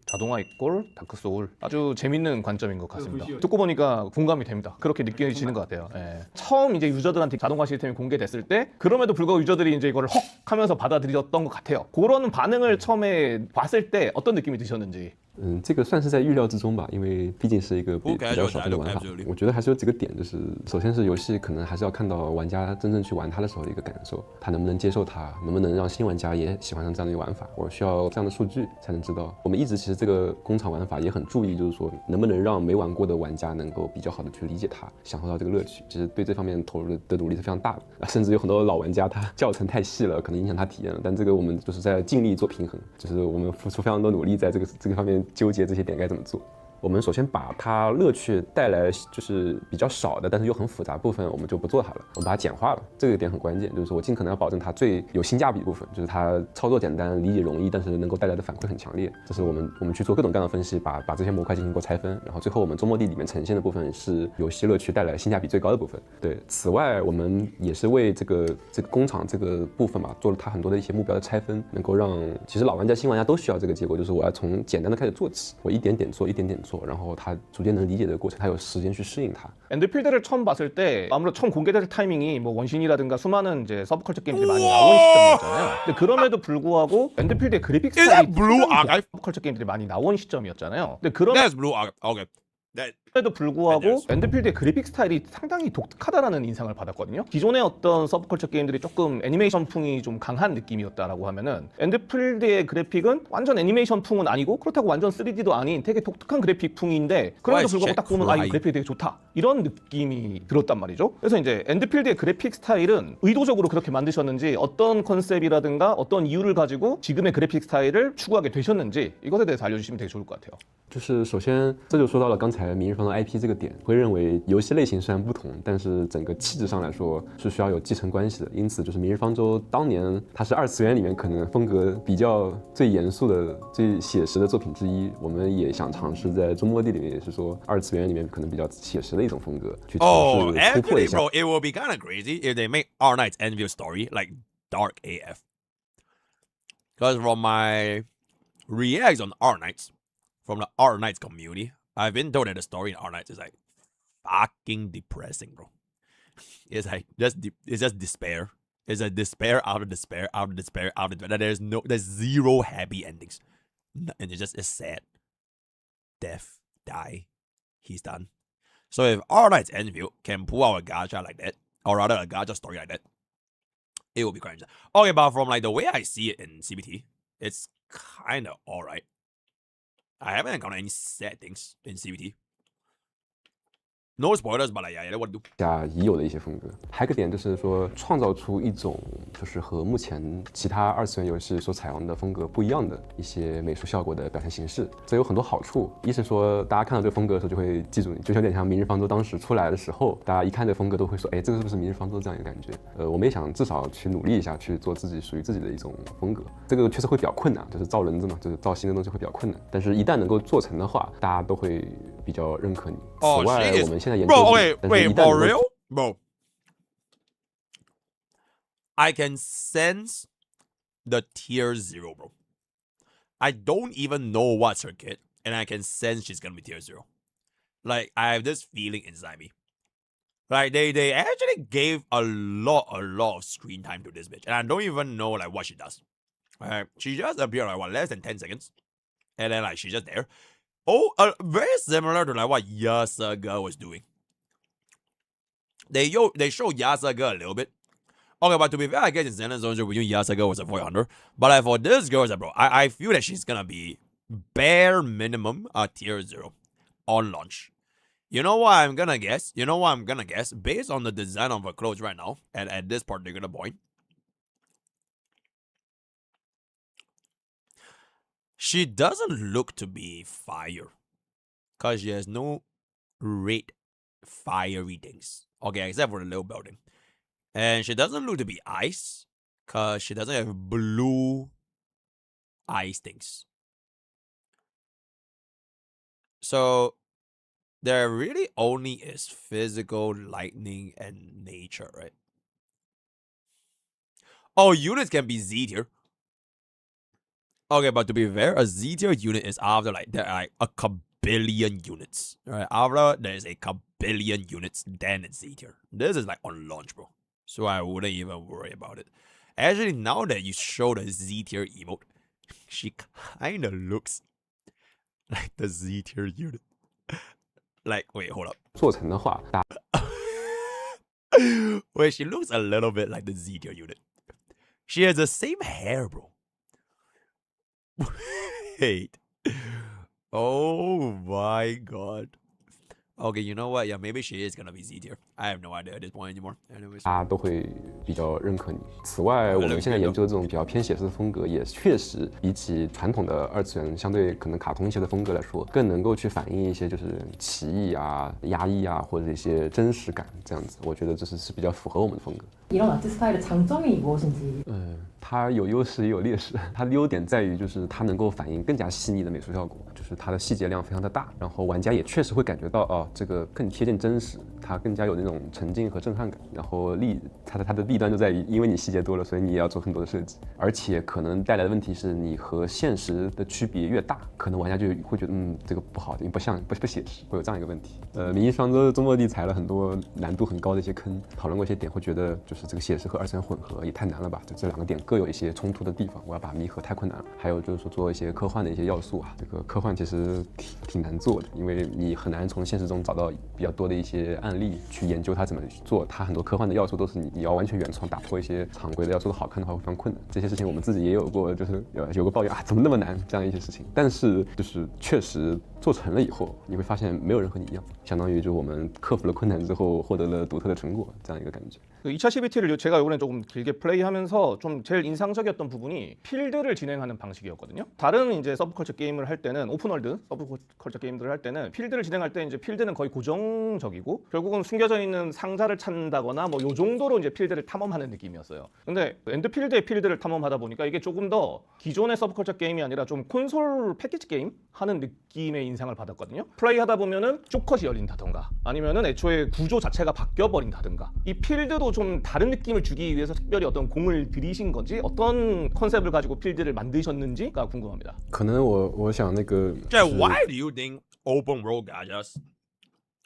자동화 이꼴 다크소울 아주 재밌는 관점인 것 같습니다. 듣고 보니까 공감이 됩니다. 그렇게 느껴지는 것 같아요. 예. 처음 이제 유저들한테 자동화 시스템이 공개됐을 때 그럼에도 불구하고 유저들이 이제 이거를 헉 하면서 받아들였던 것 같아요. 그런 반응을 처음에 봤을 때 어떤 느낌이 드셨는지. 这个算是在预料之中吧，因为毕竟是一个比较少的玩法。我觉得还是有几个点，就是首先是游戏可能还是要看到玩家真正去玩它的时候的一个感受，他能不能接受它，能不能让新玩家也喜欢上这样的一个玩法。我需要这样的数据才能知道。我们一直其实这个工厂玩法也很注意，就是说能不能让没玩过的玩家能够比较好的去理解它，享受到这个乐趣。其实对这方面投入的努力是非常大的，甚至有很多老玩家他教程太细了，可能影响他体验了。但这个我们就是在尽力做平衡，就是我们付出非常多努力在这个方面。 纠结这些点该怎么做？我们首先把它乐趣带来就是比较少的，但是又很复杂部分，我们就不做它了，我们把它简化了。这个点很关键，就是说我尽可能要保证它最有性价比的部分，就是它操作简单、理解容易，但是能够带来的反馈很强烈。这是我们去做各种各样的分析，把这些模块进行过拆分，然后最后我们周末地里面呈现的部分是游戏乐趣带来性价比最高的部分。对，此外我们也是为这个工厂这个部分吧，做了它很多的一些目标的拆分，能够让其实老玩家、新玩家都需要这个结果，就是我要从简单的开始做起，我一点点做，一点点做，然后他逐渐能理解的过程，他有时间去适应它。 엔드필드를 처음 봤을 때 아무래도 처음 공개될 타이밍이 뭐 원신이라든가 수많은 이제 서브컬처 게임들이 많이 나온 시점이었잖아요. 근데 그럼에도 불구하고 엔드필드의 그래픽 스타일이 서브컬처 게임들이 많이 나온 시점이었잖아요. 근데 That's blue archive. Okay. 에도 불구하고 엔드필드의 그래픽 스타일이 상당히 독특하다라는 인상을 받았거든요. 기존의 어떤 서브컬처 게임들이 조금 애니메이션풍이 좀 강한 느낌이었다라고 하면은 엔드필드의 그래픽은 완전 애니메이션풍은 아니고 그렇다고 완전 3D도 아닌 되게 독특한 그래픽풍인데 그럼에도 불구하고 딱 보면 아, 이 그래픽이 되게 좋다 이런 느낌이 들었단 말이죠. 그래서 이제 엔드필드의 그래픽 스타일은 의도적으로 그렇게 만드셨는지 어떤 컨셉이라든가 어떤 이유를 가지고 지금의 그래픽 스타일을 추구하게 되셨는지 이것에 대해서 알려주시면 되게 좋을 것 같아요. 就是首先这就说到了刚才明日方舟 IP 这个点，会认为游戏类型虽然不同，但是整个气质上来说是需要有继承关系的。因此，就是明日方舟当年它是二次元里面可能风格比较最严肃的、最写实的作品之一。我们也想尝试在中末地里面，也是说二次元里面可能比较写实的一种风格，去尝试突破一下。Bro, it would be kind of crazy if they make Our Knight's Envy story like dark AF. Because from my reacts on Our Knights, from the Our Knights community, I've been told that the story in Our Knights is like fucking depressing, bro. It's like it's just despair. It's a despair out of despair, out of despair, out of despair. There's zero happy endings. And it's sad. Death, die, he's done. So if Our Knight's Envy can pull out a gacha like that, or rather a gacha story like that, it will be quite interesting. Okay, but from like the way I see it in CBT, it's kind of alright. I haven't encountered any sad things in CBT. No spoilers, but like, yeah, what to do? 下已有的一些风格，还有一个点就是说，创造出一种就是和目前其他二次元游戏所采用的风格不一样的一些美术效果的表现形式。这有很多好处，一是说大家看到这个风格的时候就会记住你，就有点像明日方舟当时出来的时候，大家一看这个风格都会说，哎，这个是不是明日方舟这样一个感觉？我们也想至少去努力一下，去做自己属于自己的一种风格。这个确实会比较困难，就是造人子嘛，就是造新的东西会比较困难。但是一旦能够做成的话，大家都会比较认可你。此外，我们现在研究 Bro, wait, for real? Bro. I can sense the tier 0, bro. I don't even know what's her kid, and I can sense she's gonna be tier 0. Like, I have this feeling inside me. Like, they actually gave a lot of screen time to this bitch, and I don't even know, like, what she does. She just appeared, like, what, less than 10 seconds? And then, like, she's just there. Oh, very similar to, like, what Yasaga was doing. They show Yasaga a little bit. Okay, but to be fair, I guess in Zen Zone between Yasaga was a 400. But like for this girl, bro, I feel that she's gonna be bare minimum a tier 0 on launch. You know what I'm gonna guess? Based on the design of her clothes right now, and at this particular point, she doesn't look to be fire. Because she has no red fiery things. Okay, except for the little building. And she doesn't look to be ice. Because she doesn't have blue ice things. So, there really only is physical, lightning, and nature, right? Oh, units can be Z tier. Okay, but to be fair, a Z tier unit is after like there are like a kabillion units. Right? After there is a kabillion units, then it's Z tier. This is like on launch, bro. So I wouldn't even worry about it. Actually, now that you show the Z tier emote, she kinda looks like the Z tier unit. Like, wait, hold up. 做成的话， Wait, she looks a little bit like the Z tier unit. She has the same hair, bro. Wait. Oh my god. Okay, you know what? Yeah, maybe she is gonna be Z tier. I have no idea at this point anymore. Anyways. 大家都会比较认可你。此外，我们现在研究的这种比较偏写实的风格，也确实比起传统的二次元相对可能卡通一些的风格来说，更能够去反映一些就是奇异啊、压抑啊，或者一些真实感这样子。我觉得这是比较符合我们的风格。 이런 아트 스타일의 장점이 무엇인지? 它有优势也有劣势。它的优点在于就是它能够反映更加细腻的美术效果，就是它的细节量非常的大，然后玩家也确实会感觉到哦，这个更贴近真实，它更加有那种沉浸和震撼感。然后它的弊端就在于，因为你细节多了，所以你也要做很多的设计，而且可能带来的问题是你和现实的区别越大，可能玩家就会觉得这个不好，因为不写实，会有这样一个问题。明日方舟周末地踩了很多难度很高的一些坑，讨论过一些点，会觉得就是这个写实和二次元混合也太难了吧？就这两个点各有一些冲突的地方，我要把弥合太困难了。还有就是说做一些科幻的一些要素啊，这个科幻其实挺难做的，因为你很难从现实中找到比较多的一些案例去研究它怎么去做。它很多科幻的要素都是你要完全原创，打破一些常规的，要做得好看的话会非常困难。这些事情我们自己也有过，就是有个抱怨啊，怎么那么难这样一些事情。但是就是确实做成了以后，你会发现没有人和你一样，相当于就我们克服了困难之后获得了独特的成果，这样一个感觉。 2차 CBT를 제가 이번에 조금 길게 플레이하면서 좀 제일 인상적이었던 부분이 필드를 진행하는 방식이었거든요. 다른 이제 서브컬처 게임을 할 때는 오픈월드 서브컬처 게임들을 할 때는 필드를 진행할 때 이제 필드는 거의 고정적이고 결국은 숨겨져 있는 상자를 찾는다거나 뭐 요 정도로 이제 필드를 탐험하는 느낌이었어요. 근데 엔드필드의 필드를 탐험하다 보니까 이게 조금 더 기존의 서브컬처 게임이 아니라 좀 콘솔 패키지 게임 하는 느낌의 인상을 받았거든요. 플레이하다 보면은 쇼컷이 열린다던가 아니면은 애초에 구조 자체가 바뀌어 버린다든가 이 필드도 좀 다른 느낌을 주기 위해서 특별히 어떤 공을 들이신 건지 어떤 컨셉을 가지고 필드를 만드셨는지가 궁금합니다. 可能我想那个 Why do you think open world gachas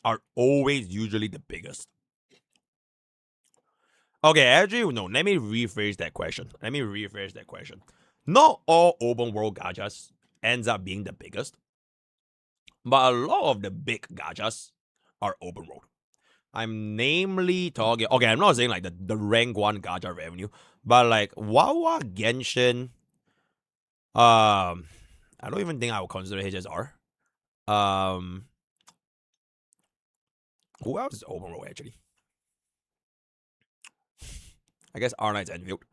are always usually the biggest? Okay, actually, no, let me rephrase that question. Not all open world gachas ends up being the biggest, but a lot of the big gachas are open world. I'm namely talking, okay, I'm not saying like the rank 1 gacha revenue, but like Wawa, Genshin, I don't even think I would consider HSR. Who else is open world actually? I guess R9's Enfield.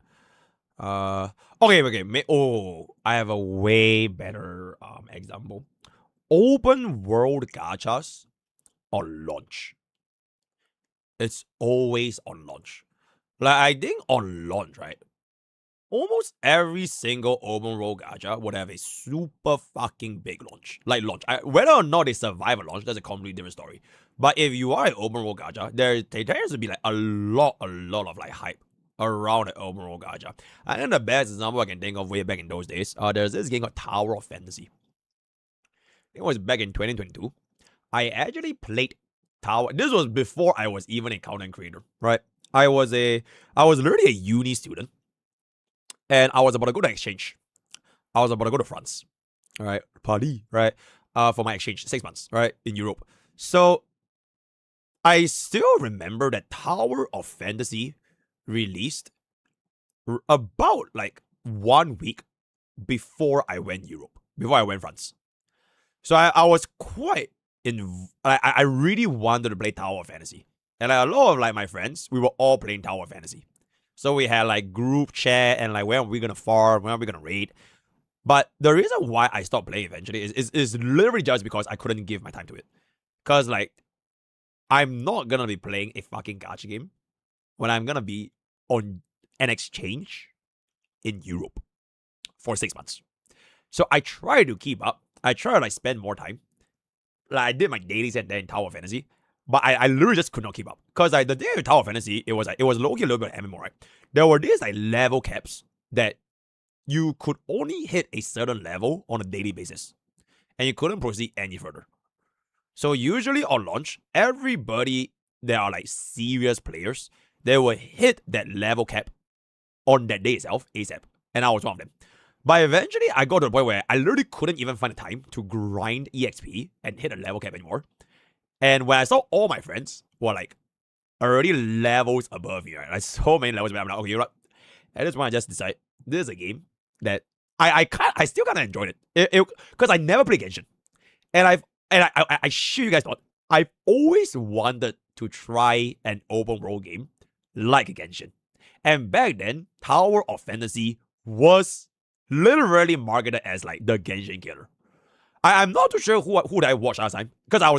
Okay. I have a way better example. Open world gachas on launch. It's always on launch. Like, I think on launch, right? Almost every single open world gacha would have a super fucking big launch. Like launch. Whether or not they survive a launch, that's a completely different story. But if you are an open world gacha, there tends to be like a lot of like hype around the open world gacha. I think the best example I can think of way back in those days, there's this game called Tower of Fantasy. It was back in 2022. I actually played Tower. This was before I was even a content creator, right? I was literally a uni student, and I was about to go to exchange. I was about to go to France, all right, Paris, right, for my exchange, 6 months, right, in Europe. So I still remember that Tower of Fantasy released about like 1 week before I went Europe, before I went France. So I was quite I really wanted to play Tower of Fantasy. And like a lot of like my friends, we were all playing Tower of Fantasy. So we had like group chat and like, when are we gonna farm? When are we gonna raid? But the reason why I stopped playing eventually is literally just because I couldn't give my time to it. Cause like, I'm not gonna be playing a fucking gacha game when I'm gonna be on an exchange in Europe for 6 months. So I tried to keep up. I tried to like spend more time. Like I did my daily set there in Tower of Fantasy, but I literally just could not keep up. Cause like the day of Tower of Fantasy, it was low-key a little bit of MMO, right? There were these like level caps that you could only hit a certain level on a daily basis, and you couldn't proceed any further. So usually on launch, everybody that are like serious players, they will hit that level cap on that day itself, ASAP. And I was one of them. But eventually, I got to the point where I literally couldn't even find the time to grind EXP and hit a level cap anymore. And when I saw all my friends were like already levels above me, right? Like so many levels, I'm like, okay, you know what? At this point, I just decided this is a game that I still kind of enjoyed it. Because I never played Genshin. And I shit you guys not, I've always wanted to try an open world game like Genshin. And back then, Tower of Fantasy was literally marketed as like the Genshin killer. I'm not too sure who did I watch last time, because I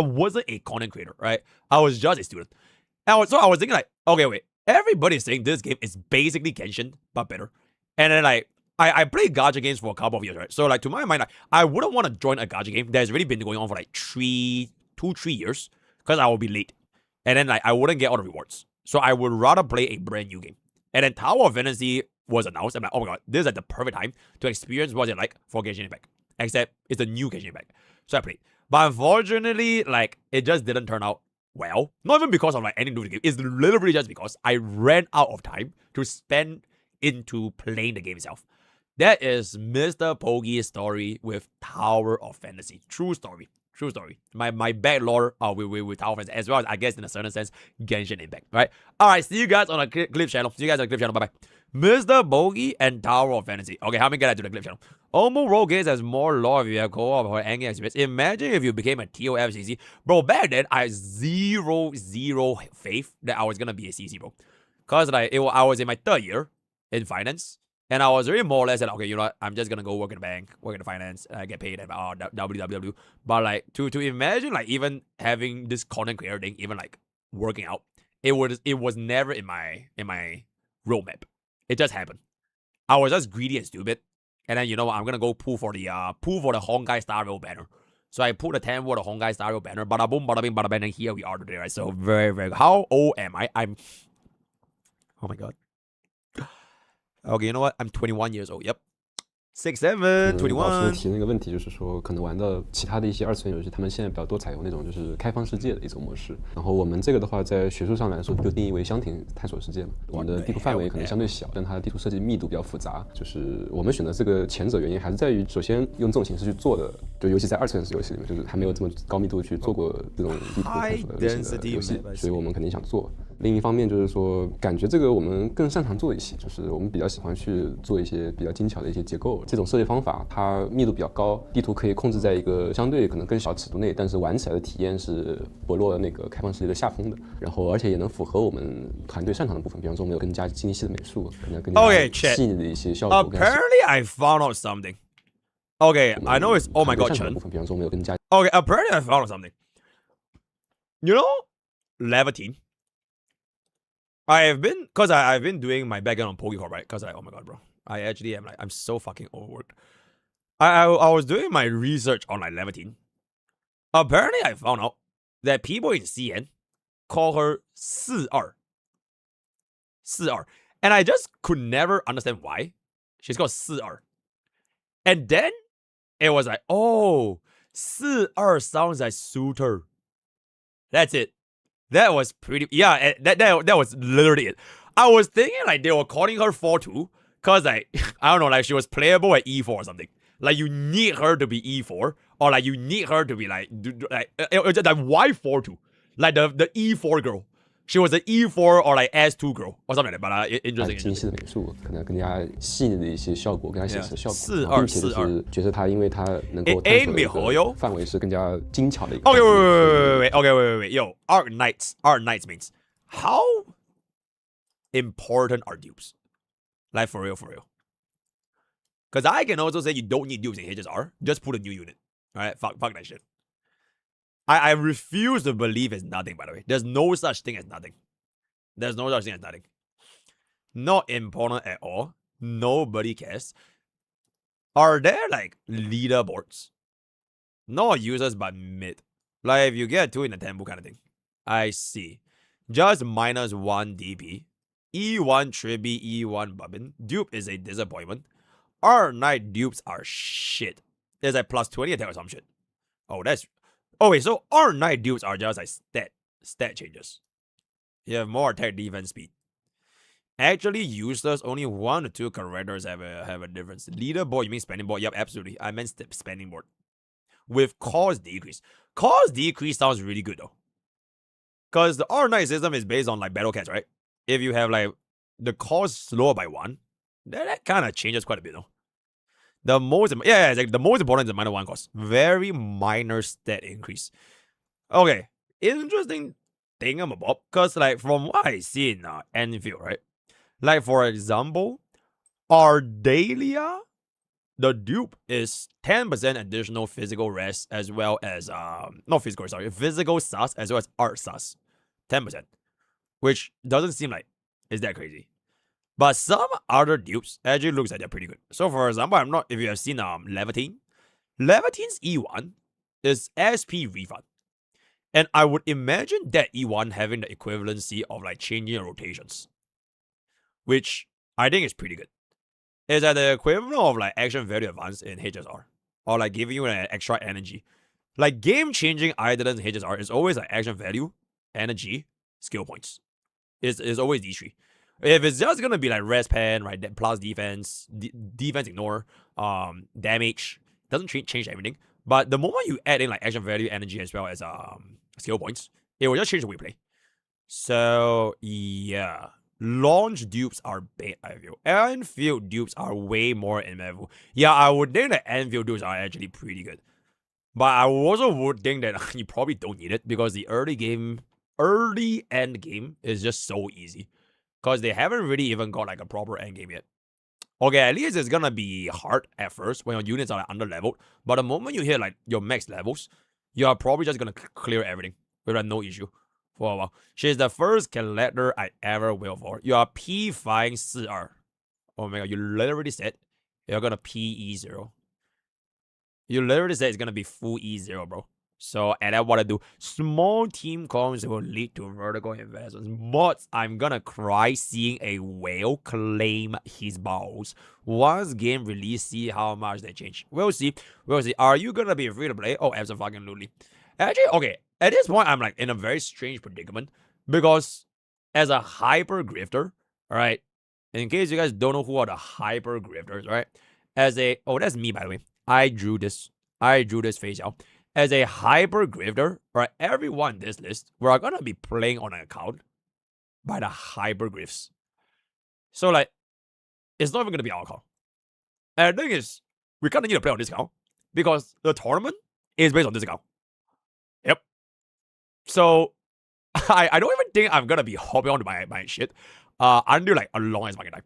wasn't a content creator, right? I was just a student. So I was thinking like, okay, wait, everybody's saying this game is basically Genshin but better. And then like I played gacha games for a couple of years, right? So like to my mind, like, I wouldn't want to join a gacha game that's already been going on for like 3 years, because I will be late, and then like I wouldn't get all the rewards. So I would rather play a brand new game. And then Tower of Fantasy was announced. I'm like, oh my god, this is like the perfect time to experience what it's like for Genshin Impact. Except it's a new Genshin Impact. So I played. But unfortunately, like, it just didn't turn out well. Not even because of like anything to do with the game. It's literally just because I ran out of time to spend into playing the game itself. That is MrPokke's story with Tower of Fantasy. True story. True story. My bad lore with Tower of Fantasy, as well as, I guess, in a certain sense, Genshin Impact, right? Alright, see you guys on the clip channel. See you guys on the clip channel. Bye-bye. MrPokke and Tower of Fantasy. Okay, how many get that to the clip channel? Almost role games has more lore if you have co-op or any experience. Imagine if you became a TOFCC. Bro, back then, I had zero faith that I was gonna be a CC, bro. Because like, I was in my 3rd year in finance. And I was really more or less like, okay, you know what? I'm just gonna go work in the bank, work in the finance, and I get paid at WWW. But like to imagine like even having this content creator thing, even like working out, it was never in my roadmap. It just happened. I was just greedy and stupid. And then you know what? I'm gonna go pull for the Honkai Star Rail banner. So I pulled the 10 for the Honkai Star Rail banner. Bada boom, bada bing, bada bang, and here we are today, right? So very, very. How old am I? Oh my god. Okay, you know what? I'm 21 years old. Yep. 6'7", 21。老师提那个问题就是说，可能玩的其他的一些2次元游戏，他们现在比较多采用那种就是开放世界的一种模式。然后我们这个的话，在学术上来说，就定义为箱庭探索世界嘛。我们的地图范围可能相对小，但它的地图设计密度比较复杂。就是我们选择这个前者原因，还是在于首先用这种形式去做的，就尤其在2次元游戏里面，就是还没有这么高密度去做过这种地图探索的类型的游戏，所以我们肯定想做。另一方面就是说，感觉这个我们更擅长做一些，就是我们比较喜欢去做一些比较精巧的一些结构。这种设计方法它密度比较高，地图可以控制在一个相对可能更小尺度内，但是玩起来的体验是不落那个开放世界的下风的。然后而且也能符合我们团队擅长的部分，比方说我们有更加精细的美术，可能更加细腻的一些效果。Apparently, I found out something. Okay, I know it's oh my god, Chen. 比方说我们有更加 Okay, apparently I found out something. You know, Levitine. I've been doing my backend on PokeCorp, right? Because oh my god, bro, I actually am like I'm so fucking overworked. I was doing my research on like Levitine. Apparently, I found out that people in CN call her 42. And I just could never understand why she's called 42. And then it was like, oh, 42 sounds like suitor. That's it. That was pretty. Yeah, that was literally it. I was thinking like they were calling her 42 because like I don't know, like she was playable at E4 or something. Like you need her to be E4 or like you need her to be like why 42? Like the E4 girl. She was an E4 or like S2 girl or something like that. But interesting. 精细的美术，可能更加细腻的一些效果，更加写实的效果，并且就是觉得它因为它能够探索的范围是更加精巧的一个。Okay, yo, Arc Knights means how important are dupes? Like for real. Because I can also say you don't need dupes in HSR. Just put a new unit. Alright, fuck that shit. I refuse to believe it's nothing, by the way. There's no such thing as nothing. There's no such thing as nothing. Not important at all. Nobody cares. Are there, like, leaderboards? Not users, but mid. Like, if you get 2 in the temple kind of thing. I see. Just -1 DP. E1 Tribby, E1 Bubbin. Dupe is a disappointment. R9 dupes are shit. There's like +20 attack or some shit. Oh, that's... Oh wait, so R9 dupes are just like stat changes. You have more attack, defense, speed. Actually, useless. Only 1 or 2 characters have a difference. Leaderboard, you mean spending board? Yep, absolutely. I meant spending board. With cost decrease. Cost decrease sounds really good though. Because the R9 system is based on like battle cats, right? If you have like the cost slower by 1, that kind of changes quite a bit though. The most, it's like the most important is the -1 cost. Very minor stat increase. Okay, interesting thing about, because like from what I see in Enfield, right? Like for example, Ardelia, the dupe is 10% additional physical rest as well as not physical, sorry, physical sus as well as art sus. 10%. Which doesn't seem like is that crazy. But some other dupes actually looks like they're pretty good. So for example, I'm not if you have seen Levitine. Levitine's E1 is SP refund. And I would imagine that E1 having the equivalency of like changing your rotations. Which I think is pretty good. Is that the equivalent of like action value advance in HSR? Or like giving you an extra energy. Like game-changing items in HSR is always like action value, energy, skill points. It's always these three. If it's just gonna be like res pen, right, plus defense, defense ignore, damage, doesn't change everything. But the moment you add in like action value, energy, as well as skill points, it will just change the way you play. So yeah, launch dupes are bad, I feel. Enfield dupes are way more impactful. Yeah, I would think that Enfield dupes are actually pretty good. But I also would think that you probably don't need it because the early end game is just so easy. Because they haven't really even got like a proper end game yet. Okay, at least it's gonna be hard at first when your units are like under leveled. But the moment you hit like your max levels, you are probably just gonna clear everything without no issue for a while. She's the first collector I ever will for. You are P5 4. Oh my god, you literally said you're gonna PE0. You literally said it's gonna be full E0, bro. So, and that's what I do. Small team comms will lead to vertical investments. But I'm gonna cry seeing a whale claim his balls. Once game release, see how much they change. We'll see. We'll see. Are you gonna be free to play? Oh, absolutely. Actually, okay. At this point, I'm like in a very strange predicament. Because as a hyper grifter, alright. In case you guys don't know who are the hyper grifters, right? As a that's me by the way. I drew this face out. As a hyper grifter, right, everyone in this list, we're gonna be playing on an account by the hyper grifts. So like, it's not even gonna be our account. And the thing is, we kinda need to play on this account because the tournament is based on this account. Yep. So I don't even think I'm gonna be hopping onto my shit until like a long as fucking time.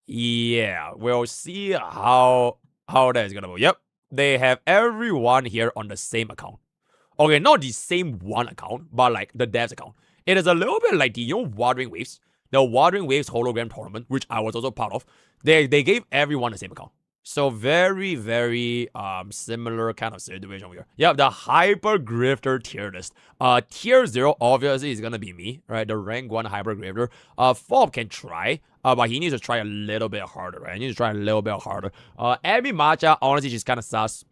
Yeah, we'll see how that is gonna go. Yep. They have everyone here on the same account. Okay, not the same one account, but like the devs account. It is a little bit like the Wuthering Waves, the Wuthering Waves hologram tournament, which I was also part of. They gave everyone the same account. So very, very similar kind of situation here. Yeah, the hyper grifter tier list. Tier 0 obviously is gonna be me, right? The rank 1 hyper grifter. Fob can try, but he needs to try a little bit harder, right? He needs to try a little bit harder. Abby Matcha, honestly, she's kind of sus.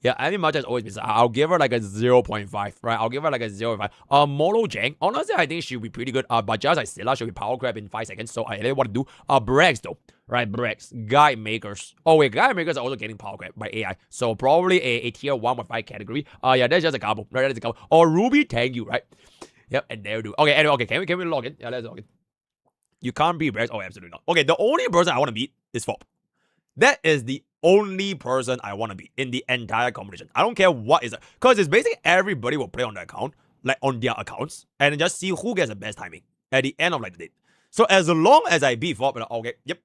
Yeah, Abby Matcha has always been sus. I'll give her like a 0.5, right? I'll give her like a 0.5. Molo Jang, honestly, I think she'll be pretty good. But just like Scylla, she'll be power grab in 5 seconds. So I know what to do. Brax though. Right, Brex, Guide Makers. Oh wait, Guide Makers are also getting power grab by AI. So probably a tier 1.5 category. Yeah, that's just a couple. Right, that's a couple. Or Ruby, thank you, right? Yep, and there we do. Okay, anyway, okay, can we log in? Yeah, let's log in. You can't beat Brex. Oh, absolutely not. Okay, the only person I want to beat is Fob. That is the only person I want to beat in the entire competition. I don't care what is it. Because it's basically everybody will play on the account, like on their accounts, and just see who gets the best timing at the end of like the date. So as long as I beat Fob, okay, yep.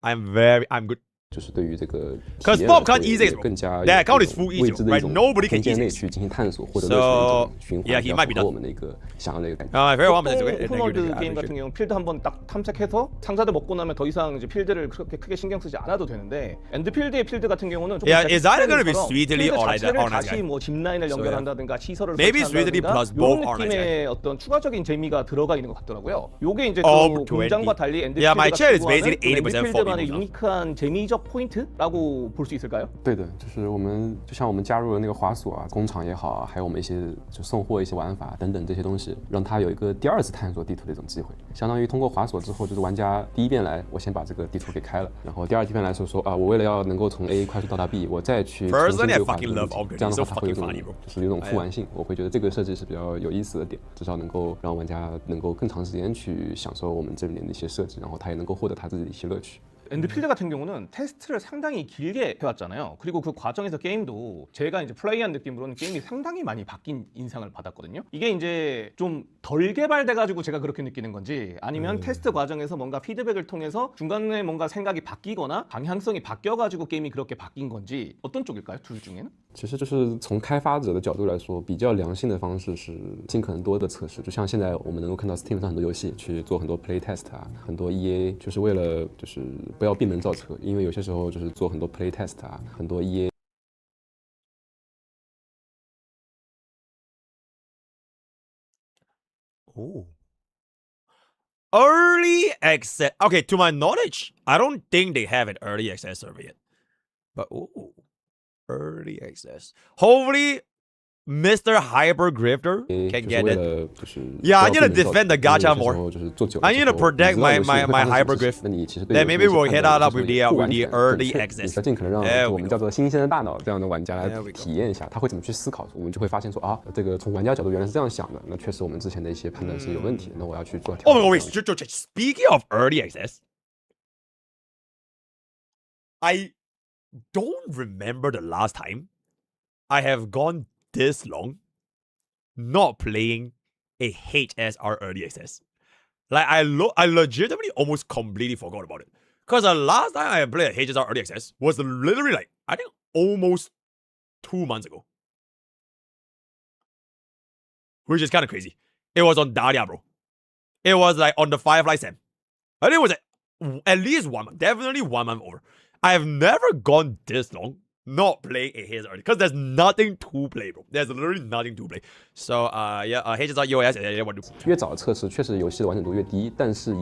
I'm good. 就是对于这个 Because Bob can't easy 更加 that account is full easy, right? Nobody can 空间内 easy. 去进行探索或者乐趣的一种循环， yeah, he might be 符合 done. 我们的一个想要的一个感觉。 very well, Mr. Great. 오픈월드 게임 같은 경우는 필드 한번 딱 탐색해서 상자들 먹고 나면 더 이상 이제 필드를 그렇게 크게 신경 쓰지 않아도 되는데 엔드필드의 필드 같은 경우는 좀 Yeah, is either going to be Sweetly or like that? 다시 뭐 짚라인을 연결한다든가 시설을 maybe Sweetly plus both 이런 are like 느낌의 어떤 추가적인 재미가 들어가 있는 것 같더라고요. 요게 이제 Oh, 그 공장과 달리 Yeah, my 엔드필드가 chair is 추구하는 basically 80% 엔드필드만의 for 유니크한 재미적 포인트라고 볼 수 있을까요? 对的，就是我们就像我们加入了那个滑索啊、工厂也好啊，还有我们一些就送货一些玩法等等这些东西，让他有一个第二次探索地图的一种机会。相当于通过滑索之后，就是玩家第一遍来，我先把这个地图给开了，然后第二遍来说啊，我为了要能够从 A 快速到达 B， 我再去重新规划这个路径，这样的话它会有一种就是有一种复玩性。我会觉得这个设计是比较有意思的点，至少能够让玩家能够更长时间去享受我们这里面的一些设计，然后他也能够获得他自己的一些乐趣。 엔드필드 같은 경우는 테스트를 상당히 길게 해왔잖아요. 그리고 그 과정에서 게임도 제가 이제 플레이한 느낌으로는 게임이 상당히 많이 바뀐 인상을 받았거든요. 이게 이제 좀 덜 개발돼가지고 제가 그렇게 느끼는 건지 아니면 테스트 과정에서 뭔가 피드백을 통해서 중간에 뭔가 생각이 바뀌거나 방향성이 바뀌어가지고 게임이 그렇게 바뀐 건지 어떤 쪽일까요? 둘 중에는? 其实就是从开发者的角度来说，比较良性的方式是尽可能多的测试。就像现在我们能够看到 Steam 上很多游戏去做很多 play test 啊，很多 EA 就是为了就是不要闭门造车，因为有些时候就是做很多 play test 啊，很多 EA。 Oh. Early access. Okay, to my knowledge, I don't think they have an early access server yet. But ooh, early access. Hopefully, Mr. Hyper Grifter can get it. Yeah, I need to defend the gacha more. I need to protect my Hyper Grift. Then maybe we'll hit that up with the early access. 尽可能让我们叫做新鲜的大脑这样的玩家来体验一下，他会怎么去思考，我们就会发现说啊，这个从玩家角度原来是这样想的，那确实我们之前的一些判断是有问题的，那我要去做调整。Oh wait, speaking of early access, I don't remember the last time I have gone this long not playing a HSR early access. Like I legitimately almost completely forgot about it. Because the last time I played a HSR early access was literally like, I think almost 2 months ago. Which is kind of crazy. It was on Dahlia, bro. It was like on the Firefly Sam. I think it was like at least 1 month. Definitely 1 month over. I have never gone this long not playing a HSR early. Because there's nothing to play, bro. There's literally nothing to play. So, HSR EOS, what do? 越早的测试，确实游戏的完整度越低，但是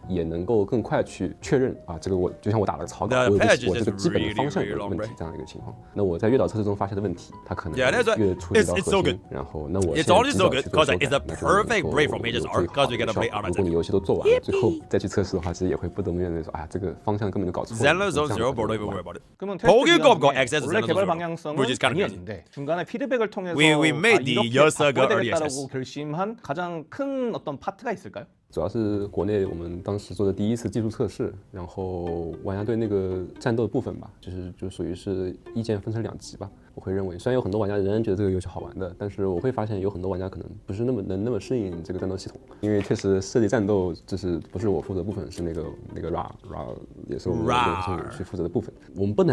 也能够更快去确认啊，这个我就像我打了草稿，我这个基本的方向有问题这样的一个情况。那我在越早测试中发现的问题，它可能越触及到核心。然后，那我 It's only so good because it's a perfect break from HSR because we get to play out. 如果你游戏都做完了，最后再去测试的话，其实也会不得不面对说，啊，这个方向根本就搞错了。Zenless Zone Zero, bro, don't even worry about it. POKE got access to 원래 Zenless 개발 Zone, 방향성은 which is kind of crazy. 아니었는데 중간에 피드백을 통해서 We made the Yosaga early 되겠다라고 access. 결심한 가장 큰 어떤 파트가 있을까요? 主要是国内我们当时做的第一次技术测试，然后玩家对那个战斗的部分吧，就属于是意见分成2极吧。我会认为，虽然有很多玩家仍然觉得这个游戏好玩的，但是我会发现有很多玩家可能不是那么适应这个战斗系统，因为确实设计战斗就是不是我负责的部分，是那个 Ra 也是我们去负责的部分。我们不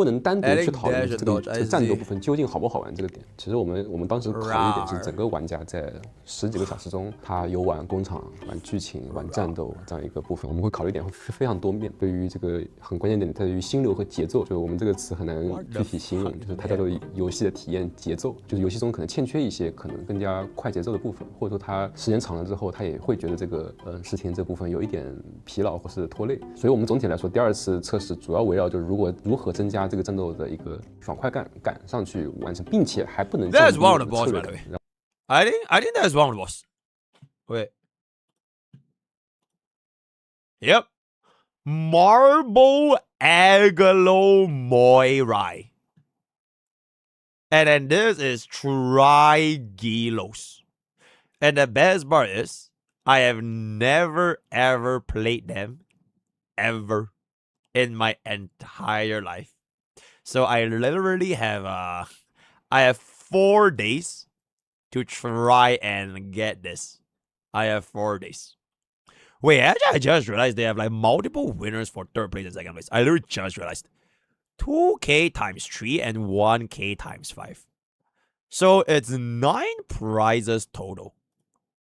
能单独去讨论这个战斗部分究竟好不好玩这个点。其实我们当时考虑一点是整个玩家在10几个小时中，他有玩工厂、玩剧情、玩战斗这样一个部分，我们会考虑点会非常多面。对于这个很关键点在于心流和节奏，就我们这个词很难具体形容，就是它叫做游戏的体验节奏，就是游戏中可能欠缺一些可能更加快节奏的部分，或者说他时间长了之后，他也会觉得这个视听这部分有一点疲劳或是拖累。所以我们总体来说，第2次测试主要围绕就是如何增加这个战斗的一个爽快感上去完成，并且还不能降低策略感。I think that's one of the boss. Wait. Yep. Marble Agalo Moirai. And then this is Trigelos. And the best part is, I have never ever played them ever in my entire life. So I literally have 4 days to try and get this. I have 4 days. Wait, actually I just realized they have like multiple winners for 3rd place and 2nd place. I literally just realized. 2k times 3 and 1k times 5. So it's 9 prizes total.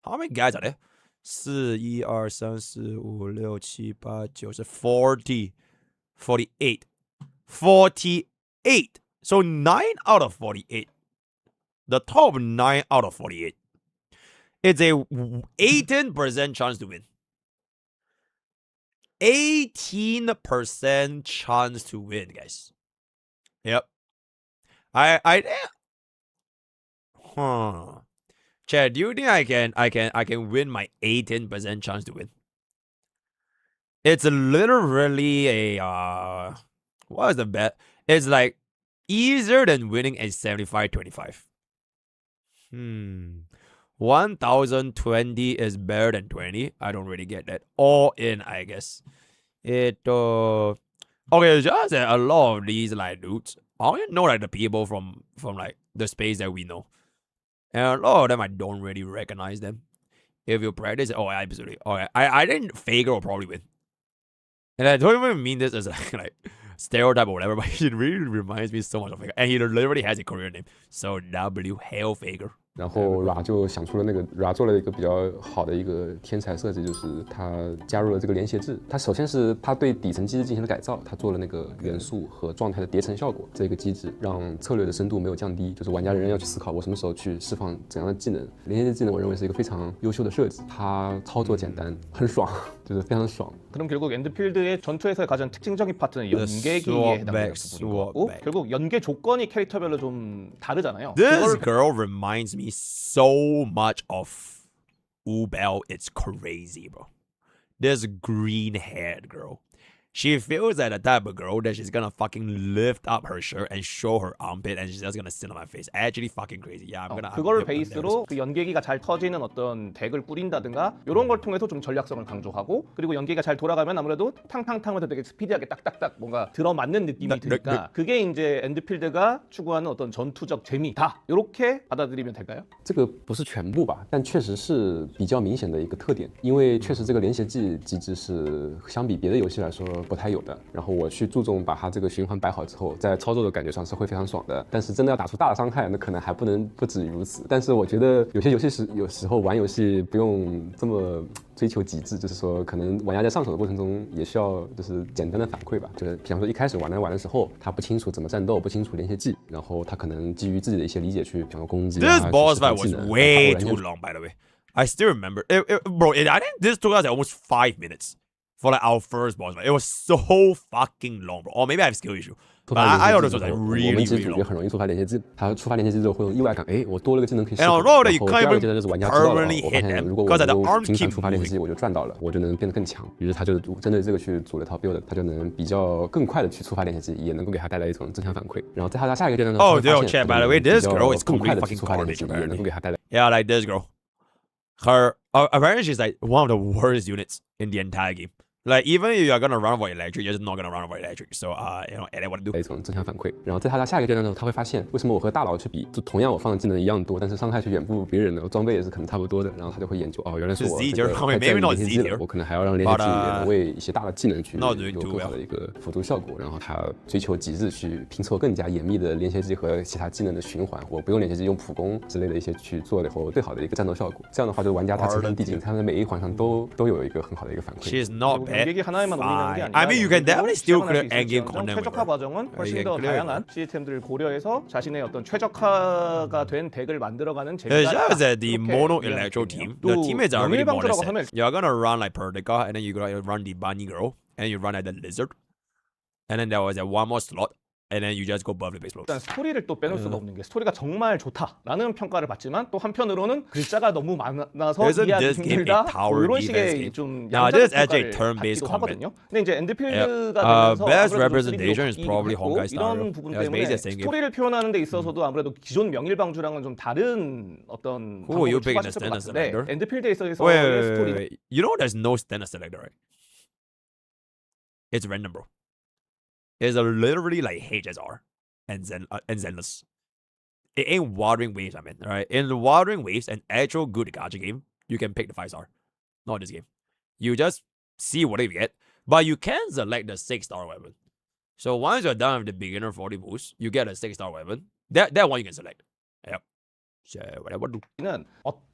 How many guys are there? 4, 1, 2, 3, 4, 5, 6, 7, 8, 9, 40. 48. 48. So 9 out of 48. The top 9 out of 48. It's a 18% chance to win. 18% chance to win, guys. Yep. Chad, do you think I can win my 18% chance to win? It's literally a what is the bet? It's like easier than winning a 75-25. 1020 is better than 20. I don't really get that. All in, I guess. Okay, just that a lot of these like dudes, I only know like the people from like the space that we know, and a lot of them I don't really recognize them. If you practice, absolutely. I think Faker will probably win, and I don't even mean this as like stereotype or whatever, but it really reminds me so much of Faker, and he literally has a Korean name, so W Hell Faker. 然后 Ra 就想出了Ra 做了一个比较好的一个天才设计，就是他加入了这个连携制。他首先是他对底层机制进行了改造，他做了那个元素和状态的叠层效果，这个机制让策略的深度没有降低，就是玩家仍然要去思考我什么时候去释放怎样的技能。连携制技能我认为是一个非常優秀的设计，它操作简单，很爽，就是非常爽。 그럼 결국 엔드필드의 전투에서의 가장 특징적인 파트는 연계기에 해당되는 부분이고 결국 연계 조건이 캐릭터별로 좀 다르잖아요. This girl reminds me so much of Ubel. It's crazy, bro. This green-haired girl. She feels like the type of girl that she's gonna fucking lift up her shirt and show her armpit and she's just gonna sit on my face. Actually fucking crazy. Yeah, I'm gonna. 그거를 베이스로 그 연계기가 잘 터지는 어떤 덱을 뿌린다든가 이런 걸 통해서 좀 전략성을 강조하고 그리고 연계기가 잘 돌아가면 아무래도 탕탕탕하면서 되게 스피디하게 딱딱딱 뭔가 들어맞는 느낌이 드니까 그게 이제 엔드필드가 추구하는 어떤 전투적 재미다. 이렇게 받아들이면 될까요? 这个不是全部吧，但确实是比较明显的一个特点，因为确实这个连携技机制是相比别的游戏来说 不太有的，然后我去注重把它这个循环摆好之后，在操作的感觉上是会非常爽的。但是真的要打出大的伤害，那可能还不止于如此。但是我觉得有些游戏有时候玩游戏不用这么追求极致，就是说可能玩家在上手的过程中也需要就是简单的反馈吧。就是比方说一开始玩的时候，他不清楚怎么战斗，不清楚连携技，然后他可能基于自己的一些理解去，比方说攻击。This boss fight was way too long, by the way. I still remember, bro. I think this took us almost 5 minutes. For like our first boss fight, it was so fucking long, bro. Or maybe I have skill issue. But I thought this was like really, really long. 很容易触发连携技，他触发连携技之后会有意外感，哎，我多了个技能可以。And on roll that you can't even 就是玩家知道了， permanently 我发 hit 现 them 如果 because 我 the 能 arms 频繁 keep 触发连携技，我就赚到了，我就能变得更强。于是他就针对这个去组了一套 build， 他就能比较更快的去触发连携技，也能够给他带来一种正向反馈。然后在他下一个阶段呢， Oh, dude, chat. By the way, this girl is 更快 completely 的去 fucking 触发连携 garbage. 技，也能够给他带来。Yeah, like this girl. Her apparently she's like one of the worst units in the entire game. Like even if you're gonna run for electric, you're just not gonna run for electric. So and what to do? 一种正向反馈。然后在他的下一个阶段呢，他会发现为什么我和大佬去比，就同样我放的技能一样多，但是伤害却远不如别人的，装备也是可能差不多的。然后他就会研究，哦，原来是我这个太在意连携技了，我可能还要让连携技也能为一些大的技能去有更好的一个辅助效果。然后他追求极致去拼凑更加严密的连携技和其他技能的循环，我不用连携技，用普攻之类的一些去做了以后最好的一个战斗效果。这样的话，就玩家他层层递进，他在每一环上都有一个很好的一个反馈。She's not bad. I mean, you can definitely still clear endgame content. 최적화 과정은 훨씬 더 다양한 시스템들을 고려해서 자신의 어떤 최적화가 된 덱을 만들어가는 재미가 It's just that the mono electro team, the teammates are really more or less set. You're gonna run like Perdica, and then you're gonna run the bunny girl, and you run like the lizard, and then there was that one more slot. And then you just go above the base blow. 일단 스토리를 또 빼놓을 수가 없는 게 스토리가 정말 좋다라는 평가를 받지만 또 한편으로는 글자가 너무 많아서 이해하기 힘들다 이런 식의 좀 양자적 평가를 받기도 하거든요. 근데 이제 엔드필드가 되면서 best representation is probably Honkai Star. 이런 부분 때문에 스토리를 표현하는 데 있어서도 아무래도 기존 명일방주랑은 좀 다른 어떤 방법을 추가했을 것 같은데 엔드필드에 있어서의 스토리. You know there's no standard selector, right? It's random, bro. It's literally like HSR and Zenless. It ain't Watering Waves, I mean, alright? In the Watering Waves, an actual good gacha game, you can pick the 5-star. Not this game. You just see what you get, but you can select the 6-star weapon. So once you're done with the beginner 40 boost, you get a 6-star weapon. That one you can select. Yep. So whatever do.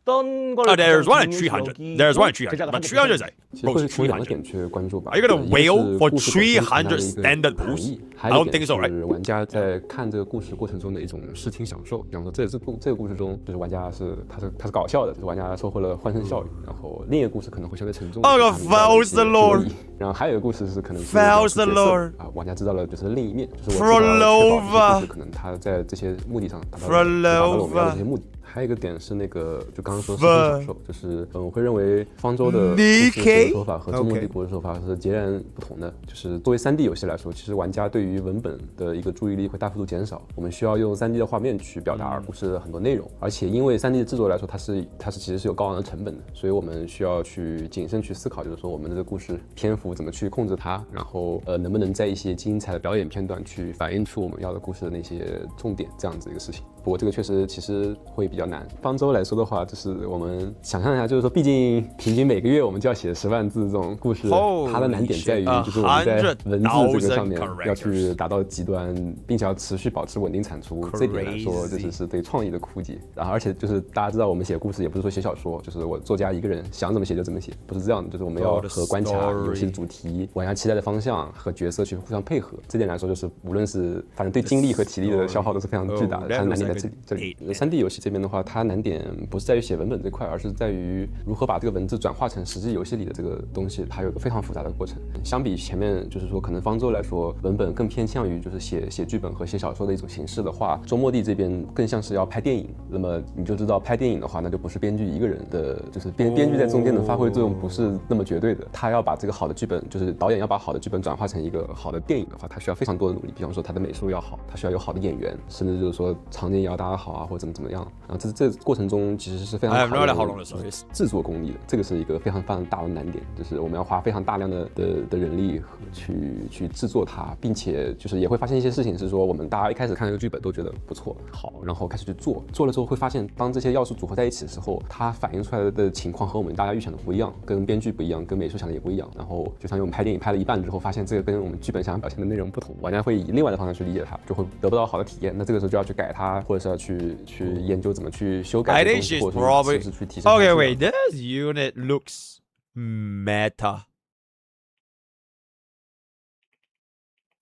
There's one at 300. There's one at 300. But 300 is like, bro, 300. Are you gonna wail for 300 standard boost? I don't think so, right? 玩家在看这个故事过程中的一种视听享受。比方说，这个故事中，就是玩家他是搞笑的，就是玩家收获了欢声笑语。然后另一个故事可能会相对沉重。Oh, Faust the Lord. 然后还有一个故事是可能 Faust the Lord 啊，玩家知道了就是另一面，就是我知道了确保这些故事可能他在这些目的上达到了这些目的。还有一个点是那个，就刚刚说视频享受，就是我会认为方舟的故事写的手法和周末帝国的手法是截然不同的。就是作为3D 游戏来说，其实玩家对于文本的一个注意力会大幅度减少，我们需要用3D 的画面去表达故事的很多内容，而且因为3D 的制作来说，它其实是有高昂的成本的，所以我们需要去谨慎去思考，就是说我们的这个故事篇幅怎么去控制它，然后能不能在一些精彩的表演片段去反映出我们要的故事的那些重点，这样子一个事情。不过这个确实其实会比较难。方舟来说的话，就是我们想象一下，就是说，毕竟平均每个月我们就要写10万字这种故事，它的难点在于，就是我们在文字这个上面要去达到极端，并且要持续保持稳定产出。这点来说，就是对创意的枯竭。然后，而且就是大家知道，我们写故事也不是说写小说，就是我作家一个人想怎么写就怎么写，不是这样的。就是我们要和观察、游戏的主题、玩家期待的方向和角色去互相配合。这点来说，就是无论是反正对精力和体力的消耗都是非常巨大的。它的难点在这里。3D 游戏这边的话，它难点不是在于写文本这块，而是在于如何把这个文字转化成实际游戏里的这个东西，它有一个非常复杂的过程。相比前面就是说可能方舟来说，文本更偏向于就是写剧本和写小说的一种形式的话，周末地这边更像是要拍电影。那么你就知道拍电影的话，那就不是编剧一个人的，就是编剧在中间能发挥作用不是那么绝对的。他要把这个好的剧本，就是导演要把好的剧本转化成一个好的电影的话，他需要非常多的努力。比方说他的美术要好，他需要有好的演员，甚至就是说场景也要搭得好啊，或者怎么样。然后这过程中其实是非常考验制作功力的，这个是一个非常大的难点，就是我们要花非常大量的人力去制作它，并且就是也会发现一些事情是说，我们大家一开始看这个剧本都觉得不错好，然后开始去做了之后会发现，当这些要素组合在一起的时候，它反映出来的情况和我们大家预想的不一样，跟编剧不一样，跟美术想的也不一样。然后就像我们拍电影拍了一半之后，发现这个跟我们剧本想表现的内容不同，玩家会以另外的方向去理解它，就会得不到好的体验。那这个时候就要去改它，或者是要去研究怎么去修改这个东西，或者说是不是去提升。Okay, wait, this unit looks meta.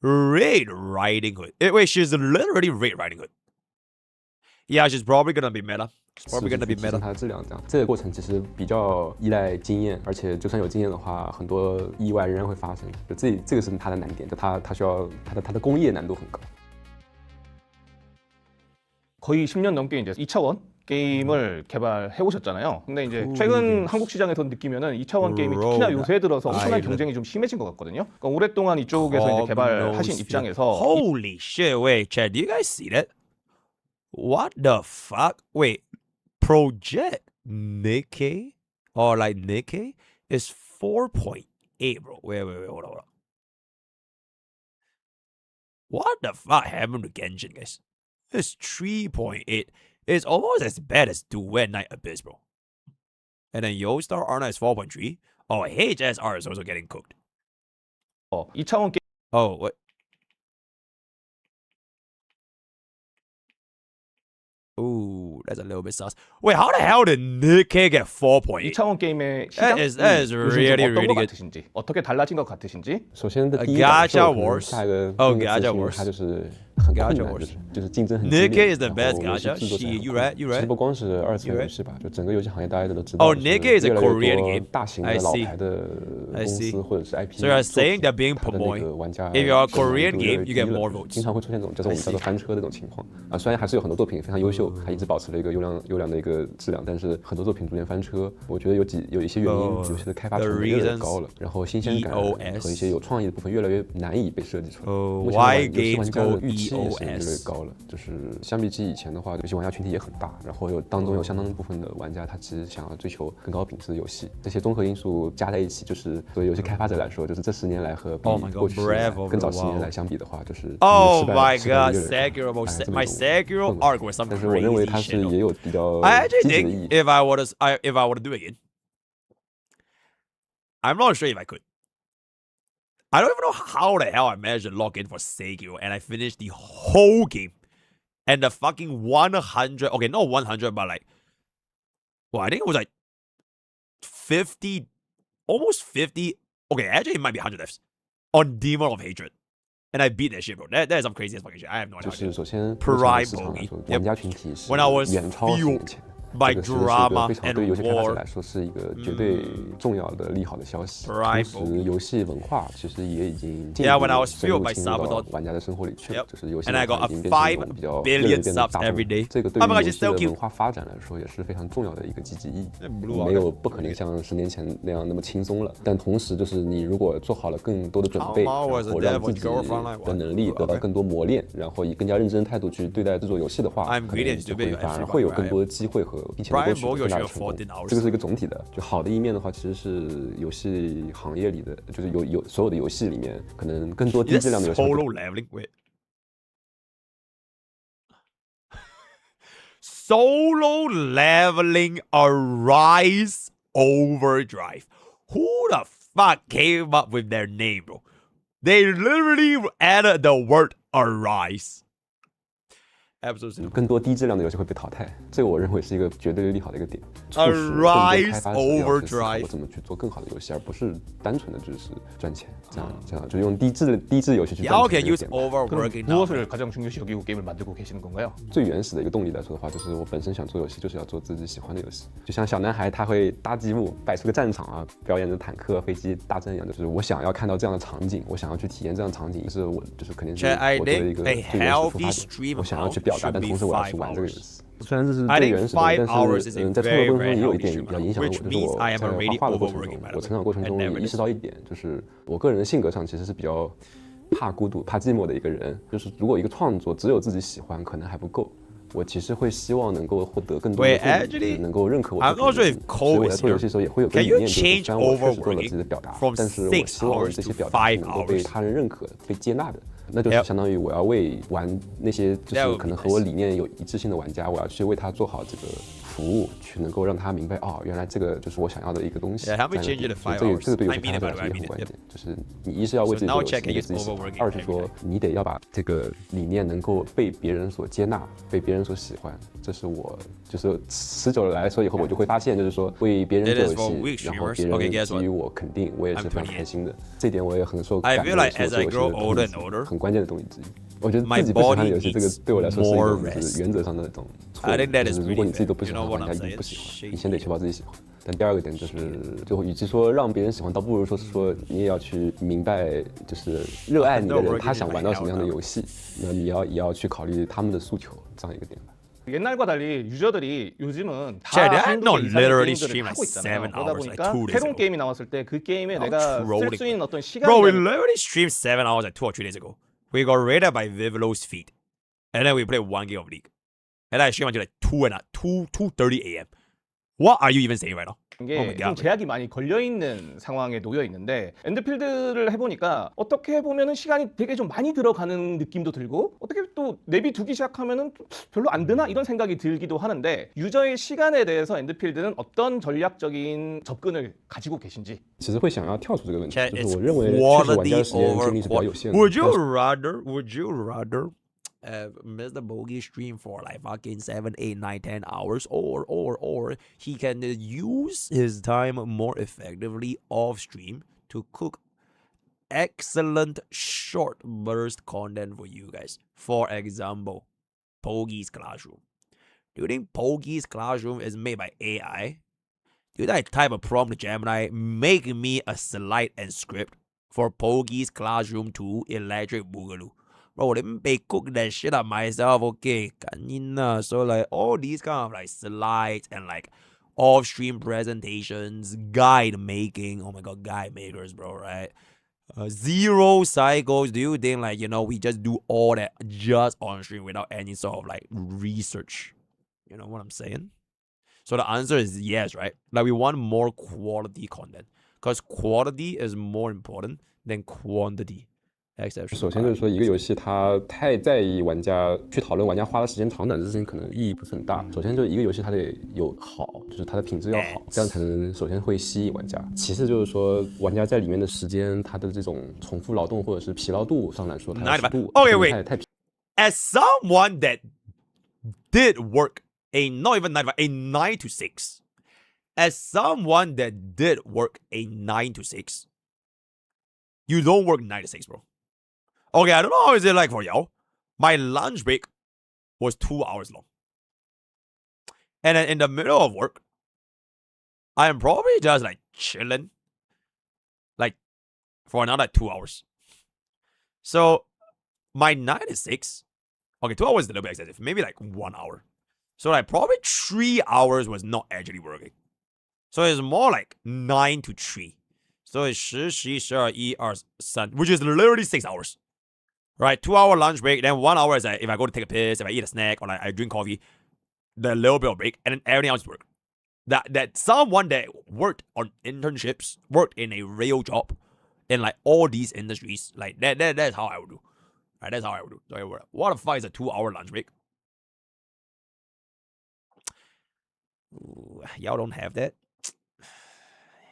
Red Riding Hood. Wait, she's literally Red Riding Hood. Yeah, she's probably gonna be meta. She's probably gonna be meta. 它的质量这样，这个过程其实比较依赖经验，而且就算有经验的话，很多意外仍然会发生。就这个是它的难点，就它需要它的工业难度很高。 거의 10년 넘게 이제 2차원 게임을 개발해 오셨잖아요. 근데 이제 최근 한국 시장에서 느끼면은 2차원 게임이 특히나 요새 들어서 엄청난 경쟁이 좀 심해진 것 같거든요. 그러니까 오랫동안 이쪽에서 이제 개발하신 입장에서 Holy shit! Wait, Chad, do you guys see that? What the fuck? Wait, Project Nikkei or like Nikkei is 4.8, bro. Wait, hold on. What the fuck happened to Genshin, guys? It's 3.8. It's almost as bad as Duet Night Abyss, bro. And then Yostar Arna is 4.3. Oh, HSR is also getting cooked. 2차원 게임. Oh, what? Ooh, that's a little bit sus. Wait, how the hell did Nikkei get 4.8? 2차원 게임의 시장 that is really, really good. 같으신지, 어떻게 달라진 것 같으신지? 首先的第一感受，下一个Gacha Wars， 它就是很困难，就是竞争很激烈。 Nikkei is the best gacha. You right? 其实不光是2次元游戏吧，就整个游戏行业大家都知道。Oh, Nikkei is a Korean game. 大型的老牌的公司或者是 IP。 So you're saying they're being promoted. If you're a Korean game, you get more votes. 经常会出现这种我们叫做翻车的这种情况啊。虽然还是有很多作品非常优秀，还一直保持了一个优良的一个质量，但是很多作品逐渐翻车。我觉得有一些原因，游戏的开发成本越来越高了，然后新鲜感和一些有创意的部分越来越难以被设计出来。目前游戏玩家的预期也是越来越高了，就是相比起以前的话，游戏玩家群体也很大，然后当中有相当部分的玩家他其实想要追求更高品质的游戏，这些综合因素加在一起，就是作为游戏开发者来说，就是这10年来和过去更早10年来相比的话，就是 Oh my god, Sekiro, my Sekiro arc was some crazy shit. 但是我认为它是也有比较 I actually 积极的意义。 think if I were to do it again, I'm not sure if I could. I don't even know how the hell I managed to log in for Sekiro and I finished the whole game. And the fucking 100, okay, not 100, but like, well, I think it was like 50, almost 50. Okay, actually it might be 100 Fs on Demon of Hatred. And I beat that shit, bro. That is some crazy as fucking shit. I have no idea. 就是首先 Prime 市场来说， Bogey. 玩家群体是 When I was 远超10年前。by 这个其实是一个 drama 非常 and 对游戏开发者 war. 来说是一个绝对重要的利好的消息。同时，游戏文化其实也已经进一步深入侵入到玩家的生活里去了，就是游戏文化已经变成一种比较个人变得大众。这个对于游戏的文化发展来说也是非常重要的一个积极意义。不可能像10年前那样那么轻松了，但同时就是你如果做好了更多的准备，然后让自己的能力得到更多磨练，然后以更加认真的态度去对待制作游戏的话，可能反而会有更多的机会和并且能够取得更大的成功。这个是一个总体的，就好的一面的话，其实是游戏行业里的，就是所有的游戏里面，可能更多低质量的游戏。Solo leveling Arise Overdrive. Who the fuck came up with their name, bro? They literally added the word Arise. 更多低质量的游戏会被淘汰，这个我认为是一个绝对利好的一个点，促使更多开发者要去思考我怎么去做更好的游戏，而不是单纯的就是赚钱，这样就用低质游戏去赚钱。무엇을 가장 중요시 여기고 게임을 만들고 계시는 건가요? 最原始的一个动力来说的话，就是我本身想做游戏，就是要做自己喜欢的游戏。就像小男孩他会搭积木，摆出个战场啊，表演着坦克、飞机大战一样，就是我想要看到这样的场景，我想要去体验这样的场景，就是肯定是我作为一个最原始的出发点，我想要去表达，但同时我要去玩这个游戏。虽然这是最原始的，但是在创作过程中也有一点比较影响我，就是我在画画的过程中，我成长过程中也意识到一点，就是我个人的性格上其实是比较怕孤独、怕寂寞的一个人。就是如果一个创作只有自己喜欢，可能还不够。我其实会希望能够获得更多的能够认可我的作品，所以我在做游戏的时候也会有个理念，就是虽然我确实做了自己的表达，但是我希望这些表达能够被他人认可、被接纳的。那就是相当于我要为玩那些就是可能和我理念有一致性的玩家，我要去为他做好这个服务，去能够让他明白哦，原来这个就是我想要的一个东西。这个对游戏开发者来说也很关键，就是你一是要为自己做游戏，为自己喜欢；二是说你得要把这个理念能够被别人所接纳，被别人所喜欢。这是我就是持久来说以后，我就会发现，就是说为别人做游戏，然后别人给予我肯定，我也是非常开心的。这点我也很受感动，是做游戏的很关键的动力之一。我觉得自己不喜欢的游戏，这个对我来说是一种就是原则上的那种错误。就是如果你自己都不喜欢，玩家一定不喜欢。你先得确保自己喜欢。但第二个点就是，就与其说让别人喜欢，倒不如说你也要去明白，就是热爱你的人他想玩到什么样的游戏，那你也要去考虑他们的诉求，这样一个点吧。 옛날과 달리 유저들이 요즘은 다 한두 개 이상의 게임들을 하고 있잖아요. 그러다 보니까 새로운 게임이 나왔을 때 그 게임에 내가 쓸 수 있는 어떤 시간. Bro, we literally streamed 7 hours like 2 or 3 days ago. We got raided by Vivlo's feet, and then we played 1 game of League, and I streamed until like 2:30 a.m. What are you even saying right now? 이게 좀 제약이 많이 걸려 있는 상황에 놓여 있는데 엔드필드를 해보니까 어떻게 해보면은 시간이 되게 좀 많이 들어가는 느낌도 들고 어떻게 또 내비두기 시작하면은 별로 안 되나 이런 생각이 들기도 하는데 유저의 시간에 대해서 엔드필드는 어떤 전략적인 접근을 가지고 계신지. 其实会想要跳出这个问题，就是我认为确实玩家的时间精力是比较有限的。Would you rather MrPokke stream for like fucking 7, 8, 9, 10 hours, or he can use his time more effectively off stream to cook excellent short burst content for you guys. For example, Pokke's Classroom. Do you think Pokke's Classroom is made by AI? Do you type a prompt to Gemini, make me a slide and script for Pokke's Classroom 2 Electric Boogaloo? Bro, let me cook that shit up myself, okay? So like all these kind of like slides and like off-stream presentations, guide making. Oh my god, guide makers, bro, right? 0 cycles. Do you think like, you know, we just do all that just on stream without any sort of like research? You know what I'm saying? So the answer is yes, right? Like we want more quality content because quality is more important than quantity. 首先就是说，一个游戏它太在意玩家去讨论玩家花的时间长短这事情，可能意义不是很大。首先就是一个游戏它得有好，就是它的品质要好，这样才能首先会吸引玩家。其次就是说，玩家在里面的时间，它的这种重复劳动或者是疲劳度上来说，它的度太。As someone that did work not even 9 a 9 to 6, as someone that did work a 9 to 6, you don't work 9 to 6, bro. Okay, I don't know how is it like for y'all. My lunch break was 2 hours long. And then in the middle of work, I am probably just like chilling, like for another 2 hours. So my 9 to 6, okay, 2 hours is a little bit excessive, maybe like 1 hour. So like probably 3 hours was not actually working. So it's more like 9 to 3. So it's 10, 11, 12, 3, which is literally 6 hours. Right? 2 hour lunch break, then 1 hour is like if I go to take a piss, if I eat a snack, or like I drink coffee, the little bit of break, and then everything else is work. That someone that worked on internships, worked in a real job, in like all these industries, like that's how I would do. Right? That's how I would do. So what the fuck is a 2 hour lunch break? Ooh, y'all don't have that.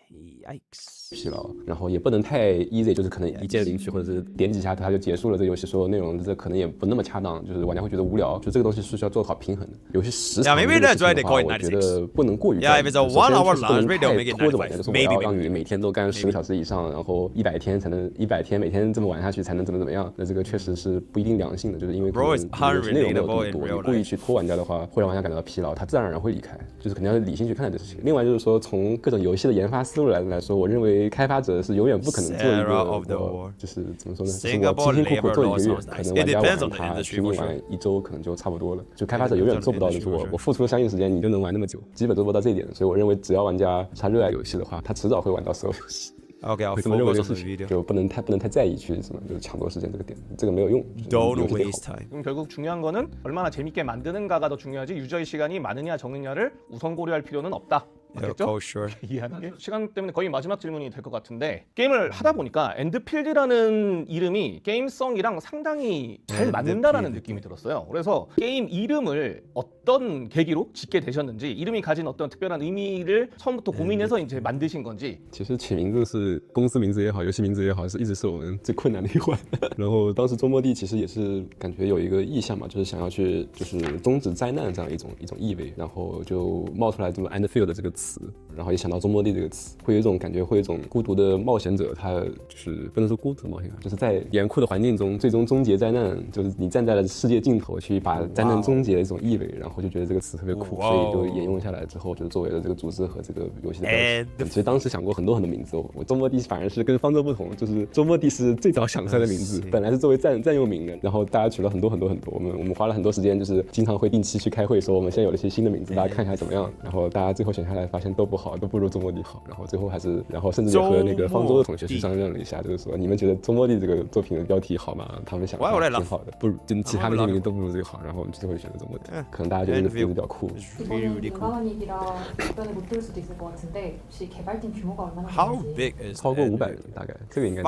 Yikes. 疲劳，然后也不能太 easy，就是可能一键领取或者是点几下它就结束了这个游戏所有内容，这可能也不那么恰当，就是玩家会觉得无聊。就这个东西是需要做好平衡的。游戏时长这个事情的话，我觉得不能过于。Yeah, if it's a 1 hour lunch break, 不能太拖着玩家，就是我要让你每天都干10个小时以上，然后100天才能100天每天这么玩下去才能怎么样。那这个确实是不一定良性的，就是因为可能游戏内容没有这么多，你故意去拖玩家的话，会让玩家感到疲劳，他自然而然会离开。就是肯定要理性去看待这事情。另外就是说，从各种游戏的研发思路来说，我认为开发者是永远不可能做一个就是怎么说呢？就是我辛辛苦苦做1个月，可能玩家玩它平均玩1周可能就差不多了。就开发者永远做不到，就是我付出了相应时间，你就能玩那么久，基本做不到这一点。所以我认为，只要玩家他热爱游戏的话，他迟早会玩到所有游戏。Okay, I'll 会这么认为这个事 focus on the 情， video. 就不能太在意去什么，就是抢夺时间这个点，这个没有用。 Don't waste time. 그럼 결국 중요한 거는 얼마나 재밌게 만드는가가 더 중요하지 유저의 시간이 많으냐 적느냐를 우선 고려할 필요는 없다. 맞겠죠? Sure. 이해하는 게 시간 때문에 거의 마지막 질문이 될 것 같은데 게임을 하다 보니까 엔드필드라는 이름이 게임성이랑 상당히 잘 맞는다라는 느낌이 들었어요. 그래서 게임 이름을 어떤 계기로 짓게 되셨는지 이름이 가진 어떤 특별한 의미를 처음부터 고민해서 이제 만드신 건지. 其实起名字是公司名字也好，游戏名字也好，一直是我们最困难的一环。然后当时周末地其实也是感觉有一个意向嘛，就是想要去就是终止灾难这样一种意味，然后就冒出来这么 Endfield 这个词。然后也想到周末地这个词，会有一种感觉，会有一种孤独的冒险者，他就是不能说孤独冒险者，就是在严酷的环境中最终终结灾难，就是你站在了世界尽头去把灾难终结的一种意味，然后就觉得这个词特别酷，所以就沿用下来之后，就作为了这个组织和这个游戏的标题。其实当时想过很多名字，我周末地反而是跟方舟不同，就是周末地是最早想出来的名字，本来是作为占用名的，然后大家取了很多，我们花了很多时间，就是经常会定期去开会，说我们现在有了一些新的名字，大家看一下怎么样，然后大家最后选下来发现都不好，都不如周末地好，然后最后还是，然后甚至也和那个方舟的同学去商量了一下，就是说你们觉得周末地这个作品的标题好吗？他们想挺好的，不如就其他的名字都不如这个好，然后我们就会选择周末地，可能大家觉得这个名字比较酷。 민감한 얘기라 답변을 못 들을 수도 있을 것 같은데 혹시 개발팀 규모가 얼마나 How 되는지 big is 超过500人大概，这个应该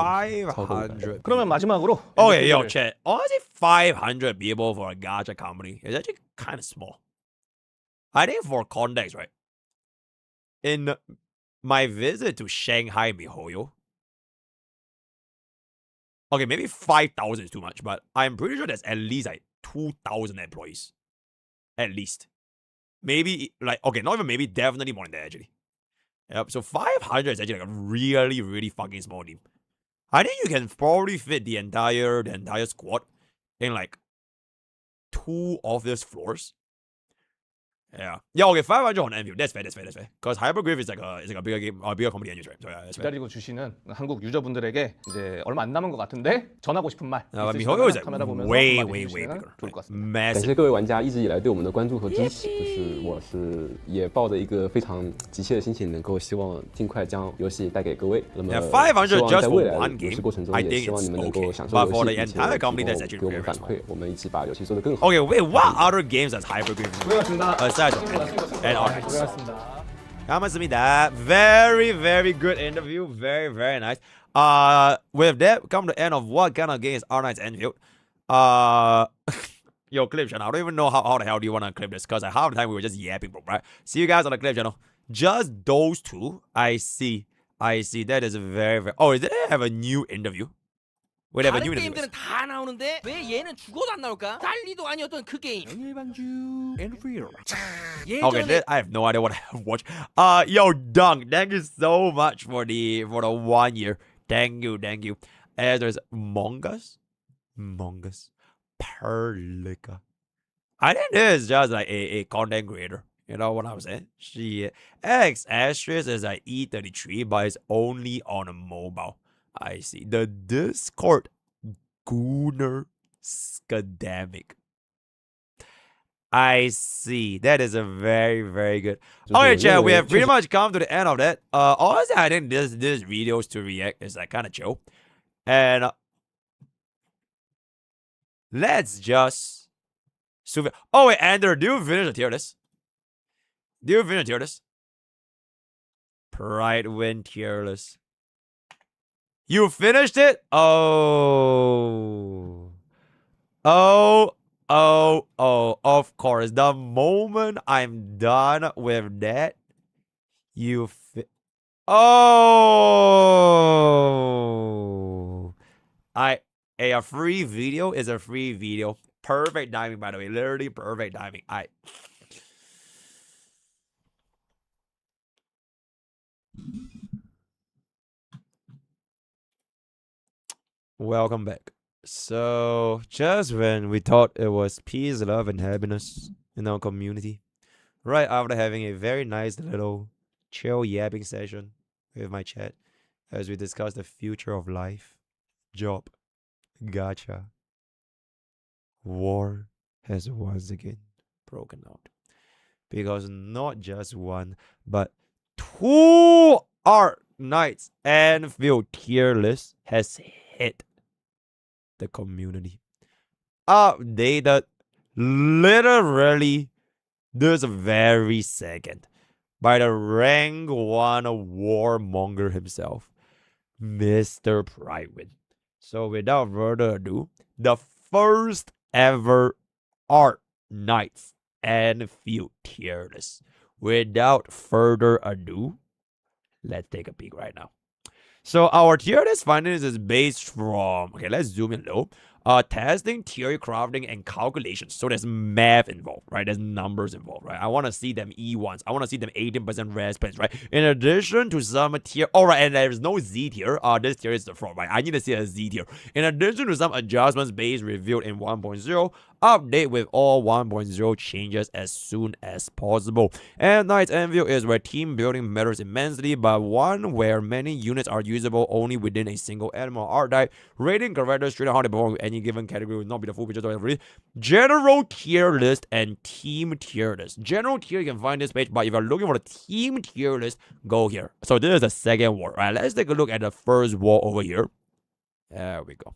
超过500? 그러면 마지막으로 Okay, yo, chat. Honestly, 500 people for a gacha company is actually kind of small. I think for context, right? In my visit to Shanghai MiHoYo, okay, maybe 5,000 is too much, but I'm pretty sure there's at least like 2,000 employees. At least. Maybe, like, okay, not even maybe, definitely more than that, actually. Yep, so 500 is actually like a really, really fucking small team. I think you can probably fit the entire squad in like 2 office floors. Yeah. Yeah, okay, 500 on Envy. That's fair. Because Hypergrave is like a bigger game, a bigger company engine, right? So yeah, that's fair. 기다리고 주시는 한국 유저분들에게 이제 얼마 안 남은 것 같은데 전하고 싶은 말 MiHoYo is 있으시면 카메라 보면서 way 한마디 bigger. 해주시면 좋을 것 같습니다. 感 Massive. 谢各位玩家一直以来对我们的关注和支持，就是我是也抱着一个非常急切的心情，能够希望尽快将游戏带给各位。那么Yeah, 500希望 just 在 for 未来 one 的游戏 game, 过程中， I 也 think 希望 it's 你们能够 okay. 享受 But 游 for 戏， the 并且 entire 提 company, 供 that's actually 给我们 very 反 small. 馈，我们一起把游戏做得更好。 Okay, wait, what other games does Hypergrave do? 고생하셨습니다. Aside from and alright. 고생하셨습니다. That very, very good interview. Very, very nice. With that, come to the end of what kind of games are Knight's Enfield. Yo, clip channel. I don't even know how the hell do you want to clip this, because like, half the time we were just yapping, bro, right? See you guys on the clip channel. Just those two. I see. That is very, very. Oh, did they have a new interview? Wait, they have a new interview. 게임들은 다 나오는데 왜 얘는 죽어도 안 나올까? 달리도 아니었던 그 게임. Okay, that, I have no idea what I have watched. Yo, Dunk, thank you so much for the 1 year. Thank you. And there's Mongus Perlica. I think this is just like a content creator. You know what I'm saying? She X asterisk is at E33, but it's only on a mobile. I see. The Discord Gooner Scademic. I see. That is a very, very good. Okay, chat, we have pretty much come to the end of that. Honestly, I think this videos to react is like kind of chill. And let's just... Oh, wait, Andrew, do you finish the tier list? Do you finish the tier list? Pride win tier list. You finished it? Oh. Of course. The moment I'm done with that, a free video is a free video. Perfect timing, by the way. Literally perfect timing. Welcome back. So, just when we thought it was peace, love, and happiness in our community, right after having a very nice little chill yapping session with my chat as we discuss the future of life, job, gacha, war has once again broken out. Because not just one, but 2 Art Knights Anfield tier list has hit the community. Updated literally this very second by the rank 1 warmonger himself, Mr. Prywin. So without further ado, the first ever Art Knights Anfield tier list. Without further ado, let's take a peek right now. So our tier list findings is based from, okay, let's zoom in low. Testing, theory, crafting, and calculations. So there's math involved, right? There's numbers involved, right? I want to see them E1s. I want to see them 18% respawns, right? In addition to some tier, alright, and there's no Z tier. This tier is the front, right? I need to see a Z tier. In addition to some adjustments based revealed in 1.0, update with all 1.0 changes as soon as possible. And Knight's Anvil is where team building matters immensely, but one where many units are usable only within a single animal archetype. Rating characters straight on how they perform with any given category will not be the full picture of everything. General tier list and team tier list. General tier, you can find this page, but if you're looking for the team tier list, go here. So this is the second wall, right? Let's take a look at the first wall over here. There we go.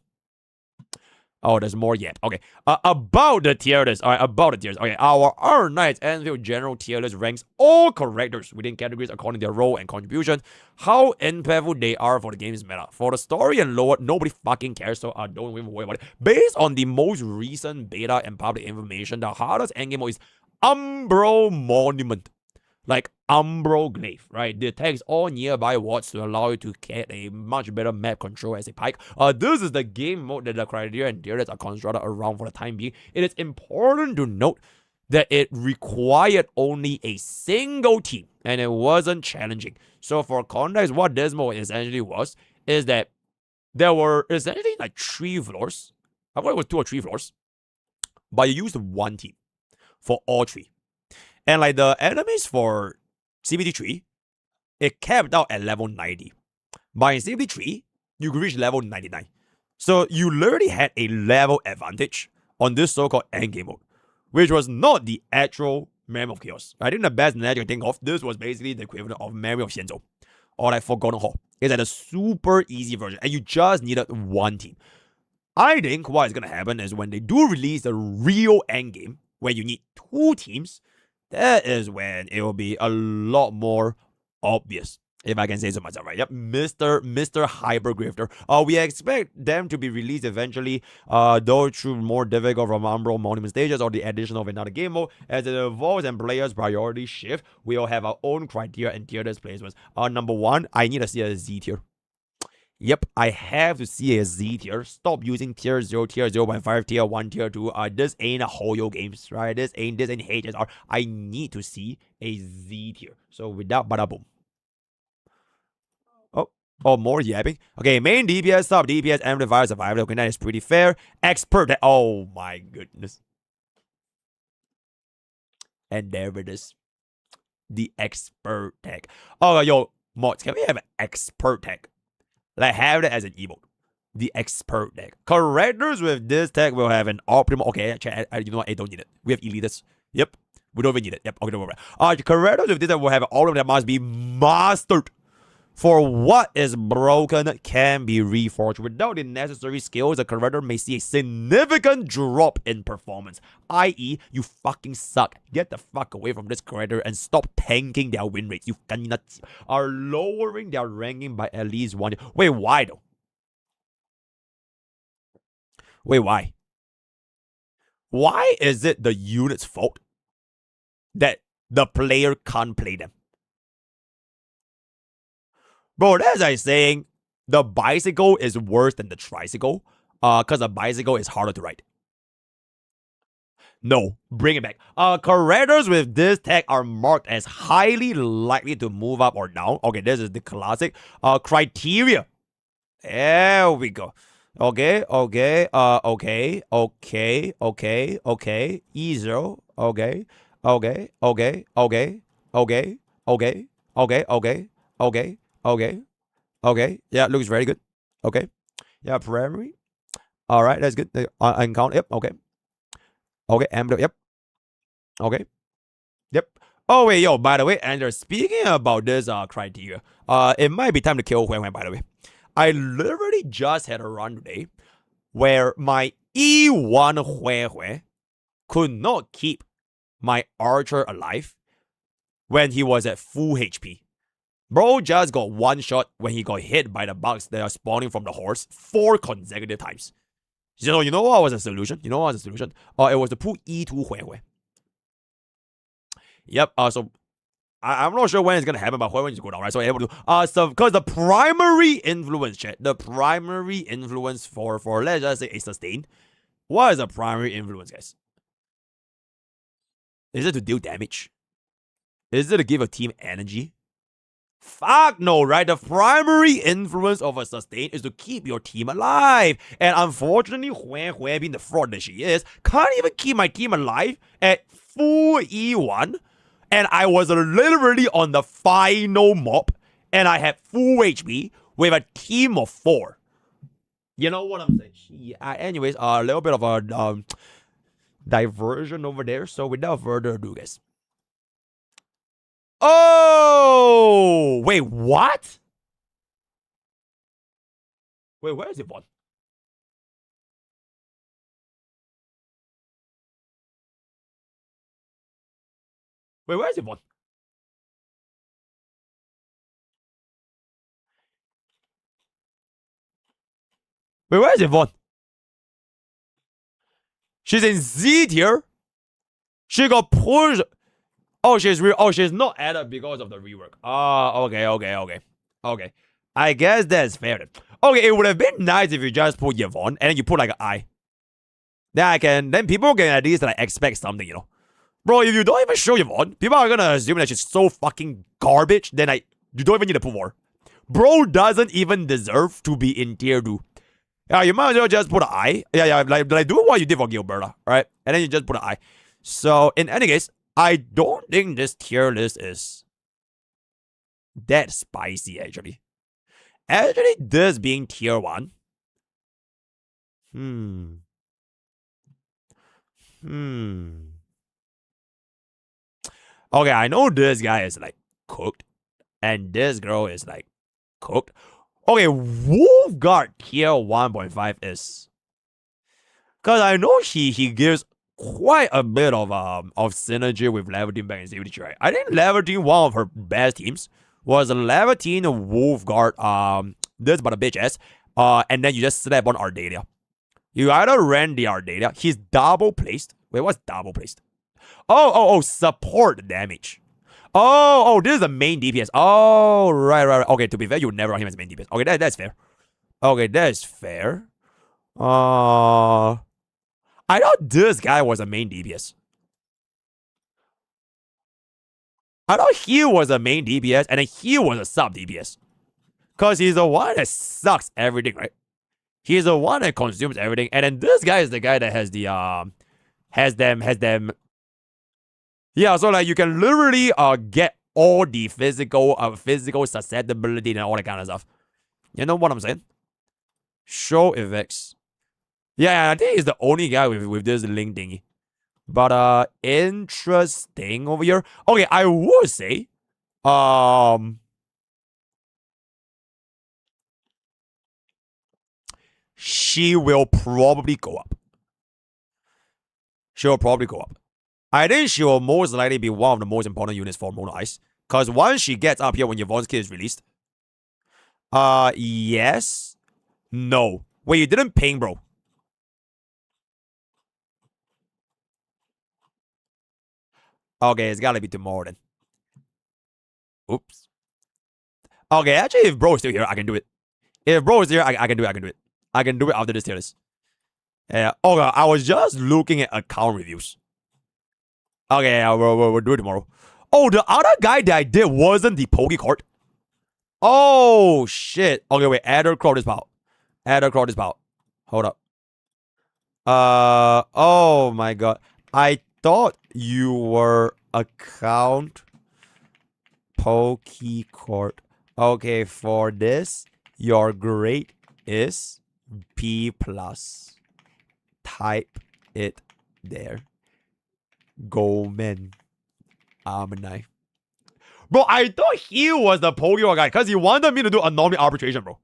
Oh, there's more yet. Okay. About the tier list. Alright, about the tiers. Okay, our Knights Anvil general tier list ranks all characters within categories according to their role and contribution, how impactful they are for the game's meta. For the story and lore, nobody fucking cares, so don't even worry about it. Based on the most recent beta and public information, the hardest endgame mode is Umbro Monument. Like Umbro Glaive, right? Detects all nearby wards to allow you to get a much better map control as a pike. This is the game mode that the criteria and tiers are constructed around for the time being. It is important to note that it required only a single team, and it wasn't challenging. So for context, what this mode essentially was, is that there were essentially like 3 floors. I thought it was 2 or 3 floors. But you used one team for all 3. And like the enemies for CBT3, it capped out at level 90. But in CBT3, you could reach level 99. So you literally had a level advantage on this so-called endgame mode, which was not the actual Memory of Chaos. I think the best analogy I can think of, this was basically the equivalent of Memory of Xianzhou, or like Forgotten Hall. It's like a super easy version, and you just needed one team. I think what is going to happen is when they do release the real endgame, when you need 2 teams, that is when it will be a lot more obvious, if I can say so myself, right? Yep, Mr. Hyper Grifter. We expect them to be released eventually, though through more difficult from Umbral Monument stages or the addition of another game mode. As it evolves and players' priorities shift, we'll have our own criteria and tier list placements. Number 1, I need to see a Z tier. Yep, I have to see a Z tier. Stop using tier 0, tier 0.5, tier 1, tier 2. This ain't a Hoyo games, right? This ain't HSR. I need to see a Z tier. So without bada boom. Oh, more yapping. Okay, main DPS, sub DPS, amplifier, survival. Okay, that is pretty fair. Expert. Oh my goodness. And there it is. the expert tag. Oh, yo, mods, can we have an expert tag? Like, have it as an emote. The expert tag. Characters with this tag will have an optimal. Okay, you know what? I don't need it. We have elitists. Yep. We don't even need it. Yep. Okay, don't worry. Characters with this tag will have an optimal that must be mastered. For what is broken can be reforged. Without the necessary skills, a character may see a significant drop in performance. I.e., you fucking suck. Get the fuck away from this character and stop tanking their win rates. You cannot are lowering their ranking by at least 1. Wait, why though? Wait, why? Why is it the unit's fault that the player can't play them? Bro, that's like saying the bicycle is worse than the tricycle because the bicycle is harder to ride. No, bring it back. Characters with this tag are marked as highly likely to move up or down. Okay, this is the classic criteria. There we go. Okay. E0. Okay. Yeah, looks very good. Okay. Yeah, primary. All right, that's good. I can count. Yep. Okay. Okay, yep. Okay. Yep. Oh wait, yo. By the way, Andrew, speaking about this criteria, it might be time to kill Huan. By the way, I literally just had a run today where my E1 Huan could not keep my archer alive when he was at full HP. Bro just got one shot when he got hit by the bugs that are spawning from the horse 4 consecutive times. So you know what was the solution? It was to put E2 Huan. Yep. So I'm not sure when it's gonna happen, but Huan just go down, right? So able to because the primary influence, chat, the primary influence for let's just say a sustain. What is the primary influence, guys? Is it to deal damage? Is it to give a team energy? Fuck no, right? The primary influence of a sustain is to keep your team alive. And unfortunately, Huan, being the fraud that she is, can't even keep my team alive at full E1. And I was literally on the final mob. And I had full HP with a team of 4. You know what I'm saying? Yeah, anyways, a little bit of a diversion over there. So without further ado, guys. Oh, wait, what? Wait, where is Yvonne? Wait, where is Yvonne? Wait, where is Yvonne? She's in Z tier. She got pushed. Oh, she's not added because of the rework. Okay. I guess that's fair then. Okay, it would have been nice if you just put Yvonne and then you put like an I. Then people can at least like expect something, you know. Bro, if you don't even show Yvonne, people are gonna assume that she's so fucking garbage, then you don't even need to put more. Bro doesn't even deserve to be in tier 2. Yeah, you might as well just put an I. Yeah, like do what you did for Gilberta, right? And then you just put an I. So in any case, I don't think this tier list is that spicy, actually. Actually, this being tier 1. Okay, I know this guy is like cooked. And this girl is like cooked. Okay, Wolfguard tier 1.5 is... Because I know he gives quite a bit of synergy with Levantine back in CVT, right? I think Levantine, one of her best teams, was Levantine Wolfguard, this but a bitch ass, and then you just slap on Ardelia. You either ran the Ardelia, he's double placed. Wait, what's double placed? Oh, support damage. Oh, this is the main DPS. Oh, right. Okay, to be fair, you would never run him as main DPS. Okay, that's fair. Okay, that's fair. I thought this guy was a main DPS. I thought he was a main DPS and then he was a sub DPS. Because he's the one that sucks everything, right? He's the one that consumes everything. And then this guy is the guy that has the, has them. Yeah, so like you can literally get all the physical susceptibility and all that kind of stuff. You know what I'm saying? Show effects. Yeah, I think he's the only guy with this link thingy. But interesting over here. Okay, I would say she will probably go up. She will probably go up. I think she will most likely be one of the most important units for Mono Ice. Because once she gets up here when Yvonne's kid is released. Yes. No. Wait, you didn't ping, bro. Okay, it's gotta be tomorrow then. Oops. Okay, actually, if bro is still here, I can do it. If bro is here, I can do it. I can do it after this tier list. Okay, I was just looking at account reviews. Okay, we'll do it tomorrow. Oh, the other guy that I did wasn't the Poke card. Oh, shit. Okay, wait. Adder Crowd is power. Adder Crowd is power. Hold up. Oh my god. I thought you were account Poke card. Okay, for this, your grade is B+. Type it there. Go, man. Armanai. Bro, I thought he was the Pokemon guy because he wanted me to do anomaly arbitration, bro.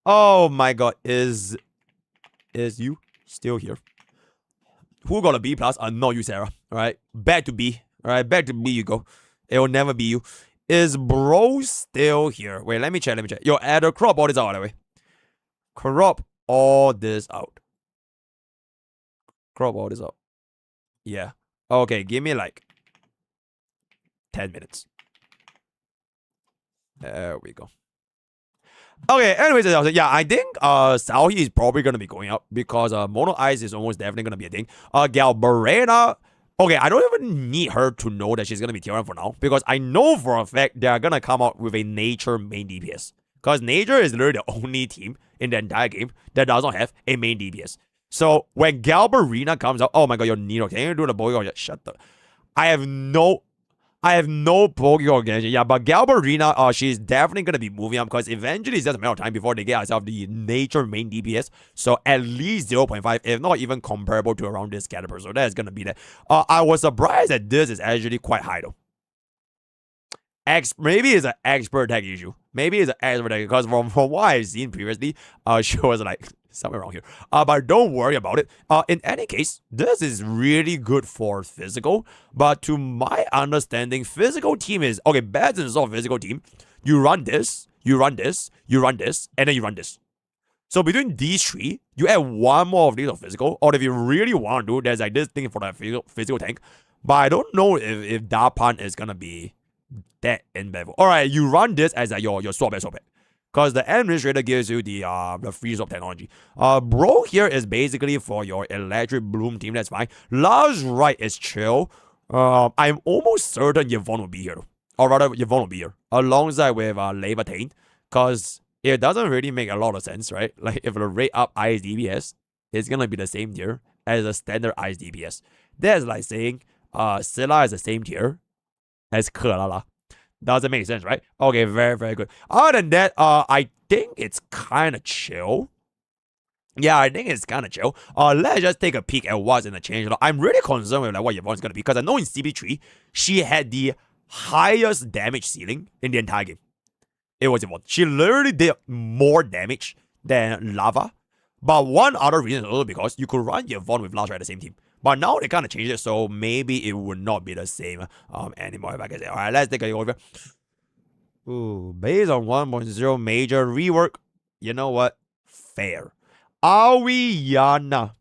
Oh my god. Is you still here? Who got a B+? Not you, Sarah. Alright. Back to B. Alright, back to B you go. It will never be you. Is bro still here? Wait, let me check. Yo, Adder, crop all this out, by the way. Crop all this out. Crop all this out. Yeah. Okay, give me like 10 minutes. There we go. Okay, anyways, yeah, I think Saohi is probably going to be going up because Mono Ice is almost definitely going to be a thing. Galbarena, okay, I don't even need her to know that she's going to be tier 1 for now because I know for a fact they're going to come out with a Nature main DPS. Because Nature is literally the only team in the entire game that does not have a main DPS. So when Galbarena comes out, oh my god, you're Nino, can you do the Pokemon? Shut the... I have no Pokemon organization. Yeah, but Galbarena, she's definitely going to be moving up because eventually it's just a matter of time before they get herself the Nature main DPS. So at least 0.5, if not even comparable to around this Caterpillar. So that's going to be that. I was surprised that this is actually quite high though. Maybe it's an expert tag issue. Maybe it's an expert tag because from what I've seen previously, she was like somewhere around here. But don't worry about it. In any case, this is really good for physical. But to my understanding, physical team is okay. Bad in sort of physical team. You run this, you run this, you run this, and then you run this. So between these three, you add one more of these of physical. Or if you really want to do, there's like this thing for the physical tank. But I don't know if Darpan is gonna be that in level. Alright, you run this as your swap back. Because the administrator gives you the free swap technology. Bro here is basically for your electric bloom team, that's fine. Last right is chill. I'm almost certain Yvonne will be here. Or rather, Yvonne will be here. Alongside with Levitain. Because it doesn't really make a lot of sense, right? Like if the rate up Ice DPS, it's gonna be the same tier as a standard Ice DPS. That's like saying Scylla is the same tier as Kerala. Doesn't make sense, right? Okay, very, very good. Other than that, I think it's kind of chill. Yeah, I think it's kind of chill. Let's just take a peek at what's in the change. I'm really concerned with like what Yvonne's gonna be because I know in CP3 she had the highest damage ceiling in the entire game. It was Yvonne. She literally did more damage than Lava. But one other reason is also because you could run Yvonne with Last Right at the same team. But now they kind of changed it, so maybe it would not be the same anymore, if I can say. Alright, let's take a look over. Ooh, based on 1.0 major rework, you know what? Fair. Aoiyana.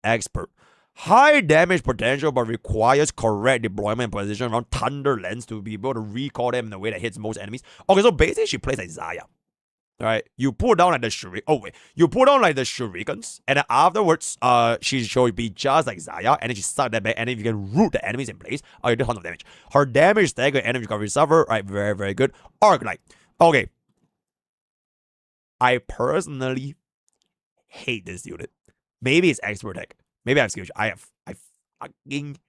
Expert. High damage potential, but requires correct deployment and position around Thunder Lens to be able to recall them in a way that hits most enemies. Okay, so basically she plays like Zaya. Alright, you pull down like the shuriken. Oh wait, you pull down like the shurikens, and then afterwards, she should be just like Zaya, and then she suck that back, and then you can root the enemies in place. You do tons of damage. Her damage stagger, energy recovery suffer. Right, very, very good. Arc-Light. Okay. I personally hate this unit. Maybe it's expert tech. Maybe I have skill. I fucking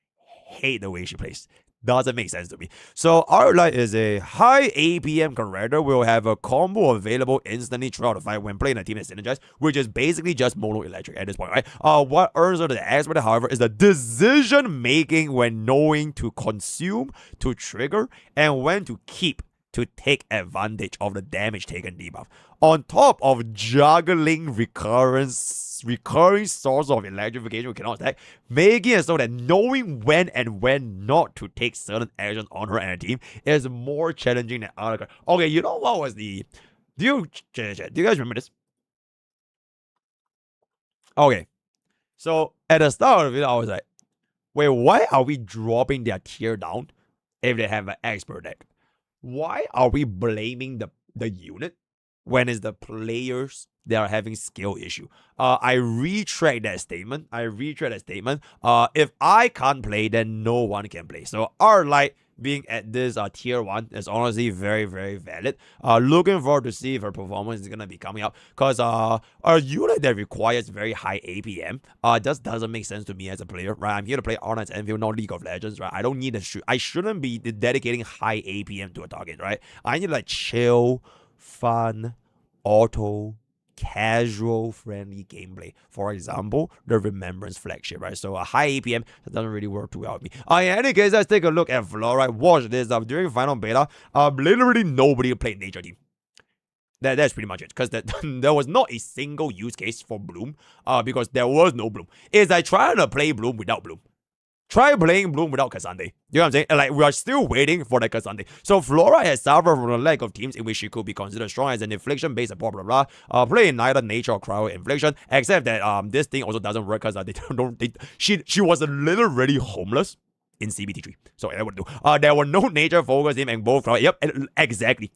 hate the way she plays. doesn't make sense to me. So Ight is a high APM character, will have a combo available instantly throughout the fight when playing a team that synergizes, which is basically just mono electric at this point, right? What earns her the expert, however, is the decision making when knowing to consume, to trigger, and when to keep to take advantage of the damage taken debuff. On top of juggling recurring source of electrification we cannot attack, making it so that knowing when and when not to take certain actions on her and her team is more challenging than other cards. Okay, you know what was the... Do you guys remember this? Okay, so at the start of it, I was like, wait, why are we dropping their tier down if they have an expert deck? Why are we blaming the unit when it's the players that are having skill issue? I retract that statement. If I can't play, then no one can play. So Ight being at this tier 1 is honestly very, very valid. Looking forward to see if her performance is gonna be coming up, because a unit that requires very high APM just doesn't make sense to me as a player, right? I'm here to play Arnott's Enfield, not League of Legends, right? I don't need I shouldn't be dedicating high APM to a target, right? I need like chill, fun, auto, casual friendly gameplay. For example, the Remembrance flagship, right? So a high APM that doesn't really work too well with me. In any case, let's take a look at Flora. Watch this up during final beta. Literally nobody played nature team. That's pretty much it, because there was not a single use case for Bloom, because there was no Bloom. It's like trying to play Bloom without Bloom. Try playing Bloom without Cassandre. You know what I'm saying? Like, we are still waiting for the Cassandre. So Flora has suffered from the lack of teams in which she could be considered strong as an infliction-based blah blah blah. Playing neither nature or cryo infliction, except that this thing also doesn't work because she was literally homeless in CBT3. So that would do. There were no nature focus team and both cryo. Yep, exactly.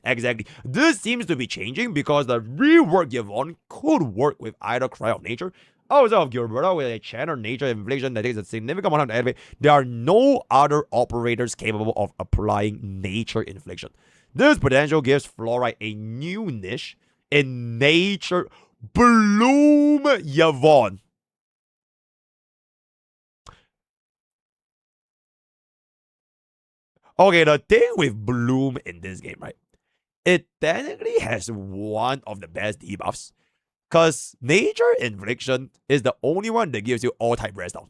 This seems to be changing because the rework Yvonne could work with either cryo or nature. Outside of Gilberta with a channel nature infliction that takes a significant amount of elevate, there are no other operators capable of applying nature infliction. This potential gives Flora a new niche in nature. Bloom Yvonne. Okay, the thing with Bloom in this game, right? It technically has one of the best debuffs. Because nature infliction is the only one that gives you all type rest down.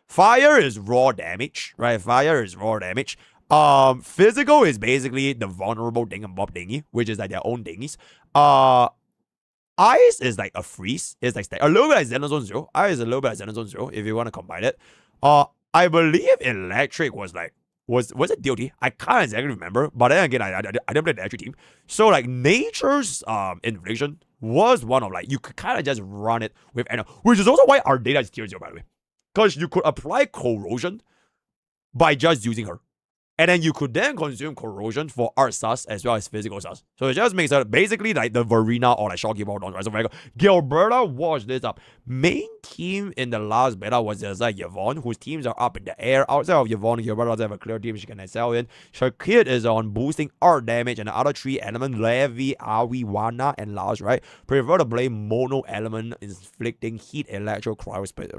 Fire is raw damage, right? Physical is basically the vulnerable ding and bob dingy, which is like their own dingies. Ice is like a freeze. It's like a little bit like Xenozone 0. Ice is a little bit like Xenozone 0 if you want to combine it. I believe electric was like, was it DOT? I can't exactly remember, but then again, I didn't play the electric team. So like nature's infliction was one of like, you could kind of just run it with Anna, which is also why our data is tier 0, by the way. Because you could apply corrosion by just using her. And then you could then consume corrosion for art sus as well as physical sus. So it just makes it basically like the Verena or like Shocky Ball, right? So Gilberta, watch this up. Main team in the last beta was just like Yvonne, whose teams are up in the air. Outside of Yvonne, Gilberta doesn't have a clear team she can excel in. Her kit is on boosting art damage and the other 3 elements, Levi, Awi, Wana, and Lars, right? Prefer to play mono element, inflicting heat, electro, cryo, space.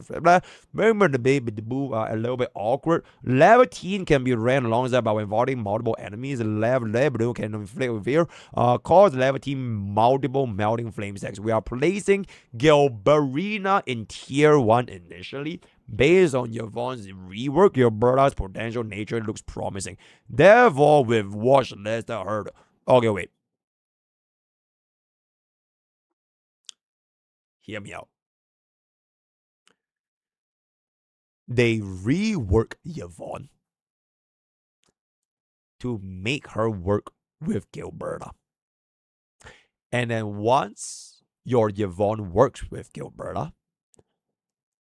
Remember the baby, the boo are a little bit awkward. Levitine can be ran along by involving multiple enemies. Level can inflict with fear, cause Levitine multiple melting flame stacks. We are placing Gilberina in tier 1 initially. Based on Yvonne's rework, Gilberta's potential nature looks promising. Therefore, with watch list heard. Okay, wait. Hear me out. They rework Yvonne to make her work with Gilberta. And then once your Yvonne works with Gilberta,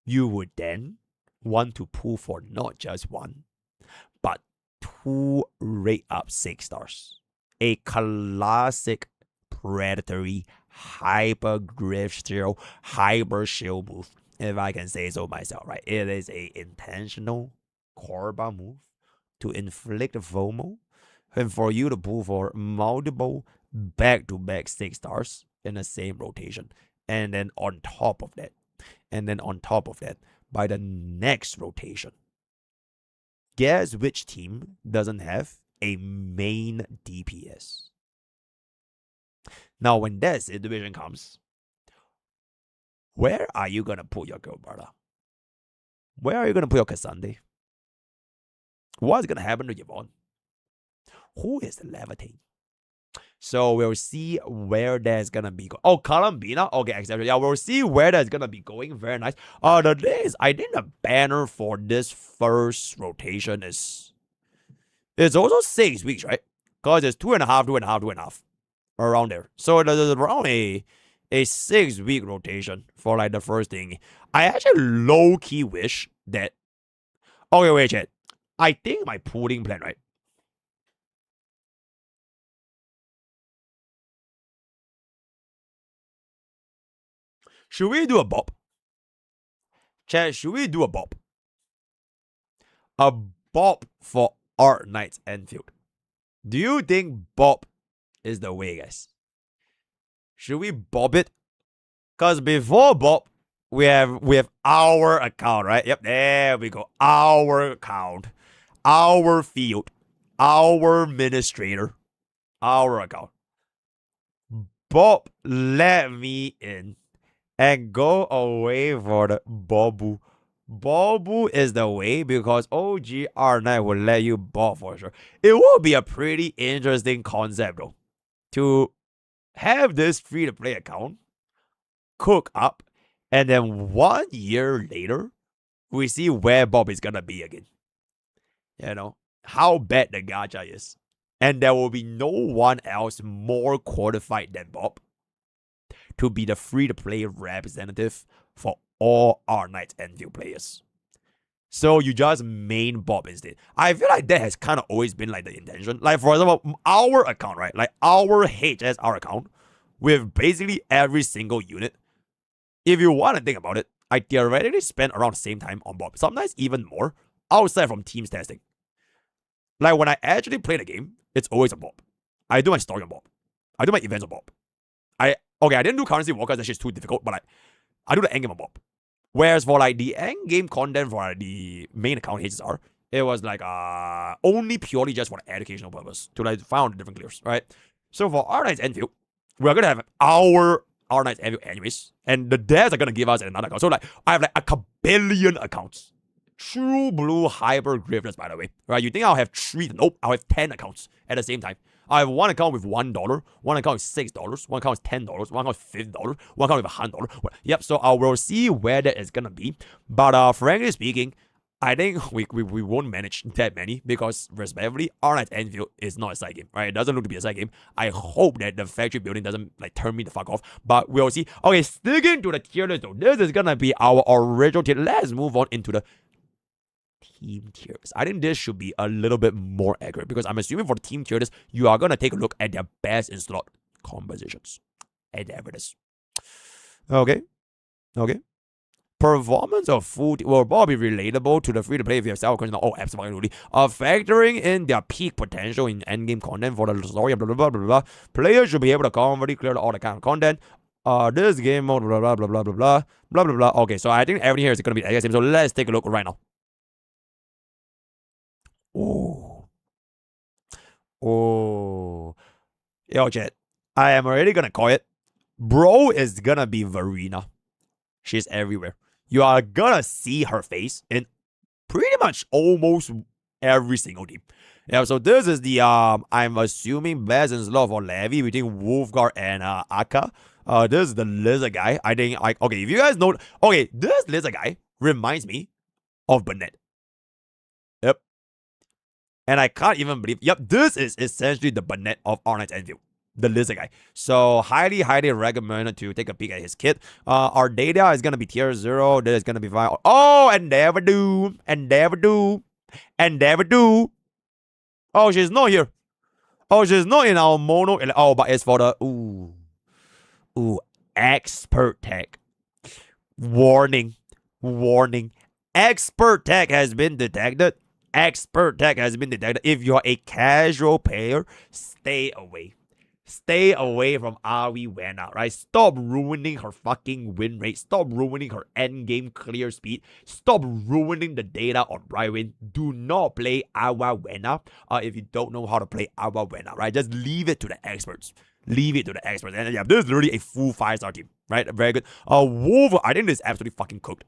you would then want to pull for not just 1, but 2 rate up 6 stars. A classic predatory hyper griff shield, hyper shield move, if I can say so myself, right? It is a intentional Korba move to inflict FOMO and for you to pull for multiple back-to-back 6 stars in the same rotation. And then on top of that, by the next rotation, Guess which team doesn't have a main DPS? Now, when that situation comes, where are you going to put your Gilberta? Where are you going to put your Cassandre? What's going to happen to Yvonne? Who is levitating? So we'll see where that's gonna be going. Oh, Columbina. Okay, exactly. Yeah, we'll see where that's gonna be going. Very nice. The thing is, I think the banner for this first rotation is it's also 6 weeks, right? Because it's 2.5, 2.5, 2.5. Around there. So there's around a 6-week rotation for like the first thing. I actually low-key wish that okay, wait, chat. I think my pooling plan, right? Should we do a bop? Chat, should we do a bop? A bop for Art Knights Enfield. Do you think bop is the way, guys? Should we bop it? Because before bop, we have our account, right? Yep, there we go. Our account, our field, our administrator, our account. Bop, let me in. And go away for the Bobu. Bobu is the way because OGR9 will let you bob for sure. It will be a pretty interesting concept though. To have this free-to-play account cook up and then 1 year later, we see where Bob is gonna be again. You know, how bad the gacha is. And there will be no one else more qualified than Bob to be the free-to-play representative for all our Knights Enfield players. So you just main Bob instead. I feel like that has kind of always been like the intention. Like for example, our account, right? Like our HSR account with basically every single unit. If you want to think about it, I theoretically spend around the same time on Bob. Sometimes even more outside from teams testing. Like when I actually play the game, it's always a Bob. I do my story on Bob. I do my events on Bob. I didn't do currency war because that shit's too difficult, but I do the endgame on Bob. Whereas for like the endgame content for the main account HSR, it was like only purely just for the educational purpose to like find the different clears, right? So for our Knights Enfield, we're gonna have our Knights Enfield anyways, and the devs are gonna give us another account. So like I have like a billion accounts. True blue hyper grifters, by the way. Right? You think I'll have 3? Nope, I'll have 10 accounts at the same time. I have one account with $1, one account with $6, one account with $10, one account with $50, one account with $100. Yep, so I will see where that is gonna be. But frankly speaking, I think we won't manage that many because respectively, our Knights Enfield is not a side game, right? It doesn't look to be a side game. I hope that the factory building doesn't like turn me the fuck off, but we'll see. Okay, sticking to the tier list though, this is gonna be our original tier. Let's move on into the team tiers. I think this should be a little bit more accurate because I'm assuming for the team tiers, you are gonna take a look at their best in slot compositions. And there it is. Okay. Performance of food will probably be relatable to the free-to-play if you have self-control. Oh, absolutely. Factoring in their peak potential in endgame content for the story, blah, blah, blah, blah, blah. Players should be able to comfortably clear all the kind of content. This game mode, blah, blah, blah, blah, blah, blah, blah, blah, blah. Okay, so I think everything here is going to be the same. So let's take a look right now. Oh. Yo, chat. I am already going to call it. Bro is going to be Verena. She's everywhere. You are gonna see her face in pretty much almost every single team. Yeah, so this is the I'm assuming best in slot for Levi between Wolfguard and Akka. This is the lizard guy. I think okay, if you guys know, okay, this lizard guy reminds me of Burnett. Yep. And I can't even believe, yep, this is essentially the Burnett of Our Knights Enfield. The lizard guy. So highly recommended to take a peek at his kit. Our data is gonna be tier 0. This is gonna be fine. Oh, and never do. Oh, she's not here. Oh, she's not in our mono. Oh, but it's for the expert tech. Warning. Expert tech has been detected. If you're a casual player, stay away. Stay away from Arena, right? Stop ruining her fucking win rate. Stop ruining her endgame clear speed. Stop ruining the data on Brywin. Do not play Arena if you don't know how to play Arena, right? Just leave it to the experts. Leave it to the experts. And yeah, this is literally a full 5-star team, right? Very good. Wolver, I think this is absolutely fucking cooked.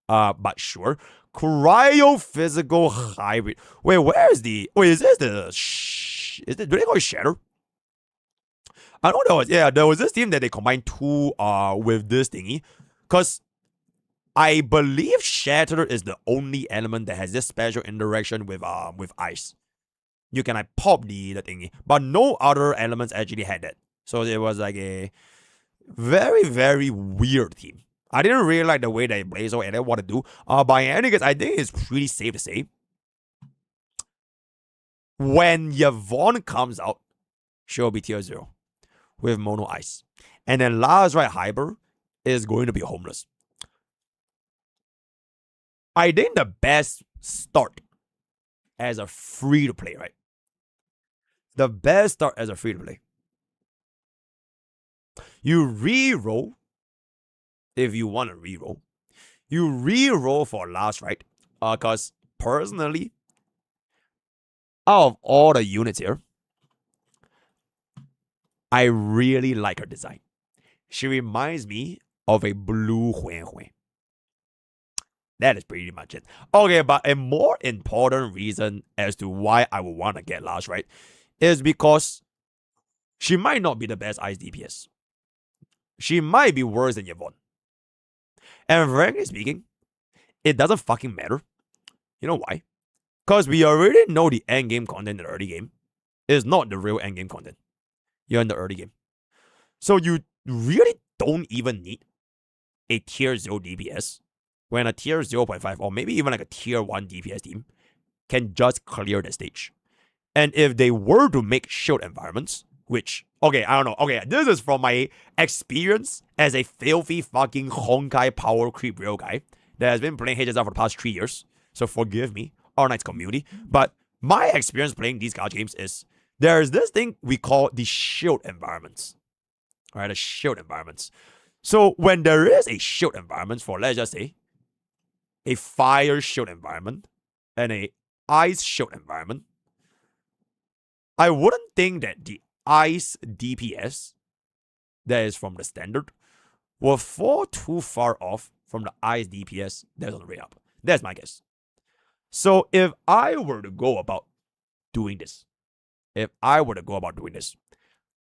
But sure. Cryo-physical hybrid. Wait, where is the... Wait, is this the... Is it... Do they call it Shatter? I know there was this team that they combined 2 with this thingy. Because I believe Shatter is the only element that has this special interaction with ice. You can like pop the thingy. But no other elements actually had that. So it was like a very, very weird team. I didn't really like the way they play, so I didn't want to do. But in any case, I think it's pretty safe to say. When Yvonne comes out, she'll be tier 0 with mono ice. And then last right Hyper is going to be homeless. I think the best start as a free-to-play, right? The best start as a free-to-play. You re-roll if you want to re-roll. You re-roll for last right. Because personally, out of all the units here, I really like her design. She reminds me of a blue Huan Huan. That is pretty much it. Okay, but a more important reason as to why I would want to get last right is because she might not be the best ice DPS. She might be worse than Yvonne. And frankly speaking, it doesn't fucking matter. You know why? Because we already know the end game content in the early game is not the real end game content. You're in the early game. So you really don't even need a tier 0 DPS when a tier 0.5 or maybe even like a tier 1 DPS team can just clear the stage. And if they were to make shield environments, which, okay, I don't know. Okay, this is from my experience as a filthy fucking Honkai power creep real guy that has been playing HSR for the past 3 years. So forgive me, our Knight's community. But my experience playing these gacha games is there's this thing we call the shield environments. Alright, the shield environments. So when there is a shield environment for, let's just say, a fire shield environment and a ice shield environment, I wouldn't think that the ice DPS that is from the standard will fall too far off from the ice DPS that's on the way up. That's my guess. So if I were to go about doing this,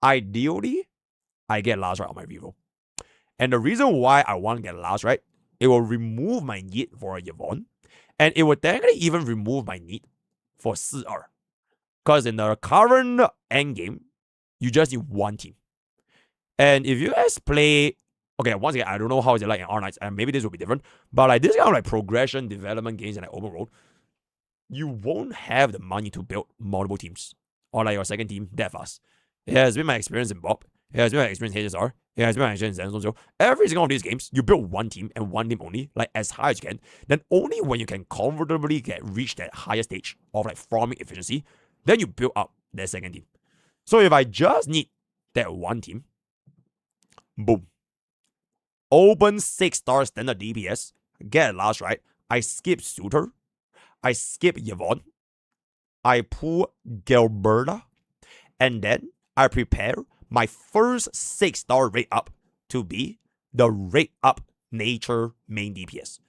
ideally, I get last right on my reroll. And the reason why I want to get last right, it will remove my need for a Yvonne, and it will technically even remove my need for 4R. Because in the current endgame, you just need one team. And if you guys play, okay, once again, I don't know how it's like in R-Knights, and maybe this will be different, but like this kind of like progression development games and like open world, you won't have the money to build multiple teams or like your second team that fast. It has been my experience in Bob. It has been my experience in HSR. It has been my experience in Zenzo. Every single one of these games, you build one team and one team only, like as high as you can. Then only when you can comfortably reach that higher stage of like farming efficiency, then you build up that second team. So if I just need that one team, boom. Open 6-star standard DPS, get last right. I skip Suitor. I skip Yvonne. I pull Gilberta. And then I prepare my first 6-star rate up to be the rate up nature main DPS.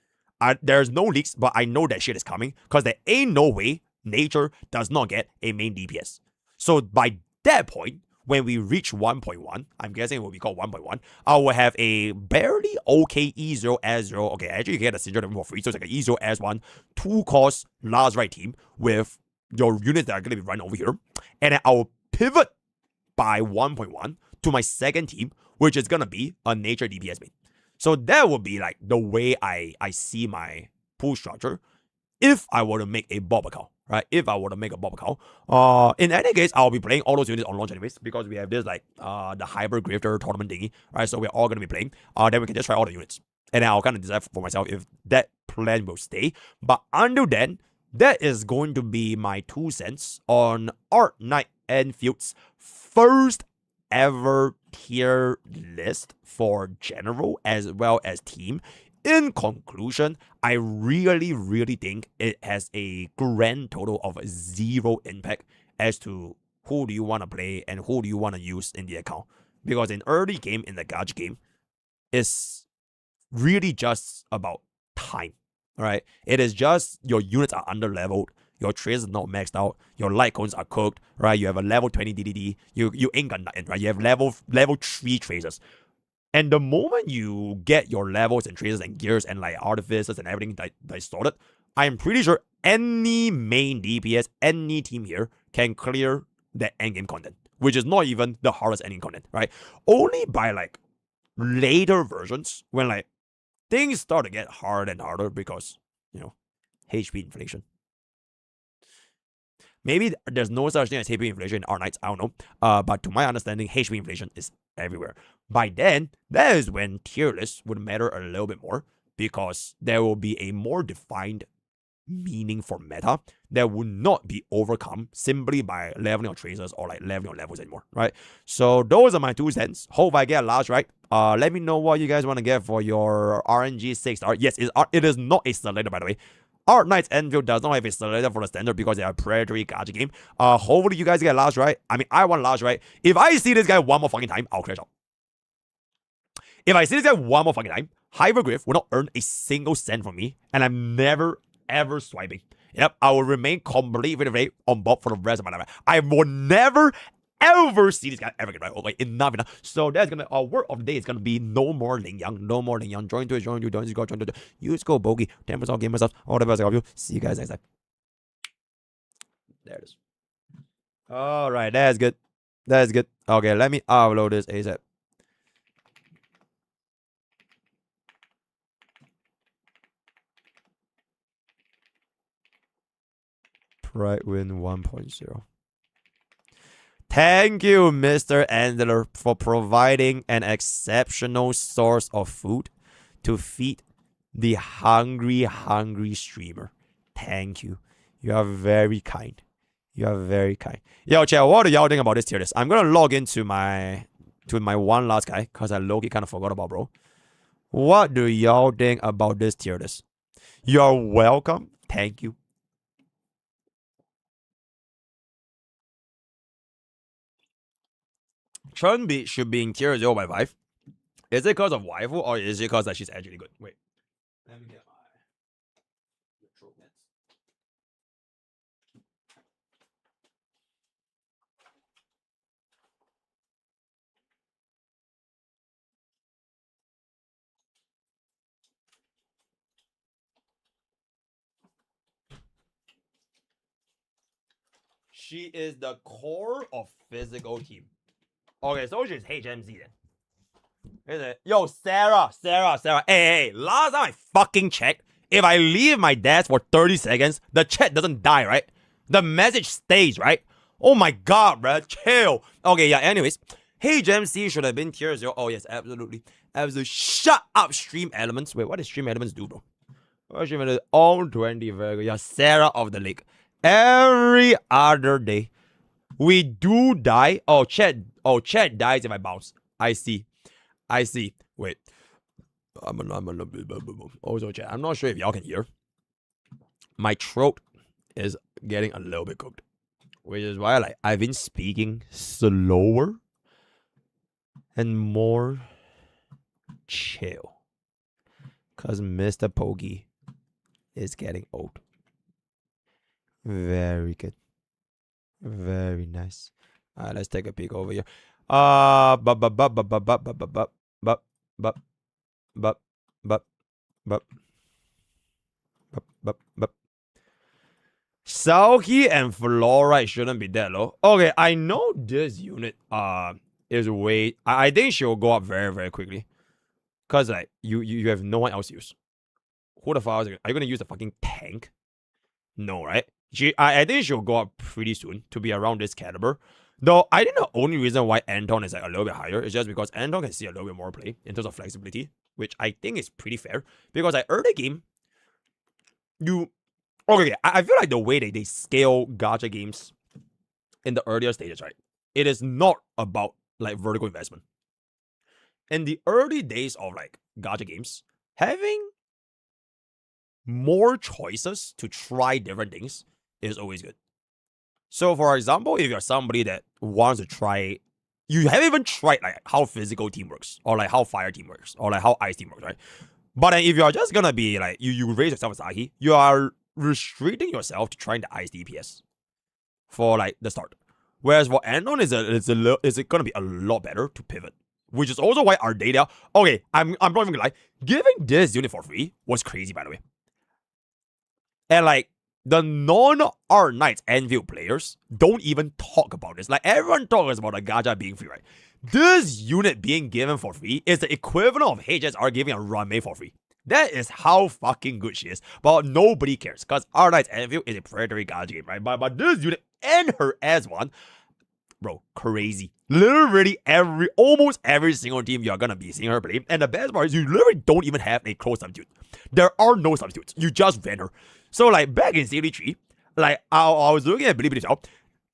There's no leaks, but I know that shit is coming because there ain't no way nature does not get a main DPS. So by that point, when we reach 1.1, I'm guessing it will be called 1.1, I will have a barely okay E0 S0. Okay, actually you get a syndrome for free, so it's like an E0 S1, 2-cost last right team with your units that are going to be run over here. And then I will pivot by 1.1 to my second team, which is going to be a nature DPS main. So that would be like the way I see my pool structure if I were to make a Bob account. Right, if I were to make a Bob account, in any case, I'll be playing all those units on launch anyways because we have this like the Hybrid Grifter tournament thingy, right? So we're all gonna be playing. Then we can just try all the units, and then I'll kind of decide for myself if that plan will stay. But until then, that is going to be my 2 cents on Art Knight Enfield's first ever tier list for general as well as team, in conclusion, I really think it has a grand total of 0 impact as to who do you want to play and who do you want to use in the account. Because in early game, in the gacha game, it's really just about time. Right? It is just your units are under leveled, your traces are not maxed out, your light cones are cooked, right? You have a level 20 DDD, you ain't got nothing, right? You have level 3 traces. And the moment you get your levels and traces and gears and like artificers and everything that sorted, I'm pretty sure any main DPS, any team here can clear that endgame content, which is not even the hardest endgame content, right? Only by like later versions, when like things start to get harder and harder because, HP inflation. Maybe there's no such thing as HP inflation in Ight, I don't know. But to my understanding, HP inflation is everywhere. By then, that is when tier lists would matter a little bit more, because there will be a more defined meaning for meta that would not be overcome simply by leveling your tracers or like leveling your levels anymore, right? So those are my 2 cents. Hope I get large right. Let me know what you guys want to get for your RNG 6-star. Yes, it is not a selector, by the way. Our Knight's Anvil does not have a selector for the standard because they are a predatory gacha game. Hopefully you guys get large right. I mean, I want large right. If I see this guy one more fucking time, I'll crash out. If I see this guy one more fucking time, Hypergriff will not earn a single cent from me, and I'm never ever swiping. Yep, I will remain completely on board for the rest of my life. I will never ever see this guy ever get right. Okay, enough. So that's gonna, our word of the day is gonna be no more Ling Yang. No more Ling Yang. Join to use code Bogi. 10% off, game myself. All the best I love you. See you guys next time. There it is. Alright, that's good. That's good. Okay, let me upload this ASAP. Pride Win 1.0. Thank you, Mr. Andler, for providing an exceptional source of food to feed the hungry streamer. Thank you. You are very kind. You are very kind. Yo, chat, what do y'all think about this tier list? I'm gonna log into my one last guy because I low-key kind of forgot about, bro. What do y'all think about this tier list? You're welcome. Thank you. Chun-Bi should be in tier 0 by 5. Is it because of waifu or is it because that she's actually good? Wait. Let me get my throat nets. She is the core of physical team. Okay, so she's HMZ then. Is it? Yo, Sarah. Hey, last time I fucking checked, if I leave my desk for 30 seconds, the chat doesn't die, right? The message stays, right? Oh my god, bro. Chill. Okay, yeah, anyways. HMC should have been tier 0. Oh, yes, absolutely. Absolutely. Shut up, Stream Elements. Wait, what does Stream Elements do, bro? What Stream Elements? All 20 very good. Yeah, Sarah of the Lake. Every other day, we do die. Oh, chat dies if I bounce. I see. Wait. Also, chat, I'm not sure if y'all can hear. My throat is getting a little bit cooked, which is why I've been speaking slower and more chill. Cause MrPokke is getting old. Very good. Very nice. Alright, let's take a peek over here. Saoki and Flora shouldn't be that low. Okay, I know this unit is way. I think she'll go up very, very quickly. Cause like you have no one else to use. Who the fuck are you gonna use the fucking tank? No, right? I think she'll go up pretty soon to be around this caliber. Though I think the only reason why Anton is like a little bit higher is just because Anton can see a little bit more play in terms of flexibility, which I think is pretty fair. Because like early game, I feel like the way they scale gacha games in the earlier stages, right? It is not about like vertical investment. In the early days of like gacha games, having more choices to try different things is always good. So for example, if you're somebody that wants to try, you haven't even tried like how physical team works, or like how fire team works, or like how ice team works, right? But then if you're just gonna be like, you raise yourself as Aki, you are restricting yourself to trying the ice DPS for like the start. Whereas for Anon, it's gonna be a lot better to pivot. Which is also why our data, okay, I'm not even gonna lie, giving this unit for free was crazy, by the way. And like, the non-Art Knights Anvil players don't even talk about this. Like, everyone talks about the gacha being free, right? This unit being given for free is the equivalent of HSR giving a runmate for free. That is how fucking good she is. But nobody cares, because Art Knights Anvil is a predatory gacha game, right? But this unit and her S1, bro, crazy. Literally almost every single team you're gonna be seeing her play. And the best part is you literally don't even have a close substitute. There are no substitutes. You just ban her. So like back in CD3, like I was looking at Bilibili,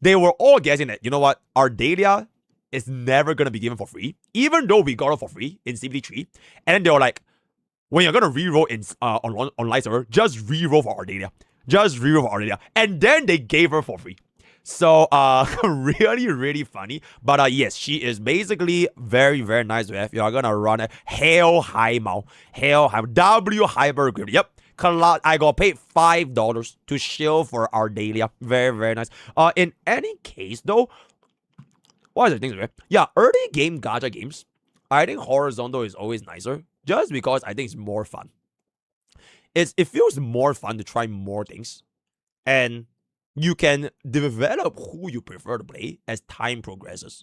they were all guessing that, you know what, Ardelia is never gonna be given for free, even though we got her for free in CBD3. And then they were like, when you're gonna reroll in online server, just reroll for Ardelia. Just reroll for Ardelia. And then they gave her for free. So really, really funny. But yes, she is basically very, very nice to have. You're gonna run a Hail High Mao. W Hyper Grip. Yep. I got paid $5 to shield for Ardelia. Very, very nice. In any case, though, what are the things, right? Yeah, early game gacha games, I think horizontal is always nicer, just because I think it's more fun. It feels more fun to try more things, and you can develop who you prefer to play as time progresses.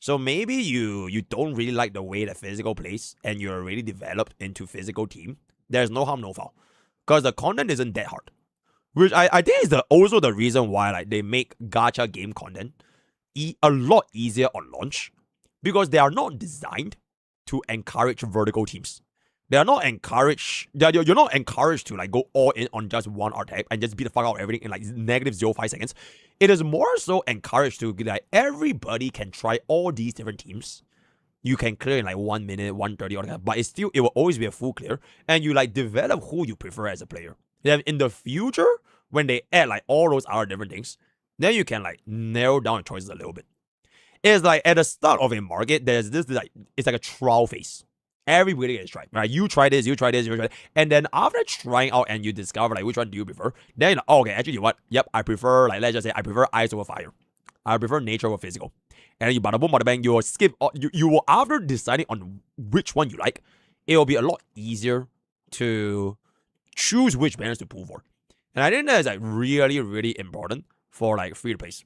So maybe you don't really like the way that physical plays, and you're already developed into physical team. There's no harm, no foul. Because the content isn't that hard. Which I think is also the reason why like they make gacha game content a lot easier on launch. Because they are not designed to encourage vertical teams. They are not encouraged. You're not encouraged to like go all in on just one archetype and just beat the fuck out of everything in like negative 0.5 seconds. It is more so encouraged to like everybody can try all these different teams. You can clear in like 1 minute, 1:30, or that, but it will always be a full clear, and you like develop who you prefer as a player. Then in the future, when they add like all those other different things, then you can like narrow down your choices a little bit. It's like at the start of a market, there's this like, it's like a trial phase. Everybody gets tried, right? You try this, you try this, you try that. And then after trying out and you discover like which one do you prefer, then you're like, oh, okay, actually, you know what? Yep, I prefer, like, let's just say I prefer ice over fire. I prefer nature over physical. And then you bada boom, bada bang, you will skip, you will, after deciding on which one you like, it will be a lot easier to choose which banners to pull for. And I think that is like really, really important for like free to plays.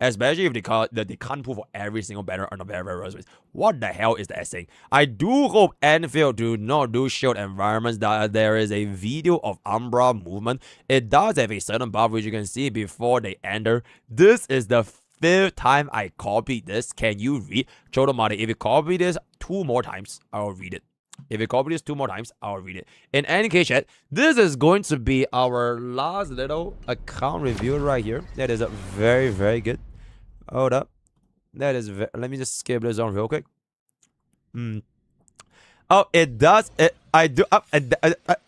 Especially if they can't pull for every single banner on a very, very rare. What the hell is that saying? I do hope Anfield do not do shield environments. That there is a video of Umbra movement. It does have a certain buff which you can see before they enter. This is the 5th time I copied this. Can you read? Chodomari, if you copy this 2 more times, I'll read it. If you copy this 2 more times, I'll read it. In any case, chat, this is going to be our last little account review right here. That is very, very good. Hold up. That is let me just skip this on real quick. Oh, it does. I do.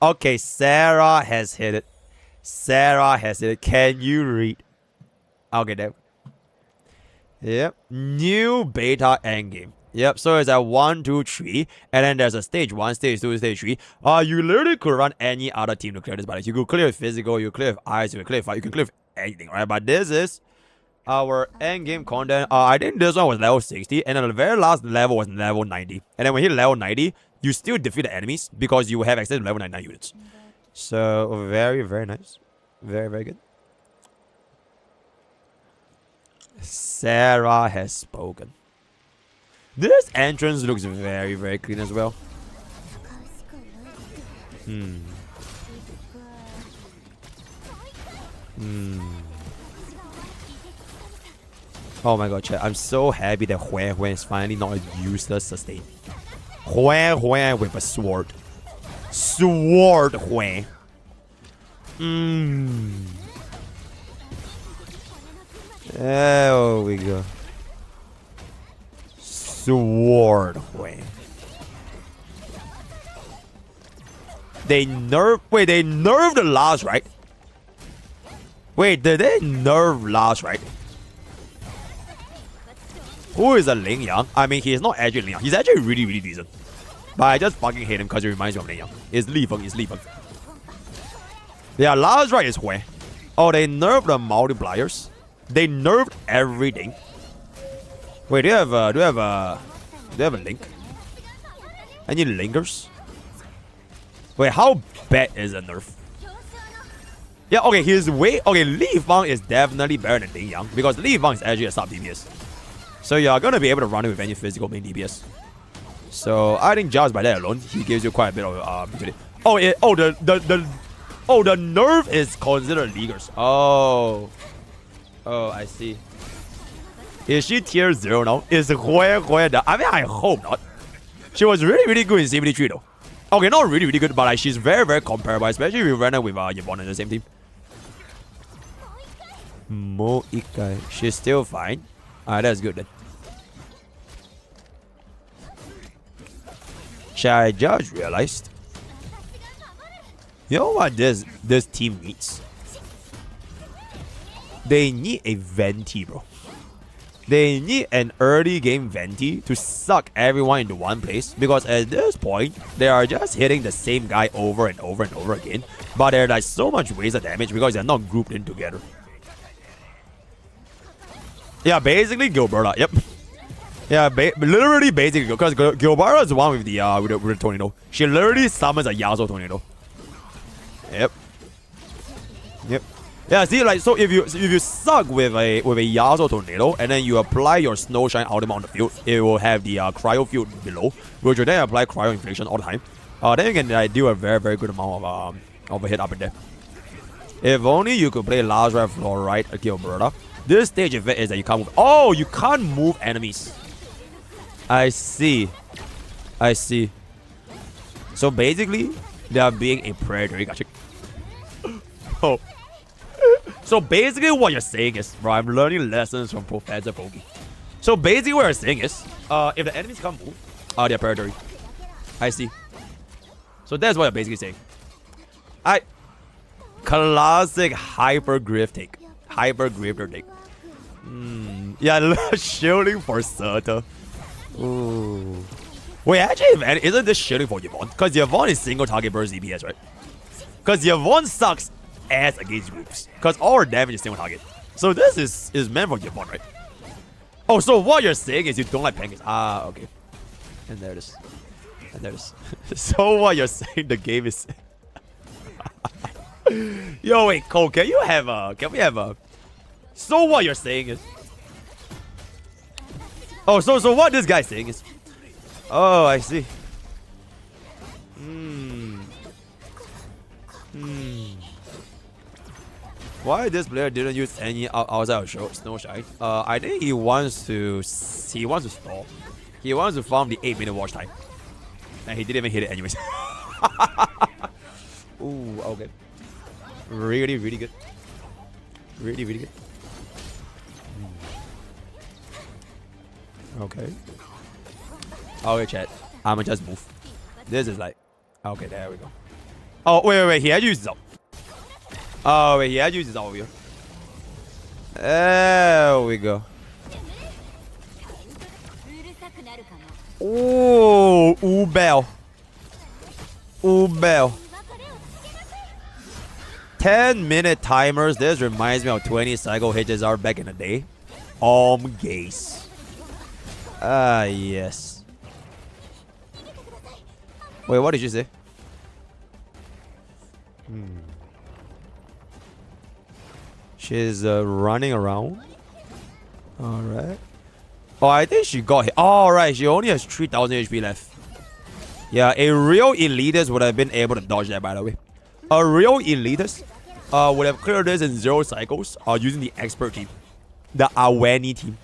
Okay, Sarah has hit it. Sarah has hit it. Can you read? Okay, there. Yep. New beta endgame. Yep, so it's at 1, 2, 3, and then there's a stage 1, stage 2, stage 3. You literally could run any other team to clear this, but you could clear with physical, you clear with ice, you can clear with fire, you can clear with anything, right? But this is our end game content. I think this one was level 60, and then the very last level was level 90. And then when you hit level 90, you still defeat the enemies because you have access to level 99 units. So very, very nice. Very, very good. Sarah has spoken. This entrance looks very, very clean as well. Oh my god, chat. I'm so happy that Huan Huan is finally not a useless sustain. Huan Huan with a sword. Sword Huan. There we go. sword. Wait. They nerfed the last, right? Wait, did they nerf last, right? Who is a Ling Yang? I mean, he's not actually Ling Yang. He's actually really, really decent. But I just fucking hate him because he reminds me of Ling Yang. It's Li Feng, Yeah, last right is Hui. Oh, they nerfed the multipliers. They nerfed everything. Wait, do you have a link? Any linkers? Wait, how bad is a nerf? Yeah, okay, his way. Okay, Li Feng is definitely better than Ling Yang because Li Feng is actually a sub DPS. So you're gonna be able to run it with any physical main DPS. So I think just by that alone, he gives you quite a bit of utility. The nerf is considered leaguers. Oh, I see. Is she tier 0 now? Is Hui down? I mean, I hope not. She was really, really good in CBD3 though. Okay, not really, really good, but like she's very, very comparable, especially if you run her with Yvonne in the same team. Mo Ikai. She's still fine. Alright, that's good then. I just realized. You know what this team needs? They need a Venti, bro. They need an early game Venti to suck everyone into one place because at this point, they are just hitting the same guy over and over and over again. But they're like so much wasted damage because they're not grouped in together. Yeah, basically Gilberta, yep. Yeah, literally basically because Gilberta is the one with the tornado. She literally summons a Yasuo tornado. Yep. Yeah, see, like, so if you suck with a Yasuo tornado and then you apply your snow shine ultimate on the field, it will have the cryo field below, which will then apply cryo infliction all the time. Then you can do a very, very good amount of a hit up in there. If only you could play last right floor right at Gilberta. This stage effect is that you can't move. Oh, you can't move enemies. I see. So basically, they are being a predator. Gotcha. Oh. So basically what you're saying is, bro, I'm learning lessons from Professor Pokke. So basically what you're saying is, if the enemies can't move, they're predatory. I see. So that's what you're basically saying. Classic hyper grift take. Hyper grifter take. Yeah, shielding for Serta. Ooh. Wait, actually, man, isn't this shielding for Yvonne? Because Yvonne is single target burst DPS, right? Because Yvonne sucks ass against groups. Because all her damage is single target. So this is meant for Yvonne, right? Oh, so what you're saying is you don't like pancakes. Ah, okay. And there it is. So what you're saying, the game is... Yo, wait, Cole, can we have a... So what you're saying is... Oh, so what this guy's saying is... Oh, I see. Why this player didn't use any outside of snow shine? I think he wants to stall. He wants to farm the 8-minute watch time. And he didn't even hit it anyways. Ooh, okay. Really, really good. Really, really good. Okay. Okay, chat. I'ma just move. This is like... Okay, there we go. Oh, wait. He had used his ult. Oh, wait. He had used his ult over here. There we go. Oh, Ubel. 10-minute timers. This reminds me of 20 cycle HSR back in the day. Gaze. Yes. Wait, what did you say? She's running around. Alright. Oh, I think she got hit. Alright, she only has 3,000 HP left. Yeah, a real elitist would have been able to dodge that, by the way. A real elitist would have cleared this in 0 cycles using the expert team. The Aweni team.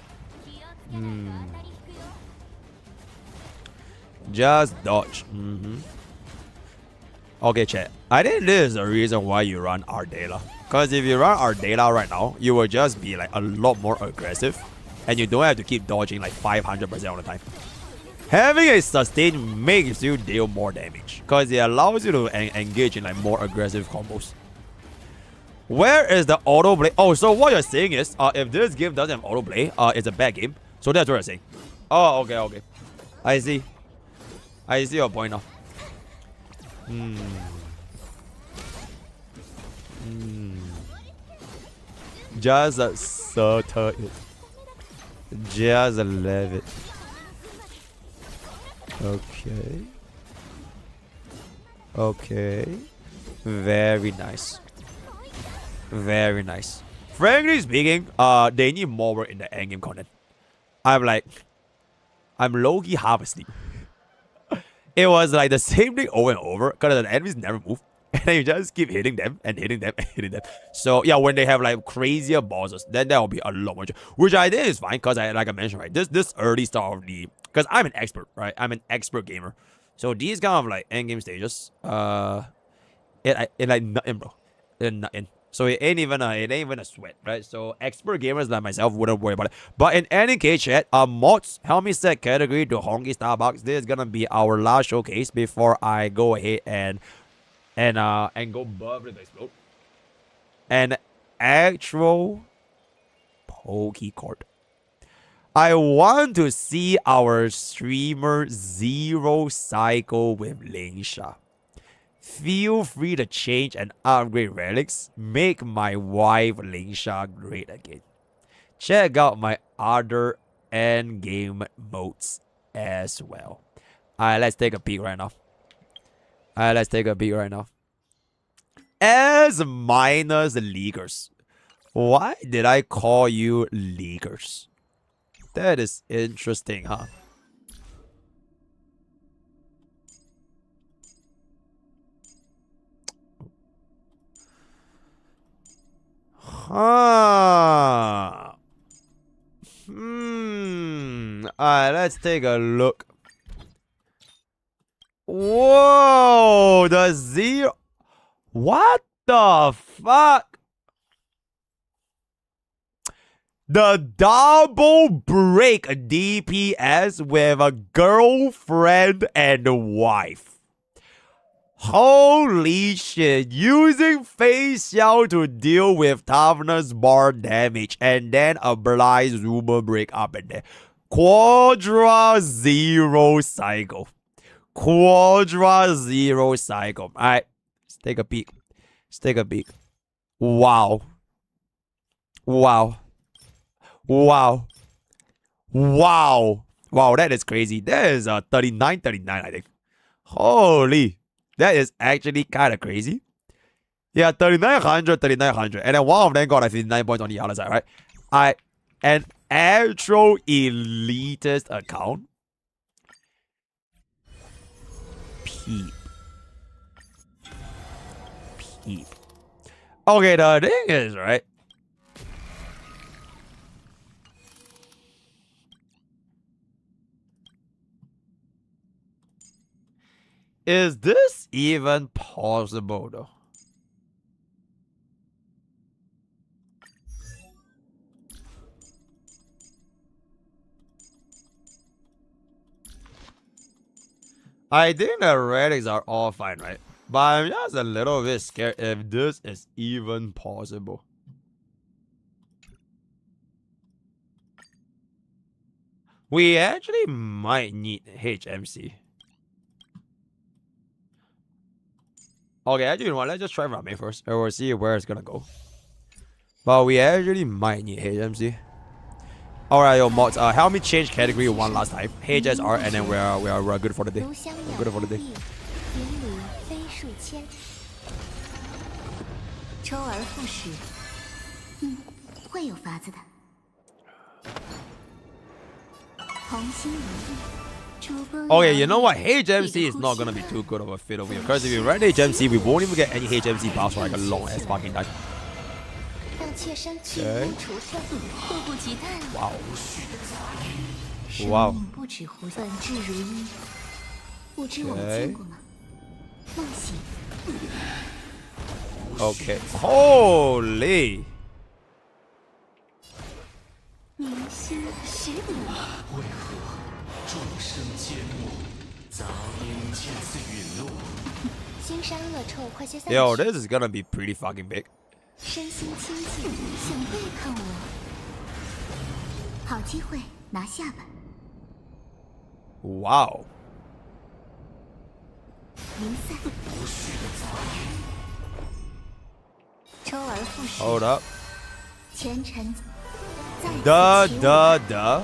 Just dodge. Okay, chat. I think this is the reason why you run Ardela. Because if you run Ardela right now, you will just be like a lot more aggressive. And you don't have to keep dodging like 500% of the time. Having a sustain makes you deal more damage because it allows you to engage in like more aggressive combos. Where is the auto play? Oh, so what you're saying is, if this game doesn't have auto play, it's a bad game. So that's what you're saying. Oh, okay. I see your point now. Just stutter it. Just leave it. Okay. Very nice. Frankly speaking, they need more work in the endgame content. I'm low-key half asleep. It was like the same thing over and over because the enemies never move. And then you just keep hitting them. So yeah, when they have like crazier bosses, then there will be a lot more. Which I think is fine because like I mentioned, right? This early start of the, because I'm an expert, right? I'm an expert gamer. So these kind of like endgame stages, it like nothing, bro. It nothing. So it ain't even a sweat, right? So expert gamers like myself wouldn't worry about it. But in any case, chat, mods, help me set category to Honky Starbucks. This is gonna be our last showcase before I go ahead and go above the explode. An actual Poke card. I want to see our streamer Zero Cycle with Lingsha. Feel free to change and upgrade relics. Make my wife Lingsha great again. Check out my other endgame modes as well. Alright, let's take a peek right now. As minus leaguers. Why did I call you leaguers? That is interesting, huh? Alright, let's take a look. Whoa, the zero. What the fuck? The double break DPS with a girlfriend and wife. Holy shit. Using Face Xiao to deal with toughness bar damage and then apply Zoomer break up and there. Quadra Zero Cycle. Alright. Let's take a peek. Wow. Wow, that is crazy. That is 39, I think. Holy. That is actually kind of crazy. Yeah, 3900. And then one of them got like 59 points on the other side, right? An actual elitist account. Peep. Okay, the thing is, right? Is this even possible, though? I think the relics are all fine, right? But I'm just a little bit scared if this is even possible. We actually might need HMC. Okay, actually, you know what? Let's just try Rame first, and we'll see where it's gonna go. But we actually might need HMC. Alright, yo, mods, help me change category one last time. HSR, and then we're good for the day. We're good for the day. Okay, you know what? HMC is not gonna be too good of a fit over here. Because if we run HMC, we won't even get any HMC buffs for like a long ass fucking time. Okay. Wow. Okay. Holy. 众生缄默，杂音渐次陨落。腥膻恶臭快些散去。 Yo, this is gonna be pretty fucking big. 身心清净，想背叛我？好机会，拿下吧。 Wow. 零散。周而复始。 Hold up. 前尘再次 Duh, 起舞 duh, duh.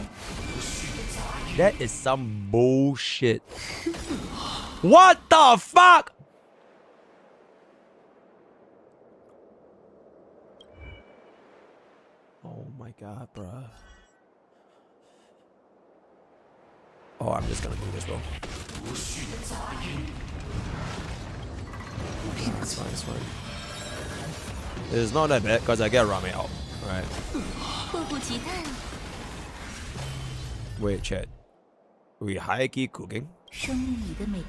That is some bullshit. What the fuck? Oh my god, bruh. Oh, I'm just gonna do this, bro. It's fine, it's fine. It's not that bad because I get ramen out. Right. 迫不及待了。 Wait, chat. We high key cooking? 生命里的美，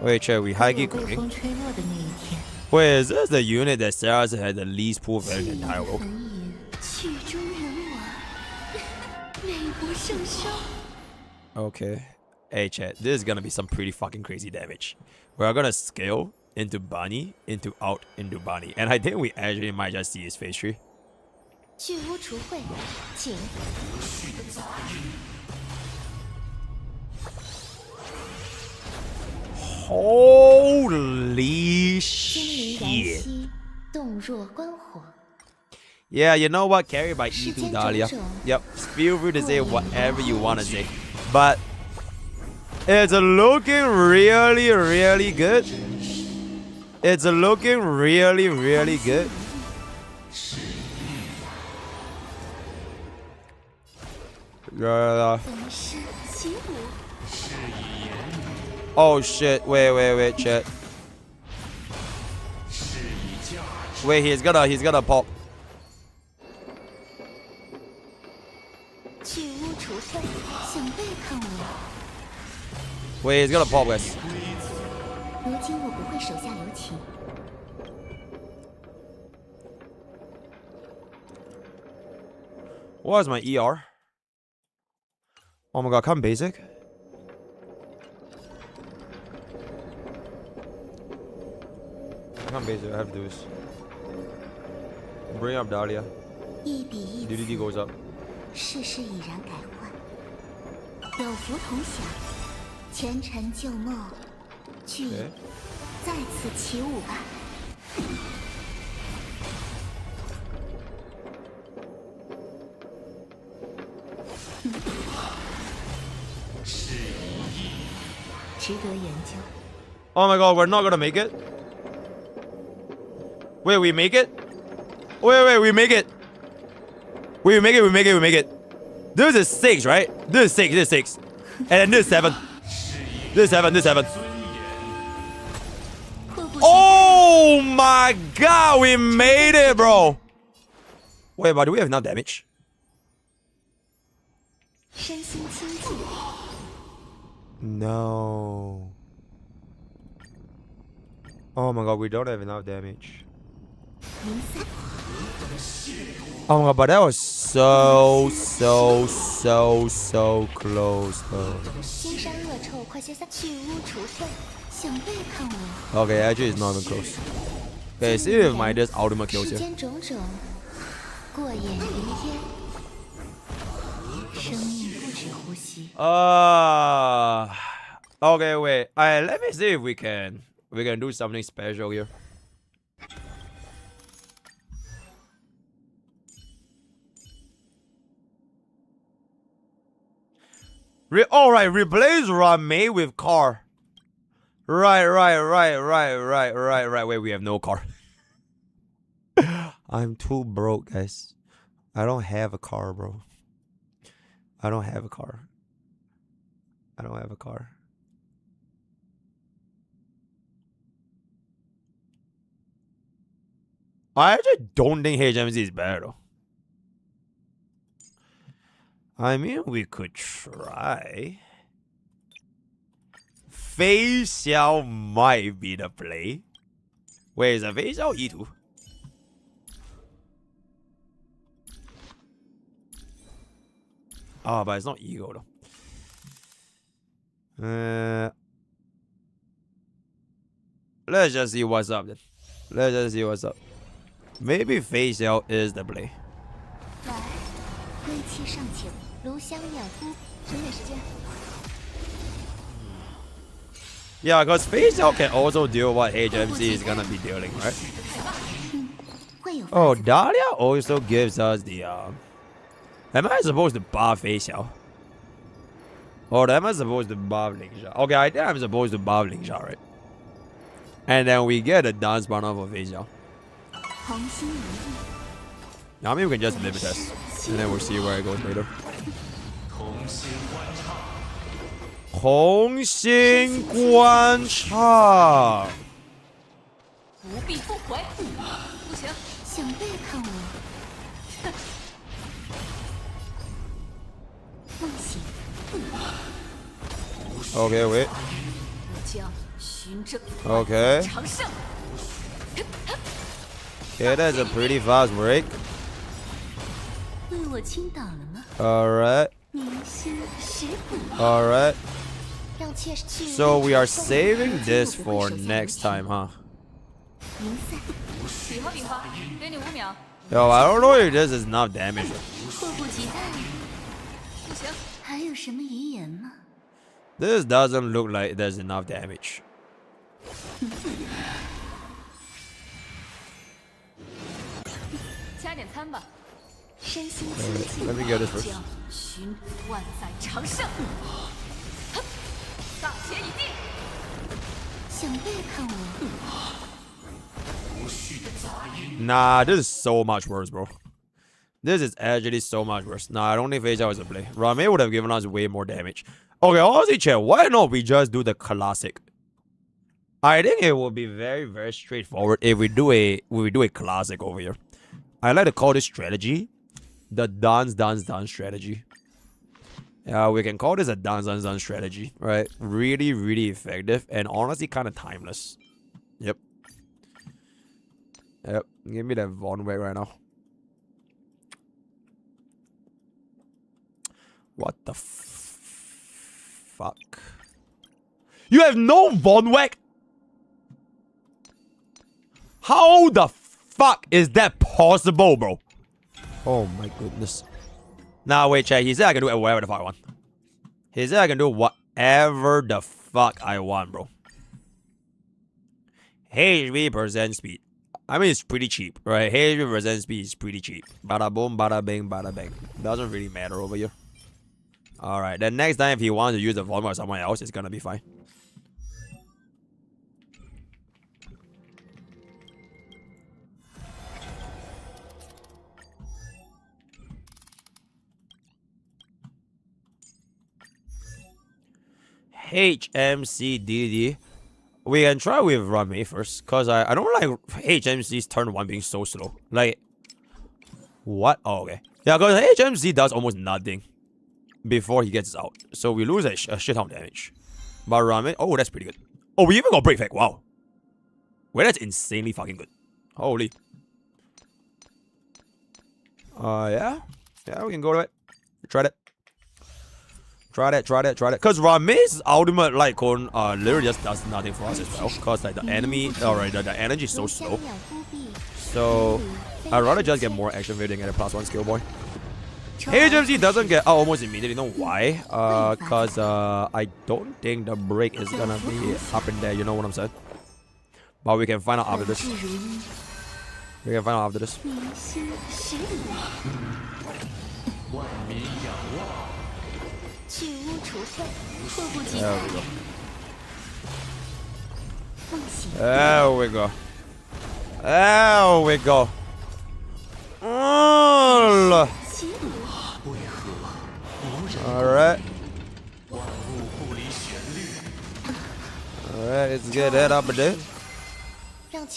Wait, chat, we high 有 key 被 cooking? 风吹落的那一天。 Wait, is this the unit that Sarah had the least pool value in the entire world? 焚饮，曲终人亡，美不胜收。 Okay. Hey, chat, this is gonna be some pretty fucking crazy damage. We're gonna scale into Bunny, into out, into Bunny. And I think we actually might just see his face tree. 去污除秽，请。 Holy 心灵燃 shit. 息，动若观火。 Yeah, you know what? Carried by E2 间 Dahlia. 种种 Yep, feel free to say whatever you want to say. But it's looking really, really good. It's looking really, really good. Yeah. 焚身起舞， Oh shit, wait, chat. Wait, he's gonna pop. 去污除秽，想背叛我？ Wait, he's gonna pop, guys. 如今我不会手下留情。 What is my ER? Oh my god, come basic. Come basic, I have to do this. Bring up Dahlia. 一比一 DDD goes up. 世事已然改换，有福同享，前尘旧梦，去 Okay. 再次起舞吧。值得研究。 Oh my god, we're not gonna make it. Wait, we make it? Wait, we make it. We make it. This is 6, right? This is 6. And then this is 7. This is 7. Oh my god, we made it, bro. Wait, but do we have enough damage? 身心清净， No. Oh my god, we don't have enough damage. 零散。 Oh my god, but that was so close though. 腥膻恶臭快些散去污除秽，想背叛我？ Okay, actually it's not even close. Okay, see if my this ultimate kills 世 here. 间种种，过眼云烟。生命不止呼吸。 Okay, wait. Let me see if we can do something special here. Alright, replace Rame with car. Right. Wait, we have no car. I'm too broke, guys. I don't have a car, bro. I don't have a car. I actually don't think HMC is bad though. I mean, we could try. Fei Xiao might be the play. Wait, is it Fei Xiao E2? Ah, but it's not Ego though. Let's just see what's up then. Let's just see what's up. Maybe face out is the play. 来，归期尚浅，炉香鸟夫，审美时间。 Yeah, because face out can also deal what HMC is gonna be dealing, right? Oh, Dahlia also gives us the am I supposed to buff face out? Or am I supposed to buff Lingsha? Okay, I think I'm supposed to buff Lingsha, right? And then we get a dance banner for face out. Now maybe we can just limit test. And then we'll see where it goes later. 红星观察。不必不回，不行，想背叛我？梦醒。Okay, wait. 我将循着 Okay. 长胜。 Okay, that's a pretty fast break. 为我倾倒了吗？ Alright. 明星石骨。 Alright. 让妾室去。 So we are saving this for next time, huh? 明赛。比划比划，给你5秒。 Yo, I don't know if this is enough damage. 迫不及待。不行。还有什么遗言吗？ This doesn't look like there's enough damage. 加点餐吧。身心清净。 Let me get this first. 将寻万载长胜。大钱已定。想背叛我？ Nah, this is so much worse, bro. This is actually so much worse. Nah, I don't think Face Out is a play. Rame would have given us way more damage. Okay, honestly, chat, why not we just do the classic? I think it will be very, very straightforward if we do a classic over here. I like to call this strategy the dance strategy. Yeah, we can call this a dance strategy, right? Really, really effective and honestly kind of timeless. Yep. Yep. Give me that Von Weg right now. What the fuck? You have no Von Weg? How the fuck is that possible, bro? Oh my goodness. Nah, wait, chat. He said I can do whatever the fuck I want. He said I can do whatever the fuck I want, bro. HP% speed. I mean, it's pretty cheap, right? HP% speed is pretty cheap. Bada boom, bada bing, bada bang. Doesn't really matter over here. Alright, then next time if he wants to use the volume or someone else, it's gonna be fine. HMCDD. We can try with Rame first, because I don't like HMC's turn 1 being so slow. Like, what? Oh, okay. Yeah, because HMC does almost nothing before he gets out. So we lose a shit ton of damage. But Rame, oh, that's pretty good. Oh, we even got break effect. Wow. Wait, that's insanely fucking good. Holy. Yeah. Yeah, we can go to it. Try that. Try that. Because Rame's ultimate light cone literally just does nothing for us as well. Because like the enemy, alright, the energy is so slow. So I'd rather just get more action if they get a +1 skill boy. HMC doesn't get out almost immediately. You know why? Because I don't think the break is gonna be up in there. You know what I'm saying? But we can find out after this. We can find out after this. There we go. There we go. There we go. Alright. Alright, let's get that up a bit. Let's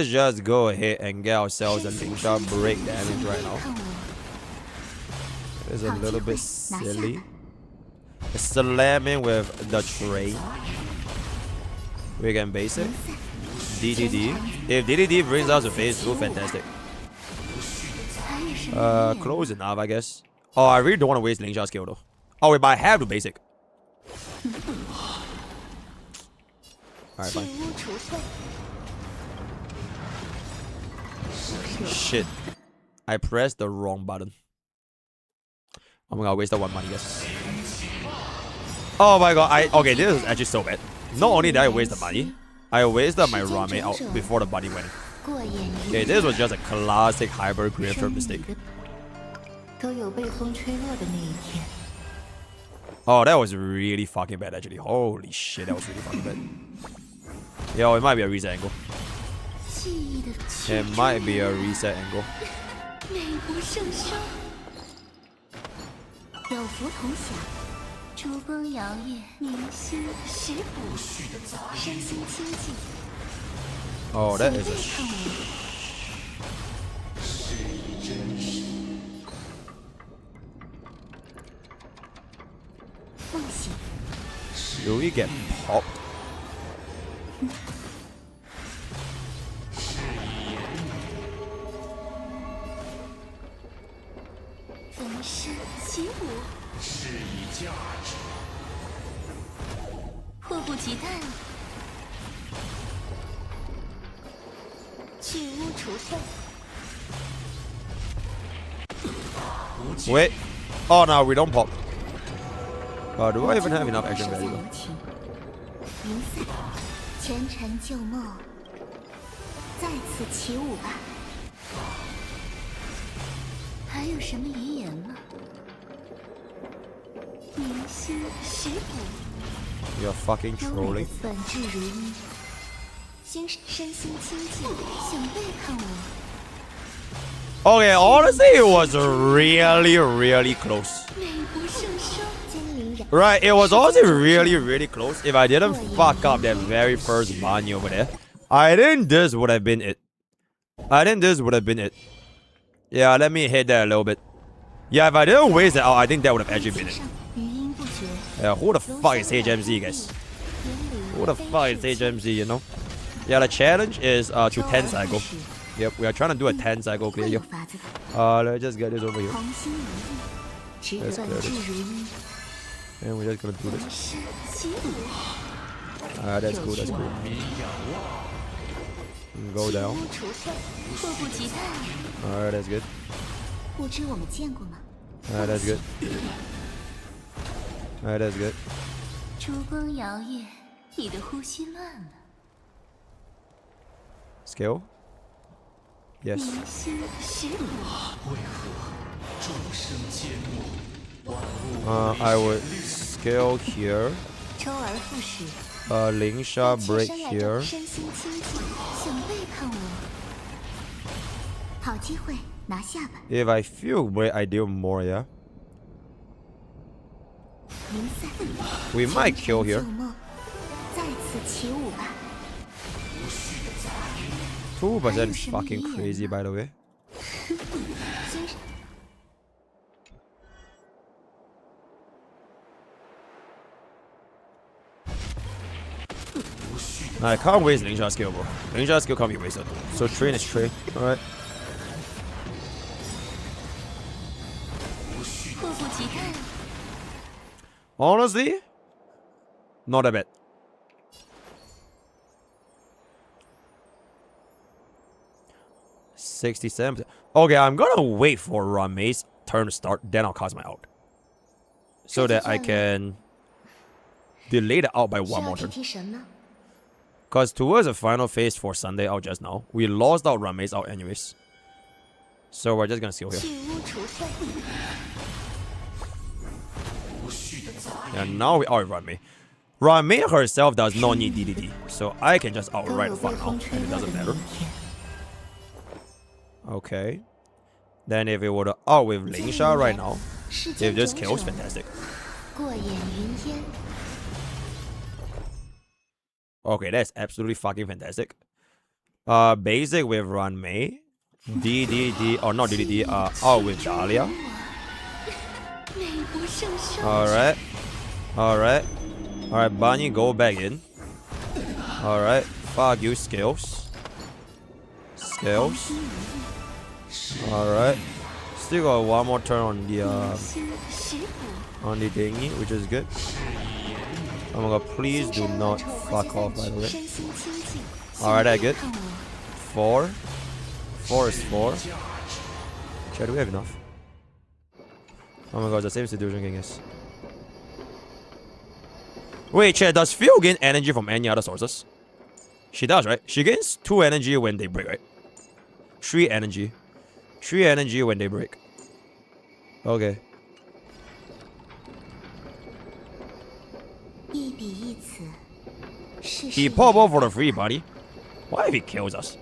just go ahead and get ourselves a Lingsha break damage right now. It's a little bit silly. Slamming with the train. We can base it. DDD. If DDD brings us a phase 2, fantastic. Close enough, I guess. Oh, I really don't want to waste Lingsha skill though. Oh wait, but I have to basic. Alright, fine. Shit. I pressed the wrong button. Oh my god, I wasted 1 money, guys. Oh my god, okay, this is actually so bad. Not only did I waste the money, I wasted my ramen out before the bunny went. Okay, this was just a classic hyper grifter mistake. Oh, that was really fucking bad actually. Holy shit, that was really fucking bad. Yo, it might be a reset angle. It might be a reset angle. Oh, that is a Do we get popped? Wait. Oh no, we don't pop. Do I even have enough action value though? You're fucking trolling. Okay, honestly, it was really close. Right, it was also really close. If I didn't fuck up that very first bunny over there, I think this would have been it. Yeah, let me hit that a little bit. Yeah, if I didn't waste it out, I think that would have actually been it. Yeah, who the fuck is HMZ, guys? Who the fuck is HMZ, you know? Yeah, the challenge is to 10 cycle. Yep, we are trying to do a 10 cycle clear here. Let's just get this over here. Let's clear this. And we're just gonna do this. That's cool. Go down. Alright, that's good. Alright, that's good. Alright, that's good. Scale? Yes. I would scale here. Lingsha break here. If I feel great, I do more, yeah. We might kill here. 2% is fucking crazy, by the way. I can't waste Lingsha skill, bro. Lingsha skill can't be wasted. So train is train. Alright. Honestly, not that bad. 67%. Okay, I'm gonna wait for Ramei's turn to start, then I'll cast my out. So that I can delay the out by 1 more turn. Because towards the final phase for Sunday out just now, we lost out Ramei's out anyways. So we're just gonna seal here. And now we out Ramei. Ramei herself does not need DDD, so I can just outright fuck now, and it doesn't matter. Okay. Then if it were to out with Lingsha right now, if this kills, fantastic. Okay, that's absolutely fucking fantastic. Basic with Ranmei. DDD, or not DDD, out with Dahlia. Alright. Alright. Alright, Bunny, go back in. Alright. Fuck you, skills. Skills. Alright. Still got 1 more turn on the thingy, which is good. Oh my god, please do not fuck off, by the way. Alright, I good. 4. 4 is 4. Chat, do we have enough? Oh my god, the same situation again, yes. Wait, chat, does Phil gain energy from any other sources? She does, right? She gains 2 energy when they break, right? 3 energy. 3 energy when they break. Okay. He pop off for the free, buddy. What if he kills us?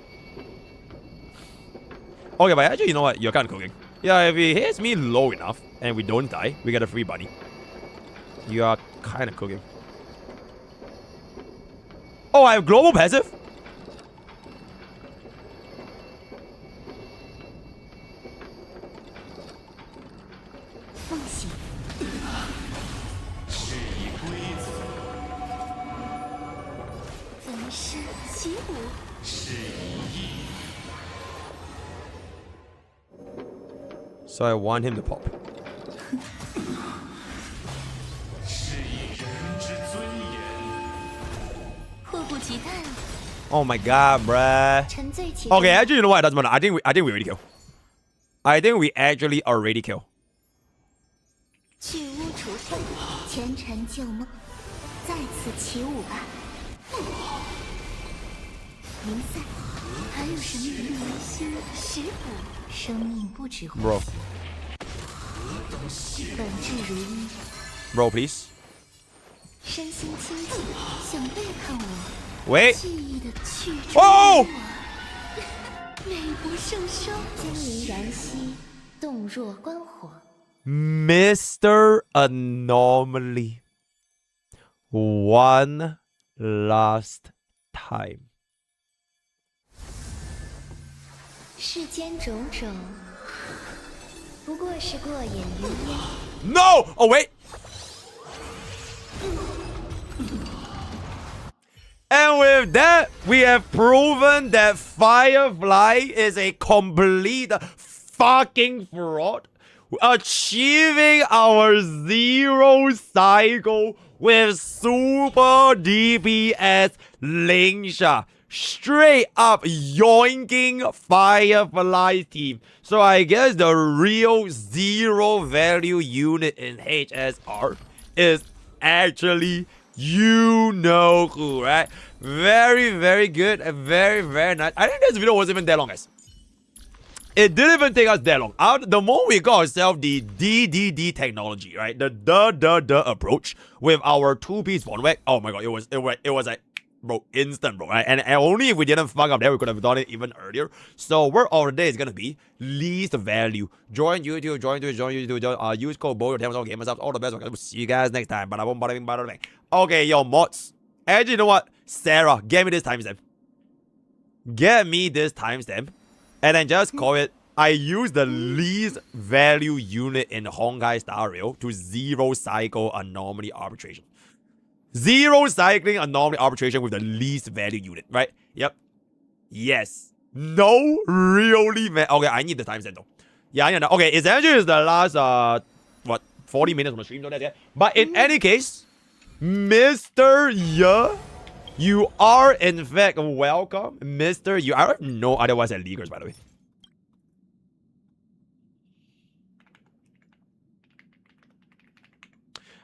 Okay, but actually, you know what? You're kind of cooking. Yeah, if he hits me low enough and we don't die, we get a free bunny. You are kind of cooking. Oh, I have global passive? So I want him to pop. Oh my god, bruh. Okay, actually, you know what? It doesn't matter. I think we already kill. I think we actually already kill. Bro. Bro, please. Wait. Oh! Mr. Anomaly. One last time. No! Oh, wait! And with that, we have proven that Firefly is a complete fucking fraud, achieving our 0 cycle with super DPS Lingsha. Straight up yoinking Firefly team. So I guess the real 0 value unit in HSR is actually you know who, right? Very, very good and very, very nice. I think this video wasn't even that long, guys. It didn't even take us that long. The moment we got ourselves the DDD technology, right? The approach with our 2-piece one-whack. Oh my god, it was like, bro, instant, bro, right? And only if we didn't fuck up there, we could have done it even earlier. So word of the day is gonna be least value. Join YouTube, join YouTube, use code BO, gamers up, all the best. We'll see you guys next time. Bada boom, bada bing, bada bing. Okay, yo, mods. Actually, you know what? Sarah, get me this timestamp. Get me this timestamp. And then just call it, I use the least value unit in Honkai Star Rail to 0 cycle anomaly arbitration. 0 cycling anomaly arbitration with the least value unit, right? Yep. Yes. No, really, man. Okay, I need the timestamp though. Yeah, I know. Okay, essentially it's the last, 40 minutes on the stream, yeah. But in any case, Mr. Yeah, you are in fact welcome, Mr. You. I don't know otherwise at leaguers, by the way.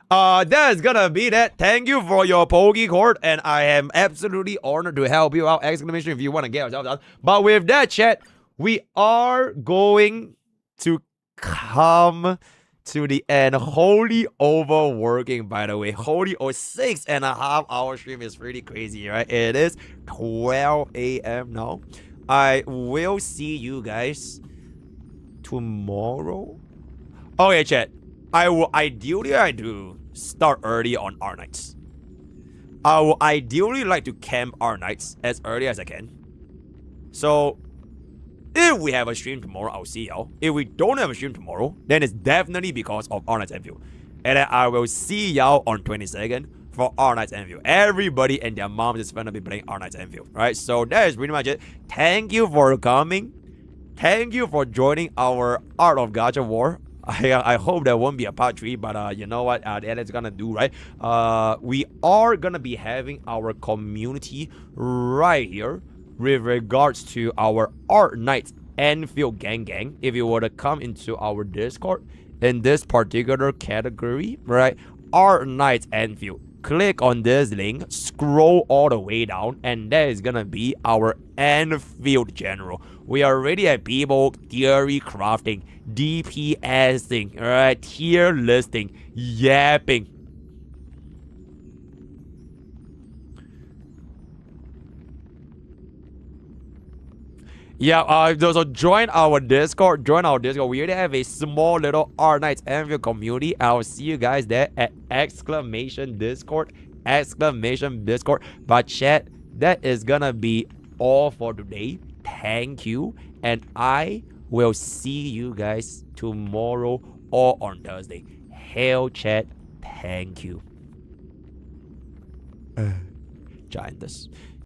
That's gonna be that. Thank you for your Poke Court, and I am absolutely honored to help you out. Exclamation if you want to get yourself done. But with that, chat, we are going to come to the end. Holy overworking, by the way. Holy 6.5 hour stream is pretty crazy, right? It is 12 a.m. now. I will see you guys tomorrow. Okay, chat. I will ideally like to start early on our nights. I will ideally like to camp our nights as early as I can. So if we have a stream tomorrow, I'll see y'all. If we don't have a stream tomorrow, then it's definitely because of our night's Enfield. And then I will see y'all on 22nd for our night's Enfield. Everybody and their moms is gonna be playing our night's Enfield, right? So that is pretty much it. Thank you for coming. Thank you for joining our Art of Gacha War. I hope there won't be a part 3, but you know what, that is gonna do, right? We are gonna be having our community right here with regards to our Art Knights Enfield gang. If you were to come into our Discord in this particular category, right, Art Knights Enfield, click on this link, scroll all the way down, and that is gonna be our Enfield general. We already have people theory crafting, DPSing, alright, tier listing, yapping. Yeah, so join our Discord. We already have a small little Art Knights Enfield community. I'll see you guys there at !Discord. But chat, that is gonna be all for today. Thank you, and I will see you guys tomorrow or on Thursday. Hail chat, thank you. Giant this.